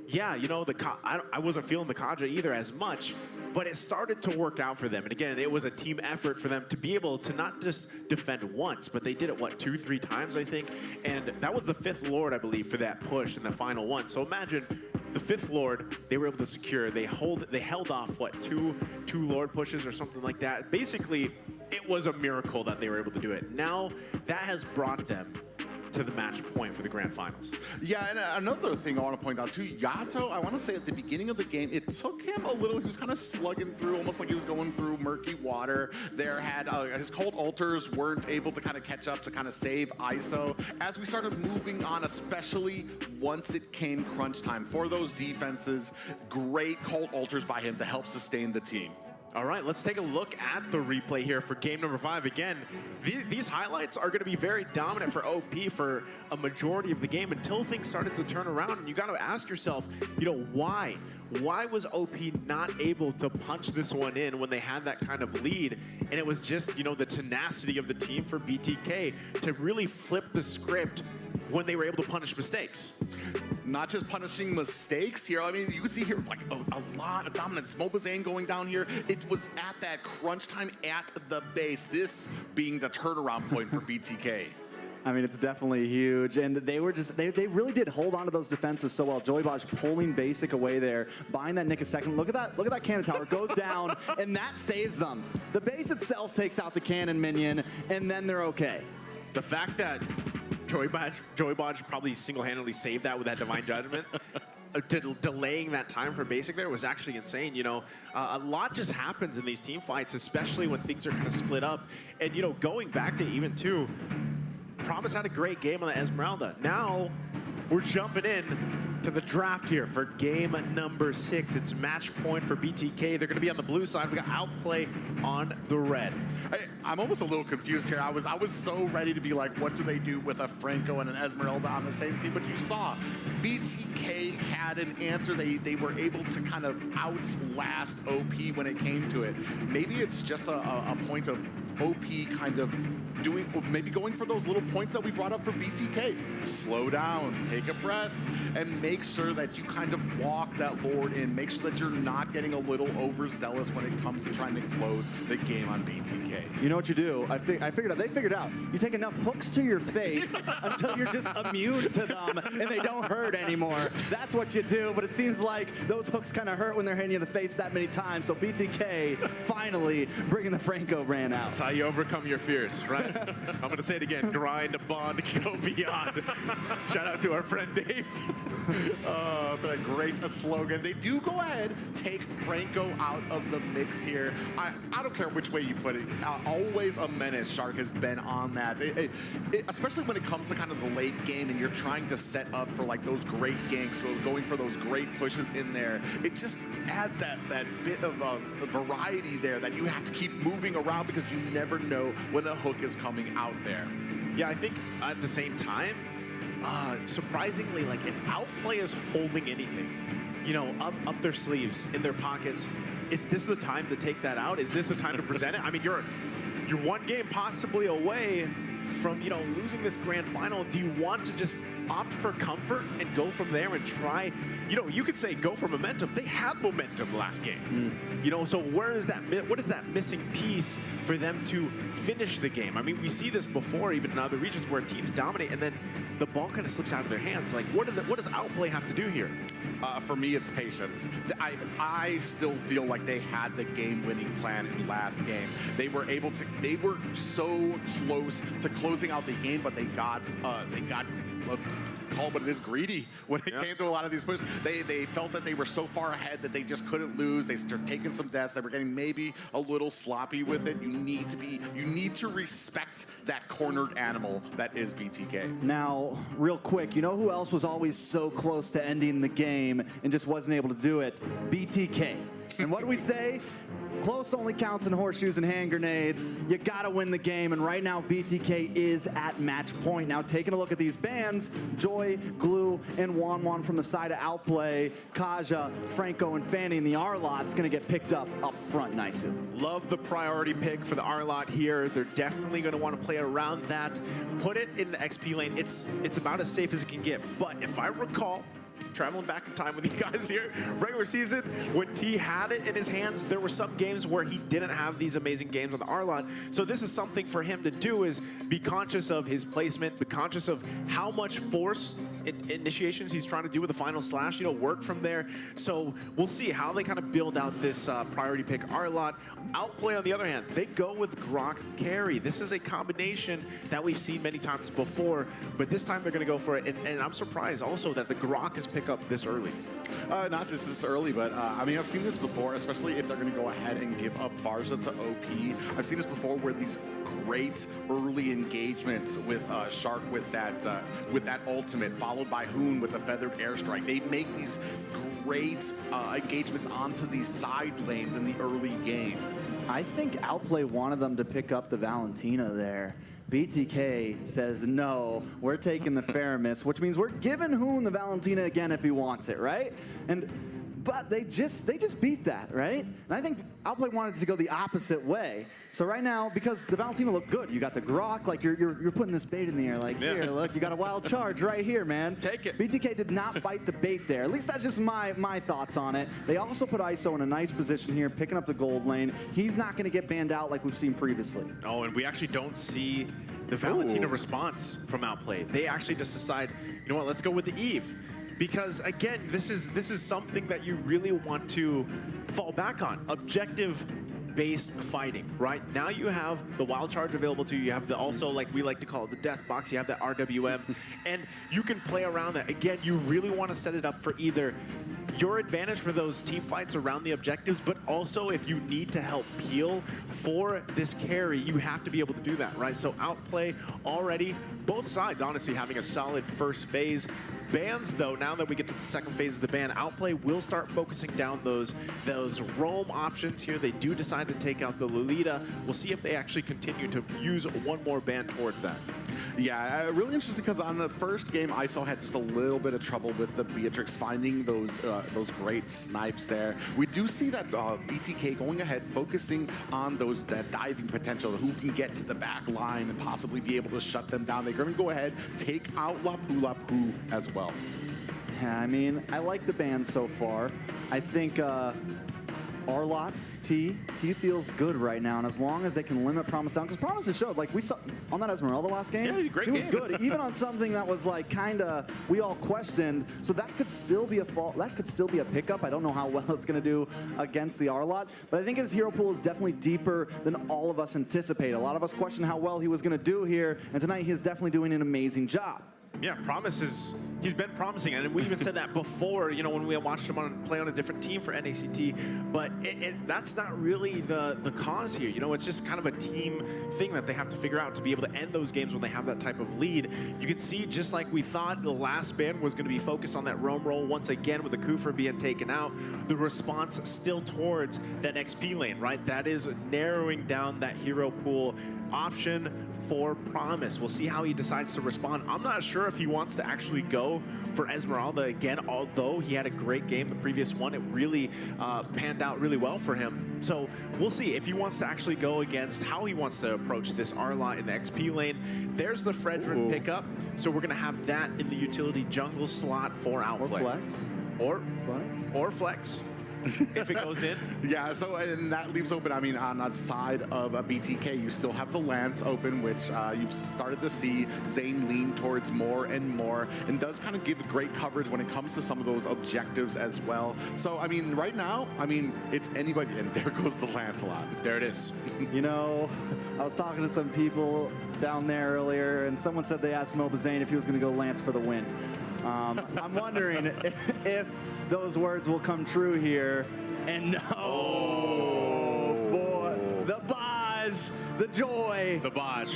yeah, you know, I wasn't feeling the Kaja either as much, but it started to work out for them. And again, it was a team effort for them to be able to not just defend once, but they did it, what, 2-3 times, I think? And that was the 5th Lord, I believe, for that push in the final one. So imagine the 5th Lord, they were able to secure. They held off, what, two Lord pushes or something like that. Basically, it was a miracle that they were able to do it. Now, that has brought them to the match point for the grand finals. Yeah, and another thing I want to point out too, Yato, I want to say at the beginning of the game, it took him a little, he was kind of slugging through, almost like he was going through murky water. There had, his Cult Altars weren't able to kind of catch up to kind of save ISO. As we started moving on, especially once it came crunch time for those defenses, great Cult Altars by him to help sustain the team. All right, let's take a look at the replay here for game number 5. Again, these highlights are going to be very dominant for OP for a majority of the game until things started to turn around. And you got to ask yourself, you know, why? Why was OP not able to punch this one in when they had that kind of lead? And it was just, you know, the tenacity of the team for BTK to really flip the script when they were able to punish mistakes. Not just punishing mistakes here. I mean, you can see here like a lot of dominance. Mobazane going down here. It was at that crunch time at the base. This being the turnaround point for BTK. I mean, it's definitely huge, and they were just, they really did hold on to those defenses so well. Joybosh pulling basic away there, buying that Nick a second. Look at that cannon tower, goes down, and that saves them. The base itself takes out the cannon minion, and then they're okay. The fact that Joybodge probably single-handedly saved that with that Divine Judgment, delaying that time for basic there was actually insane. You know, a lot just happens in these team fights, especially when things are kind of split up. And, you know, going back to even too, Promise had a great game on the Esmeralda. Now we're jumping in to the draft here for game number 6. It's match point for BTK. They're going to be on the blue side. We got Outplay on the red. I'm almost a little confused here. I was so ready to be like, what do they do with a Franco and an Esmeralda on the same team? But you saw BTK had an answer. They were able to kind of outlast OP when it came to it. Maybe it's just a point of OP kind of doing, maybe going for those little points that we brought up for BTK. Slow down, take a breath, and make sure that you kind of walk that Lord in. Make sure that you're not getting a little overzealous when it comes to trying to close the game on BTK. You know what you do? I figured out. They figured out. You take enough hooks to your face until you're just immune to them and they don't hurt anymore. That's what you do, but it seems like those hooks kind of hurt when they're hitting you in the face that many times. So BTK finally bringing the Franco ran out. That's how you overcome your fears, right? I'm going to say it again. Grind, bond, go beyond. Shout out to our friend Dave. A great slogan. They do go ahead, take Franco out of the mix here. I don't care which way you put it. Always a menace. Shark has been on that. Especially when it comes to kind of the late game and you're trying to set up for like those great ganks, so going for those great pushes in there. It just adds that bit of variety there that you have to keep moving around because you never know when a hook is coming out there. Yeah, I think at the same time, surprisingly, like if Outplay is holding anything, you know, up their sleeves, in their pockets, is this the time to take that out? Is this the time to present it? I mean, you're one game possibly away from, you know, losing this grand final. Do you want to just opt for comfort and go from there and try? You know, you could say go for momentum. They had momentum last game. You know, so where is that? What is that missing piece for them to finish the game? I mean, we see this before, even in other regions where teams dominate, and then the ball kind of slips out of their hands. Like, what does Outplay have to do here? For me, it's patience. I still feel like they had the game-winning plan in the last game. They were able to. They were so close to closing out the game, but they got. Let's call it what it is, greedy when it came to a lot of these pushes. They felt that they were so far ahead that they just couldn't lose. They started taking some deaths. They were getting maybe a little sloppy with it. You need to respect that cornered animal that is BTK. Now, real quick, you know who else was always so close to ending the game and just wasn't able to do it? BTK. And what do we say? Close only counts in horseshoes and hand grenades. You gotta win the game, and right now BTK is at match point. Now taking a look at these bands, Joy, Glue, and Wanwan from the side of Outplay, Kaja, Franco, and Fanny, and the R-Lot's gonna get picked up front nicely. Love the priority pick for the R-Lot here. They're definitely gonna want to play around that. Put it in the XP lane. It's about as safe as it can get. But if I recall, traveling back in time with you guys here, regular season, when T had it in his hands, there were some games where he didn't have these amazing games on the R-Lot. So this is something for him to do, is be conscious of his placement, be conscious of how much force initiations he's trying to do with the final slash, you know, work from there. So we'll see how they kind of build out this priority pick R-Lot. Outplay, on the other hand, they go with Grok carry. This is a combination that we've seen many times before, but this time they're going to go for it. And I'm surprised also that the Grok is picked up this early. Not just this early, but I mean, I've seen this before, especially if they're going to go ahead and give up Farza to OP. I've seen this before where these great early engagements with Shark with that ultimate, followed by Hoon with a feathered airstrike. They make these great engagements onto these side lanes in the early game. I think Outplay wanted them to pick up the Valentina there. BTK says, no, we're taking the Faramis, which means we're giving Hoon the Valentina again if he wants it, right? But they just beat that, right? And I think Outplay wanted to go the opposite way. So right now, because the Valentina looked good, you got the Grok, like you're putting this bait in the air, like, here, look, you got a wild charge right here, man. Take it. BTK did not bite the bait there. At least that's just my thoughts on it. They also put ISO in a nice position here, picking up the gold lane. He's not going to get banned out like we've seen previously. Oh, and we actually don't see the Valentina response from Outplay. They actually just decide, you know what, let's go with the Eve. Because again, this is something that you really want to fall back on. Objective-based fighting, right? Now you have the wild charge available to you. You have the also, like we like to call it, the death box. You have that RWM, and you can play around that. Again, you really want to set it up for either your advantage for those team fights around the objectives, but also if you need to help peel for this carry, you have to be able to do that, right? So Outplay already, both sides honestly having a solid first phase. Bans, though, now that we get to the second phase of the ban, Outplay will start focusing down those roam options here. They do decide to take out the Lolita. We'll see if they actually continue to use one more ban towards that. Yeah, really interesting because on the first game, ISO had just a little bit of trouble with the Beatrix finding those great snipes there. We do see that BTK going ahead, focusing on that diving potential, who can get to the back line and possibly be able to shut them down. They're going to go ahead, take out Lapu as well. Yeah, I mean, I like the ban so far. I think Arlott, T, he feels good right now, and as long as they can limit Promise down, because Promise has showed, like we saw on that Esmeralda last game, yeah, great he was game. good, even on something that was like kind of, we all questioned, so that could still be a fault, that could still be a pickup. I don't know how well it's going to do against the Arlott, but I think his hero pool is definitely deeper than all of us anticipated. A lot of us questioned how well he was going to do here, and tonight he is definitely doing an amazing job. Yeah, he's been promising, and we even said that before, you know, when we watched him play on a different team for NACT, but that's not really the cause here. You know, it's just kind of a team thing that they have to figure out to be able to end those games when they have that type of lead. You can see, just like we thought the last ban was going to be focused on that roam roll once again with the Kufa being taken out, the response still towards that XP lane, right? That is narrowing down that hero pool option for Promise. We'll see how he decides to respond. I'm not sure if he wants to actually go for Esmeralda again, although he had a great game the previous one. It really panned out really well for him. So we'll see if he wants to actually go against how he wants to approach this Arlott in the XP lane. There's the Frederick pickup. So we're going to have that in the utility jungle slot for Outplay. Or flex. If it goes in. Yeah, so and that leaves open, I mean, on the side of a BTK, you still have the Lance open, which you've started to see Zane lean towards more and more, and does kind of give great coverage when it comes to some of those objectives as well. So, I mean, right now, I mean, it's anybody, and there goes the Lance a lot. There it is. You know, I was talking to some people down there earlier, and someone said they asked Mobazane if he was going to go Lance for the win. I'm wondering if those words will come true here. And no, boy, the Baj, the joy,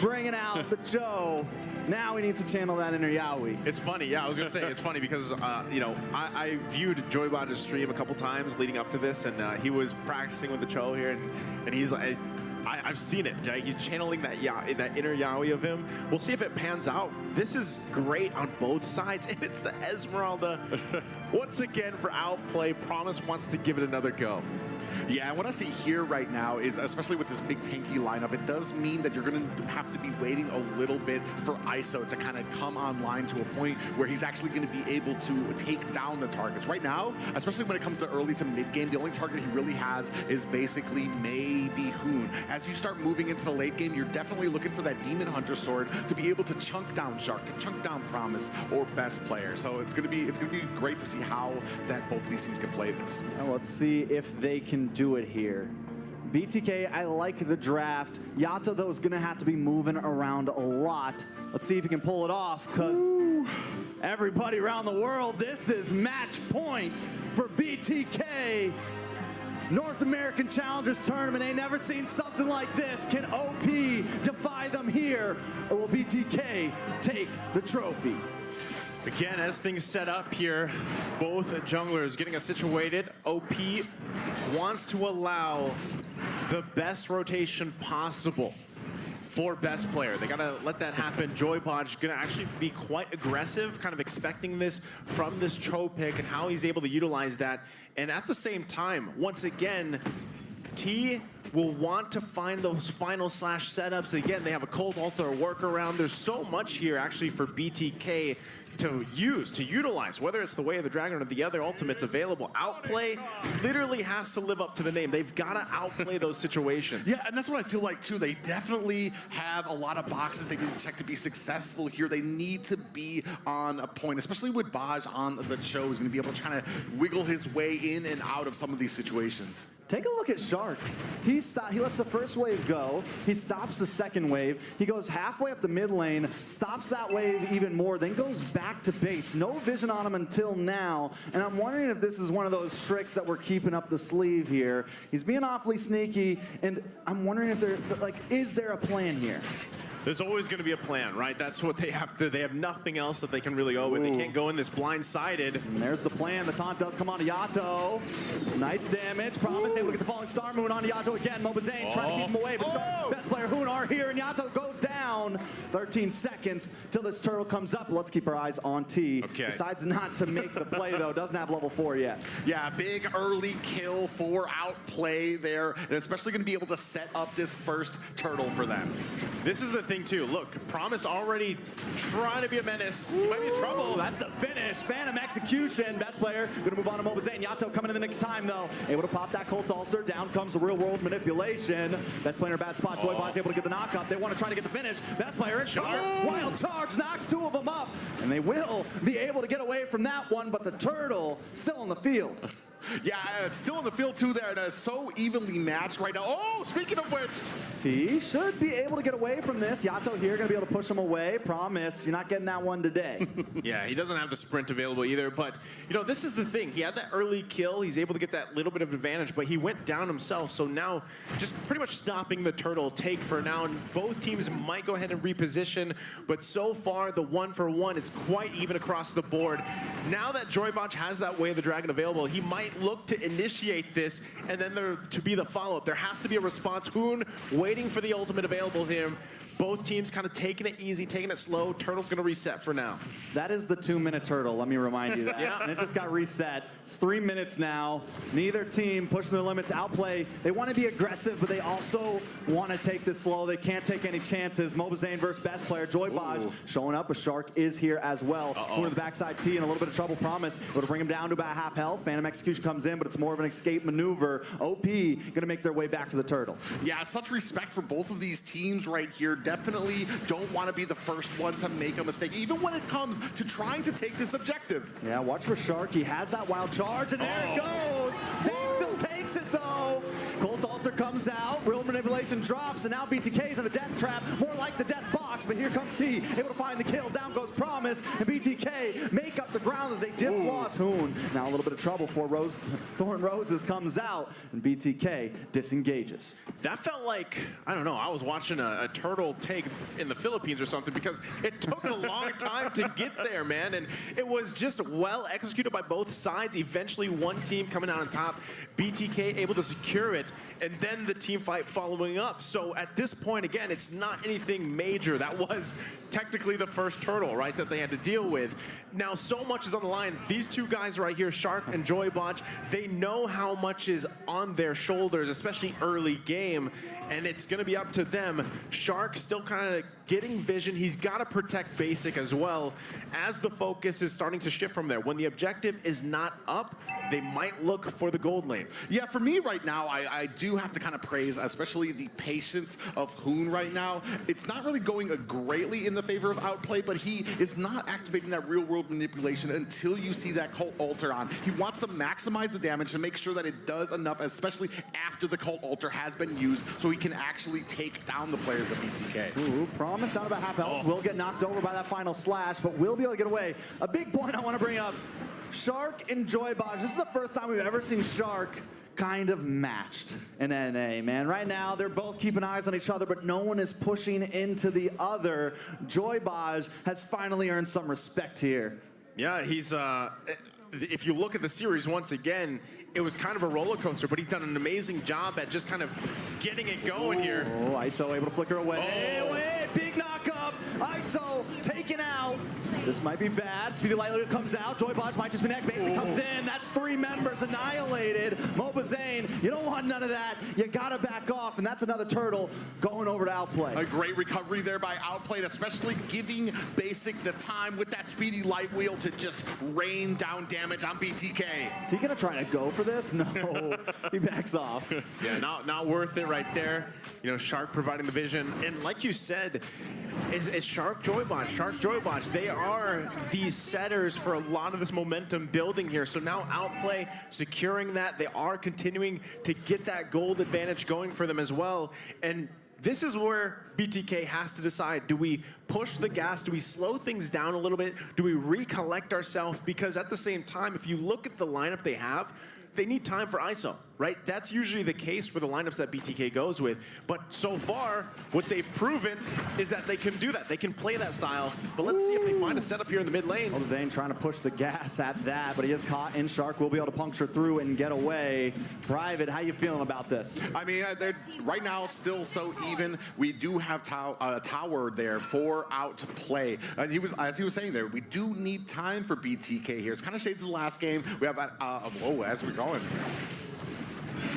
bringing out the Joe. Now he needs to channel that inner Yowie. It's funny, yeah, I was going to say, it's funny because, you know, I viewed Joy Baj's stream a couple times leading up to this, and he was practicing with the Cho here, and he's like, I've seen it. Right? He's channeling that inner Yowie of him. We'll see if it pans out. This is great on both sides, and it's the Esmeralda. Once again for Outplay, Promise wants to give it another go. Yeah, and what I see here right now is, especially with this big tanky lineup, it does mean that you're going to have to be waiting a little bit for ISO to kind of come online to a point where he's actually going to be able to take down the targets. Right now, especially when it comes to early to mid game, the only target he really has is basically maybe Hoon. As you start moving into the late game, you're definitely looking for that Demon Hunter sword to be able to chunk down Shark, to chunk down Promise or Best Player. So it's going to be great to see how that both of these teams can play this. Now let's see if they can do it here. BTK, I like the draft. Yato, though, is going to have to be moving around a lot. Let's see if he can pull it off, because everybody around the world, this is match point for BTK. North American Challengers Tournament, ain't never seen something like this. Can OP defy them here, or will BTK take the trophy? Again, as things set up here, both junglers getting us situated. OP wants to allow the best rotation possible for Best Player. They gotta let that happen. Joybaj gonna actually be quite aggressive, kind of expecting this from this Cho pick and how he's able to utilize that. And at the same time, once again, T will want to find those final slash setups. Again, they have a cold altar workaround. There's so much here actually for BTK to utilize, whether it's the Way of the Dragon or the other ultimates available. Outplay literally has to live up to the name. They've got to outplay those situations. Yeah, and that's what I feel like too. They definitely have a lot of boxes they need to check to be successful here. They need to be on a point, especially with Baj on the Cho, who's going to be able to kind of wiggle his way in and out of some of these situations. Take a look at Shark. He lets the first wave go. He stops the second wave. He goes halfway up the mid lane, stops that wave even more, then goes back to base. No vision on him until now. And I'm wondering if this is one of those tricks that we're keeping up the sleeve here. He's being awfully sneaky, and I'm wondering if is there a plan here? There's always going to be a plan, right? That's what they have to. They have nothing else that they can really go with. They can't go in this blindsided. And there's the plan. The taunt does come on to Yato. Nice damage. Promise able to get the falling star moon on Yato again. Mobazane trying to keep him away, but Best Player Hoon are here, and Yato goes down. 13 seconds till this turtle comes up. Let's keep our eyes on T. Okay. Decides not to make the play, though. Doesn't have level 4 yet. Yeah, big early kill for Outplay there, and especially going to be able to set up this first turtle for them. This is the thing thing too. Look, Promise already trying to be a menace. He might be in trouble. That's the finish. Phantom execution. Best player gonna move on to Mobazane. Yato coming in the nick of time though. Able to pop that Cult Altar. Down comes the real world manipulation. Best player in a bad spot. Joybot's able to get the knock up. They want to try to get the finish. Best player in trouble. Wild charge knocks two of them up. And they will be able to get away from that one, but the turtle still on the field. Yeah, it's still in the field too there, and it's so evenly matched right now. Oh, speaking of which. T should be able to get away from this. Yato here gonna be able to push him away. Promise, you're not getting that one today. Yeah, he doesn't have the sprint available either, but you know, this is the thing. He had that early kill. He's able to get that little bit of advantage, but he went down himself, so now just pretty much stopping the turtle take for now, and both teams might go ahead and reposition, but so far the 1-for-1 is quite even across the board. Now that Joybotch has that Way of the Dragon available, he might look to initiate this, and then there to be the follow-up. There has to be a response. Hoon waiting for the ultimate available to him. Both teams kind of taking it easy, taking it slow. Turtle's going to reset for now. That is the 2-minute turtle, let me remind you that. Yeah. And it just got reset. It's 3 minutes now. Neither team pushing their limits. Outplay, they want to be aggressive, but they also want to take this slow. They can't take any chances. Mobazane versus best player. Joybotch showing up. A Shark is here as well. Over the backside T in a little bit of trouble. Promise. Able to bring him down to about half health. Phantom execution comes in, but it's more of an escape maneuver. OP going to make their way back to the turtle. Yeah, such respect for both of these teams right here. Definitely don't want to be the first one to make a mistake, even when it comes to trying to take this objective. Yeah, watch for Shark. He has that wild charge, and there it goes. Zane still takes it, though. Colt Altar comes out. Real manipulation drops, and now BTK's in a death trap, more like the death box. But here comes T, able to find the kill. Down goes Promise, and BTK make up the ground that they just lost. Hoon now a little bit of trouble for Thorn Roses comes out, and BTK disengages. That felt like, I don't know, I was watching a turtle take in the Philippines or something, because it took a long time to get there, man. And it was just well executed by both sides. Eventually, one team coming out on top, BTK able to secure it, and then the team fight following up. So at this point, again, it's not anything major. That was technically the first turtle, right, that they had to deal with. Now, so much is on the line. These two guys right here, Shark and Joybotch, they know how much is on their shoulders, especially early game, and it's going to be up to them. Shark still kind of getting vision. He's got to protect basic as well, as the focus is starting to shift from there. When the objective is not up, they might look for the gold lane. Yeah, for me right now, I do have to kind of praise, especially the patience of Hoon right now. It's not really going greatly in the favor of Outplay, but he is not activating that real-world manipulation until you see that Cult Altar on. He wants to maximize the damage to make sure that it does enough, especially after the Cult Altar has been used, so he can actually take down the players of BTK. Ooh, Promise down about half health. Will get knocked over by that final slash, but will be able to get away. A big point I want to bring up. Shark and Joybotch. This is the first time we've ever seen Shark kind of matched in NA, man. Right now, they're both keeping eyes on each other, but no one is pushing into the other. Joybotch has finally earned some respect here. Yeah, he's, if you look at the series once again, it was kind of a roller coaster, but he's done an amazing job at just kind of getting it going here. Oh, ISO able to flicker away. Big knock up. ISO taken out. This might be bad. Speedy Lightly comes out. Joybotch might just be neck. Basic comes in. That's 3 members annihilated. Mobazane, you don't want none of that. You gotta back off, and that's another turtle going over to Outplay. A great recovery there by Outplay, especially giving Basic the time with that Speedy Light Wheel to just rain down damage on BTK. Is he gonna try to go for this? No, he backs off. Yeah, not worth it right there. You know, Shark providing the vision. And like you said, it's Shark Joybotch. They are the setters for a lot of this momentum building here. So now Outplay securing that. They are continuing to get that gold advantage going for them as well. And this is where BTK has to decide. Do we push the gas? Do we slow things down a little bit? Do we recollect ourselves? Because at the same time, if you look at the lineup they have, they need time for ISO, right? That's usually the case for the lineups that BTK goes with. But so far, what they've proven is that they can do that. They can play that style. But let's see if they find a setup here in the mid lane. Zane trying to push the gas at that, but he is caught in Shark. Will be able to puncture through and get away. Private, how you feeling about this? I mean, they're right now still so even. We do have Tower there for Outplay. And he was, as he was saying there, we do need time for BTK here. It's kind of shades of the last game. We have, as we're going.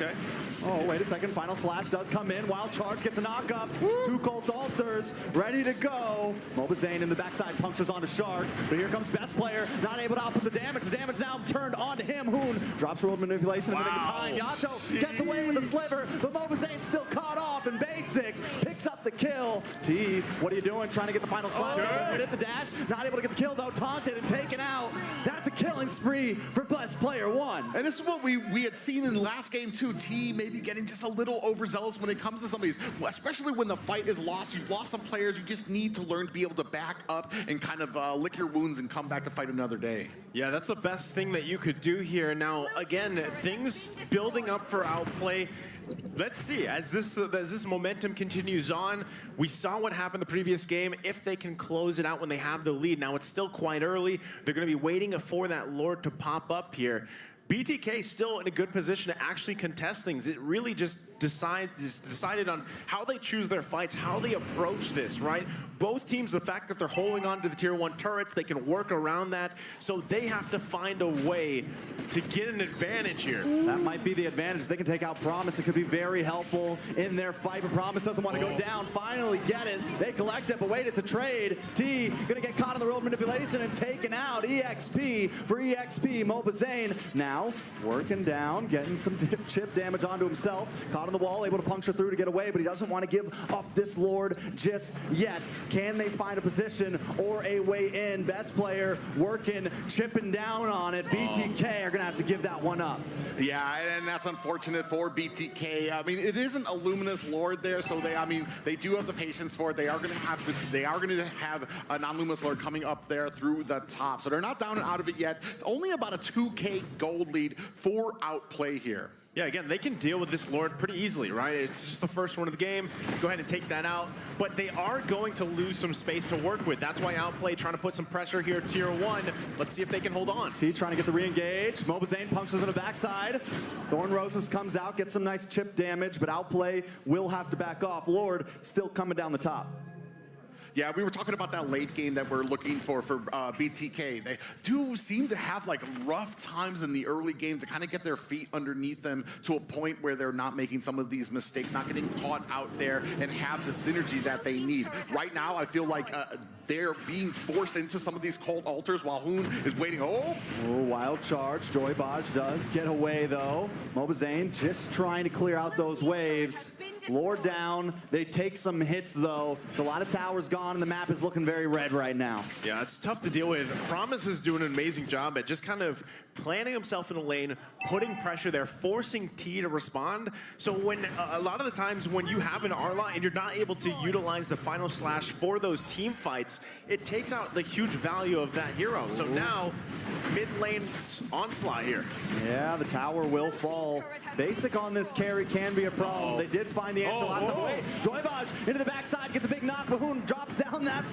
Okay. Oh, wait a second. Final slash does come in. Wild charge gets a knock up. Two Cold Altars ready to go. Mobazane in the backside punctures onto Shark. But here comes best player. Not able to output the damage. The damage now turned onto him. Hoon drops world manipulation in the nick of time. Yato gets away with the sliver. But Mobazane's still caught off. And Basic picks up the kill. T, what are you doing? Trying to get the final slash. Hit the dash. Not able to get the kill though. Taunted and taken out. That's a killing spree for best player 1. And this is what we had seen in the last game too. T maybe getting just a little overzealous when it comes to some of these, especially when the fight is lost. You've lost some players. You just need to learn to be able to back up and kind of lick your wounds and come back to fight another day. Yeah, that's the best thing that you could do here. Now, again, things building up for Outplay. Let's see, as this momentum continues on, we saw what happened the previous game. If they can close it out when they have the lead. Now, it's still quite early. They're going to be waiting for that Lord to pop up here. BTK still in a good position to actually contest things. It really just decided on how they choose their fights, how they approach this, right? Both teams, the fact that they're holding on to the tier 1 turrets, they can work around that. So they have to find a way to get an advantage here. That might be the advantage. If they can take out Promise, it could be very helpful in their fight. But Promise doesn't want to go down. Finally get it. They collect it, but wait, it's a trade. T gonna get caught in the road manipulation and taken out. EXP for EXP. Mobazane now working down, getting some chip damage onto himself. Caught on the wall, able to puncture through to get away, but he doesn't want to give up this Lord just yet. Can they find a position or a way in? Best player working, chipping down on it. BTK are going to have to give that one up. Yeah, and that's unfortunate for BTK. I mean, it isn't a Luminous Lord there, so they do have the patience for it. They are going to have a non-Luminous Lord coming up there through the top. So they're not down and out of it yet. It's only about a 2K gold lead for Outplay here. Yeah, again, they can deal with this Lord pretty easily, right? It's just the first one of the game. Go ahead and take that out. But they are going to lose some space to work with. That's why Outplay trying to put some pressure here, tier 1. Let's see if they can hold on. T trying to get the re-engage. Mobazane punctures in the backside. Thorn Roses comes out, gets some nice chip damage, but Outplay will have to back off. Lord still coming down the top. Yeah, we were talking about that late game that we're looking for BTK. They do seem to have like rough times in the early game to kind of get their feet underneath them to a point where they're not making some of these mistakes, not getting caught out there and have the synergy that they need. Right now, I feel like they're being forced into some of these cold altars while Hoon is waiting. Oh, wild charge. Joy Baj does get away though. Mobazane just trying to clear out those waves. Lord down. They take some hits though. It's a lot of towers gone and the map is looking very red right now. Yeah, it's tough to deal with. Promise is doing an amazing job at just kind of planting himself in a lane, putting pressure there, forcing T to respond. So when a lot of the times when you have an Arla and you're not able to utilize the final slash for those team fights, it takes out the huge value of that hero. So now, mid lane onslaught here. Yeah, the tower will fall. Basic on this carry can be a problem. They did find the answer last time. Wait, Joy Baj into the backside, gets a big knock. Bahoon drops down that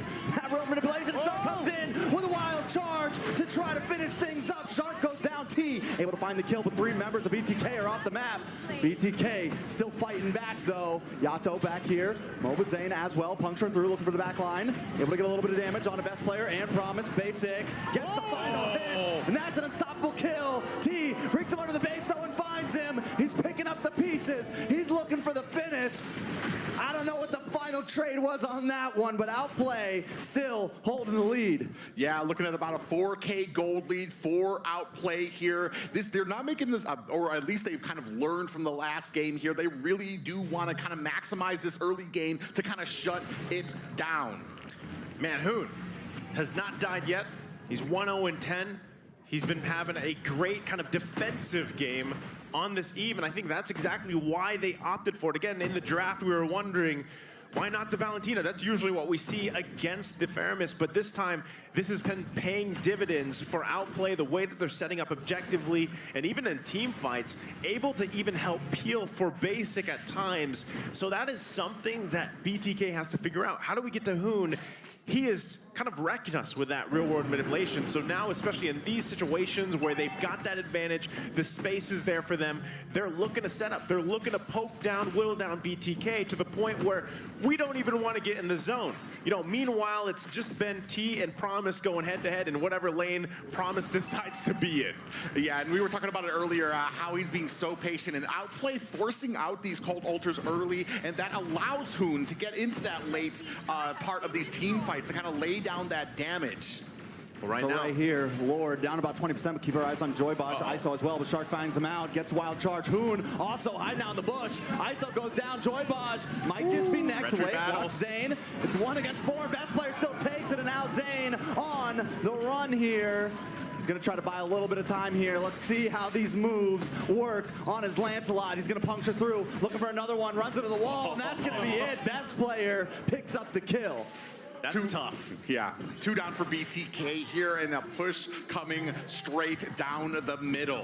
road manipulation. Shark comes in with a wild charge to try to finish things up. Shark goes down. T able to find the kill, but 3 members of BTK are off the map. BTK still fighting back though. Yato back here. Mobazane as well, puncturing through, looking for the back line. Able to get a little bit of damage on a best player and Promise. Basic gets the final hit, and that's an unstoppable kill. T brings him under the base though and finds him. He's picking up the pieces. He's looking for the finish. I don't know what the final trade was on that one, but Outplay still holding the lead. Yeah, looking at about a 4K gold lead for Outplay here. They're not making this, or at least they've kind of learned from the last game here. They really do want to kind of maximize this early game to kind of shut it down. Man, Hoon has not died yet. He's 1-0-10. He's been having a great kind of defensive game on this eve, and I think that's exactly why they opted for it. Again, in the draft, we were wondering, why not the Valentina? That's usually what we see against the Faramis, but this time, this has been paying dividends for Outplay, the way that they're setting up objectively, and even in team fights, able to even help peel for Basic at times. So that is something that BTK has to figure out. How do we get to Hoon? He is kind of wrecking us with that real-world manipulation. So now, especially in these situations where they've got that advantage, the space is there for them, they're looking to set up. They're looking to poke down, whittle down BTK to the point where we don't even want to get in the zone. You know, meanwhile, it's just been T and Promise going head-to-head in whatever lane Promise decides to be in. Yeah, and we were talking about it earlier, how he's being so patient and Outplay forcing out these Cold Altars early, and that allows Hoon to get into that late part of these team fights to kind of lay down that damage. Well, right here, Lord down about 20%, but keep our eyes on Joybaj. ISO as well, but Shark finds him out, gets wild charge. Hoon also hiding out in the bush. ISO goes down, Joybaj might just be next. Wait, watch Zane. It's 1 against 4. Best player still takes it, and now Zane on the run here. He's going to try to buy a little bit of time here. Let's see how these moves work on his Lancelot. He's going to puncture through, looking for another one, runs into the wall, and that's going to be it. Best player picks up the kill. That's tough. Yeah, 2 down for BTK here, and a push coming straight down the middle.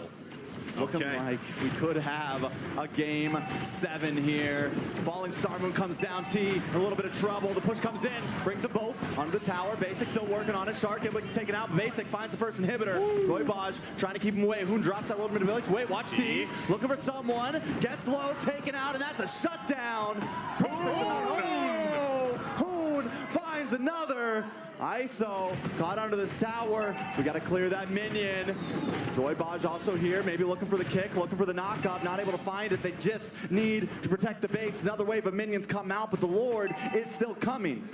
Looking like we could have a game 7 here. Falling Star Moon comes down, T, in a little bit of trouble. The push comes in, brings them both onto the tower. Basic still working on it. Shark able to take it out. Basic finds the first inhibitor. Joybaj trying to keep him away. Hoon drops that World Village. Wait, watch T. Looking for someone. Gets low, taken out, and that's a shutdown. Hoon finds another. ISO caught under this tower. We got to clear that minion. Joybaj also here, maybe looking for the kick, looking for the knockup, not able to find it. They just need to protect the base. Another wave of minions come out, but the Lord is still coming.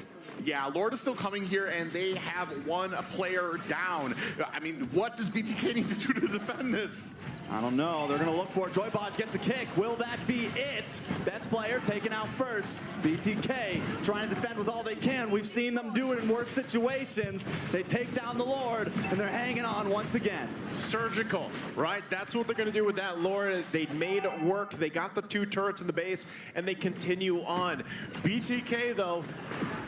Yeah, Lord is still coming here, and they have 1 player down. I mean, what does BTK need to do to defend this? I don't know. They're going to look for it. Joybaj gets a kick. Will that be it? Best player taken out first. BTK trying to defend with all they can. We've seen them do it in worse situations. They take down the Lord, and they're hanging on once again. Surgical, right? That's what they're going to do with that Lord. They made it work. They got the 2 turrets in the base, and they continue on. BTK, though,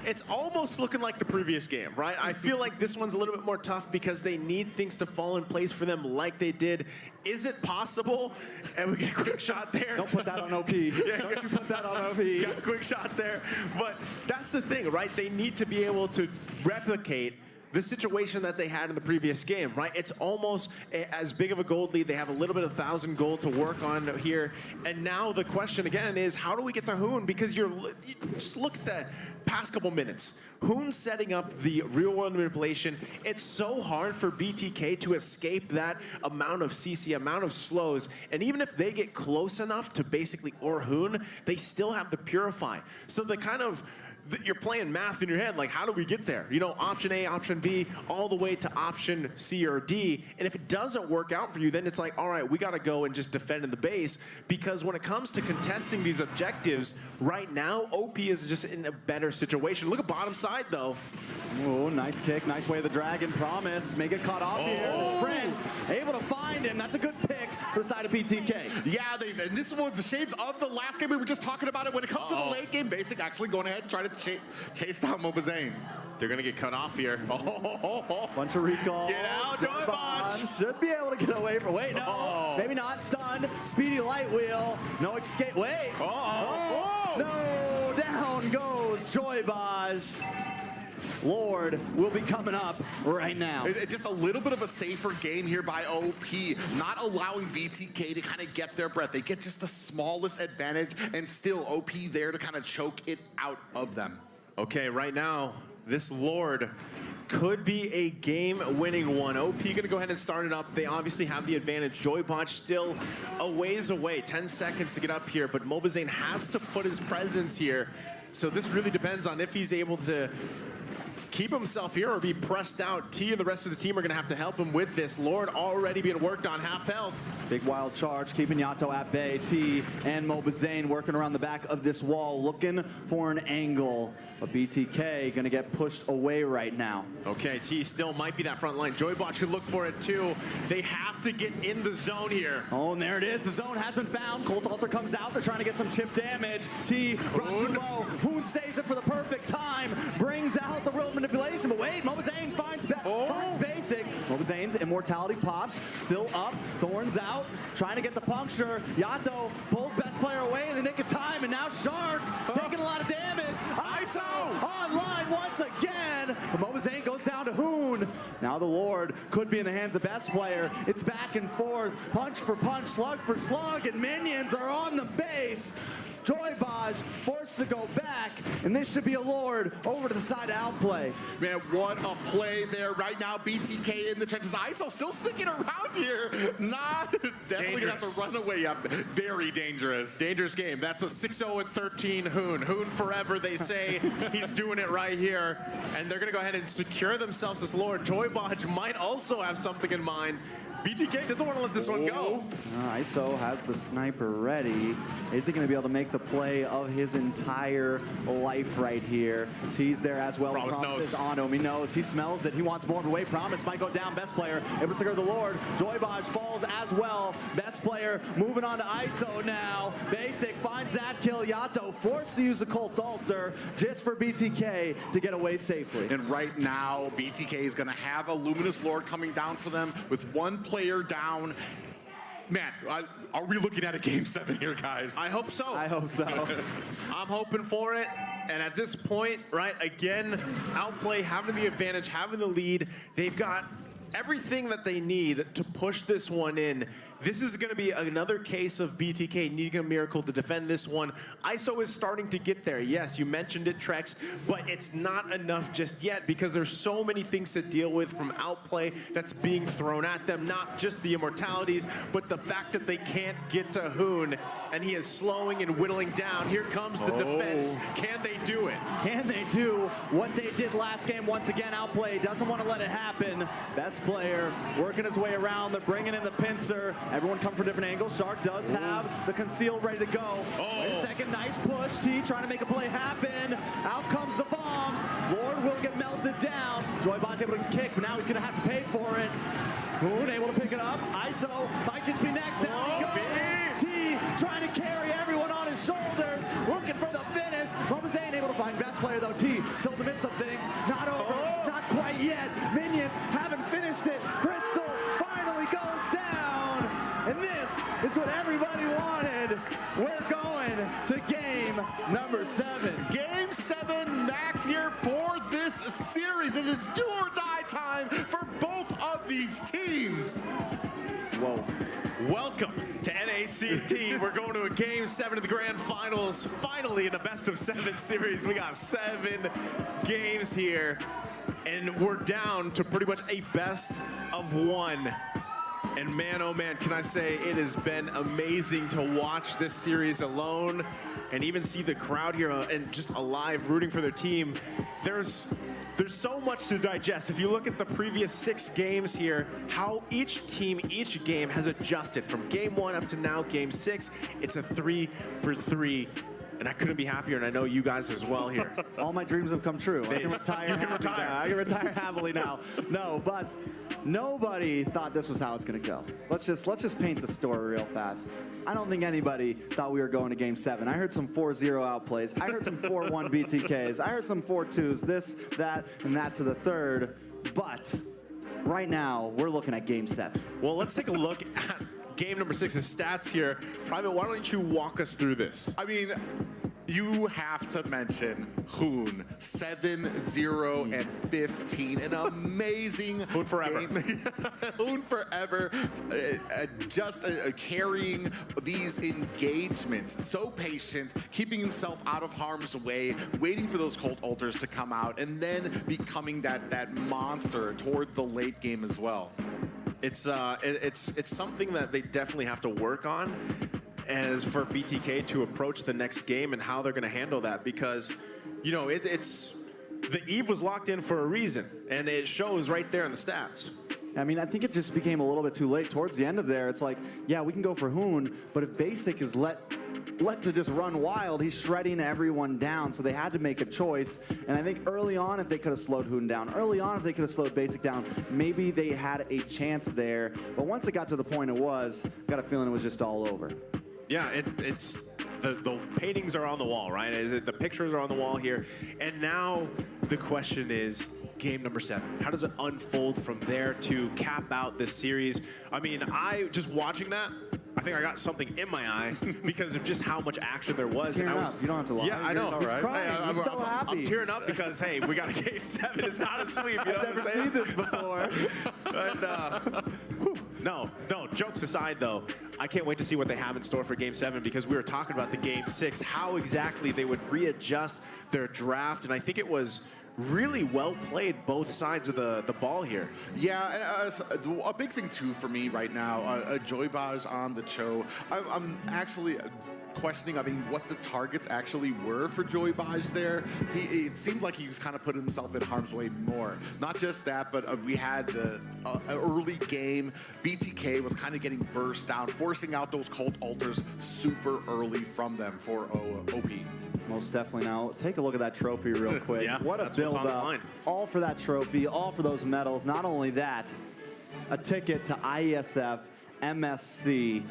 it's almost looking like the previous game, right? I feel like this one's a little bit more tough because they need things to fall in place for them like they did. Is it possible? And we get a quick shot there. Don't put that on OP. Don't you put that on OP. Got a quick shot there. But that's the thing, right? They need to be able to replicate the situation that they had in the previous game, right? It's almost as big of a gold lead. They have a little bit of 1,000 gold to work on here. And now the question again is, how do we get to Hoon? Because you just look at the past couple minutes. Hoon setting up the real world manipulation. It's so hard for BTK to escape that amount of CC, amount of slows. And even if they get close enough to basically or Hoon, they still have the Purify. So the kind of you're playing math in your head, like how do we get there? You know, option A, option B, all the way to option C or D. And if it doesn't work out for you, then it's like, all right, we got to go and just defend in the base. Because when it comes to contesting these objectives, right now, OP is just in a better situation. Look at bottom side, though. Oh, nice kick, nice way of the dragon. Promise, may get caught off here. The sprint, able to find him. That's a good pick for the side of BTK. Yeah, and this was the shades of the last game. We were just talking about it. When it comes to the late game, Basic actually going ahead and trying to chase down Mobazane. They're going to get cut off here. Bunch of recall. Get out, Joybaj. Should be able to get away from. Wait, no. Maybe not. Stunned. Speedy light wheel. No escape. Wait. No. Down goes Joybaj. Lord will be coming up right now. It's just a little bit of a safer game here by OP, not allowing BTK to kind of get their breath. They get just the smallest advantage, and still OP there to kind of choke it out of them. Okay, right now, this Lord could be a game-winning one. OP gonna go ahead and start it up. They obviously have the advantage. Joybaj still a ways away, 10 seconds to get up here, but Mobazane has to put his presence here. So this really depends on if he's able to keep himself here or be pressed out. T and the rest of the team are going to have to help him with this. Lord already being worked on, half health. Big wild charge, keeping Yato at bay. T and Mobazane working around the back of this wall, looking for an angle. But BTK going to get pushed away right now. Okay, T still might be that front line. Joybaj could look for it too. They have to get in the zone here. Oh, and there it is. The zone has been found. Cold Altar comes out. They're trying to get some chip damage. T brought too low. Hoon saves it for the perfect time. Brings out the real manipulation. But wait, Mobazane finds Basic. Mobazane's immortality pops. Still up. Thorns out. Trying to get the puncture. Yato pulls best player away in the nick of time. And now Shark taking a lot of damage. ISO online once again. The Mobazane goes down to Hoon. Now the Lord could be in the hands of best player. It's back and forth, punch for punch, slug for slug, and minions are on the base. Joybaj forced to go back, and this should be a Lord over to the side of Outplay. Man, what a play there. Right now, BTK in the trenches. ISO still sticking around here. Definitely gonna have to run away up. Very dangerous. Dangerous game. That's a 6-0-13 Hoon. Hoon forever, they say. He's doing it right here. And they're gonna go ahead and secure themselves as Lord. Joybaj might also have something in mind. BTK doesn't want to let this one go. ISO has the sniper ready. Is he going to be able to make the play of his entire life right here? T's there as well. Promise knows. On him. He knows. He smells it. He wants more of a way. Promise might go down. Best player able to secure the Lord. Joybaj falls as well. Best player moving on to ISO now. Basic finds that kill. Yato forced to use the Cult Altar just for BTK to get away safely. And right now, BTK is going to have a Luminous Lord coming down for them with one player down. Man, are we looking at a Game 7 here, guys? I hope so. I hope so. I'm hoping for it. And at this point, right, again, Outplay having the advantage, having the lead. They've got everything that they need to push this one in. This is going to be another case of BTK needing a miracle to defend this one. ISO is starting to get there. Yes, you mentioned it, Trex, but it's not enough just yet because there's so many things to deal with from Outplay that's being thrown at them. Not just the immortalities, but the fact that they can't get to Hoon, and he is slowing and whittling down. Here comes the defense. Can they do it? Can they do what they did last game? Once again, Outplay doesn't want to let it happen. Best player working his way around. They're bringing in the pincer. Everyone come from different angles. Shark does have the conceal ready to go. Wait a second, nice push. T trying to make a play happen. Out comes the bombs. Lord will get melted down. Joybaj's able to kick, but now he's going to have to pay for it. Hoon able to pick it up. ISO might just be next. Down he goes. T trying to carry everyone on his shoulders. Looking for the finish. Mobazane able to find best player though. T still in the midst of things. Not over. Not quite yet. Minions haven't finished it. Crystal finally goes down. And this is what everybody wanted. We're going to game number 7. Game 7, NACT here for this series. It is do or die time for both of these teams. Whoa. Welcome to NACT. We're going to a Game 7 of the Grand Finals. Finally, in a best-of-7 series, we got 7 games here. And we're down to pretty much a best-of-1. And man, oh man, can I say it has been amazing to watch this series alone and even see the crowd here and just alive rooting for their team. There's so much to digest. If you look at the previous 6 games here, how each team, each game has adjusted from game 1 up to now game 6. It's a 3 for 3. And I couldn't be happier, and I know you guys as well here. All my dreams have come true. I can retire. You can retire. Now. I can retire happily now. No, but nobody thought this was how it's going to go. Let's just paint the story real fast. I don't think anybody thought we were going to Game 7. I heard some 4-0 outplays. I heard some 4-1 BTKs. I heard some 4-2s. This, that, and that to the third. But right now, we're looking at Game 7. Well, let's take a look at game number 6's stats here. Private, why don't you walk us through this? I mean, you have to mention Hoon, 7-0 and 15. An amazing Hoon forever. game. Hoon forever. Just carrying these engagements. So patient, keeping himself out of harm's way, waiting for those Cult Altars to come out, and then becoming that monster toward the late game as well. It's something that they definitely have to work on as for BTK to approach the next game and how they're going to handle that, because, you know, it's the Eve was locked in for a reason, and it shows right there in the stats. I mean, I think it just became a little bit too late. Towards the end of there, it's like, yeah, we can go for Hoon, but if Basic is let to just run wild, he's shredding everyone down, so they had to make a choice. And I think early on, if they could have slowed Hoon down, early on, if they could have slowed Basic down, maybe they had a chance there. But once it got to the point it was, got a feeling it was just all over. Yeah, it's the paintings are on the wall, right? The pictures are on the wall here. And now the question is, game number 7. How does it unfold from there to cap out this series? I mean, just watching that, I think I got something in my eye because of just how much action there was. Tearing up. You don't have to lie. Yeah, I know. He's crying. I'm, He's so happy. I'm tearing up because, hey, we got a game 7. It's not a sweep. You know I've never seen this before. No, jokes aside, though, I can't wait to see what they have in store for Game 7 because we were talking about the Game 6, how exactly they would readjust their draft, and I think it was really well played both sides of the ball here. Yeah, and a big thing too for me right now, Joybaj on the show. I'm actually questioning, what the targets actually were for Joybaj there. It seemed like he was kind of putting himself in harm's way more. Not just that, but we had an early game. BTK was kind of getting burst down, forcing out those cult altars super early from them for OP. Most definitely. Now, take a look at that trophy real quick. Yeah, what a build-up. All for that trophy, all for those medals. Not only that, a ticket to IESF, MSC,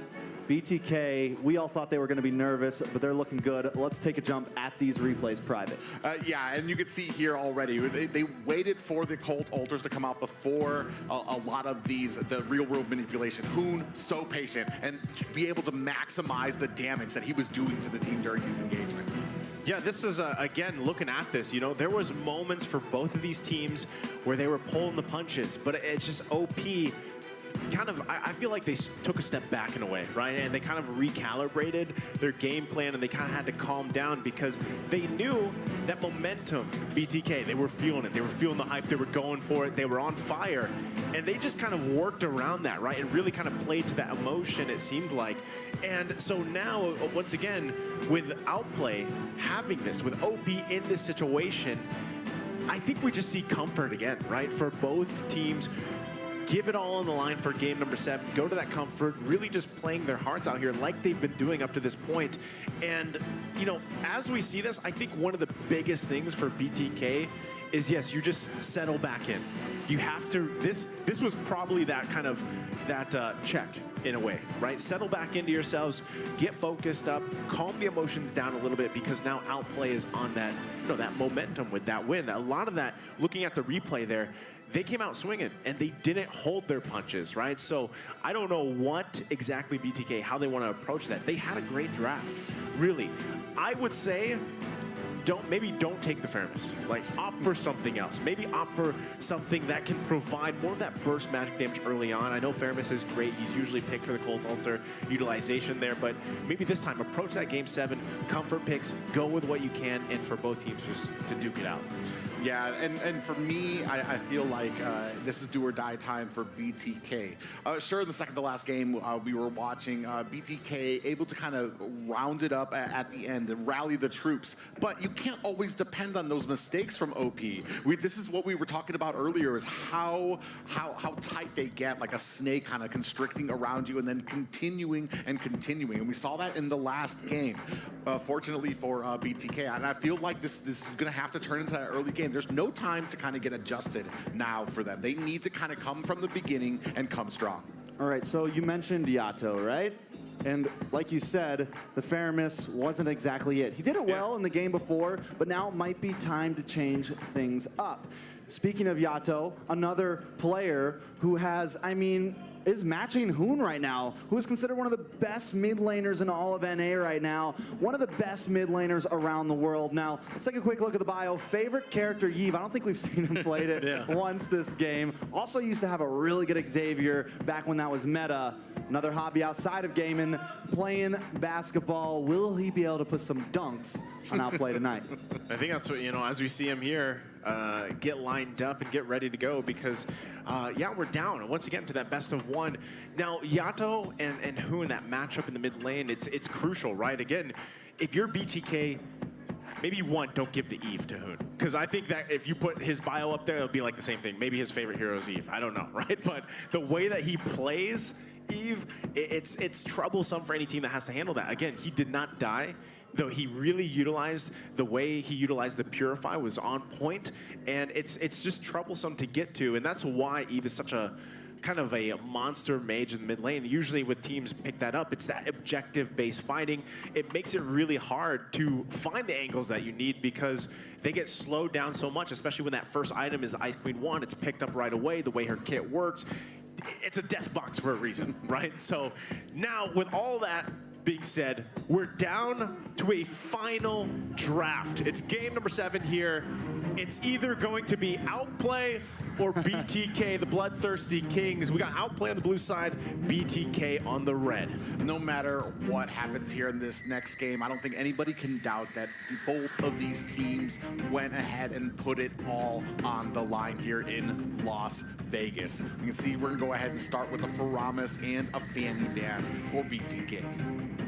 BTK. We all thought they were going to be nervous, but they're looking good. Let's take a jump at these replays private. Yeah, and you can see here already, they waited for the cult altars to come out before a lot of the real-world manipulation. Hoon, so patient, and to be able to maximize the damage that he was doing to the team during these engagements. Yeah, this is, again, looking at this, there was moments for both of these teams where they were pulling the punches, but it's just OP. I feel like they took a step back in a way, right? And they kind of recalibrated their game plan, and they kind of had to calm down because they knew that momentum, BTK, they were feeling it. They were feeling the hype. They were going for it. They were on fire. And they just kind of worked around that, right? And really kind of played to that emotion, it seemed like. And so now, once again, with Outplay having this, with OP in this situation, I think we just see comfort again, right? For both teams. Give it all on the line for game number 7. Go to that comfort, really just playing their hearts out here like they've been doing up to this point. And, as we see this, I think one of the biggest things for BTK is, yes, you just settle back in. You have to, this was probably that kind of, check in a way, right? Settle back into yourselves, get focused up, calm the emotions down a little bit because now Outplay is on that, that momentum with that win. A lot of that, looking at the replay there, they came out swinging, and they didn't hold their punches, right? So I don't know what exactly BTK, how they want to approach that. They had a great draft, really. I would say maybe don't take the fairness. Like, opt for something else. Maybe opt for something that can provide more of that burst magic damage early on. I know Fairness is great. He's usually picked for the Cold Altar utilization there, but maybe this time approach that game 7, comfort picks, go with what you can, and for both teams just to duke it out. Yeah, and for me, I feel like this is do or die time for BTK. Sure, in the second to last game, we were watching BTK able to kind of round it up at the end and rally the troops, but you can't always depend on those mistakes from OP. This is what we were talking about earlier, is how tight they get, like a snake kind of constricting around you and then continuing and continuing. And we saw that in the last game, fortunately for BTK. And I feel like this is going to have to turn into that early game. There's no time to kind of get adjusted now for them. They need to kind of come from the beginning and come strong. All right, so you mentioned Yato, right? And like you said, the fair miss wasn't exactly it. He did it well in the game before, but now it might be time to change things up. Speaking of Yato, another player who has, is matching Hoon right now, who is considered one of the best mid laners in all of NA right now, one of the best mid laners around the world. Now, let's take a quick look at the bio. Favorite character, Yves. I don't think we've seen him played it once this game. Also used to have a really good Xavier back when that was meta. Another hobby outside of gaming, playing basketball. Will he be able to put some dunks on Outplay tonight? I think that's what, as we see him here, get lined up and get ready to go because, we're down once again to that best of 1. Now, Yato and Hoon, that matchup in the mid lane, it's crucial, right? Again, if you're BTK, maybe don't give the Eve to Hoon. Because I think that if you put his bio up there, it'll be like the same thing. Maybe his favorite hero is Eve. I don't know, right? But the way that he plays Eve, it's troublesome for any team that has to handle that. Again, he did not die. Though he really utilized, the way he utilized the Purify was on point, and it's just troublesome to get to, and that's why Eve is such a kind of a monster mage in the mid lane. Usually with teams pick that up, it's that objective-based fighting. It makes it really hard to find the angles that you need because they get slowed down so much, especially when that first item is the Ice Queen 1. It's picked up right away, the way her kit works. it's a death box for a reason, right? So now with all that being said, we're down to a final draft. It's game number 7 here. It's either going to be Outplay or BTK, the Bloodthirsty Kings. We got Outplay on the blue side, BTK on the red. No matter what happens here in this next game, I don't think anybody can doubt that both of these teams went ahead and put it all on the line here in Las Vegas. You can see we're gonna go ahead and start with a Faramis and a Fanny ban for BTK.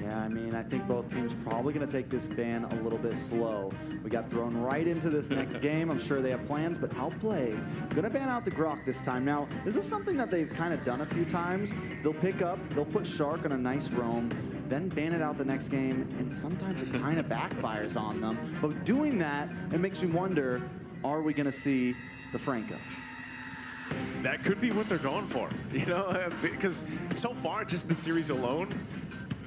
Yeah, I mean, I think both teams probably going to take this ban a little bit slow. We got thrown right into this next game. I'm sure they have plans, but Outplay going to ban out the Grok this time. Now, this is something that they've kind of done a few times. They'll pick up, they'll put Shark on a nice roam, then ban it out the next game, and sometimes it kind of backfires on them. But doing that, it makes me wonder, are we going to see the Franco? That could be what they're going for, you know, because so far, just the series alone,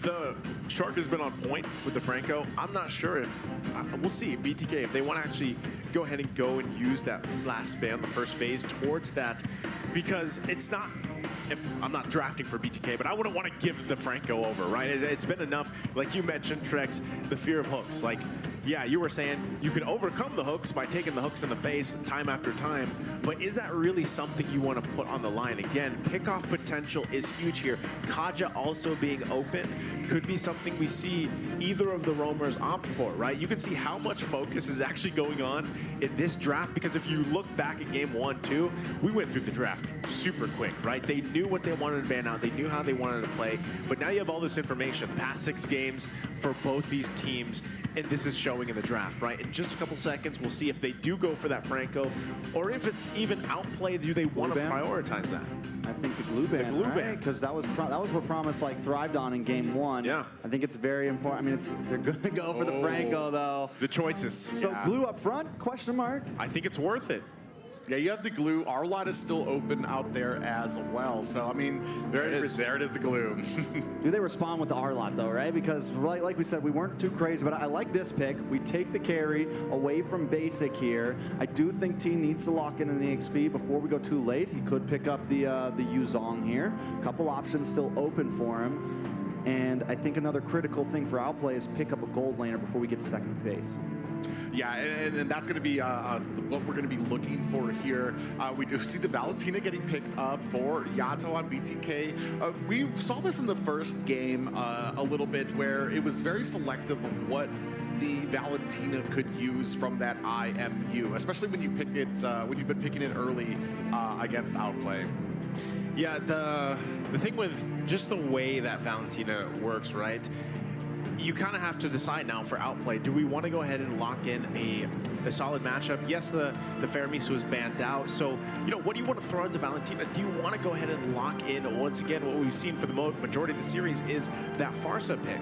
the Shark has been on point with the Franco. I'm not sure if, we'll see, BTK, if they want to actually go ahead and go and use that last ban, the first phase, towards that, because it's not, if I'm not drafting for BTK, but I wouldn't want to give the Franco over, right? It's been enough, like you mentioned, Trex, the fear of hooks. Like, yeah, you were saying you can overcome the hooks by taking the hooks in the face time after time, but is that really something you want to put on the line? Again, pickoff potential is huge here. Kaja also being open could be something we see either of the roamers opt for, right? You can see how much focus is actually going on in this draft, because if you look back at game 1, 2, we went through the draft super quick, right? They knew what they wanted to ban out. They knew how they wanted to play, but now you have all this information, past 6 games for both these teams, and this is showing in the draft, right? In just a couple seconds, we'll see if they do go for that Franco, or if it's even Outplay, do they want to prioritize that? I think the glue ban, right? Because that was what Promise like thrived on in game 1. Yeah. I think it's very important. I mean, they're going to go for the Franco, though. The choices. So glue up front, question mark? I think it's worth it. Yeah, you have the glue. Our lot is still open out there as well. So, I mean, there it is, the glue. Do they respond with the R-Lot, though, right? Because, like we said, we weren't too crazy, but I like this pick. We take the carry away from basic here. I do think T needs to lock in an EXP before we go too late. He could pick up the Yuzong here. A couple options still open for him. And I think another critical thing for Outplay is pick up a gold laner before we get to second phase. Yeah, and that's going to be what we're going to be looking for here. We do see the Valentina getting picked up for Yato on BTK. We saw this in the first game a little bit, where it was very selective of what the Valentina could use from that IMU, especially when you pick it when you've been picking it early against Outplay. Yeah, the thing with just the way that Valentina works, right? You kind of have to decide now for Outplay. Do we want to go ahead and lock in a solid matchup? Yes, the Faramis was banned out. So, you know, what do you want to throw out to Valentina? Do you want to go ahead and lock in? Once again, what we've seen for the majority of the series is that Farsa pick.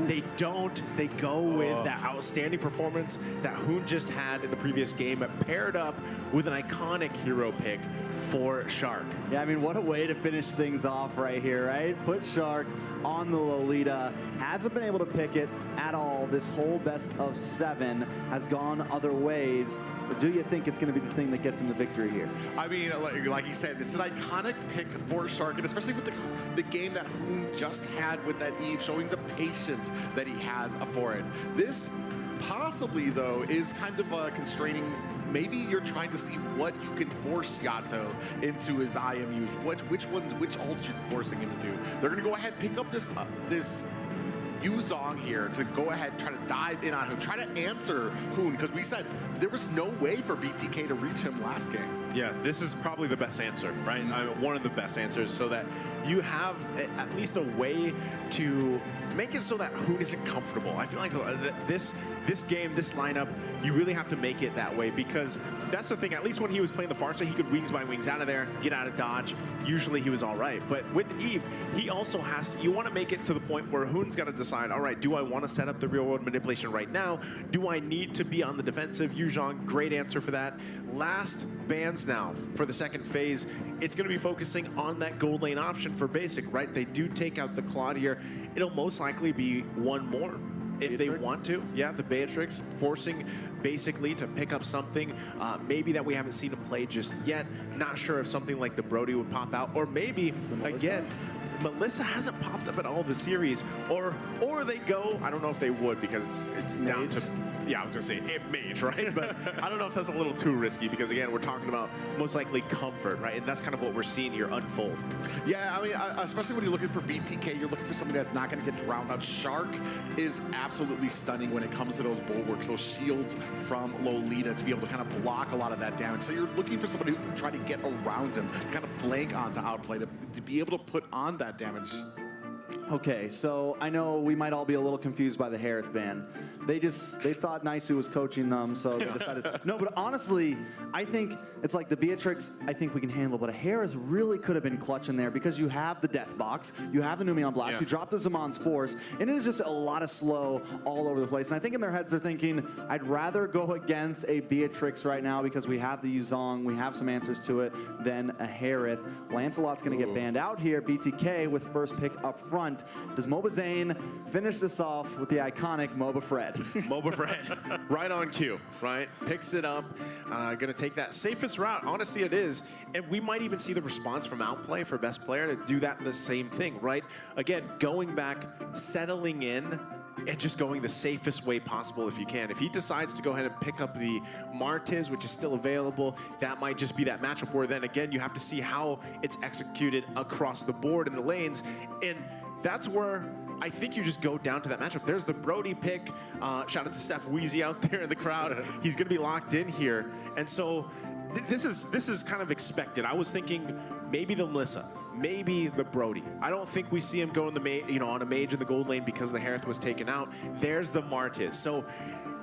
They don't. They go with that outstanding performance that Hoon just had in the previous game, paired up with an iconic hero pick for Shark. Yeah, I mean, what a way to finish things off right here, right? Put Shark on the Lolita. Hasn't been able to pick it at all. This whole best of 7 has gone other ways. Or do you think it's going to be the thing that gets him the victory here? I mean, like you said, it's an iconic pick for Shark, and especially with the game that Hoon just had with that Eve, showing the patience that he has for it. This possibly, though, is kind of constraining. Maybe you're trying to see what you can force Yato into his IMUs. Which ults you're forcing him to do. They're going to go ahead and pick up this Yuzong here to go ahead and try to dive in on him, try to answer Hoon, because we said there was no way for BTK to reach him last game. Yeah, this is probably the best answer, right? One of the best answers, so that you have at least a way to make it so that Hoon isn't comfortable. I feel like this game, this lineup, you really have to make it that way, because that's the thing. At least when he was playing the Farsa, he could wings by wings out of there, get out of dodge. Usually he was all right. But with Eve, he also has to, you want to make it to the point where Hoon's got to decide, all right, do I want to set up the real world manipulation right now? Do I need to be on the defensive? Yuzong, great answer for that. Last bans now for the second phase. It's going to be focusing on that gold lane option for basic, right? They do take out the Claude here. It'll most likely be one more. if they want to. Yeah, the Beatrix forcing basically to pick up something maybe that we haven't seen him play just yet. Not sure if something like the Brody would pop out, or maybe again Melissa hasn't popped up at all this series, or they go. I don't know if they would, because it's down to. Yeah, I was gonna say if mage, right? But I don't know if that's a little too risky, because again, we're talking about most likely comfort, right? And that's kind of what we're seeing here unfold. Yeah, I mean, especially when you're looking for BTK, you're looking for somebody that's not going to get drowned out. Shark is absolutely stunning when it comes to those bulwarks, those shields from Lolita, to be able to kind of block a lot of that damage. So you're looking for somebody who can try to get around him, to kind of flank onto Outplay, to be able to put on that damage. Okay, so I know we might all be a little confused by the Harith ban. They thought Naisu was coaching them, so they decided. No, but honestly, I think it's like the Beatrix, I think we can handle, but a Harith really could have been clutch in there, because you have the Death Box, you have the Numeon Blast, you drop the Zaman's Force, and it is just a lot of slow all over the place. And I think in their heads they're thinking, I'd rather go against a Beatrix right now, because we have the Yuzong, we have some answers to it, than a Harith. Lancelot's going to get banned out here. BTK with first pick up front. Does Moba Zane finish this off with the iconic Moba Fred? Moba Fred, right on cue, right? Picks it up, gonna take that safest route. Honestly, it is. And we might even see the response from Outplay for best player to do that the same thing, right? Again, going back, settling in, and just going the safest way possible if you can. If he decides to go ahead and pick up the Martiz, which is still available, that might just be that matchup where then again, you have to see how it's executed across the board in the lanes. And that's where I think you just go down to that matchup. There's the Brody pick. Shout out to Steph Wheezy out there in the crowd. He's going to be locked in here. And so this is kind of expected. I was thinking maybe the Melissa, maybe the Brody. I don't think we see him go in the on a mage in the gold lane because the Harith was taken out. There's the Martiz. So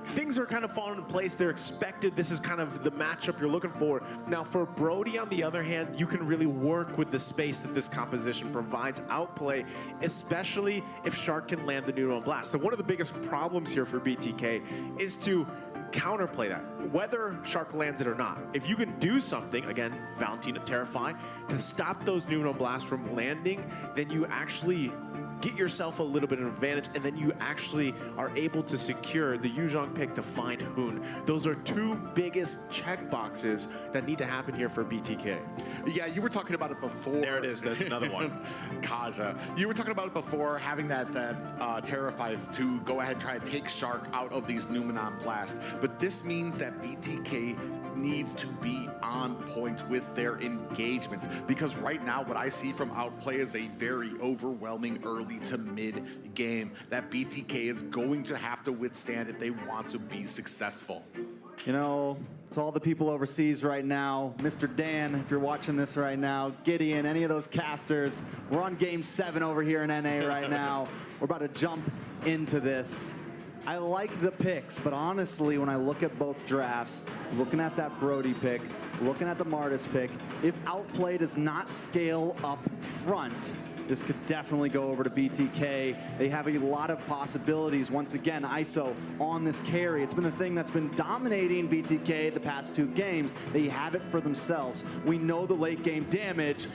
things are kind of falling into place. They're expected. This is kind of the matchup you're looking for. Now, for Brody, on the other hand, you can really work with the space that this composition provides. Outplay, especially if Shark can land the Numeon Blast. So one of the biggest problems here for BTK is to counterplay that, whether Shark lands it or not. If you can do something, again, Valentina Terrify, to stop those Numeon Blasts from landing, then you actually get yourself a little bit of an advantage, and then you actually are able to secure the Yuzong pick to find Hoon. Those are two biggest check boxes that need to happen here for BTK. Yeah, you were talking about it before. There it is. That's another one. Kaja. You were talking about it before, having that Terrify to go ahead and try to take Shark out of these Numenon Blasts. But this means that BTK needs to be on point with their engagements, because right now what I see from Outplay is a very overwhelming early to mid game that BTK is going to have to withstand if they want to be successful. You know, to all the people overseas right now, Mr. Dan, if you're watching this right now, Gideon, any of those casters, we're on game 7 over here in NA right now. We're about to jump into this. I like the picks, but honestly, when I look at both drafts, looking at that Brody pick, looking at the Martis pick, if Outplay does not scale up front, this could definitely go over to BTK. They have a lot of possibilities. Once again, ISO on this carry. It's been the thing that's been dominating BTK the past 2 games. They have it for themselves. We know the late game damage.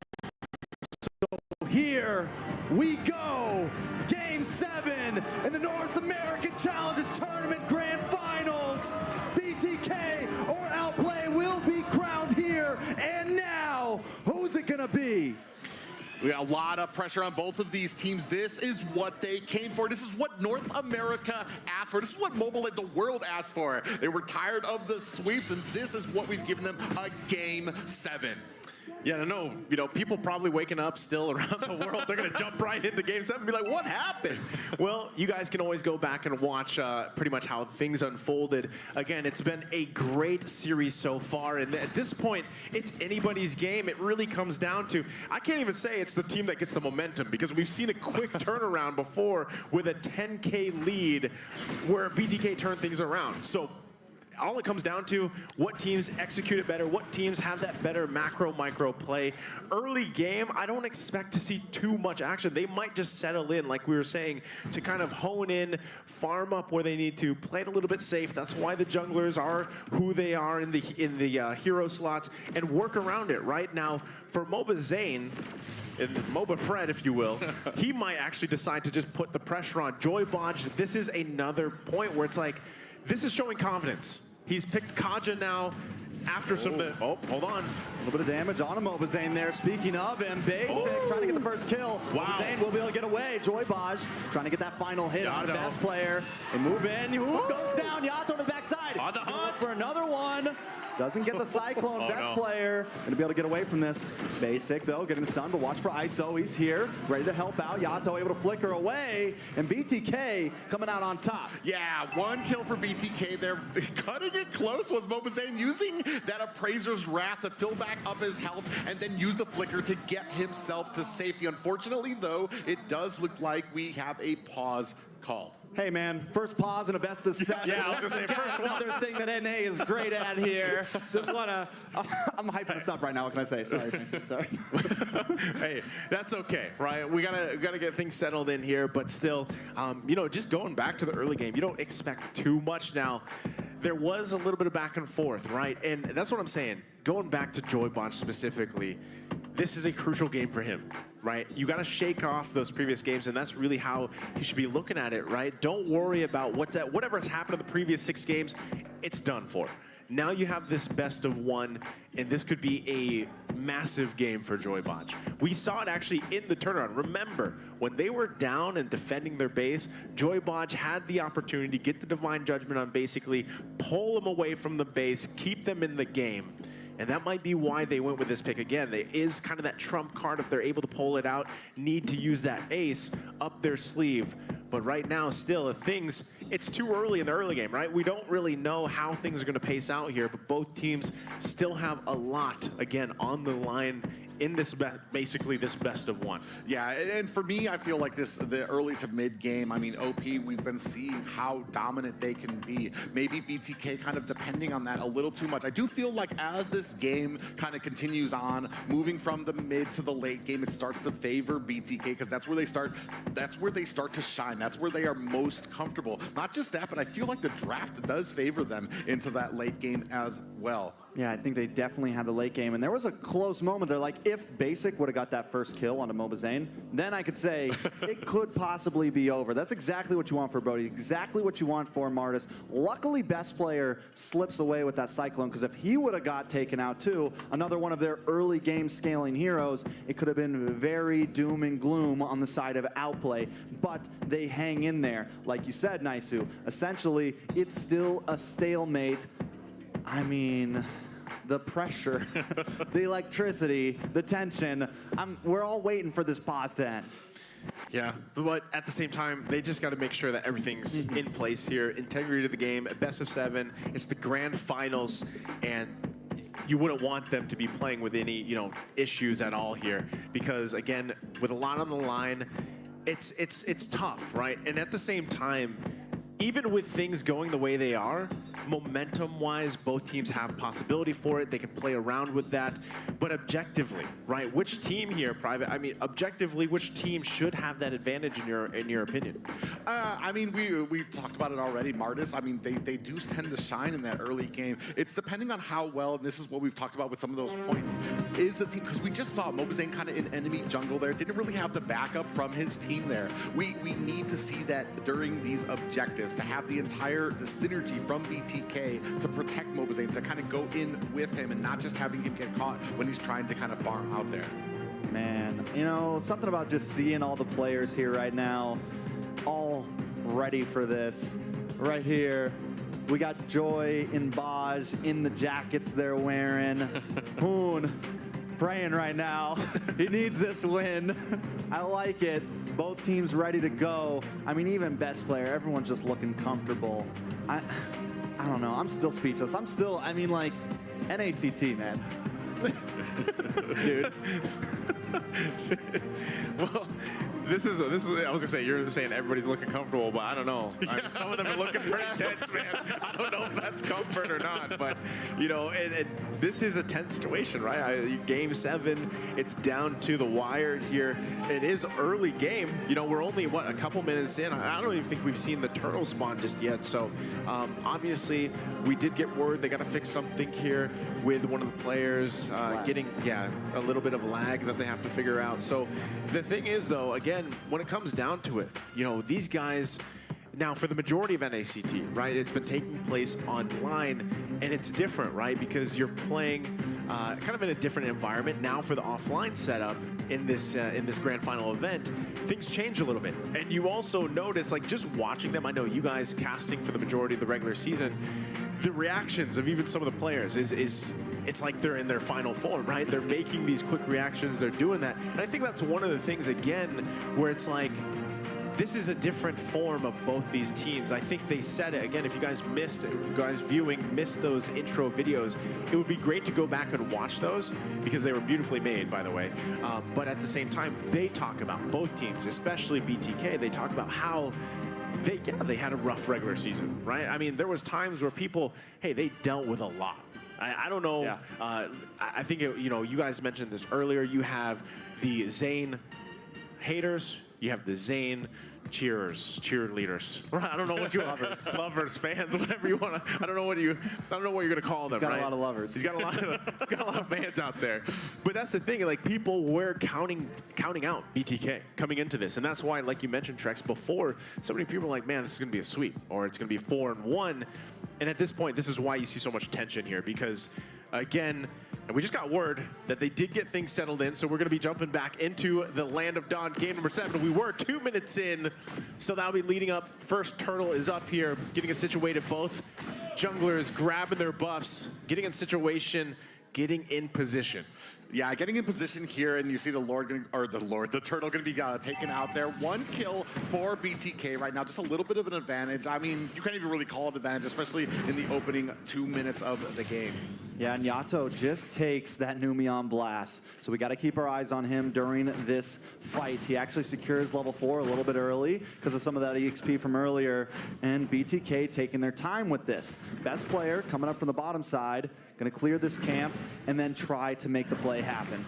So here we go. Game 7 in the North American Challengers Tournament Grand Finals. BTK or Outplay will be crowned here. And now, who's it gonna be? We got a lot of pressure on both of these teams. This is what they came for. This is what North America asked for. This is what Mobile and the world asked for. They were tired of the sweeps, and this is what we've given them, a Game 7. Yeah, I know. You know, people probably waking up still around the world. They're going to jump right into Game 7 and be like, what happened? Well, you guys can always go back and watch pretty much how things unfolded. Again, it's been a great series so far. And at this point, it's anybody's game. It really comes down to, I can't even say it's the team that gets the momentum, because we've seen a quick turnaround before with a 10K lead where BTK turned things around. So all it comes down to, what teams execute it better, what teams have that better macro-micro play. Early game, I don't expect to see too much action. They might just settle in, like we were saying, to kind of hone in, farm up where they need to, play it a little bit safe. That's why the junglers are who they are in the hero slots, and work around it. Right now, for Moba Zane, and MOBA Fred, if you will, he might actually decide to just put the pressure on. Joy Bodge, this is another point where it's like, this is showing confidence. He's picked Kaja now after some... Oh, hold on. A little bit of damage on him, Mobazane there. Speaking of him, Basic trying to get the first kill. Wow. Mobazane will be able to get away. Joy Bodge trying to get that final hit on the best player. They move in. Who goes down? Yato to the backside. On the hunt for another one. Doesn't get the Cyclone, best player. Gonna be able to get away from this. Basic, though, getting the stun, but watch for ISO. He's here, ready to help out. Yato able to flicker away, and BTK coming out on top. Yeah, one kill for BTK there. Cutting it close was Mobazane using that Appraiser's Wrath to fill back up his health and then use the flicker to get himself to safety. Unfortunately, though, it does look like we have a pause called. Hey man, first pause and a best of 7. Yeah, I was gonna say first another thing that NA is great at here. Just wanna, I'm hyping this up right now. What can I say? Sorry, sorry. Hey, that's okay, right? We gotta get things settled in here, but still, you know, just going back to the early game, you don't expect too much now. There was a little bit of back and forth, right? And that's what I'm saying. Going back to Joy Bodge specifically, this is a crucial game for him, right? You got to shake off those previous games, and that's really how he should be looking at it, right? Don't worry about whatever has happened in the previous 6 games, it's done for. Now you have this best of 1, and this could be a massive game for Joy Bodge. We saw it actually in the turnaround. Remember, when they were down and defending their base, Joy Bodge had the opportunity to get the Divine Judgment on, basically pull them away from the base, keep them in the game. And that might be why they went with this pick again. There is kind of that trump card if they're able to pull it out, need to use that ace up their sleeve. But right now, still, it's too early in the early game, right? We don't really know how things are going to pace out here, but both teams still have a lot, again, on the line in this, basically this best of 1. Yeah, and for me, I feel like the early to mid game, I mean, OP, we've been seeing how dominant they can be. Maybe BTK kind of depending on that a little too much. I do feel like as this game kind of continues on, moving from the mid to the late game, it starts to favor BTK because that's where they start to shine. That's where they are most comfortable. Not just that, but I feel like the draft does favor them into that late game as well. Yeah, I think they definitely had the late game. And there was a close moment there. Like, if Basic would have got that first kill onto Mobazane, then I could say it could possibly be over. That's exactly what you want for Brody. Exactly what you want for Martis. Luckily, best player slips away with that Cyclone, because if he would have got taken out too, another one of their early game scaling heroes, it could have been very doom and gloom on the side of Outplay. But they hang in there. Like you said, Naisu, essentially, it's still a stalemate. I mean, the pressure, the electricity, the tension. We're all waiting for this pause to end. Yeah, but at the same time, they just got to make sure that everything's in place here. Integrity to the game, best of 7. It's the grand finals, and you wouldn't want them to be playing with any, issues at all here, because again, with a lot on the line, it's tough, right? And at the same time, even with things going the way they are, momentum-wise, both teams have possibility for it. They can play around with that. But objectively, right, which team here, Private, I mean, objectively, which team should have that advantage in your opinion? I mean, we talked about it already. Martis, I mean, they do tend to shine in that early game. It's depending on how well, and this is what we've talked about with some of those points, is the team, because we just saw Mobazane kind of in enemy jungle there. Didn't really have the backup from his team there. We need to see that during these objectives, to have the synergy from BTK to protect Mobazane, to kind of go in with him and not just having him get caught when he's trying to kind of farm out there. Man, something about just seeing all the players here right now, all ready for this. Right here, we got Joy and Bodge in the jackets they're wearing. Hoon praying right now. He needs this win. I like it. Both teams ready to go. I mean, even best player, everyone's just looking comfortable. I don't know. I'm still speechless. Like, NACT, man. Dude. Well, This is. I was gonna say you're saying everybody's looking comfortable, but I don't know. I mean, some of them are looking pretty tense, man. I don't know if that's comfort or not, but you know, this is a tense situation, right? Game 7, it's down to the wire here. It is early game. You know, we're only a couple minutes in. I don't even think we've seen the turtle spawn just yet. So obviously, we did get word they got to fix something here with one of the players getting a little bit of lag that they have to figure out. So the thing is, though, again, when it comes down to it, you know, these guys. Now, for the majority of NACT, right, it's been taking place online, and it's different, right, because you're playing kind of in a different environment. Now, for the offline setup in this grand final event, things change a little bit. And you also notice, like, just watching them, I know you guys casting for the majority of the regular season, the reactions of even some of the players it's like they're in their final form, right? They're making these quick reactions, they're doing that. And I think that's one of the things, again, where it's like, this is a different form of both these teams. I think they said it. Again, if you guys missed those intro videos, it would be great to go back and watch those because they were beautifully made, by the way. But at the same time, they talk about both teams, especially BTK. They talk about how they had a rough regular season, right? I mean, there was times where people, hey, they dealt with a lot. I don't know. Yeah. I think, you know, you guys mentioned this earlier. You have the Zane haters. You have the Zane cheerleaders. I don't know what you lovers, fans, whatever you want to. I don't know what you're gonna call them. He's got right? a lot of lovers. He's got a lot of fans out there. But that's the thing. Like, people were counting out BTK coming into this, and that's why, like you mentioned, Trex, before, so many people are like, man, this is gonna be a sweep, or it's gonna be 4-1. And at this point, this is why you see so much tension here, because again. And we just got word that they did get things settled in, so we're going to be jumping back into the Land of Dawn game number 7. We were 2 minutes in, so that'll be leading up. First turtle is up here, getting us situated. Both junglers grabbing their buffs, getting in situation, getting in position. Yeah, getting in position here, and you see the turtle going to be taken out there. 1 kill for BTK right now, just a little bit of an advantage. I mean, you can't even really call it advantage, especially in the opening 2 minutes of the game. Yeah, and Yato just takes that Numion blast. So we got to keep our eyes on him during this fight. He actually secures level 4 a little bit early because of some of that EXP from earlier. And BTK taking their time with this. Best player coming up from the bottom side, going to clear this camp and then try to make the play happen.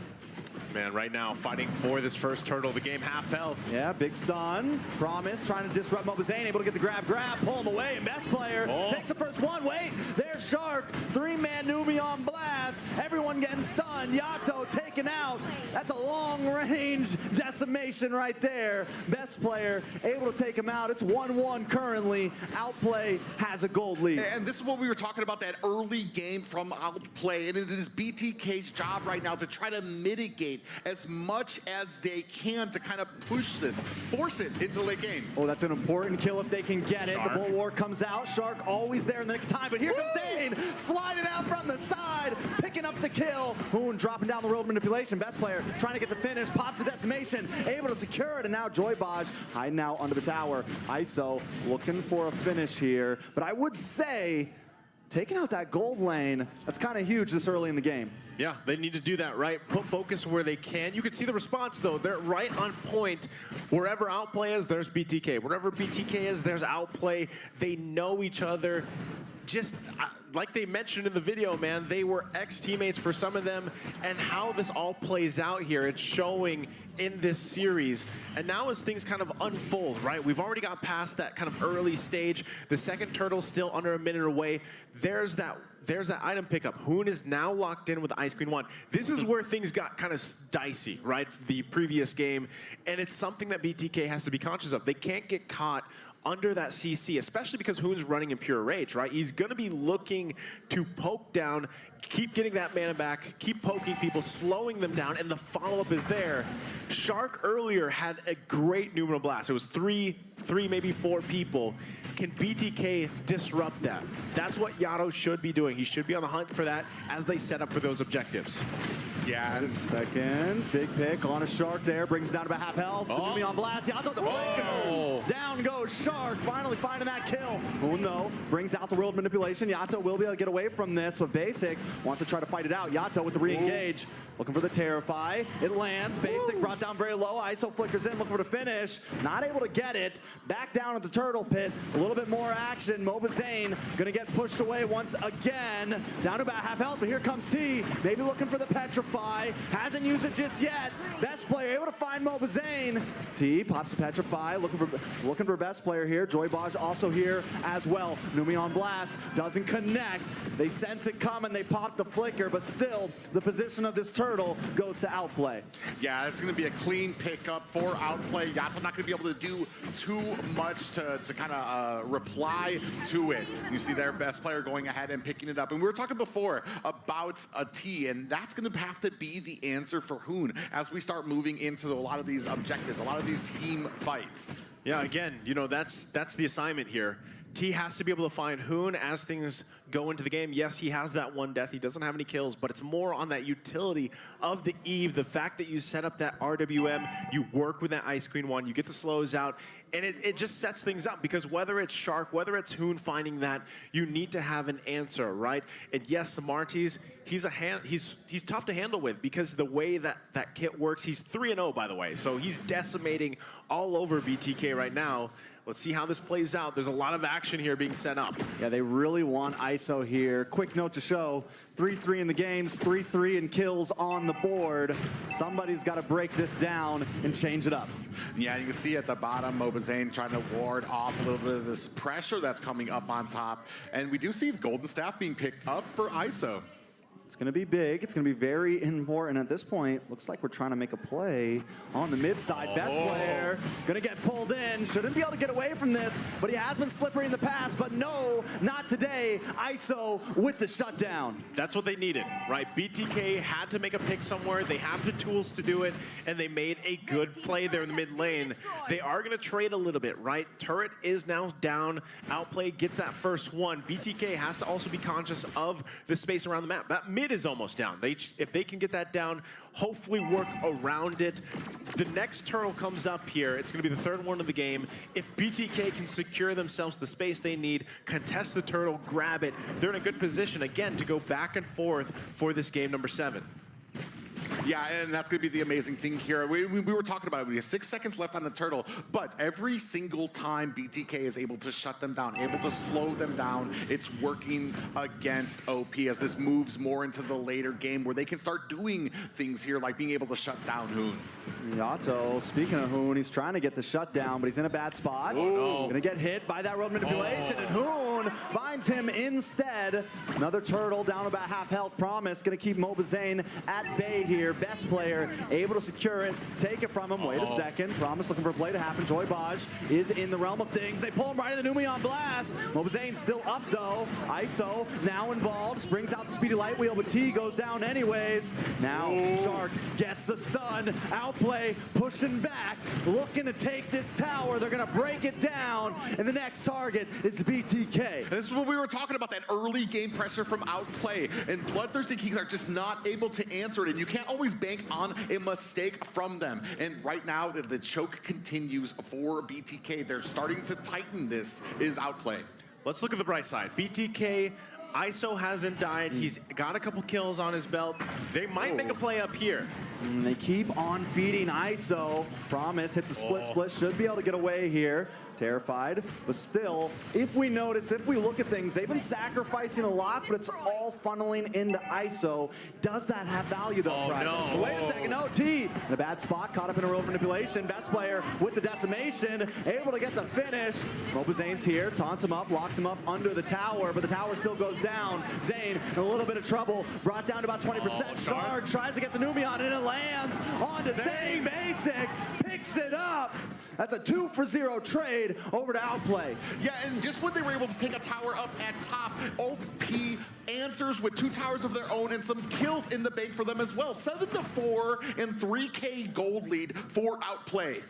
Man, right now, fighting for this first turtle, the game half health. Yeah, big stun. Promise, trying to disrupt Mobazane, able to get the grab, pull him away, and best player takes the first one. Wait, there's Shark, 3-man Numion blast. Everyone getting stunned. Yato taken out. That's a long-range decimation right there. Best player able to take him out. It's 1-1 currently. Outplay has a gold lead. And this is what we were talking about, that early game from Outplay. And it is BTK's job right now to try to mitigate as much as they can to kind of push this, force it into late game. Oh, that's an important kill if they can get it. Shark. The bulwark comes out. Shark always there in the nick of time, but here comes Zane, sliding out from the side, picking up the kill. Hoon dropping down the road manipulation. Best player trying to get the finish, pops the decimation, able to secure it, and now Joybaj hiding out under the tower. ISO looking for a finish here, but I would say taking out that gold lane, that's kind of huge this early in the game. Yeah, they need to do that, right? Put focus where they can. You can see the response, though. They're right on point. Wherever Outplay is, there's BTK. Wherever BTK is, there's Outplay. They know each other. Just like they mentioned in the video, man, they were ex-teammates for some of them, and how this all plays out here, it's showing in this series. And now as things kind of unfold, right, we've already got past that kind of early stage. The second turtle's still under a minute away. There's that item pickup. Hoon is now locked in with Ice Queen 1. This is where things got kind of dicey, right, the previous game, and it's something that BTK has to be conscious of. They can't get caught under that CC, especially because Hoon's running in pure rage, right? He's going to be looking to poke down, keep getting that mana back, keep poking people, slowing them down, and the follow-up is there. Shark earlier had a great Numenal Blast. It was three, maybe 4 people. Can BTK disrupt that? That's what Yato should be doing. He should be on the hunt for that as they set up for those objectives. Yeah, second, big pick on a Shark there, brings it down to about half health. Numion blast, Yato the flanker. Down goes Shark, finally finding that kill. Hoon though, brings out the world manipulation. Yato will be able to get away from this, but Basic wants to try to fight it out. Yato with the re-engage. looking for the Terrify. It lands. Basic brought down very low. ISO flickers in, looking for the finish. Not able to get it. Back down at the turtle pit. A little bit more action. Mobazane going to get pushed away once again. Down to about half health. But here comes T. Maybe looking for the Petrify. Hasn't used it just yet. Best player able to find Mobazane. T pops the Petrify. Looking for best player here. Joybaj also here as well. Numi on blast. Doesn't connect. They sense it coming. They pop the flicker. But still, the position of this turtle goes to Outplay. Yeah, it's going to be a clean pickup for Outplay. Yato not going to be able to do too much to kind of reply to it. You see their best player going ahead and picking it up. And we were talking before about a T, and that's going to have to be the answer for Hoon as we start moving into a lot of these objectives, a lot of these team fights. Yeah, again, you know, that's the assignment here. T has to be able to find Hoon as things go into the game. Yes, he has that one death. He doesn't have any kills, but it's more on that utility of the Eve, the fact that you set up that RWM, you work with that Ice Queen one, you get the slows out, and it just sets things up because whether it's Shark, whether it's Hoon finding that, you need to have an answer, right? And yes, Samartis, he's tough to handle with because the way that kit works, he's 3-0 by the way, so he's decimating all over BTK right now. Let's see how this plays out. There's a lot of action here being set up. Yeah, they really want ISO here. Quick note to show, 3-3 in the games, 3-3 in kills on the board. Somebody's got to break this down and change it up. Yeah, you can see at the bottom, Mobazane trying to ward off a little bit of this pressure that's coming up on top. And we do see the Golden Staff being picked up for ISO. It's going to be big. It's going to be very important at this point. Looks like we're trying to make a play on the mid side. Best player going to get pulled in. Shouldn't be able to get away from this, but he has been slippery in the past. But no, not today. ISO with the shutdown. That's what they needed, right? BTK had to make a pick somewhere. They have the tools to do it, and they made a good play there in the mid lane. They are going to trade a little bit, right? Turret is now down. Outplay gets that first one. BTK has to also be conscious of the space around the map. That mid is almost down. If they can get that down, hopefully work around it. The next turtle comes up here. It's going to be the third one of the game. If BTK can secure themselves the space they need, contest the turtle, grab it, they're in a good position, again, to go back and forth for this game number 7. Yeah, and that's going to be the amazing thing here. We were talking about it. We have 6 seconds left on the turtle, but every single time BTK is able to shut them down, able to slow them down, it's working against OP as this moves more into the later game where they can start doing things here like being able to shut down Hoon. Yato, speaking of Hoon, he's trying to get the shutdown, but he's in a bad spot. Going to get hit by that road manipulation, and Hoon finds him instead. Another turtle down about half health. Promise going to keep Mobazane at bay here. Best player able to secure it, take it from him. Wait a second. Promise looking for a play to happen. Joybaj is in the realm of things. They pull him right in the Numi on blast. Mobazane's still up though. ISO now involved. Brings out the speedy light wheel, but T goes down anyways. Now Shark gets the stun. Outplay pushing back, looking to take this tower. They're going to break it down, and the next target is the BTK. And this is what we were talking about, that early game pressure from Outplay. And Bloodthirsty Kings are just not able to answer it, and you can't always bank on a mistake from them. And right now, the choke continues for BTK. They're starting to tighten this, is Outplay. Let's look at the bright side. BTK, ISO hasn't died. He's got a couple kills on his belt. They might make a play up here. And they keep on feeding ISO. Promise hits a split. Should be able to get away here. Terrified, but still, if we notice, if we look at things, they've been sacrificing a lot, but it's all funneling into ISO. Does that have value though, Pride? No. Wait a second, no, T in a bad spot, caught up in a road manipulation. Best player with the decimation, able to get the finish. Mobazane's here, taunts him up, locks him up under the tower, but the tower still goes down. Zane in a little bit of trouble, brought down to about 20%. Shard tries to get the Numi on, and it lands onto Zane. Basic picks it up. That's a 2-for-0 trade over to Outplay. Yeah, and just when they were able to take a tower up at top, OP answers with 2 towers of their own and some kills in the bank for them as well. 7-4 and 3K gold lead for Outplay.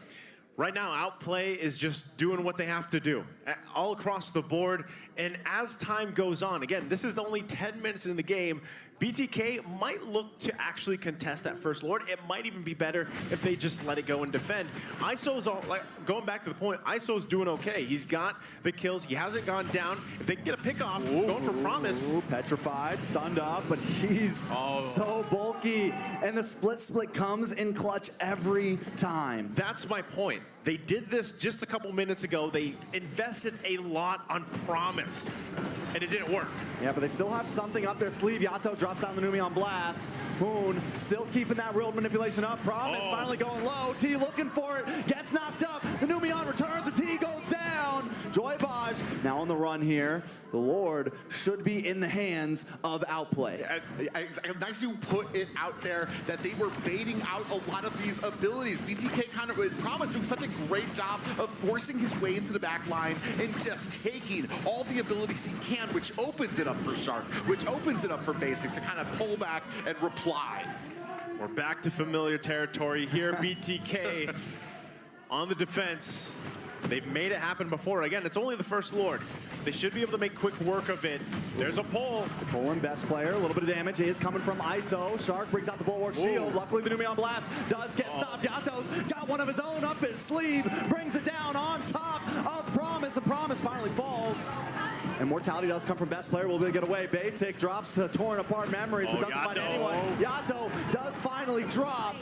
Right now, Outplay is just doing what they have to do all across the board. And as time goes on, again, this is only 10 minutes in the game. BTK might look to actually contest that first Lord. It might even be better if they just let it go and defend. ISO's all, like, going back to the point, ISO's doing okay. He's got the kills. He hasn't gone down. If they can get a pick off, going for Promise. Petrified, stunned up, but he's so bulky. And the split comes in clutch every time. That's my point. They did this just a couple minutes ago. They invested a lot on Promise, and it didn't work. Yeah, but they still have something up their sleeve. Yato drops down the Numi on blast. Moon still keeping that real manipulation up. Promise finally going low. T looking for it. Gets knocked up. The Numion returns. The T goes down. Joybaj now on the run here. The Lord should be in the hands of Outplay. Nice to put it out there that they were baiting out a lot of these abilities. BTK kind of Promise doing such a great job of forcing his way into the back line and just taking all the abilities he can, which opens it up for Shark, which opens it up for Basic to kind of pull back and reply. We're back to familiar territory here. BTK on the defense. They've made it happen before. Again, it's only the first Lord. They should be able to make quick work of it. There's a pull. Pulling best player. A little bit of damage is coming from ISO. Shark brings out the Bulwark Shield. Luckily, the Numi on blast does get stopped. Yato's got one of his own up his sleeve. Brings it down on top of Promise. And Promise finally falls. Immortality does come from best player. We'll be able to get away. Basic drops the torn apart memories, but doesn't find anyone. Yato does finally drop.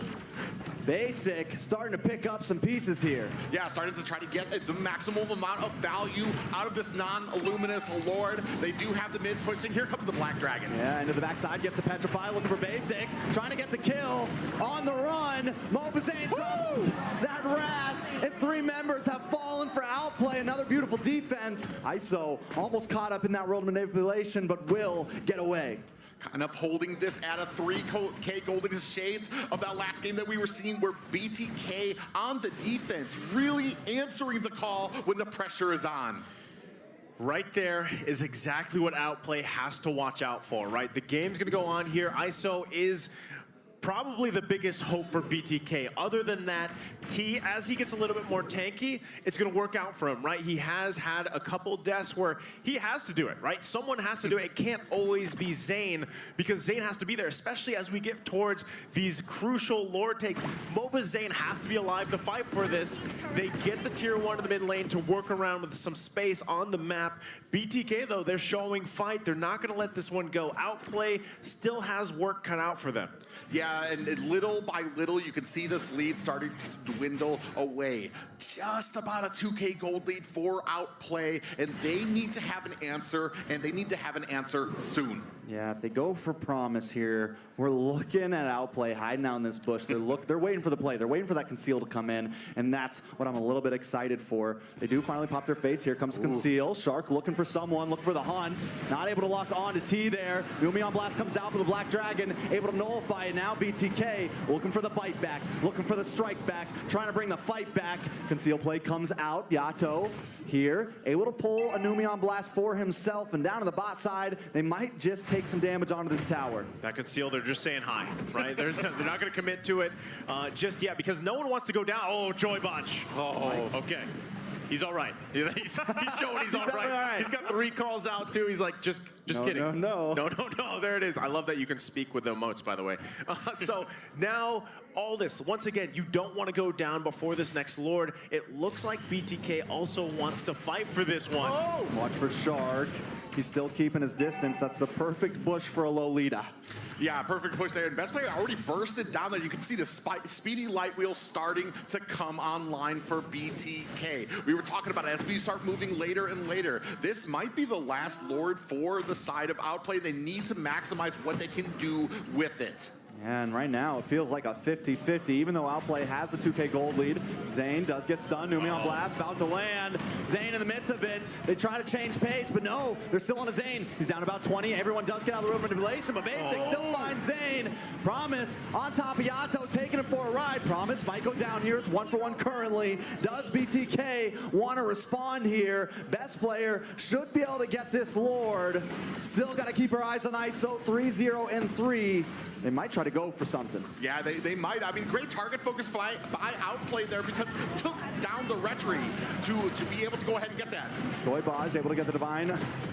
Basic starting to pick up some pieces here. Yeah, starting to try to get the maximum amount of value out of this non-luminous Lord. They do have the mid pushing. Here comes the Black Dragon. Yeah, into the backside, gets the Petrify, looking for Basic. Trying to get the kill on the run. Mobazane drops that Wrath, and 3 members have fallen for Outplay. Another beautiful defense. ISO almost caught up in that world manipulation, but will get away. Kind of holding this at a 3K gold in shades of that last game that we were seeing where BTK on the defense really answering the call when the pressure is on. Right there is exactly what Outplay has to watch out for, right? The game's gonna go on here. ISO is probably the biggest hope for BTK. Other than that, T, as he gets a little bit more tanky, it's going to work out for him, right? He has had a couple deaths where he has to do it, right? Someone has to do it. It can't always be Zane, because Zane has to be there, especially as we get towards these crucial Lord takes. Mobazane has to be alive to fight for this. They get the tier 1 in the mid lane to work around with some space on the map. BTK, though, they're showing fight. They're not going to let this one go. Outplay still has work cut out for them. Yeah, and little by little, you can see this lead starting to dwindle away. Just about a 2K gold lead for Outplay, and they need to have an answer, and they need to have an answer soon. Yeah, if they go for Promise here, we're looking at Outplay hiding out in this bush. They're waiting for the play. They're waiting for that Conceal to come in, and that's what I'm a little bit excited for. They do finally pop their face. Here comes Conceal. Shark looking for someone, looking for the Hunt. Not able to lock on to T there. Numi on blast comes out for the Black Dragon, able to nullify it. Now BTK looking for the bite back, looking for the strike back, trying to bring the fight back. Conceal play comes out. Yato here, able to pull a Numi on blast for himself, and down to the bot side, they might just take some damage onto this tower. That Conceal, they're just saying hi, right? They're not going to commit to it just yet, because no one wants to go down. Oh, Joybaj. Oh, okay. He's all right. He's showing he's all right. He's got the recalls out, too. He's like, just kidding. No. There it is. I love that you can speak with the emotes, by the way. So now all this, once again, you don't want to go down before this next Lord. It looks like BTK also wants to fight for this one. Oh! Watch for Shark. He's still keeping his distance. That's the perfect bush for a Lolita. Yeah, perfect push there. And best player already bursted down there. You can see the speedy light wheel starting to come online for BTK. We were talking about it as we start moving later and later. This might be the last Lord for the side of Outplay. They need to maximize what they can do with it. And right now, it feels like a 50-50, even though Outplay has a 2K gold lead. Zane does get stunned. Numi on blast, about to land. Zane in the midst of it. They try to change pace, but no, they're still on a Zane. He's down about 20. Everyone does get out of the room manipulation, but Basic still finds Zane. Promise on top of Yato, taking him for a ride. Promise might go down here. It's 1-for-1 currently. Does BTK want to respond here? Best player should be able to get this Lord. Still got to keep our eyes on ISO. 3-0 and 3. They might try to go for something. Yeah, they might. I mean, great target focus by Outplay there, because it took down the Retry to be able to go ahead and get that. Joybaj able to get the Divine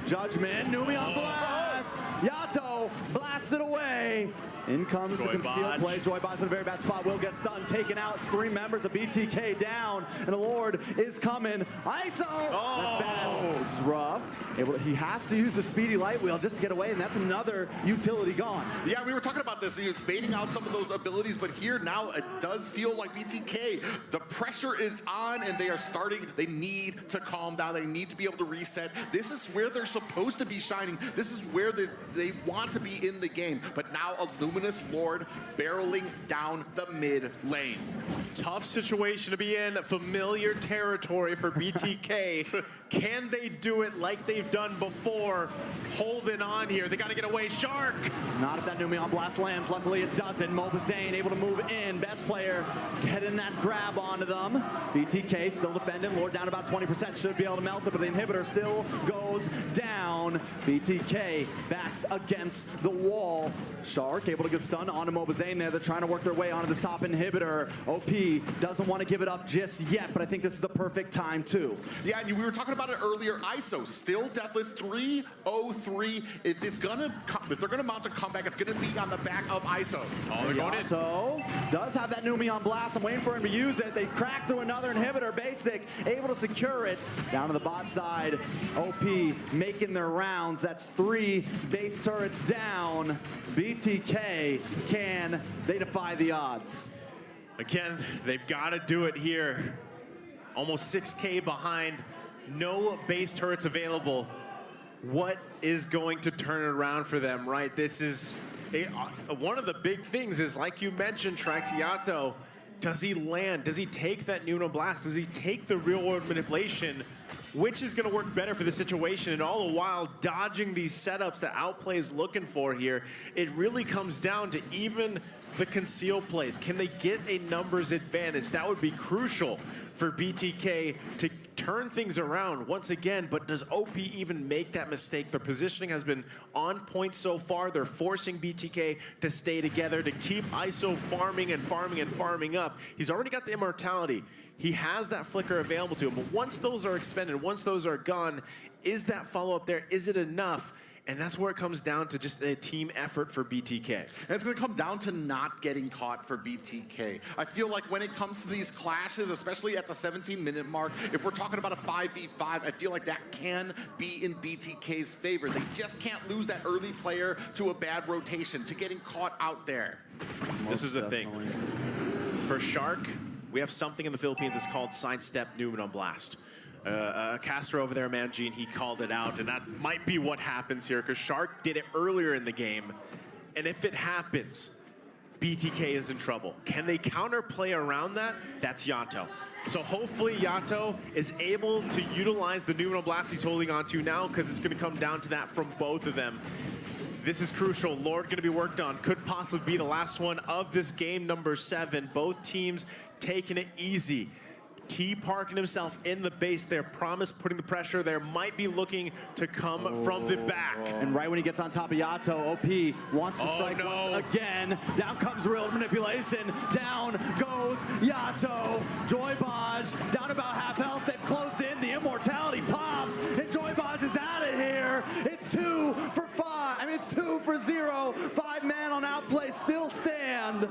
Judgment. Numi on blast. Yato ISO blasted away. In comes the concealed play. Joybot's in a very bad spot. Will get stunned, taken out. It's 3 members of BTK down, and the Lord is coming. ISO! Oh! That's bad. This is rough. He has to use the speedy light wheel just to get away, and that's another utility gone. Yeah, we were talking about this. It's baiting out some of those abilities, but here now it does feel like BTK. The pressure is on, and they are starting. They need to calm down. They need to be able to reset. This is where they're supposed to be shining. This is where they want to be in the game. But now a Luminous Lord barreling down the mid lane. Tough situation to be in. Familiar territory for BTK. Can they do it like they've done before? Holding on here. They got to get away. Shark! Not if that Numion Blast lands. Luckily it doesn't. Mobazane able to move in. Best player getting that grab onto them. BTK still defending. Lord down about 20%. Should be able to melt it, but the inhibitor still goes down. BTK backs against the wall. Shark able to get stunned onto Mobazane there. They're trying to work their way onto this top inhibitor. OP doesn't want to give it up just yet, but I think this is the perfect time too. Yeah, and we were talking about it earlier. ISO still deathless, 3-0-3. If they're gonna mount a comeback, it's gonna be on the back of ISO. Oh, they're going in. Does have that Numion Blast. I'm waiting for him to use it. They crack through another inhibitor. Basic able to secure it. Down to the bot side. OP making their rounds. That's 3 base turrets down. BTK, can they defy the odds? Again, they've got to do it here. Almost 6K behind. No base turrets available. What is going to turn it around for them, right? This is one of the big things is, like you mentioned, Traxiato. Does he land? Does he take that Nuno Blast? Does he take the real-world manipulation? Which is going to work better for the situation? And all the while, dodging these setups that Outplay is looking for here, it really comes down to even the conceal plays. Can they get a numbers advantage? That would be crucial for BTK to turn things around once again, but does OP even make that mistake? Their positioning has been on point so far. They're forcing BTK to stay together, to keep ISO farming and farming and farming up. He's already got the immortality. He has that flicker available to him, but once those are expended, once those are gone, is that follow-up there? Is it enough? And that's where it comes down to just a team effort for BTK. And it's going to come down to not getting caught for BTK. I feel like when it comes to these clashes, especially at the 17-minute mark, if we're talking about a 5v5, I feel like that can be in BTK's favor. They just can't lose that early player to a bad rotation, to getting caught out there. This is the thing. For Shark, we have something in the Philippines that's called sidestep Numinon Blast. A caster over there, Manjin, he called it out, and that might be what happens here, because Shark did it earlier in the game, and if it happens, BTK is in trouble. Can they counterplay around that? That's Yato. So hopefully Yato is able to utilize the Numinon Blast he's holding on to now, because it's going to come down to that from both of them. This is crucial. Lord going to be worked on. Could possibly be the last one of this game number 7. Both teams taking it easy. T parking himself in the base there. Promise putting the pressure there. Might be looking to come from the back. And right when he gets on top of Yato, OP wants to strike once again. Down comes real manipulation. Down goes Yato. Joybaj down about half health. They've closed in. The immortality pops. And Joybaj is out of here. It's 2 for 5. I mean, it's 2 for 0. 5 men on Outplay still stand.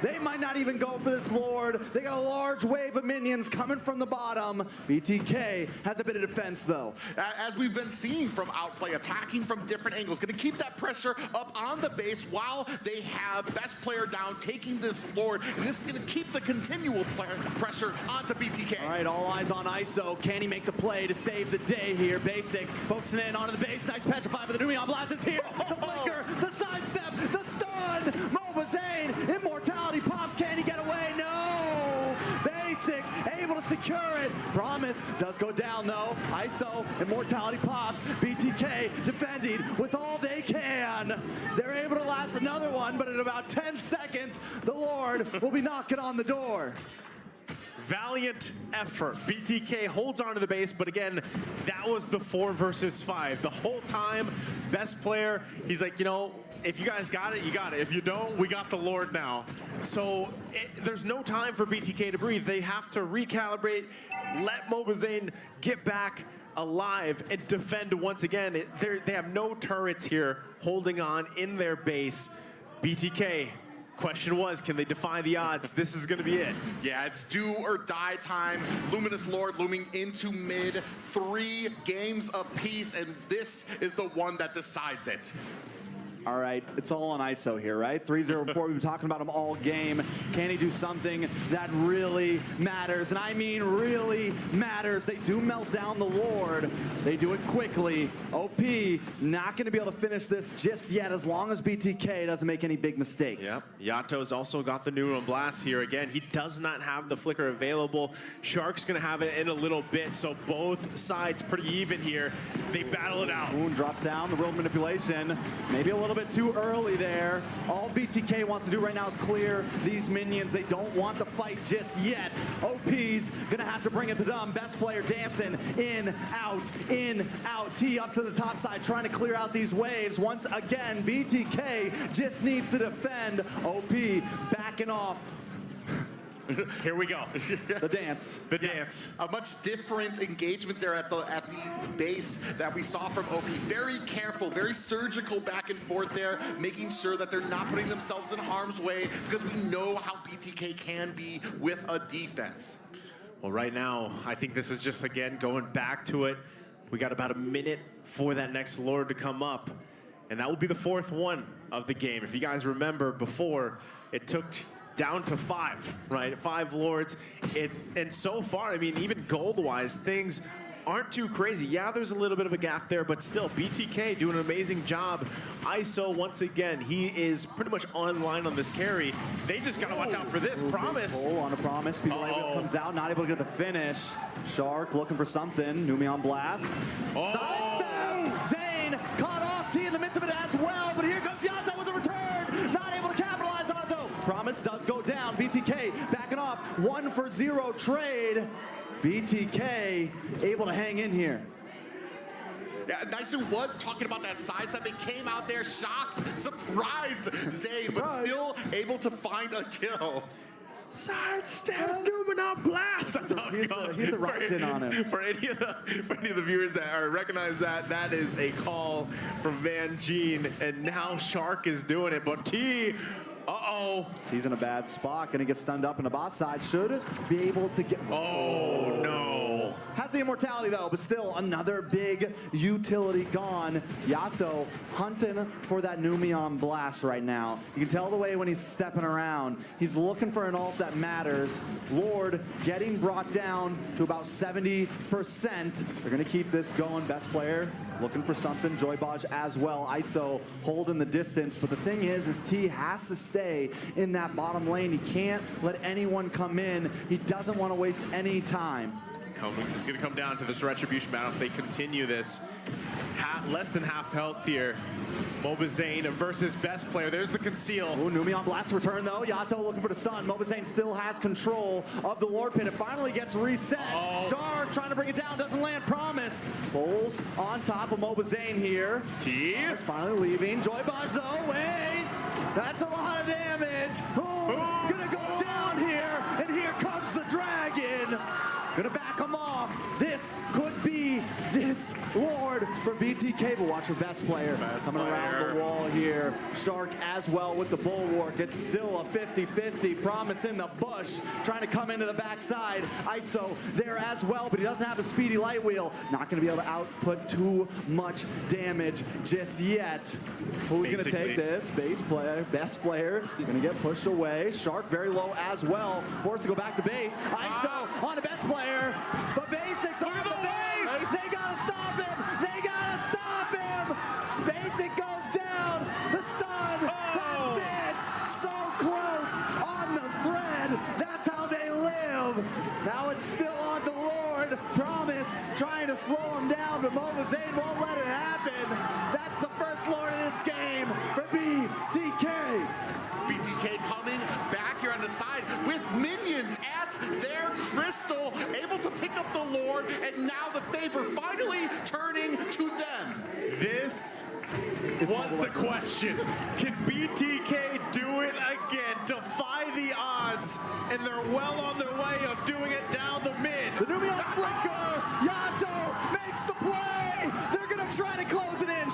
They might not even go for this Lord. They got a large wave of minions coming from the bottom. BTK has a bit of defense, though. As we've been seeing from Outplay, attacking from different angles, going to keep that pressure up on the base while they have best player down, taking this Lord. And this is going to keep the continual pressure onto BTK. All right, all eyes on ISO. Can he make the play to save the day here? Basic focusing in onto the base. Nice petrify, but the Numion Blast is here. The flicker, the sidestep, the stun. Mobazane, immortality pops. Can he get away? No. Basic able to secure it. Promise does go down though. ISO, immortality pops. BTK defending with all they can. They're able to last another one, but in about 10 seconds, the Lord will be knocking on the door. Valiant effort. BTK holds on to the base, but again, that was the 4 versus 5. The whole time, best player, he's like, you know, if you guys got it, you got it. If you don't, we got the Lord now. So there's no time for BTK to breathe. They have to recalibrate, let Mobazane get back alive and defend once again. They have no turrets here holding on in their base. BTK, question was, can they defy the odds? This is going to be it. Yeah, it's do or die time. Luminous Lord looming into mid. 3 games apiece, and this is the one that decides it. All right, it's all on ISO here, right? 3-0 before, we've been talking about him all game. Can he do something that really matters? And I mean really matters. They do melt down the Lord. They do it quickly. OP not going to be able to finish this just yet as long as BTK doesn't make any big mistakes. Yep, Yato's also got the Neuron Blast here. Again, he does not have the Flicker available. Shark's going to have it in a little bit, so both sides pretty even here. They battle it out. Moon drops down, the real manipulation. Maybe a little bit too early there. All BTK wants to do right now is clear these minions. They don't want the fight just yet. OP's gonna have to bring it to them. Best player dancing in, out, T up to the top side, trying to clear out these waves. Once again, BTK just needs to defend. OP backing off. Here we go. The dance. The dance. A much different engagement there at the base that we saw from OP. Very careful, very surgical back and forth there, making sure that they're not putting themselves in harm's way, because we know how BTK can be with a defense. Well, right now, I think this is just, again, going back to it. We got about a minute for that next Lord to come up, and that will be the 4th one of the game. If you guys remember before, it took down to 5, right? 5 Lords. And so far, I mean, even gold-wise, things aren't too crazy. Yeah, there's a little bit of a gap there, but still, BTK doing an amazing job. ISO, once again, he is pretty much online on this carry. They just got to watch out for this. Promise. Pull on a Promise. People comes out, not able to get the finish. Shark looking for something. Numion Blast. Sidestep! Zane caught off T in the midst of it as well, but here comes Yato with a return. Not able to capitalize on it, though. Promise does go down. BTK backing off. 1-for-0 trade. BTK able to hang in here. Yeah, Naisu was talking about that sidestep. They came out there shocked, surprised Zane, but still able to find a kill. Sidestep, Numion Blast. That's how it goes. He's the right in on him. For any of the viewers that recognize that, that is a call from Van Gene, and now Shark is doing it. But T, he's in a bad spot. Gonna get stunned up in the boss side. Should be able to get. Oh no. Has the immortality though, but still another big utility gone. Yato hunting for that Numion Blast right now. You can tell the way when he's stepping around. He's looking for an ult that matters. Lord getting brought down to about 70%. They're gonna keep this going. Best player looking for something. Joybaj as well. ISO holding the distance, but the thing is T has to stay in that bottom lane. He can't let anyone come in. He doesn't want to waste any time. It's going to come down to this retribution battle if they continue this. Less than half health here. Mobazane versus best player. There's the conceal. Ooh, Numion Blast return though. Yato looking for the stun. Mobazane still has control of the Lord Pit. It finally gets reset. Shark trying to bring it down. Doesn't land. Promise. Bulls on top of Mobazane here. T. Is finally leaving. Joybaj though. Wait. That's a lot of damage. Gonna go down here. And here comes the dragon. Gonna back him off. This could be this Lord for BTK, but watch for best player. Coming around the wall here. Shark as well with the Bulwark. It's still a 50-50. Promise in the bush. Trying to come into the backside. ISO there as well, but he doesn't have a speedy light wheel. Not gonna be able to output too much damage just yet. Who's gonna take this? Best player. Gonna get pushed away. Shark very low as well. Forced to go back to base. ISO on the best player. But Basics on the base. They gotta stop him. They gotta stop him. Basic goes down. The stun. That's it. So close on the thread. That's how they live. Now it's still on the Lord. Promise trying to slow him down, but Mobazane won't let it happen. That's the first Lord of this game for BTK. BTK coming back here on the side with minions at their crystal, able to pick up the Lord, and now the favor finally turning to them. This was the question. Can BTK do it again? Defy the odds, and they're well on their way of doing it down the mid. The Numion Flicker. Yato makes the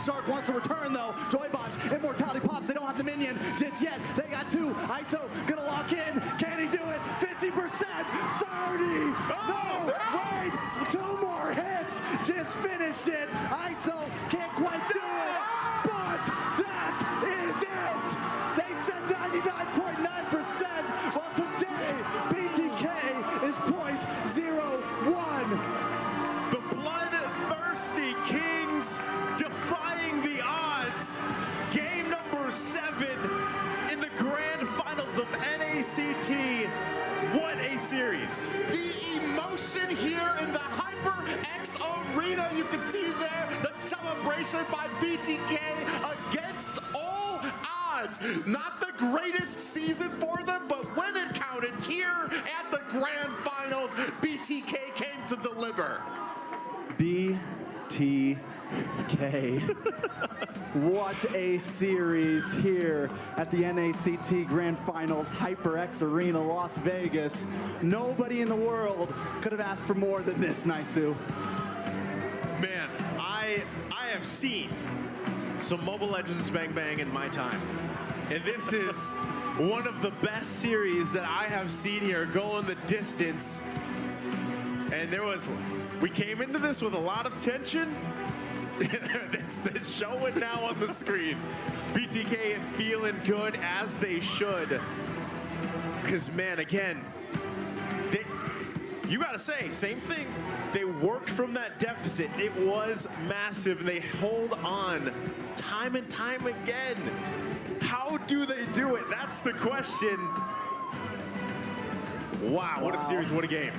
Shark wants to return though. Joybotch, Immortality pops. They don't have the minion just yet. They got 2. ISO gonna lock in. Can he do it? 50%, 30. No, wait, 2 more hits. Just finish it. ISO can't quite do it, but that is it. They said 99.9%. Well, today BTK is 0.01. The bloodthirsty Kings defying the odds. Game number 7 in the grand finals of NACT. What a series. The emotion here in the HyperX Arena, you can see there the celebration by BTK against all odds. Not the greatest season for them, but when it counted here at the grand finals, BTK came to deliver. BTK. What a series here at the NACT Grand Finals, HyperX Arena, Las Vegas. Nobody in the world could have asked for more than this, Naisu. Man, I have seen some Mobile Legends Bang Bang in my time. And this is one of the best series that I have seen here going the distance. And we came into this with a lot of tension. It's showing now on the screen. BTK feeling good as they should. Because, man, again, you got to say, same thing. They worked from that deficit. It was massive, and they hold on time and time again. How do they do it? That's the question. Wow, what a series, what a game.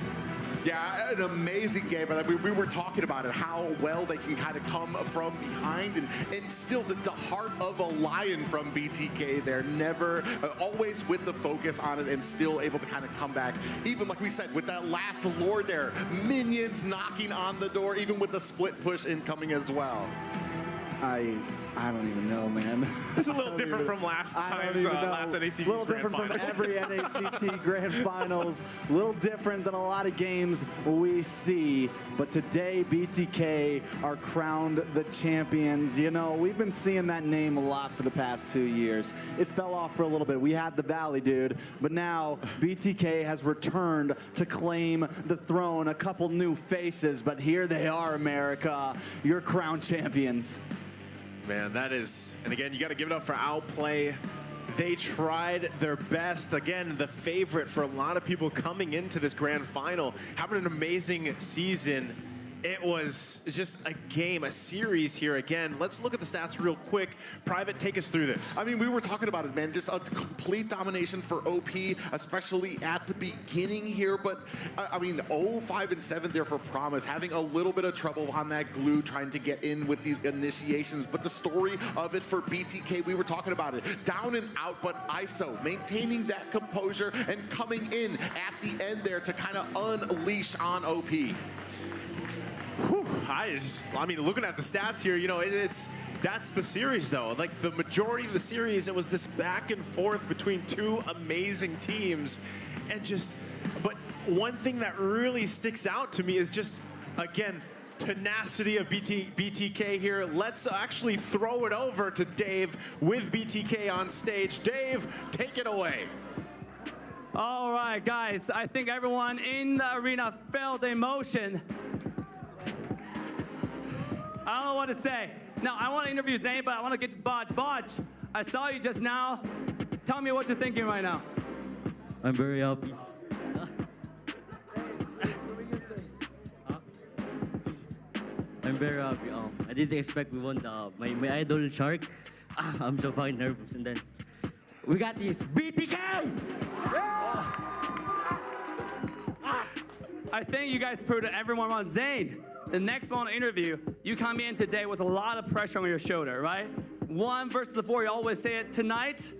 Yeah, an amazing game. We were talking about it, how well they can kind of come from behind and still the heart of a lion from BTK. They're never, always with the focus on it and still able to kind of come back. Even like we said, with that last Lord there, minions knocking on the door, even with the split push incoming as well. I don't even know, man. It's a little different from last time's last NACT A little different from every NACT Grand Finals. A little different than a lot of games we see. But today, BTK are crowned the champions. You know, we've been seeing that name a lot for the past 2 years. It fell off for a little bit. We had the Valley, dude. But now, BTK has returned to claim the throne. A couple new faces, but here they are, America. Your crowned champions. Man, that is, and again, you got to give it up for Outplay. They tried their best. Again, the favorite for a lot of people coming into this grand final, having an amazing season. It was just a game, a series here again. Let's look at the stats real quick. Private, take us through this. I mean, we were talking about it, man. Just a complete domination for OP, especially at the beginning here. But, I mean, 0-5-7 there for Promise, having a little bit of trouble on that glue, trying to get in with these initiations. But the story of it for BTK, we were talking about it. Down and out, but ISO maintaining that composure and coming in at the end there to kind of unleash on OP. Whew, I mean, looking at the stats here, you know, that's the series, though. Like, the majority of the series, it was this back and forth between two amazing teams. But one thing that really sticks out to me is just, again, tenacity of BTK here. Let's actually throw it over to Dave with BTK on stage. Dave, take it away. All right, guys, I think everyone in the arena felt the emotion. I don't know what to say. Now, I want to interview Zane, but I want to get to Botch. Botch, I saw you just now. Tell me what you're thinking right now. I'm very happy. I'm very happy. I didn't expect we won my idol Shark. I'm so fucking nervous. And then we got this BTK! I think you guys proved to everyone wrong. Zane, the next one interview, you come in today with a lot of pressure on your shoulder, right? 1 versus 4, you always say it. Tonight,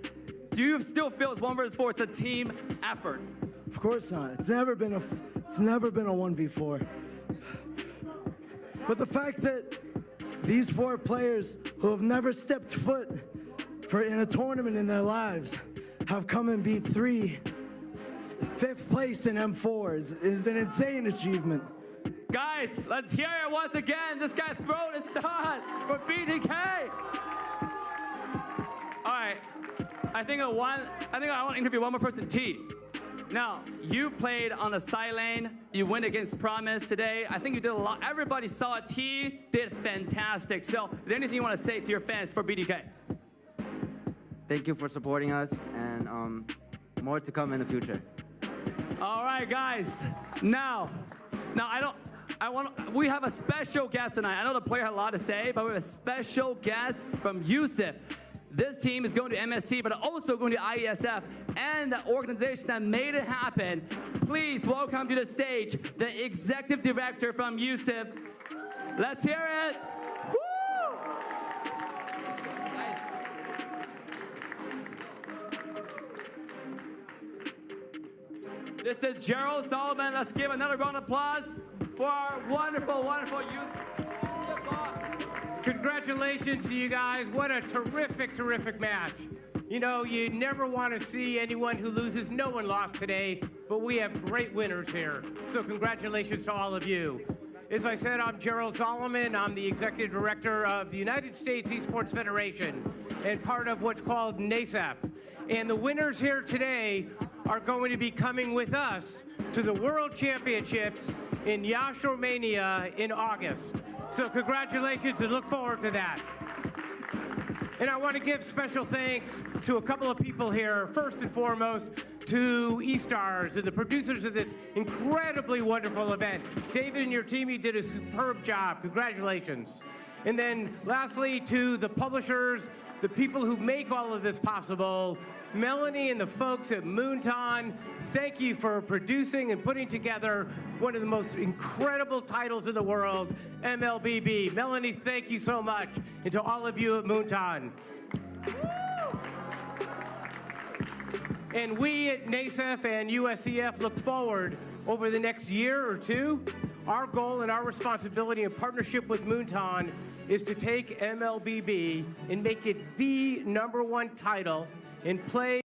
do you still feel it's 1 versus 4? It's a team effort. Of course not. It's never been a 1v4. But the fact that these 4 players who have never stepped foot in a tournament in their lives have come and beat 3, 5th place in M4 is an insane achievement. Guys, let's hear it once again. This guy's throat is done for BTK. All right. I think I want to interview one more person, T. Now, you played on the side lane. You went against Promise today. I think you did a lot. Everybody saw it. T did fantastic. So, is there anything you want to say to your fans for BTK? Thank you for supporting us, and more to come in the future. All right, guys. Now, we have a special guest tonight. I know the player had a lot to say, but we have a special guest from Yusuf. This team is going to MSC, but also going to IESF, and the organization that made it happen. Please welcome to the stage the executive director from Yusuf. Let's hear it. Woo! This is Gerald Solomon. Let's give another round of applause for our wonderful, wonderful Yusuf. Congratulations to you guys. What a terrific, terrific match. You know, you never want to see anyone who loses. No one lost today, but we have great winners here. So congratulations to all of you. As I said, I'm Gerald Solomon. I'm the executive director of the United States Esports Federation and part of what's called NACT. And the winners here today are going to be coming with us to the World Championships in Iași, Romania in August. So congratulations and look forward to that. And I want to give special thanks to a couple of people here. First and foremost, to eStars and the producers of this incredibly wonderful event. David and your team, you did a superb job. Congratulations. And then lastly, to the publishers, the people who make all of this possible, Melanie and the folks at Moonton, thank you for producing and putting together one of the most incredible titles in the world, MLBB. Melanie, thank you so much. And to all of you at Moonton. And we at NACF and USEF look forward over the next year or two. Our goal and our responsibility in partnership with Moonton is to take MLBB and make it the #1 title in play.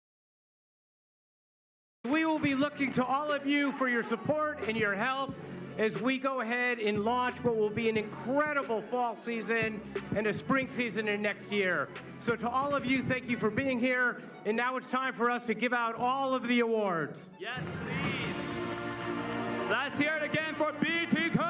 We will be looking to all of you for your support and your help as we go ahead and launch what will be an incredible fall season and a spring season in next year. So to all of you, thank you for being here. And now it's time for us to give out all of the awards. Yes, please. Let's hear it again for BTK.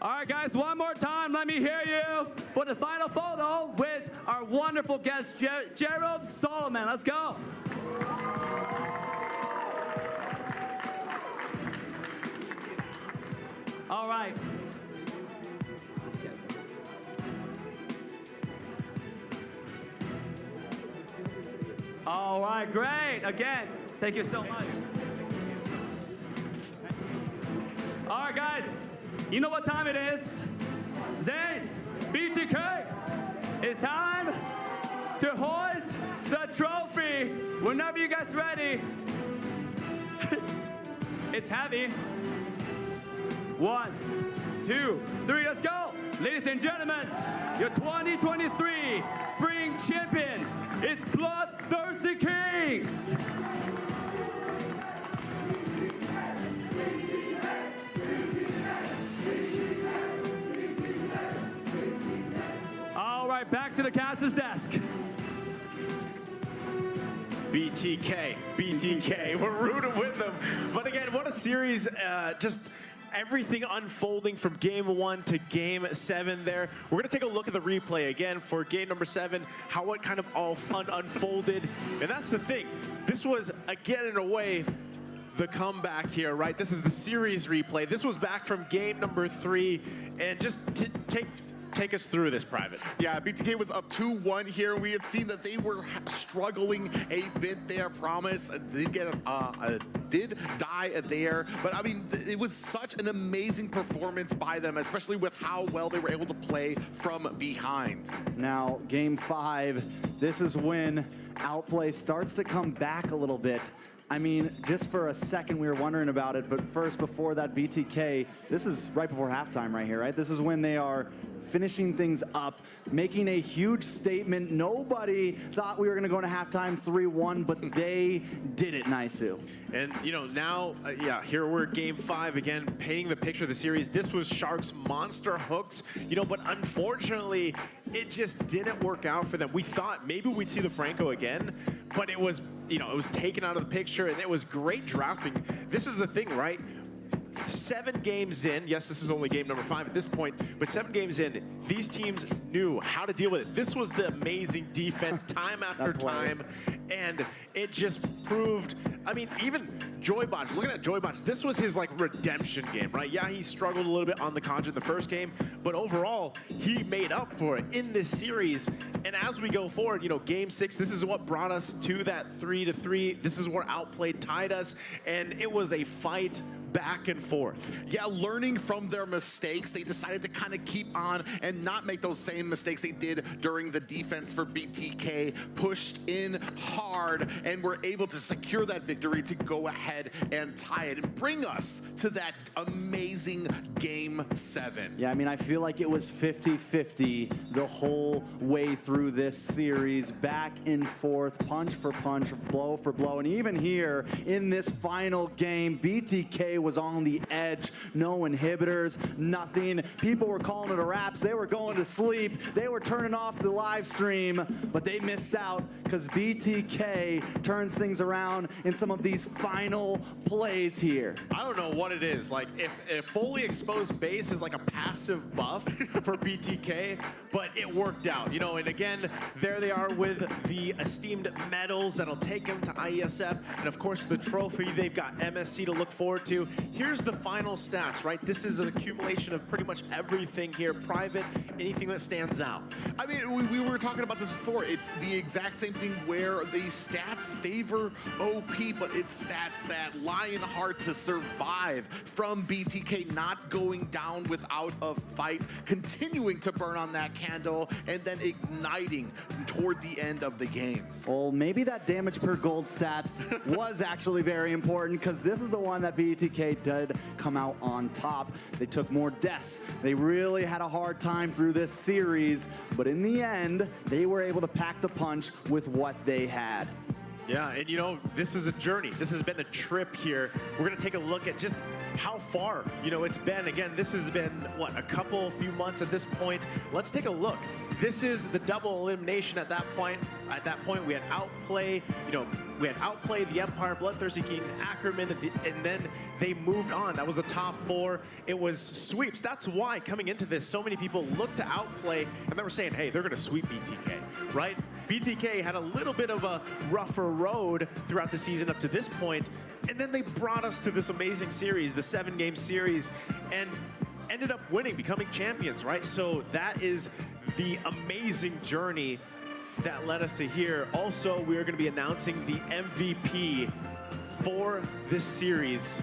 All right, guys, one more time, let me hear you for the final photo with our wonderful guest, Gerald Solomon. Let's go. All right. Let's go. All right, great. Again, thank you so much. All right, guys. You know what time it is? Zane, BTK, it's time to hoist the trophy. Whenever you guys ready. It's heavy. 1, 2, 3, let's go. Ladies and gentlemen, your 2023 Spring Champion is Bloodthirsty Kings. All right, back to the caster's desk. BTK, we're rooting with them. But again, what a series, just everything unfolding from game 1 to game 7 there. We're gonna take a look at the replay again for game number 7, how it kind of all unfolded. And that's the thing, this was, again, in a way, the comeback here, right? This is the series replay. This was back from game number 3, and just take Take us through this, Private. Yeah, BTK was up 2-1 here. We had seen that they were struggling a bit there. Promise did get did die there, but I mean, it was such an amazing performance by them, especially with how well they were able to play from behind. Now, game 5, this is when Outplay starts to come back a little bit. I mean, just for a second we were wondering about it, but first, before that, BTK, this is right before halftime right here, right? This is when they are finishing things up, making a huge statement. Nobody thought we were going to go into halftime 3-1, but they did it, Naisu. And, you know, now, yeah, here we're game 5 again, painting the picture of the series. This was Shark's monster hooks, you know, but unfortunately, it just didn't work out for them. We thought maybe we'd see the Franco again, but it was, you know, it was taken out of the picture, and it was great drafting. This is the thing, right? 7 games in, yes, this is only game number 5 at this point, but 7 games in, these teams knew how to deal with it. This was the amazing defense time after time, and it just proved, I mean, even Joybotch, looking at Joybotch, this was his like redemption game, right? Yeah, he struggled a little bit on the Conjure in the first game, but overall, he made up for it in this series. And as we go forward, you know, game 6, this is what brought us to that 3-3. This is where Outplay tied us, and it was a fight back and forth. Yeah, learning from their mistakes, they decided to kind of keep on and not make those same mistakes they did during the defense for BTK, pushed in hard, and were able to secure that victory to go ahead and tie it and bring us to that amazing game 7. Yeah, I mean, I feel like it was 50-50 the whole way through this series, back and forth, punch for punch, blow for blow, and even here in this final game, BTK was on the edge. No inhibitors, nothing. People were calling it a wrap. They were going to sleep. They were turning off the live stream, but they missed out because BTK turns things around in some of these final plays here. I don't know what it is. Like, if fully exposed base is like a passive buff for BTK, but it worked out, you know, and again, there they are with the esteemed medals that'll take them to IESF, and of course the trophy. They've got MSC to look forward to. Here's the final stats, right? This is an accumulation of pretty much everything here. Private, anything that stands out. I mean, we were talking about this before. It's the exact same thing where the stats favor OP, but it's stats that lion hard to survive from BTK, not going down without a fight, continuing to burn on that candle, and then igniting toward the end of the games. Well, maybe that damage per gold stat was actually very important, because this is the one that BTK did come out on top. They took more deaths. They really had a hard time through this series, but in the end, they were able to pack the punch with what they had. Yeah, and you know, this is a journey. This has been a trip here. We're going to take a look at just how far, you know, it's been. Again, this has been, what, a few months at this point. Let's take a look. This is the double elimination at that point. At that point, we had Outplay, you know, we had Outplay, the Empire, Bloodthirsty Kings, Ackerman, and then they moved on. That was the top 4. It was sweeps. That's why coming into this, so many people looked to Outplay, and they were saying, hey, they're going to sweep BTK, right? BTK had a little bit of a rougher road throughout the season up to this point, and then they brought us to this amazing series, the 7-game series, and ended up winning, becoming champions, right? So that is the amazing journey that led us to here. Also, we are going to be announcing the MVP for this series.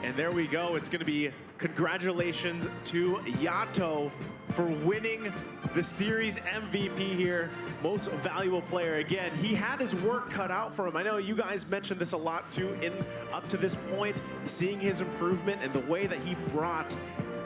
And there we go. It's going to be congratulations to Yato for winning the series MVP here, most valuable player. Again, he had his work cut out for him. I know you guys mentioned this a lot too up to this point, seeing his improvement and the way that he brought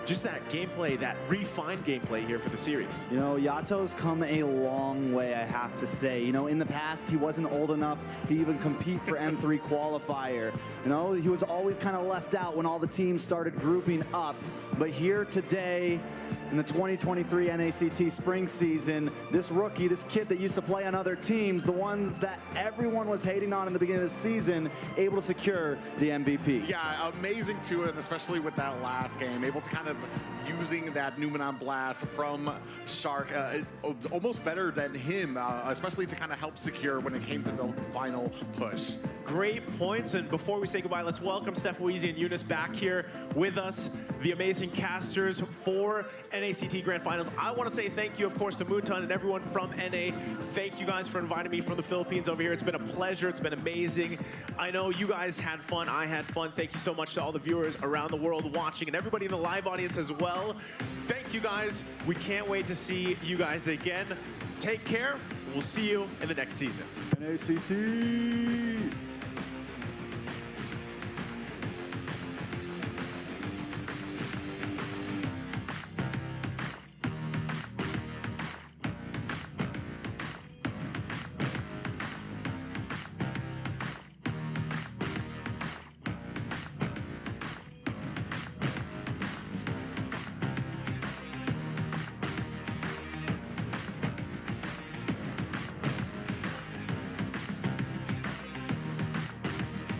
just that gameplay, that refined gameplay here for the series. You know, Yato's come a long way, I have to say. You know, in the past, he wasn't old enough to even compete for M3 qualifier. You know, he was always kind of left out when all the teams started grouping up. But here today, in the 2023 NACT spring season, this rookie, this kid that used to play on other teams, the ones that everyone was hating on in the beginning of the season, able to secure the MVP. Yeah, amazing too, and especially with that last game, able to kind of of using that Numenon blast from Shark almost better than him, especially to kind of help secure when it came to the final push. Great points, and before we say goodbye, let's welcome Steph Weezy and Eunice back here with us, the amazing casters for NACT Grand Finals. I want to say thank you, of course, to Moonton and everyone from NA. Thank you guys for inviting me from the Philippines over here. It's been a pleasure. It's been amazing. I know you guys had fun. I had fun. Thank you so much to all the viewers around the world watching and everybody in the live audience as well. Thank you guys. We can't wait to see you guys again. Take care. We'll see you in the next season. NACT.